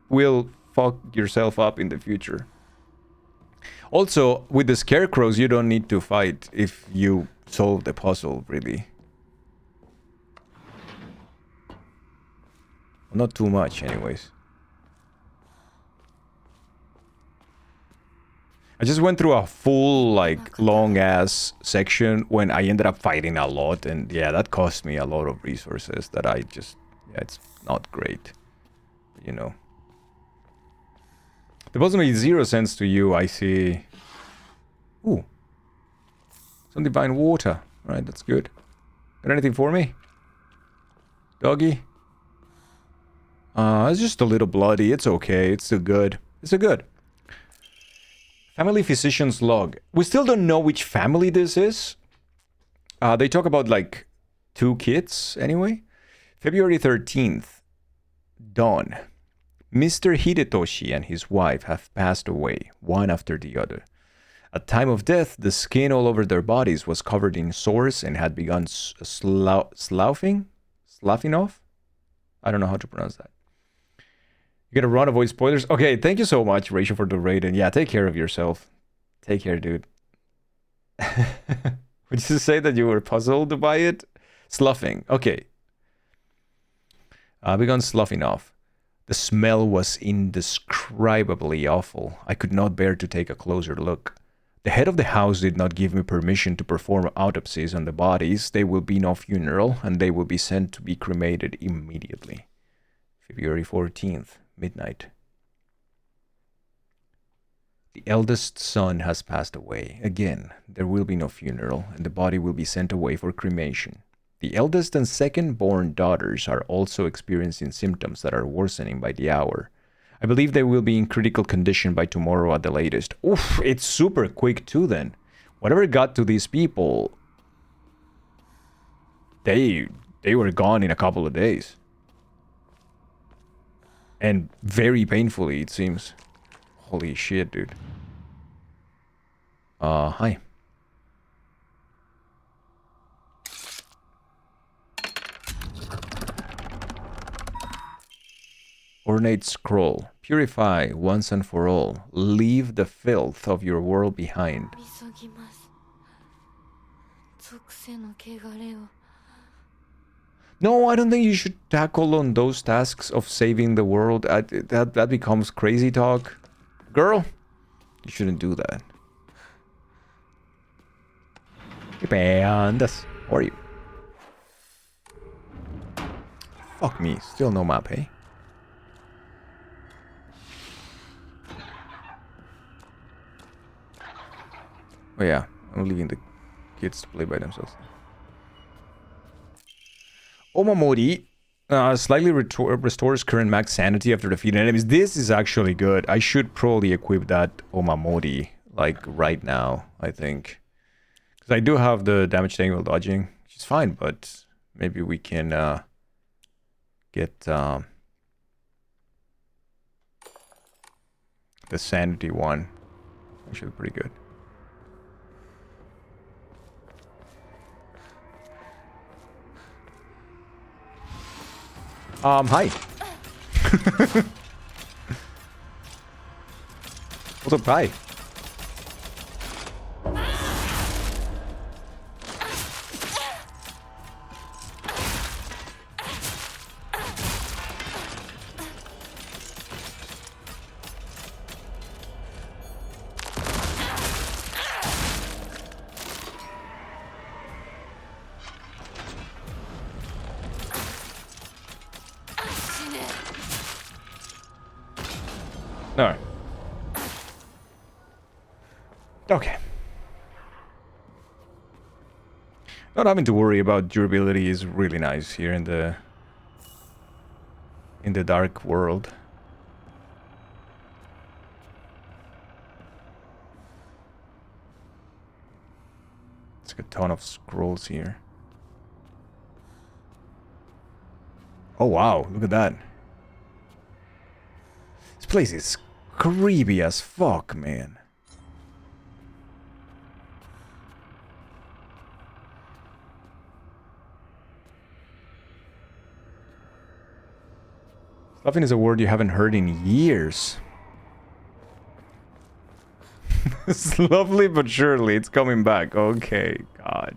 will fuck yourself up in the future. Also, with the scarecrows, you don't need to fight if you solve the puzzle, really. Not too much, anyways. I just went through a full, like, long-ass section when I ended up fighting a lot. And, yeah, that cost me a lot of resources that I just... Yeah, it's not great. You know. The puzzle made 0 sense to you, I see. Ooh. Some divine water. Alright, that's good. Got anything for me? Doggy? It's just a little bloody. It's okay. It's still good. It's still good. Family physician's log. We still don't know which family this is. They talk about, like, 2 kids, anyway. February 13th. Dawn. Mr. Hidetoshi and his wife have passed away, one after the other. At time of death, the skin all over their bodies was covered in sores and had begun sloughing off? I don't know how to pronounce that. You gotta run, avoid spoilers. Okay, thank you so much, Rachel, for the raid. And yeah, take care of yourself. Take care, dude. Would you say that you were puzzled by it? Sloughing. Okay. Begun sloughing off. The smell was indescribably awful. I could not bear to take a closer look. The head of the house did not give me permission to perform autopsies on the bodies. There will be no funeral, and they will be sent to be cremated immediately. February 14th, midnight. The eldest son has passed away. Again, there will be no funeral, and the body will be sent away for cremation. The eldest and second-born daughters are also experiencing symptoms that are worsening by the hour. I believe they will be in critical condition by tomorrow at the latest. Oof, it's super quick too then. Whatever got to these people, they were gone in a couple of days. And very painfully, it seems. Holy shit, dude. Hi. Ornate scroll. Purify once and for all. Leave the filth of your world behind. No, I don't think you should tackle on those tasks of saving the world. That becomes crazy talk. Girl, you shouldn't do that. ¿Qué andas? How are you? Fuck me, still no map, eh? Oh yeah, I'm leaving the kids to play by themselves. Omamori slightly restores current max sanity after defeating enemies. This is actually good. I should probably equip that Omamori, like, right now, I think. Because I do have the damage taken while dodging, which is fine, but maybe we can get the sanity one. Actually pretty good. Hi. What's up, hi? Alright. Okay. Not having to worry about durability is really nice here in the dark world. It's like a ton of scrolls here. Oh wow, look at that. This place is creepy as fuck, man. Stuffing is a word you haven't heard in years. Slowly but surely, it's coming back. Okay, God.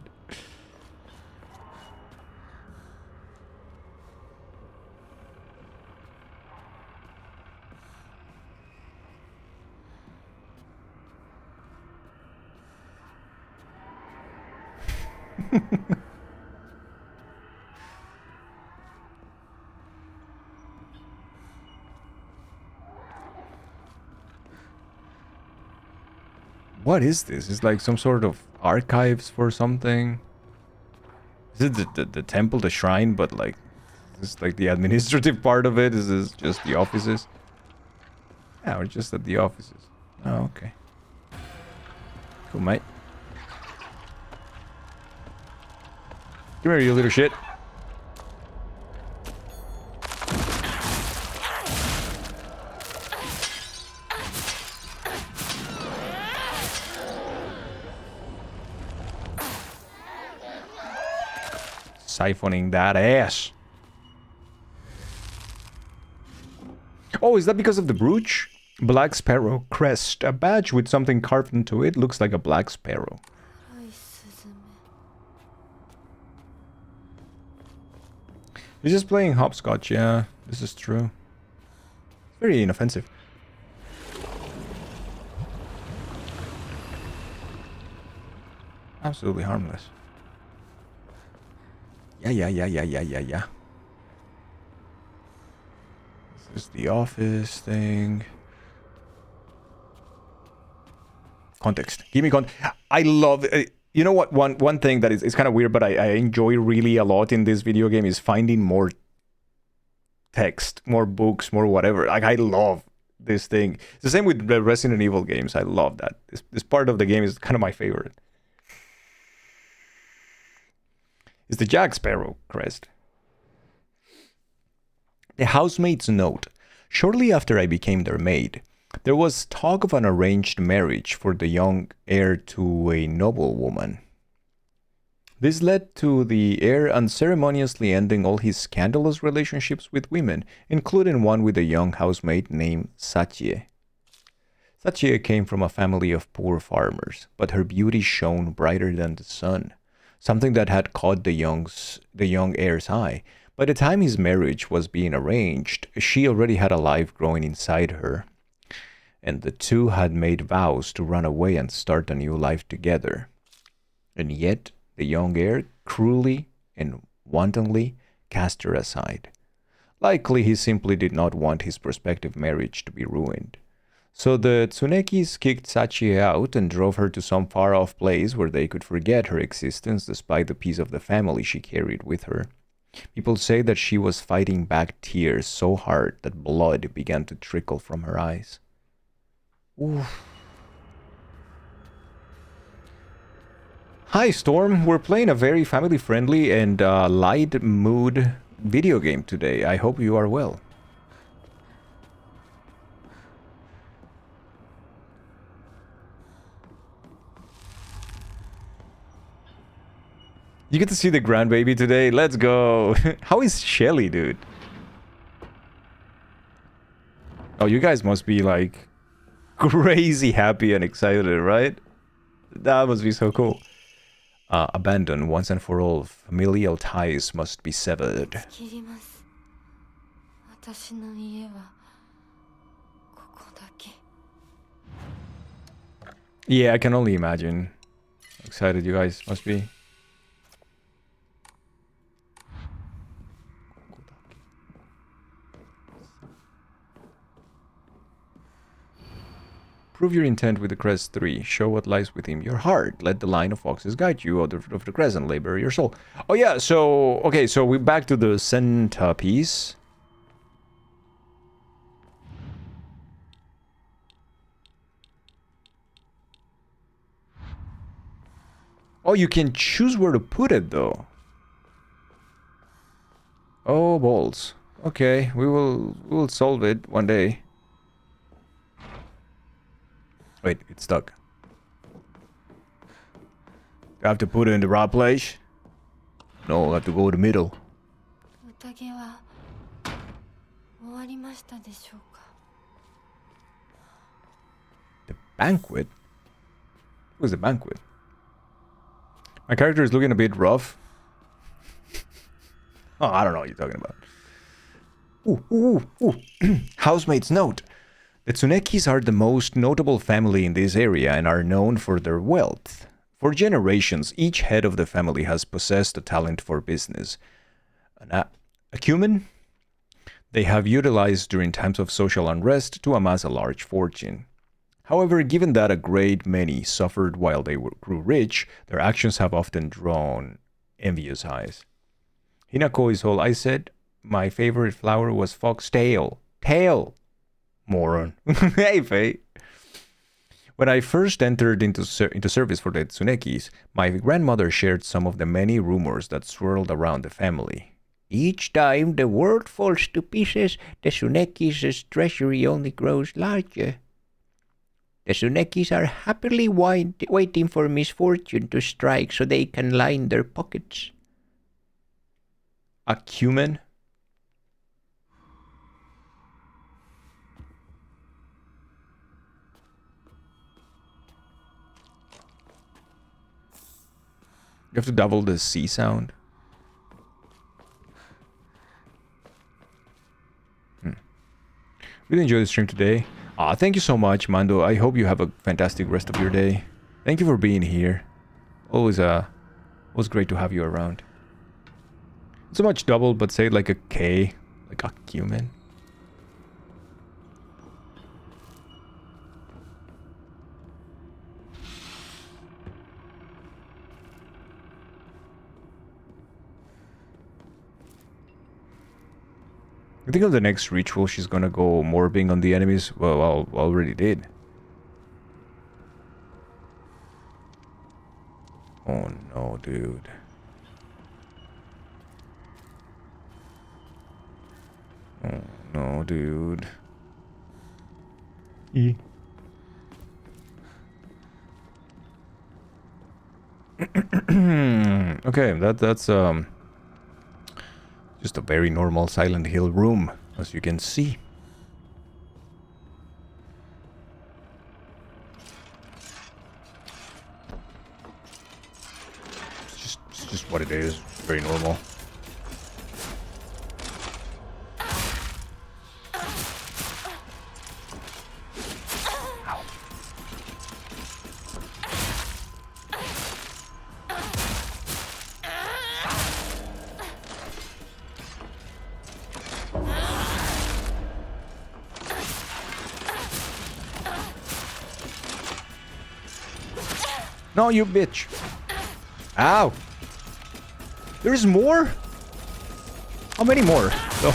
What is this? It's like some sort of archives for something. Is it the temple, the shrine, but like, is this like the administrative part of it? Is this just the offices? Yeah, we're just at the offices. Oh, okay. Cool, mate. Come here, you little shit. Siphoning that ass. Oh, is that because of the brooch? Black Sparrow crest. A badge with something carved into it. Looks like a black sparrow. He's just playing hopscotch, yeah. This is true. Very inoffensive. Absolutely harmless. Yeah. This is the office thing. Context. Give me I love... you know what? One thing that is kind of weird, but I enjoy really a lot in this video game is finding more text, more books, more whatever. Like, I love this thing. It's the same with the Resident Evil games. I love that. This part of the game is kind of my favorite. It's the Jack Sparrow crest. The housemaid's note. Shortly after I became their maid, there was talk of an arranged marriage for the young heir to a noblewoman. This led to the heir unceremoniously ending all his scandalous relationships with women, including one with a young housemaid named Sachie. Sachie came from a family of poor farmers, but her beauty shone brighter than the sun, something that had caught the young heir's eye. By the time his marriage was being arranged, she already had a life growing inside her, and the two had made vows to run away and start a new life together. And yet, the young heir cruelly and wantonly cast her aside. Likely, he simply did not want his prospective marriage to be ruined. So the Tsunekis kicked Sachie out and drove her to some far-off place where they could forget her existence despite the piece of the family she carried with her. People say that she was fighting back tears so hard that blood began to trickle from her eyes. Oof. Hi Storm, we're playing a very family-friendly and light mood video game today. I hope you are well. You get to see the grandbaby today? Let's go! How is Shelly, dude? Oh, you guys must be like crazy happy and excited, right? That must be so cool. Abandon once and for all. Familial ties must be severed. Yeah, I can only imagine how excited you guys must be. Prove your intent with the crest 3. Show what lies within your heart. Let the line of foxes guide you out of the crest and labor your soul. Oh yeah, so... Okay, so we're back to the centerpiece. Oh, you can choose where to put it, though. Oh, balls. Okay, we will solve it one day. Wait, it's stuck. Do I have to put it in the right place? No, I have to go to the middle. 終わりましたでしょうか。 The banquet? What was the banquet? My character is looking a bit rough. Oh, I don't know what you're talking about. Ooh. Housemate's note. The Tsunekis are the most notable family in this area and are known for their wealth. For generations, each head of the family has possessed a talent for business. An acumen they have utilized during times of social unrest to amass a large fortune. However, given that a great many suffered while they grew rich, their actions have often drawn envious eyes. Hinako is all I said. My favorite flower was foxtail. Tail! Moron. Hey, Faye. When I first entered into service for the Tsunekis, my grandmother shared some of the many rumors that swirled around the family. Each time the world falls to pieces, the Tsunekis' treasury only grows larger. The Tsunekis are happily waiting for misfortune to strike so they can line their pockets. Acumen? You have to double the C sound. Really enjoyed the stream today. Thank you so much, Mando. I hope you have a fantastic rest of your day. Thank you for being here. Always great to have you around. Not so much double, but say like a K, like acumen. I think of the next ritual, she's gonna go morbing on the enemies. Well, already did. Oh no, dude. Oh no, dude. E. Okay, that's just a very normal Silent Hill room, as you can see. It's just what it is. Very normal. Ow. No, you bitch. Ow. There's more? How many more? Oh.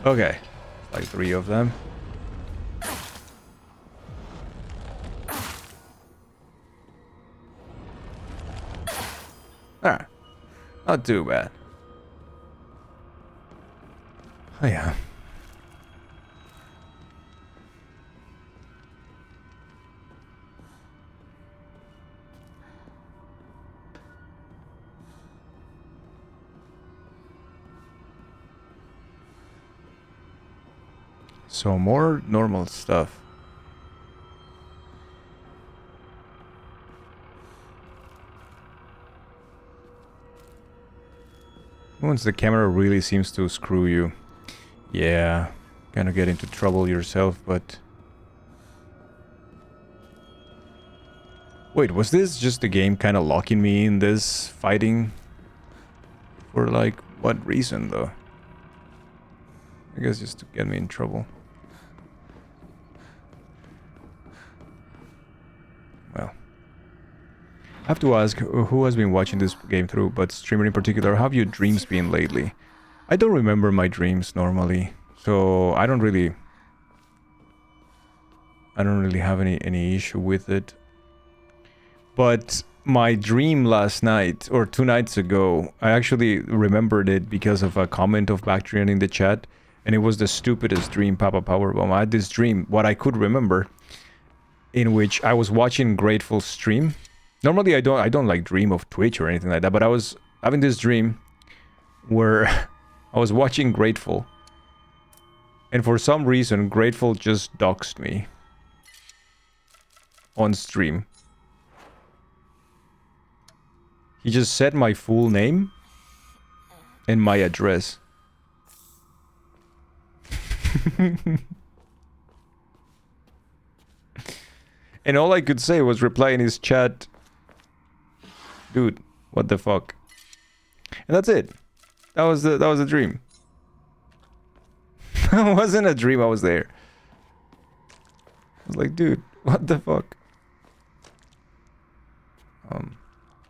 Okay. Like 3 of them. Alright. Not too bad. Oh yeah. So more normal stuff. Once the camera really seems to screw you. Yeah, gonna get into trouble yourself, but... Wait, was this just the game kind of locking me in this fighting? For like, what reason though? I guess just to get me in trouble. Well. I have to ask, who has been watching this game through, but streamer in particular, how have your dreams been lately? I don't remember my dreams normally, so I don't really have any issue with it. But my dream last night, or 2 nights ago, I actually remembered it because of a comment of Bactrian in the chat, and it was the stupidest dream, Papa Powerbomb. I had this dream, what I could remember, in which I was watching Grateful stream, Normally I don't like dream of Twitch or anything like that, but I was having this dream where I was watching Grateful. And for some reason, Grateful just doxed me on stream. He just said my full name and my address. And all I could say was reply in his chat, dude, what the fuck? And that's it. That was the dream. It wasn't a dream, I was there. I was like, dude, what the fuck?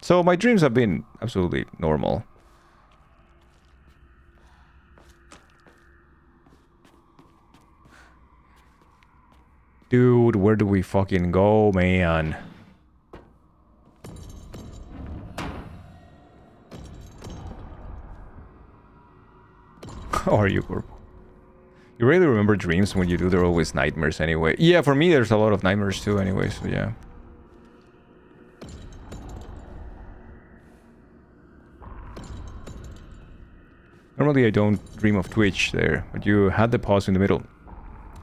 So my dreams have been absolutely normal. Dude, where do we fucking go, man? How are you, Corpo? You really remember dreams when you do? They're always nightmares anyway. Yeah, for me, there's a lot of nightmares too anyway, so yeah. Normally, I don't dream of Twitch there, but you had the pause in the middle.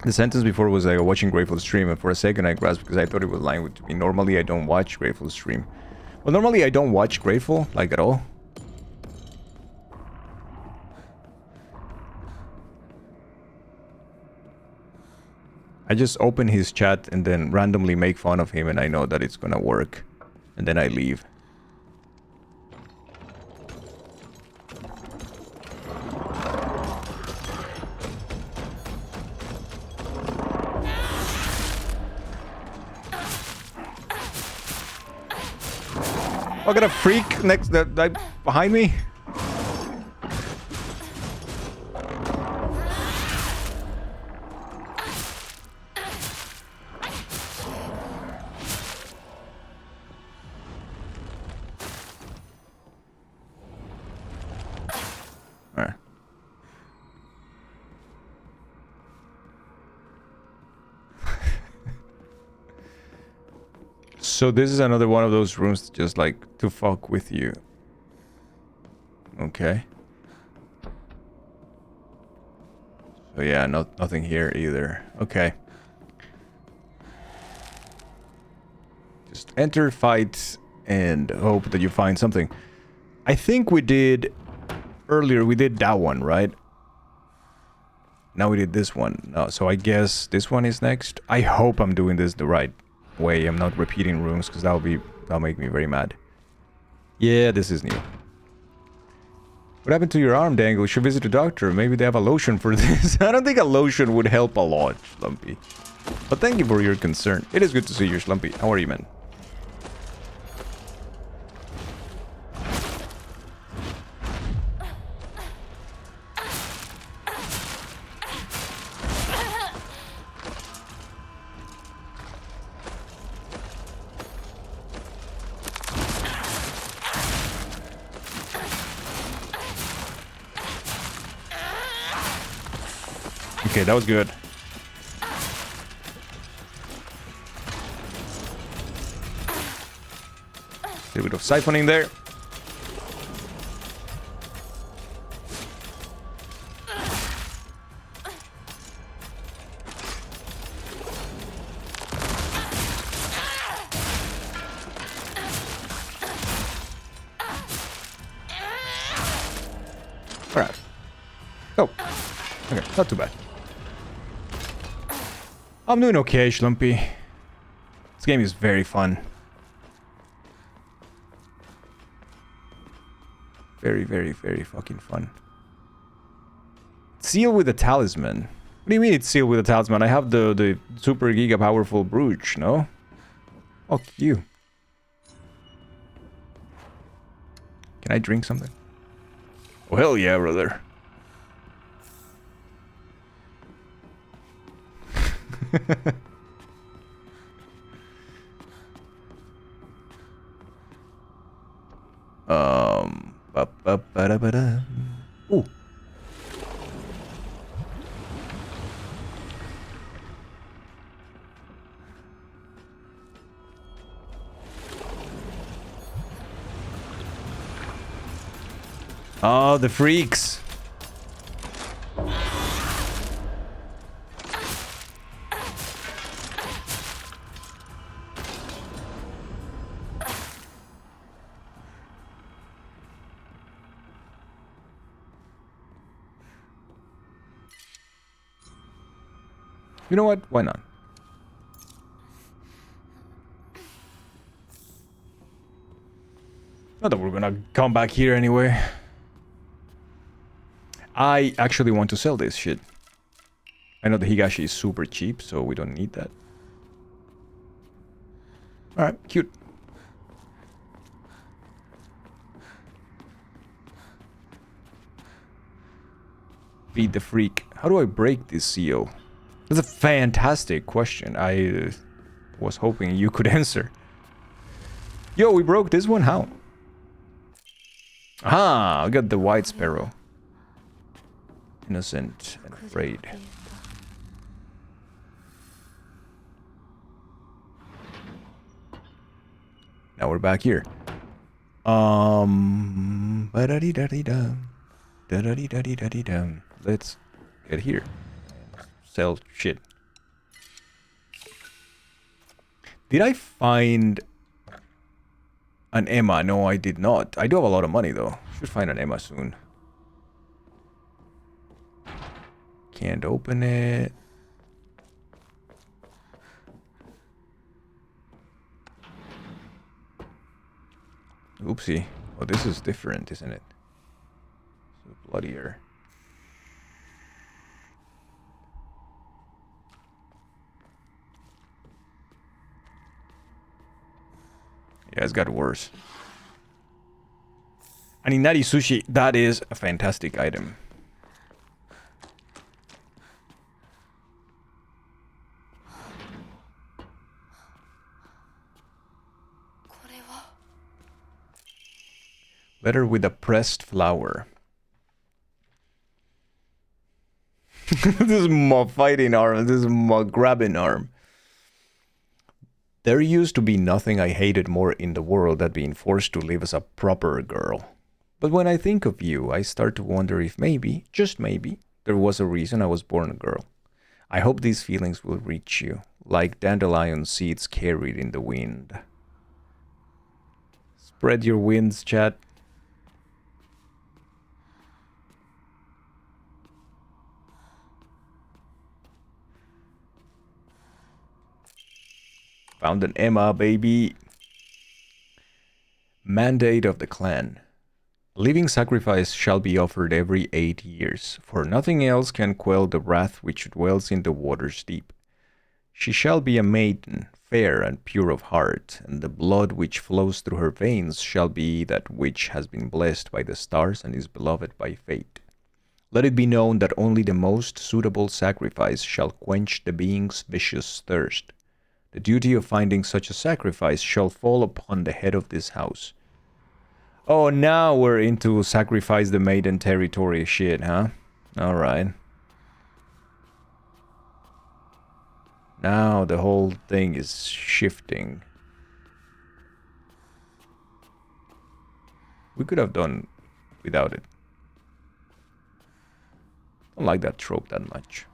The sentence before was like watching Grateful stream, and for a second I grasped because I thought it was lying with me. Normally, I don't watch Grateful stream. Well, normally I don't watch Grateful, like at all. I just open his chat and then randomly make fun of him, and I know that it's gonna work. And then I leave. I got a freak next behind me. Alright. So this is another one of those rooms just like to fuck with you. Okay. So yeah, nothing here either. Okay. Just enter, fight, and hope that you find something. I think we did... Earlier we did that one, right? Now we did this one. So I guess this one is next. I hope I'm doing this the right way. I'm not repeating rooms because that'll make me very mad. Yeah, this is new. What happened to your arm, Dangle? You should visit a doctor. Maybe they have a lotion for this. I don't think a lotion would help a lot, Slumpy. But thank you for your concern. It is good to see you, Slumpy. How are you, man? Okay, that was good. A little bit of siphoning there. Alright. Oh. Okay, not too bad. I'm doing okay, Schlumpy. This game is very fun. Very, very, very fucking fun. Seal with a talisman. What do you mean it's sealed with a talisman? I have the super giga powerful brooch, no? Fuck you. Can I drink something? Oh, hell yeah, brother. Ooh. Oh, the freaks. You know what? Why not? Not that we're gonna come back here anyway. I actually want to sell this shit. I know the Higashi is super cheap, so we don't need that. Alright, cute. Feed the freak. How do I break this seal? That's a fantastic question. I was hoping you could answer. Yo, we broke this one? How? Ah, I got the white sparrow. Innocent and afraid. Now we're back here. Ba-da-dee-da-dee-dum. Da-da-dee-da-dee-da-dee-dum. Let's get here. Sell shit. Did I find an Emma? No, I did not. I do have a lot of money though. Should find an Emma soon. Can't open it. Oopsie. Oh, this is different, isn't it? So bloodier. Yeah, it's got worse. And Inari Sushi, that is a fantastic item. Letter with a pressed flower. This is my fighting arm. This is my grabbing arm. There used to be nothing I hated more in the world than being forced to live as a proper girl. But when I think of you, I start to wonder if maybe, just maybe, there was a reason I was born a girl. I hope these feelings will reach you, like dandelion seeds carried in the wind. Spread your wings, chat. Found an Emma, baby. Mandate of the clan. A living sacrifice shall be offered every 8 years, for nothing else can quell the wrath which dwells in the waters deep. She shall be a maiden, fair and pure of heart, and the blood which flows through her veins shall be that which has been blessed by the stars and is beloved by fate. Let it be known that only the most suitable sacrifice shall quench the being's vicious thirst. The duty of finding such a sacrifice shall fall upon the head of this house. Oh, now we're into sacrifice the maiden territory shit, huh? Alright. Now the whole thing is shifting. We could have done without it. I don't like that trope that much.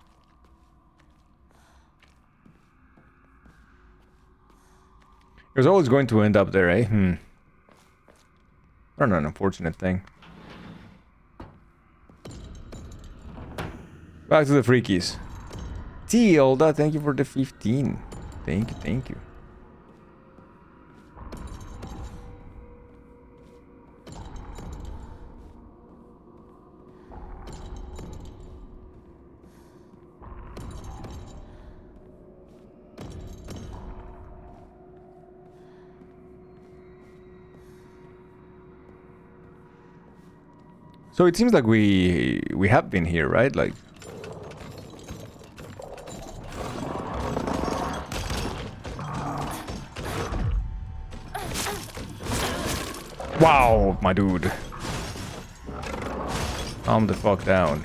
It was always going to end up there, eh? I don't know, an unfortunate thing. Back to the freakies. T, Olda, thank you for the 15. Thank you, thank you. So it seems like we have been here, right? Like, wow, my dude. Calm the fuck down.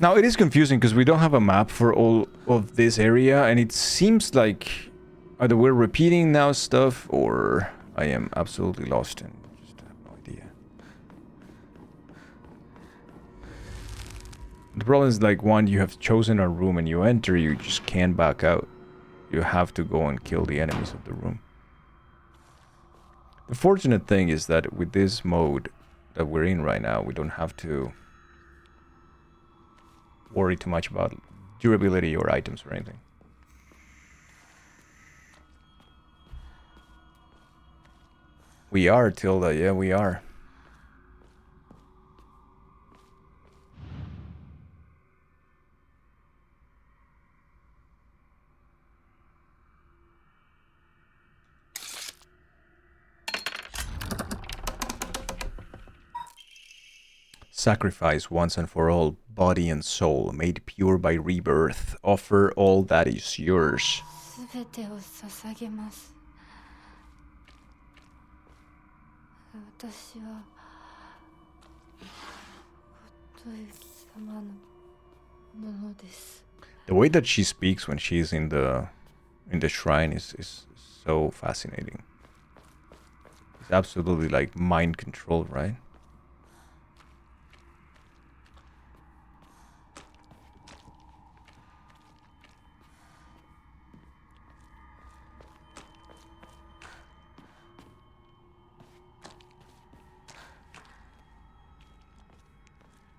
Now, it is confusing because we don't have a map for all of this area, and it seems like either we're repeating now stuff, or I am absolutely lost and just have no idea. The problem is, like, one, you have chosen a room and you enter, you just can't back out. You have to go and kill the enemies of the room. The fortunate thing is that with this mode that we're in right now, we don't have to worry too much about durability or items or anything. We are, Tilda. Yeah, we are. Sacrifice once and for all, body and soul, made pure by rebirth. Offer all that is yours. 全てを捧げます。私は仏様のものです。 The way that she speaks when she's in the shrine is so fascinating. It's absolutely like mind control, right?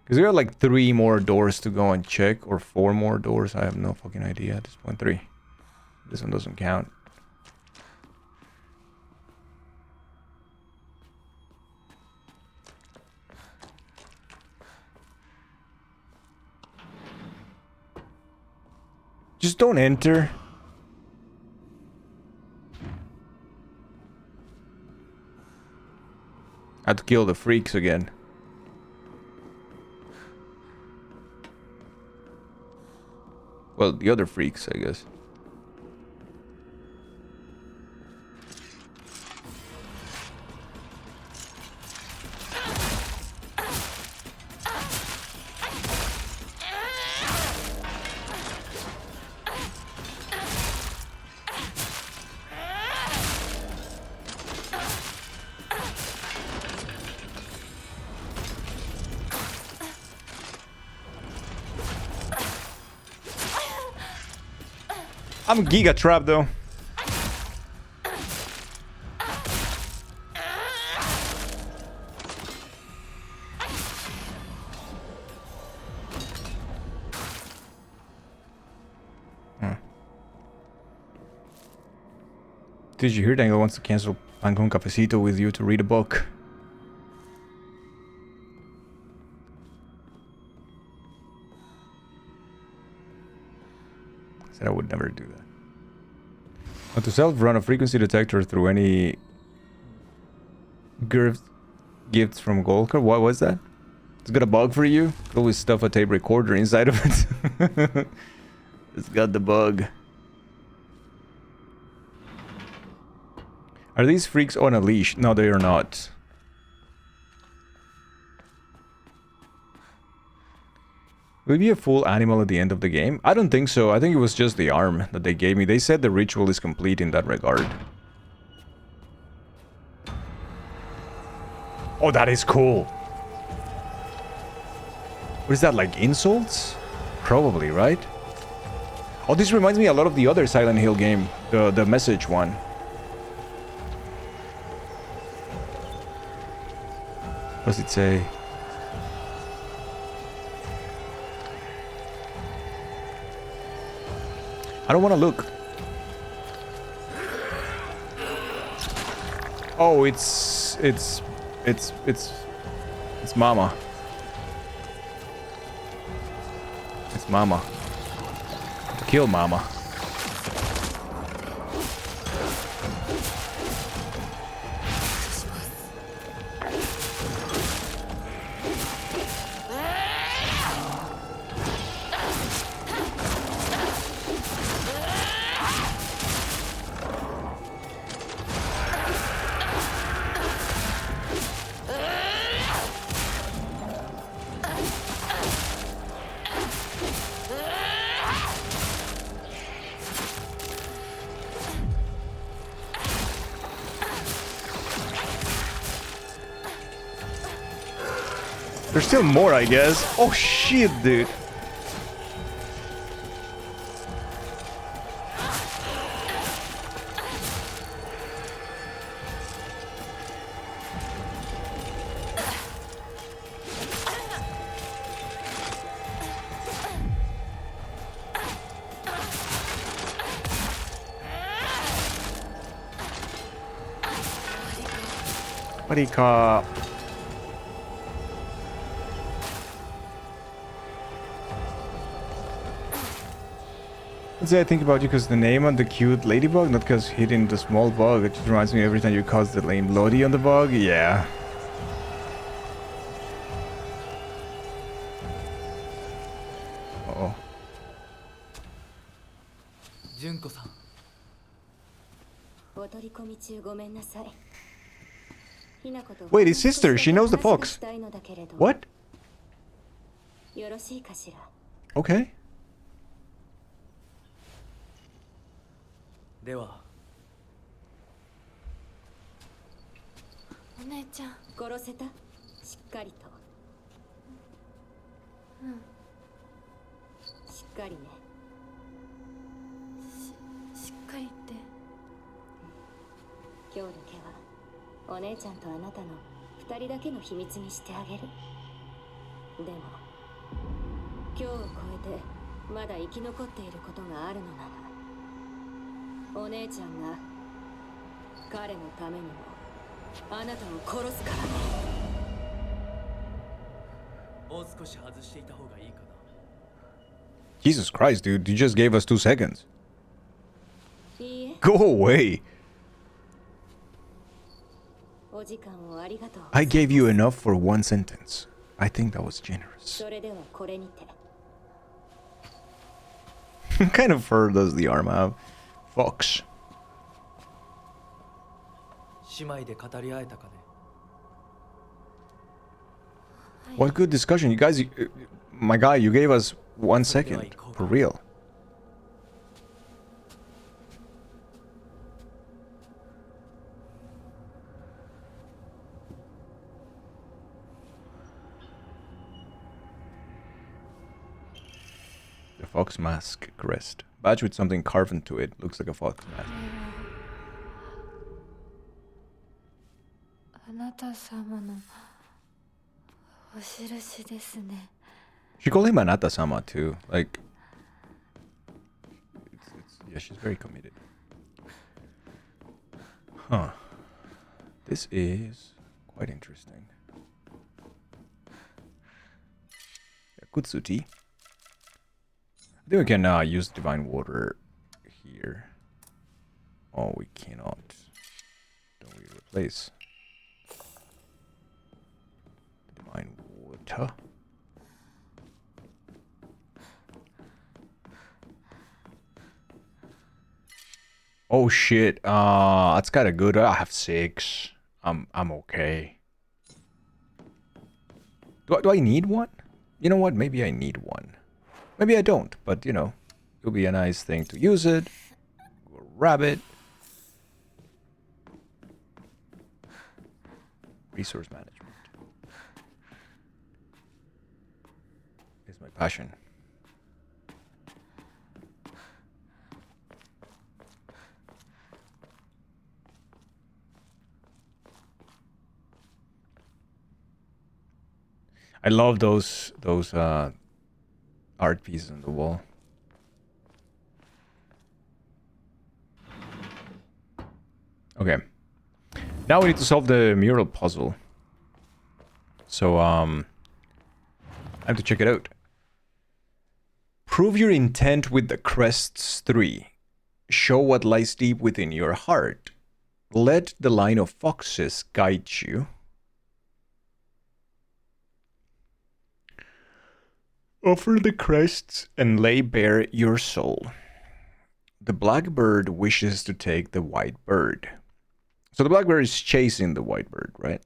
Because we got like 3 more doors to go and check, or 4 more doors. I have no fucking idea at this point. 3. This one doesn't count. Just don't enter. I had to kill the freaks again. Well, the other freaks, I guess. I'm Giga Trap though. Did you hear Dango wants to cancel Pan Con Cafecito with you to read a book? I would never do that. But to self-run a frequency detector through any gifts from Golkar? What was that? It's got a bug for you? Could always stuff a tape recorder inside of it. It's got the bug. Are these freaks on a leash? No, they are not. Will it be a full animal at the end of the game? I don't think so. I think it was just the arm that they gave me. They said the ritual is complete in that regard. Oh, that is cool. What is that, like insults? Probably, right? Oh, this reminds me a lot of the other Silent Hill game. The message one. What does it say? I don't want to look. Oh, it's Mama. It's Mama. To kill Mama. There's still more, I guess. Oh shit, dude. Marika. Let's say I think about you because the name on the cute ladybug, not because hitting the small bug. It just reminds me every time you cause the lame Lodi on the bug. Yeah. Uh-oh. 純子さん。お取り込み中ごめんなさい。 Wait, his sister, she knows the fox. What? よろしいかしら。 Okay. では。お姉ちゃん殺せた？しっかりと。うん。しっかりね。しっかりって。今日だけは。 お姉ちゃんとあなたの2人だけの秘密にしてあげる。でも今日を超えてまだ生き残っていることがあるのなら、お姉ちゃんが彼のためにもあなたを殺すからね。もう少し外していた方がいいかな。 Jesus Christ, dude, you just gave us 2 seconds. いいえ。 Go away. I gave you enough for 1 sentence. I think that was generous. What kind of fur does the arm have? Fox. What good discussion. You guys, my guy, you gave us 1 second. For real. The fox mask crest. Badge with something carved into it. Looks like a fox mask. She called him Anata-sama too. Like, yeah, she's very committed. Huh. This is quite interesting. Kutsuti. I think we can use Divine Water here. Oh, we cannot. Don't we replace Divine Water? Oh shit! That's kind of good. I have 6. I'm okay. Do I need one? You know what? Maybe I need one. Maybe I don't, but you know, it'll be a nice thing to use it. Rabbit. Resource management is my passion. I love those art pieces on the wall. Okay. Now we need to solve the mural puzzle. So I have to check it out. Prove your intent with the crests 3. Show what lies deep within your heart. Let the line of foxes guide you. Offer the crests and lay bare your soul. The black bird wishes to take the white bird. So the black bird is chasing the white bird, right?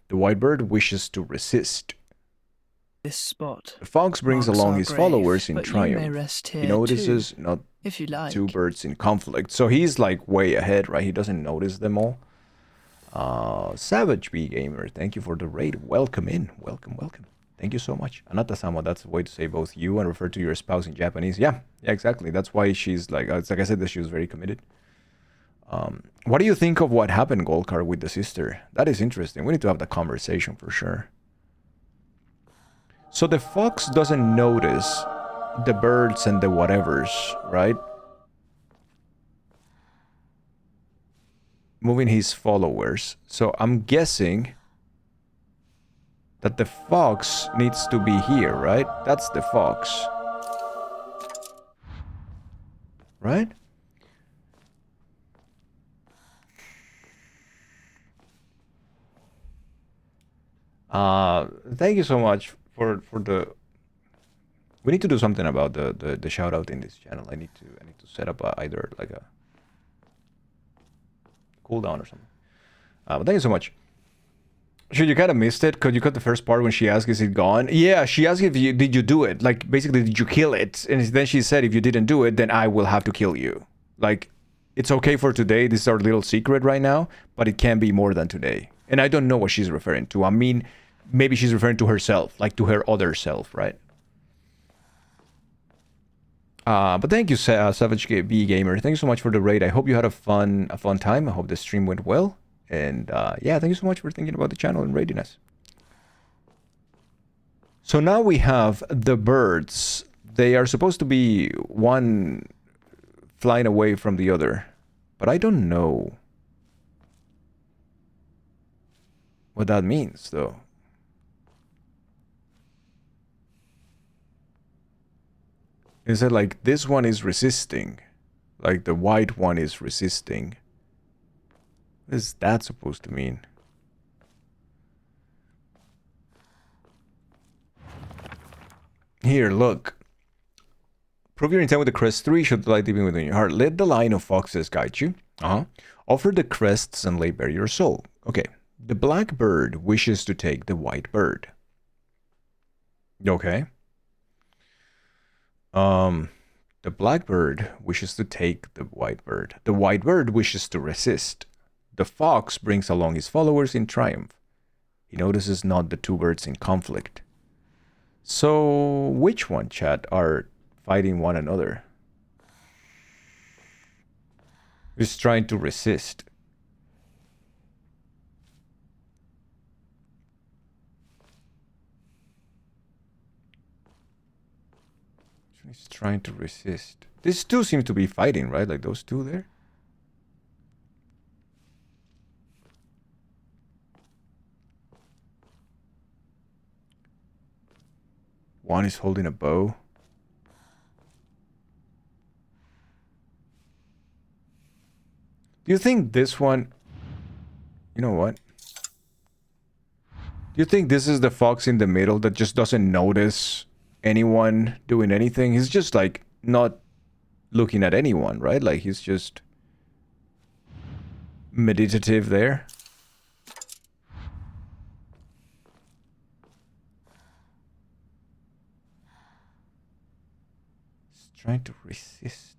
The white bird wishes to resist. This spot. The fox brings along his grave, followers in but you triumph. may rest here He notices too, not if you like. 2 birds in conflict. So he's like way ahead, right? He doesn't notice them all. Savage B Gamer, thank you for the raid. Welcome in. Welcome, welcome. Thank you so much. Anata-sama, that's a way to say both you and refer to your spouse in Japanese. Yeah, exactly. That's why she's like, it's like I said, that she was very committed. What do you think of what happened, Golkar, with the sister? That is interesting. We need to have the conversation for sure. So the fox doesn't notice the birds and the whatevers, right? Moving his followers. So I'm guessing that the fox needs to be here, right? That's the fox. Right? Thank you so much for the... We need to do something about the shout out in this channel. I need to set up either like a cooldown or something. But thank you so much. Should you kind of missed it? Could you cut the first part when she asked, "Is it gone?" Yeah, she asked if you did you do it? Like basically, did you kill it? And then she said, "If you didn't do it, then I will have to kill you." Like, it's okay for today. This is our little secret right now, but it can be more than today. And I don't know what she's referring to. I mean, maybe she's referring to herself, like to her other self, right? But thank you, Savage B Gamer. Thank you so much for the raid. I hope you had a fun time. I hope the stream went well. And yeah, thank you so much for thinking about the channel and raiding us. So now we have the birds. They are supposed to be one flying away from the other. But I don't know what that means, though. Is it like this one is resisting? Like the white one is resisting? What is that supposed to mean? Here, look. Prove your intent with the crest 3. Should the light deep within your heart. Let the line of foxes guide you. Offer the crests and lay bare your soul. Okay. The black bird wishes to take the white bird. Okay. The black bird wishes to take the white bird. The white bird wishes to resist. The fox brings along his followers in triumph. He notices not the two birds in conflict. So, which one, chat, are fighting one another? Who's trying to resist? He's trying to resist. These two seem to be fighting, right? Like those two there. One is holding a bow. Do you think this one... You know what? Do you think this is the fox in the middle that just doesn't notice anyone doing anything? He's just like not looking at anyone, right? Like he's just meditative there. He's trying to resist.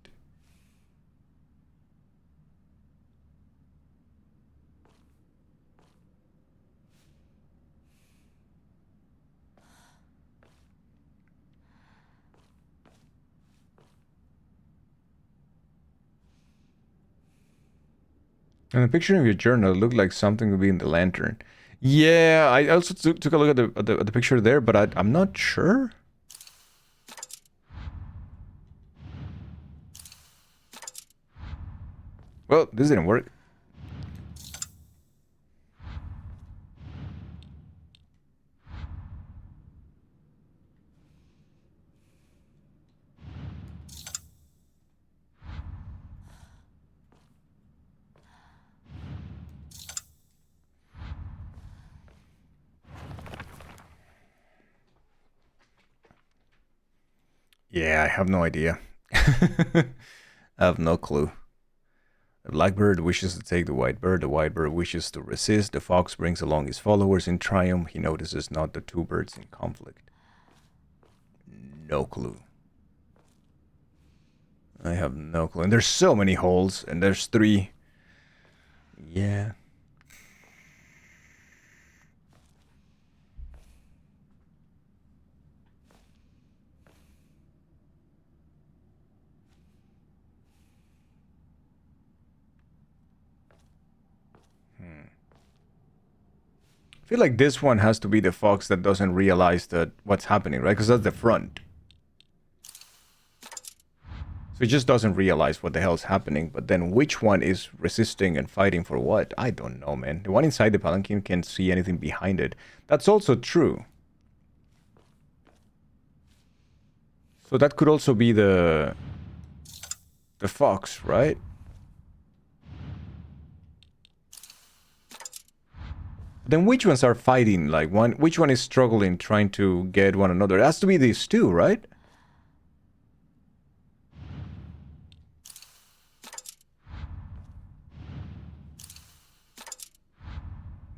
And the picture of your journal looked like something would be in the lantern. Yeah, I also took a look at the picture there, but I'm not sure. Well, this didn't work. Yeah, I have no idea. I have no clue. The blackbird wishes to take the white bird wishes to resist. The fox brings along his followers in triumph. He notices not the two birds in conflict. No clue. I have no clue. And there's so many holes, and there's 3. Yeah. feel like this one has to be the fox that doesn't realize that what's happening, right? Because that's the front. So it just doesn't realize what the hell's happening. But then which one is resisting and fighting for what? I don't know, man. The one inside the palanquin can't see anything behind it. That's also true. So that could also be the fox, right? Then which ones are fighting? Like which one is struggling, trying to get one another? It has to be these two, right?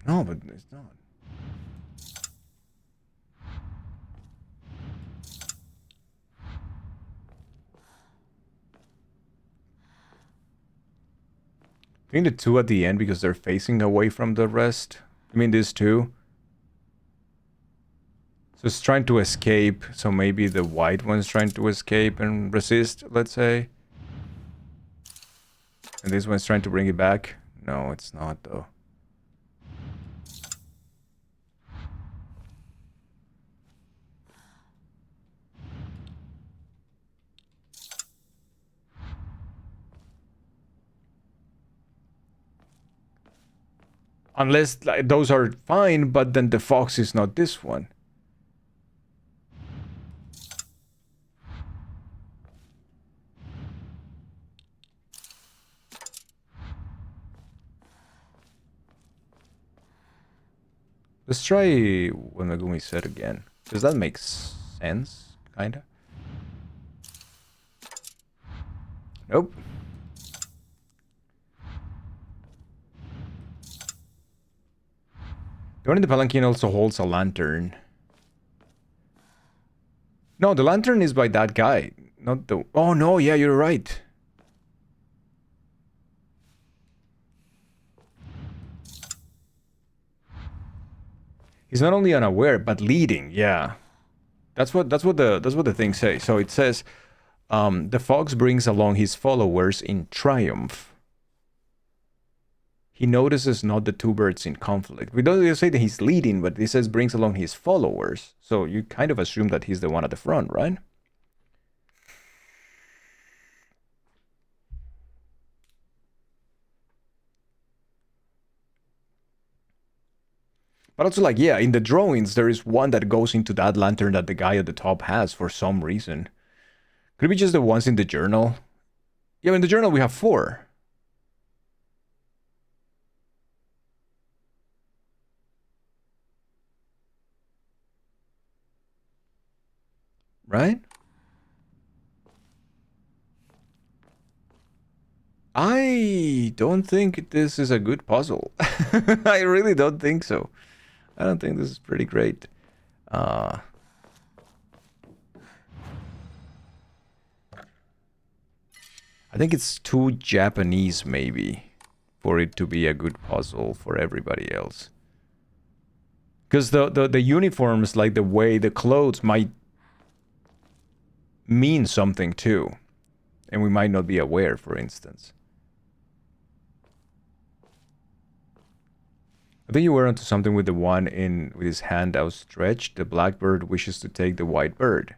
No, but it's not. I think the two at the end because they're facing away from the rest. I mean, these two. So it's trying to escape. So maybe the white one's trying to escape and resist, let's say. And this one's trying to bring it back. No, it's not, though. Unless like, those are fine, but then the fox is not this one. Let's try what Megumi said again. Does that make sense? Kinda? Nope. The one in the palanquin also holds a lantern. No, the lantern is by that guy. Not the... Oh, no, yeah, you're right. He's not only unaware, but leading, yeah. That's what the thing says. So it says, the fox brings along his followers in triumph. He notices not the two birds in conflict. We don't say that he's leading, but it says brings along his followers. So you kind of assume that he's the one at the front, right? But also like, yeah, in the drawings, there is one that goes into that lantern that the guy at the top has for some reason. Could it be just the ones in the journal? Yeah, in the journal we have 4. Right? I don't think this is a good puzzle. I really don't think so. I don't think this is pretty great. I think it's too Japanese, maybe, for it to be a good puzzle for everybody else. Because the uniforms, like the way the clothes might mean something too, and we might not be aware, for instance. I think you were onto something with the one with his hand outstretched. The blackbird wishes to take the white bird.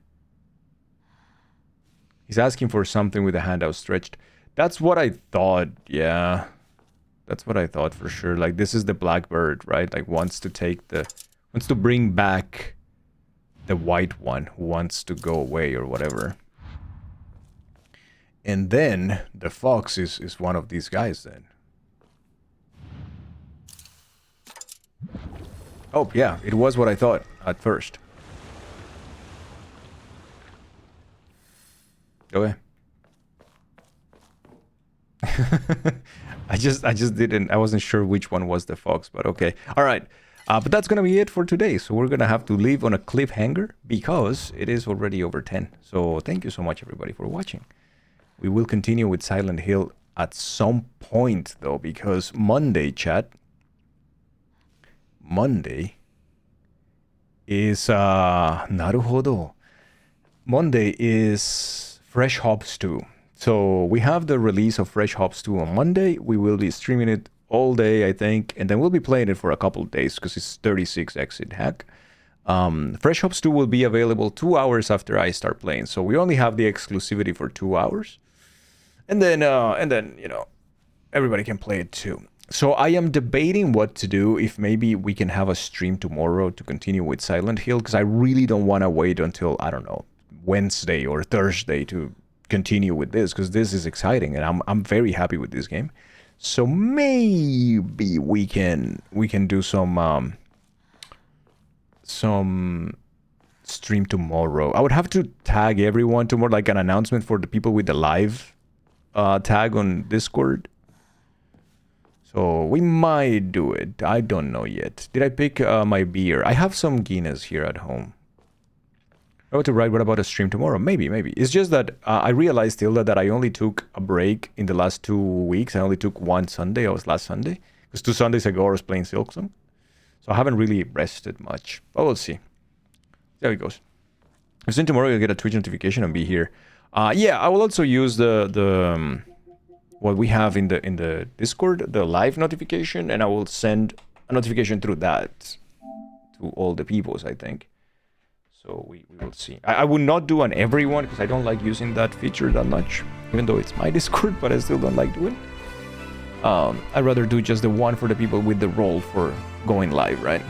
He's asking for something with the hand outstretched. That's what I thought, yeah. That's what I thought for sure. Like, this is the blackbird, right? Like, wants to bring back the white one who wants to go away or whatever. And then the fox is one of these guys then. Oh, yeah, it was what I thought at first. Go ahead. I just didn't, I wasn't sure which one was the fox, but okay. All right. But that's going to be it for today. So we're going to have to leave on a cliffhanger because it is already over 10. So thank you so much, everybody, for watching. We will continue with Silent Hill at some point, though, because Monday, chat, Monday is, naruhodo. Monday is Fresh Hops 2. So we have the release of Fresh Hops 2 on Monday. We will be streaming it all day, I think, and then we'll be playing it for a couple of days because it's 36 exit hack. Fresh Ops 2 will be available 2 hours after I start playing, so we only have the exclusivity for 2 hours, and then you know, everybody can play it too. So I am debating what to do, if maybe we can have a stream tomorrow to continue with Silent Hill, because I really don't want to wait until, I don't know, Wednesday or Thursday to continue with this, because this is exciting and I'm very happy with this game. So maybe we can do some stream tomorrow. I would have to tag everyone tomorrow, like an announcement for the people with the live tag on Discord. So we might do it. I don't know yet. Did I pick my beer? I have some Guinness here at home. I want to write, what about a stream tomorrow? Maybe. It's just that I realized still that I only took a break in the last 2 weeks. I only took one Sunday. It was last Sunday. Because 2 Sundays ago I was playing Silksong. So I haven't really rested much. But we'll see. There it goes. If soon tomorrow you'll get a Twitch notification and be here. Yeah, I will also use the what we have in the Discord, the live notification, and I will send a notification through that to all the peoples, I think. So we will see. I would not do on everyone because I don't like using that feature that much, even though it's my Discord, but I still don't like doing it. I'd rather do just the one for the people with the role for going live, right?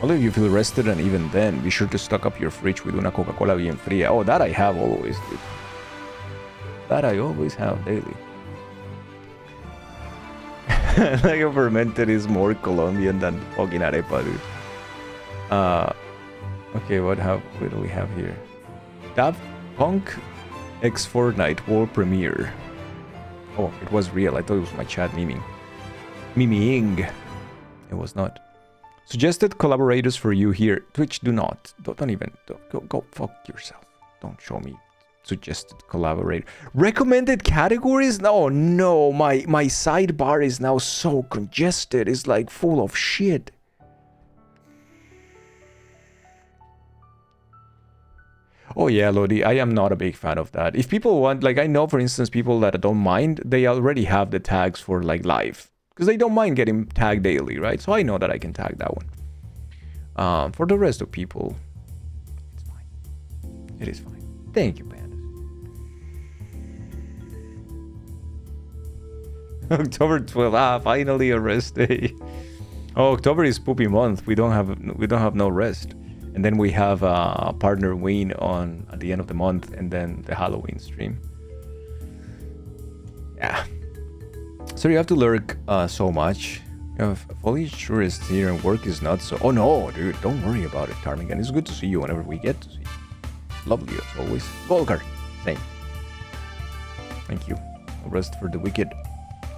Although if you feel rested, and even then, be sure to stock up your fridge with una Coca-Cola bien fría. Oh, that I have always, dude. That I always have daily. Like a fermented is more Colombian than fucking arepa, dude. Okay, what do we have here? Daft Punk X Fortnite World Premiere. Oh, it was real. I thought it was my chat miming. Miming. It was not. Suggested collaborators for you here. Twitch, do not. Don't even. Go fuck yourself. Don't show me suggested collaborator. Recommended categories? No. My sidebar is now so congested. It's like full of shit. Oh yeah, Lodi, I am not a big fan of that. If people want, like, I know, for instance, people that don't mind, they already have the tags for, like, live. Because they don't mind getting tagged daily, right? So I know that I can tag that one. For the rest of people, it's fine. It is fine. Thank you, Pandas. October 12th. Finally a rest day. Oh, October is poopy month. We don't have no rest. And then we have Partner Ween on at the end of the month, and then the Halloween stream. Yeah. So you have to lurk so much. You have foliage tourists here and work is not so... Oh no, dude, don't worry about it, Ptarmigan. It's good to see you whenever we get to see you. Lovely as always. Volgar, same. Thank you. No rest for the wicked.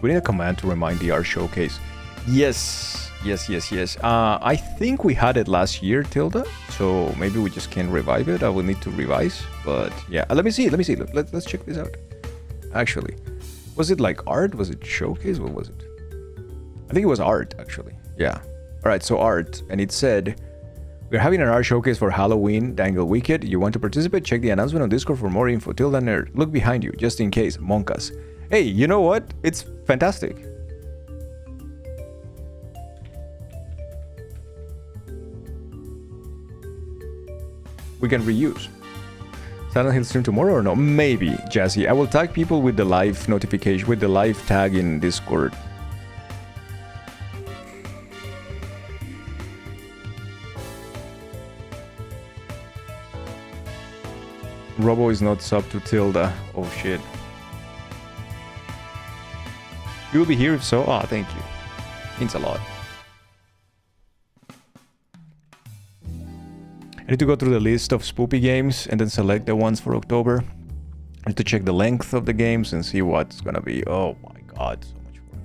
We need a command to remind the art showcase. Yes. I think we had it last year, Tilda. So maybe we just can't revive it. I will need to revise. But yeah, let me see. Let's check this out. Actually, was it like art? Was it showcase? What was it? I think it was art, actually. Yeah. All right, so art. And it said, we're having an art showcase for Halloween, Dangle Wicked. You want to participate? Check the announcement on Discord for more info. Tilda Nerd. Look behind you, just in case. Monkas. Hey, you know what? It's fantastic. We can reuse. Silent Hill stream tomorrow or no? Maybe, Jazzy. I will tag people with the live notification, with the live tag in Discord. Robo is not sub to Tilda. Oh shit. You will be here if so? Ah, thank you. Means a lot. I need to go through the list of spoopy games and then select the ones for October. I need to check the length of the games and see what's gonna be. Oh my god, so much work.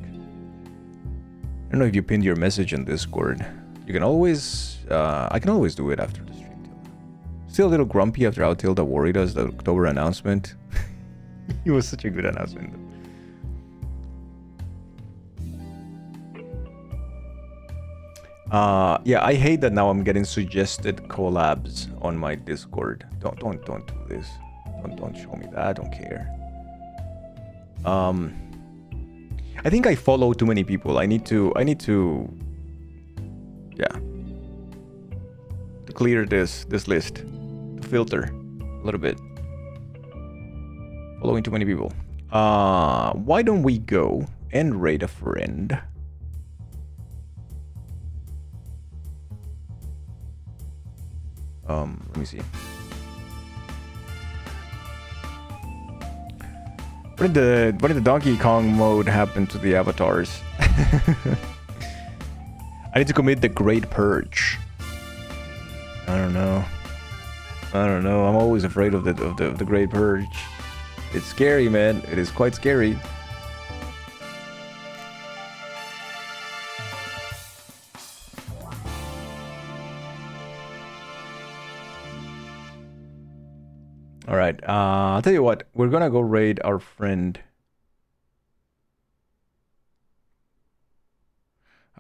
I don't know if you pinned your message on Discord. You can always... I can always do it after the stream, Tilda. Still a little grumpy after how Tilda worried us, the October announcement. It was such a good announcement. Yeah, I hate that now I'm getting suggested collabs on my Discord. Don't do this. Don't show me that. I don't care. I I think I follow too many people. I need to yeah, to clear this list, to filter a little bit. Following too many people. Why don't we go and raid a friend? Let me see. What did the Donkey Kong mode happen to the avatars? I need to commit the Great Purge. I don't know. I'm always afraid of the Great Purge. It's scary, man. It is quite scary. All right. I'll tell you what. We're gonna go raid our friend.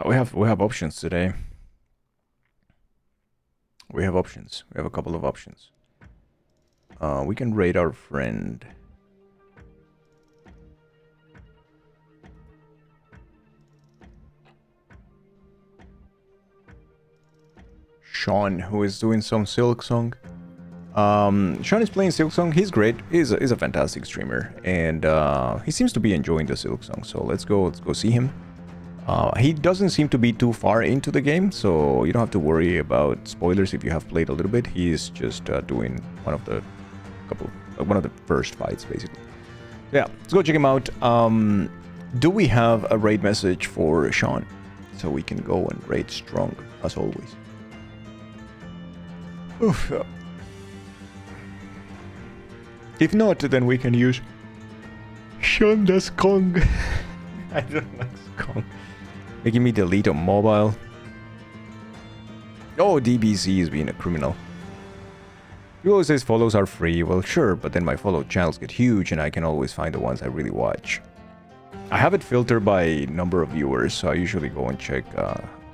We have options today. We have options. We have a couple of options. We can raid our friend. Sean, who is doing some Silksong. Sean is playing Silksong. He's great. He's a fantastic streamer, and he seems to be enjoying the Silksong. So let's go see him. He doesn't seem to be too far into the game, so you don't have to worry about spoilers if you have played a little bit. He's just doing one of the first fights, basically. Yeah, let's go check him out. Do we have a raid message for Sean, so we can go and raid strong as always? Oof. If not, then we can use Sean does Kong. I don't like Kong. Making me delete on mobile. Oh, DBC is being a criminal. You always says follows are free. Well, sure, but then my follow channels get huge and I can always find the ones I really watch. I have it filtered by number of viewers, so I usually go and check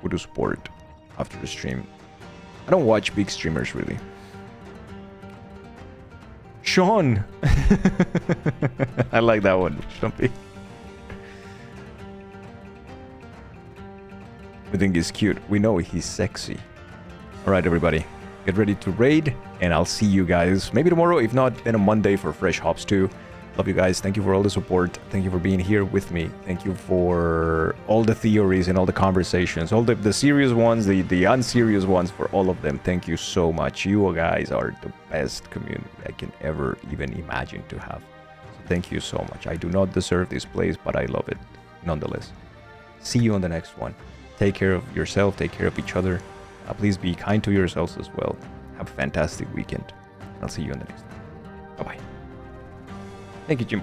who to support after the stream. I don't watch big streamers, really. Sean! I like that one, Stumpy. We think he's cute. We know he's sexy. Alright, everybody. Get ready to raid, and I'll see you guys maybe tomorrow. If not, then on Monday for Fresh Hops 2. Love you guys. Thank you for all the support. Thank you for being here with me. Thank you for all the theories and all the conversations. All the serious ones, the unserious ones, for all of them. Thank you so much. You guys are the best community I can ever even imagine to have. So thank you so much. I do not deserve this place, but I love it nonetheless. See you on the next one. Take care of yourself. Take care of each other. Please be kind to yourselves as well. Have a fantastic weekend. I'll see you on the next one. Bye-bye. Thank you, Jim.